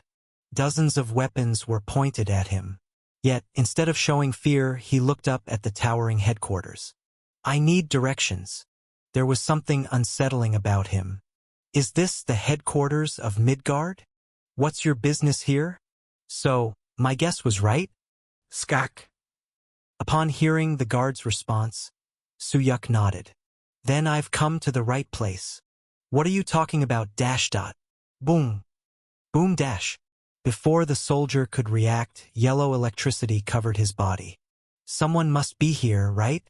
Dozens of weapons were pointed at him. Yet, instead of showing fear, he looked up at the towering headquarters. I need directions. There was something unsettling about him. Is this the headquarters of Midgard? What's your business here? So, my guess was right? Skak. Upon hearing the guard's response, Suyuk nodded. Then I've come to the right place. What are you talking about? Dash dot. Boom. Boom dash. Before the soldier could react, yellow electricity covered his body. Someone must be here, right?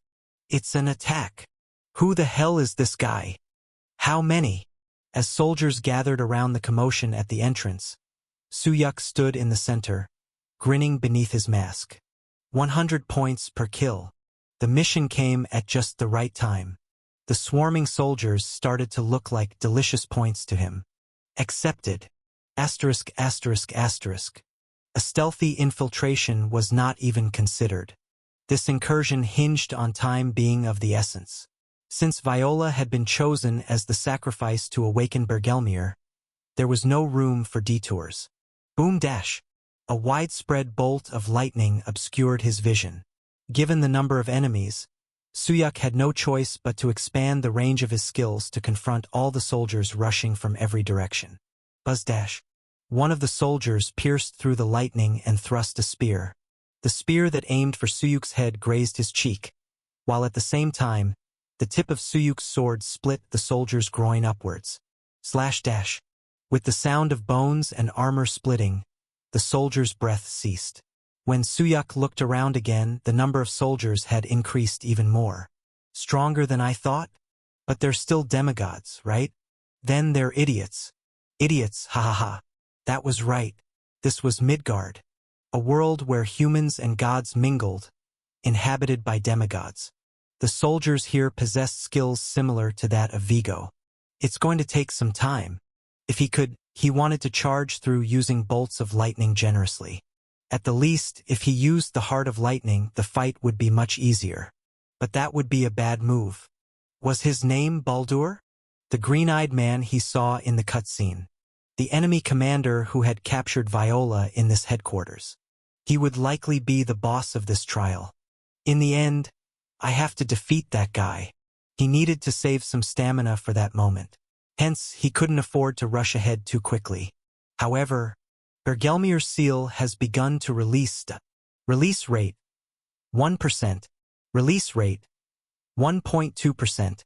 It's an attack. Who the hell is this guy? How many? As soldiers gathered around the commotion at the entrance, Suyuk stood in the center, grinning beneath his mask. 100 points per kill. The mission came at just the right time. The swarming soldiers started to look like delicious points to him. Accepted. Asterisk, asterisk, asterisk. A stealthy infiltration was not even considered. This incursion hinged on time being of the essence. Since Viola had been chosen as the sacrifice to awaken Bergelmir, there was no room for detours. Boom dash. A widespread bolt of lightning obscured his vision. Given the number of enemies, Suyuk had no choice but to expand the range of his skills to confront all the soldiers rushing from every direction. Buzz dash. One of the soldiers pierced through the lightning and thrust a spear. The spear that aimed for Suyuk's head grazed his cheek, while at the same time, the tip of Suyuk's sword split the soldier's groin upwards. Slash dash. With the sound of bones and armor splitting, the soldier's breath ceased. When Suyuk looked around again, the number of soldiers had increased even more. Stronger than I thought? But they're still demigods, right? Then they're idiots. Idiots, ha ha ha. That was right. This was Midgard, a world where humans and gods mingled, inhabited by demigods. The soldiers here possessed skills similar to that of Vigo. It's going to take some time. If he could, he wanted to charge through using bolts of lightning generously. At the least, if he used the heart of lightning, the fight would be much easier. But that would be a bad move. Was his name Baldur? The green-eyed man he saw in the cutscene. The enemy commander who had captured Viola in this headquarters. He would likely be the boss of this trial. In the end, I have to defeat that guy. He needed to save some stamina for that moment. Hence, he couldn't afford to rush ahead too quickly. However, Bergelmir's seal has begun to release rate 1%. Release rate 1.2%.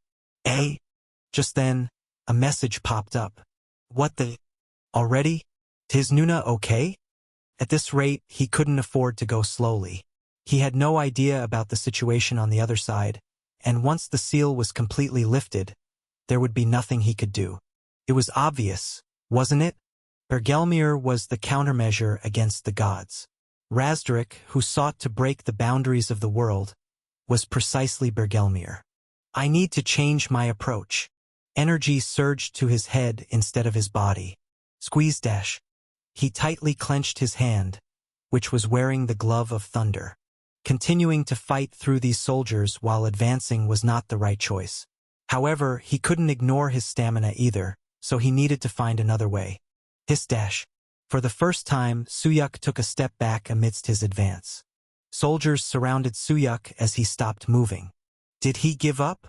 Just then, a message popped up. What the? Already? Is Nuna okay? At this rate, he couldn't afford to go slowly. He had no idea about the situation on the other side, and once the seal was completely lifted, there would be nothing he could do. It was obvious, wasn't it? Bergelmir was the countermeasure against the gods. Razdrik, who sought to break the boundaries of the world, was precisely Bergelmir. I need to change my approach. Energy surged to his head instead of his body. Squeeze dash. He tightly clenched his hand, which was wearing the glove of thunder. Continuing to fight through these soldiers while advancing was not the right choice. However, he couldn't ignore his stamina either, so he needed to find another way. Hiss dash. For the first time, Suyuk took a step back amidst his advance. Soldiers surrounded Suyuk as he stopped moving. Did he give up?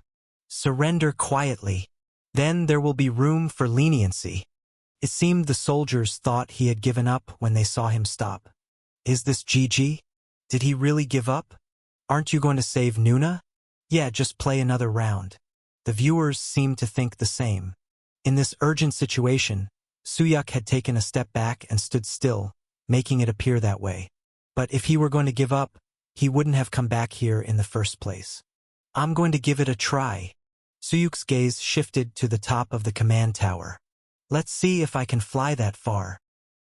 Surrender quietly. Then there will be room for leniency. It seemed the soldiers thought he had given up when they saw him stop. Is this GG? Did he really give up? Aren't you going to save Nuna? Yeah, just play another round. The viewers seemed to think the same. In this urgent situation, Suyuk had taken a step back and stood still, making it appear that way. But if he were going to give up, he wouldn't have come back here in the first place. I'm going to give it a try. Suyuk's gaze shifted to the top of the command tower. Let's see if I can fly that far.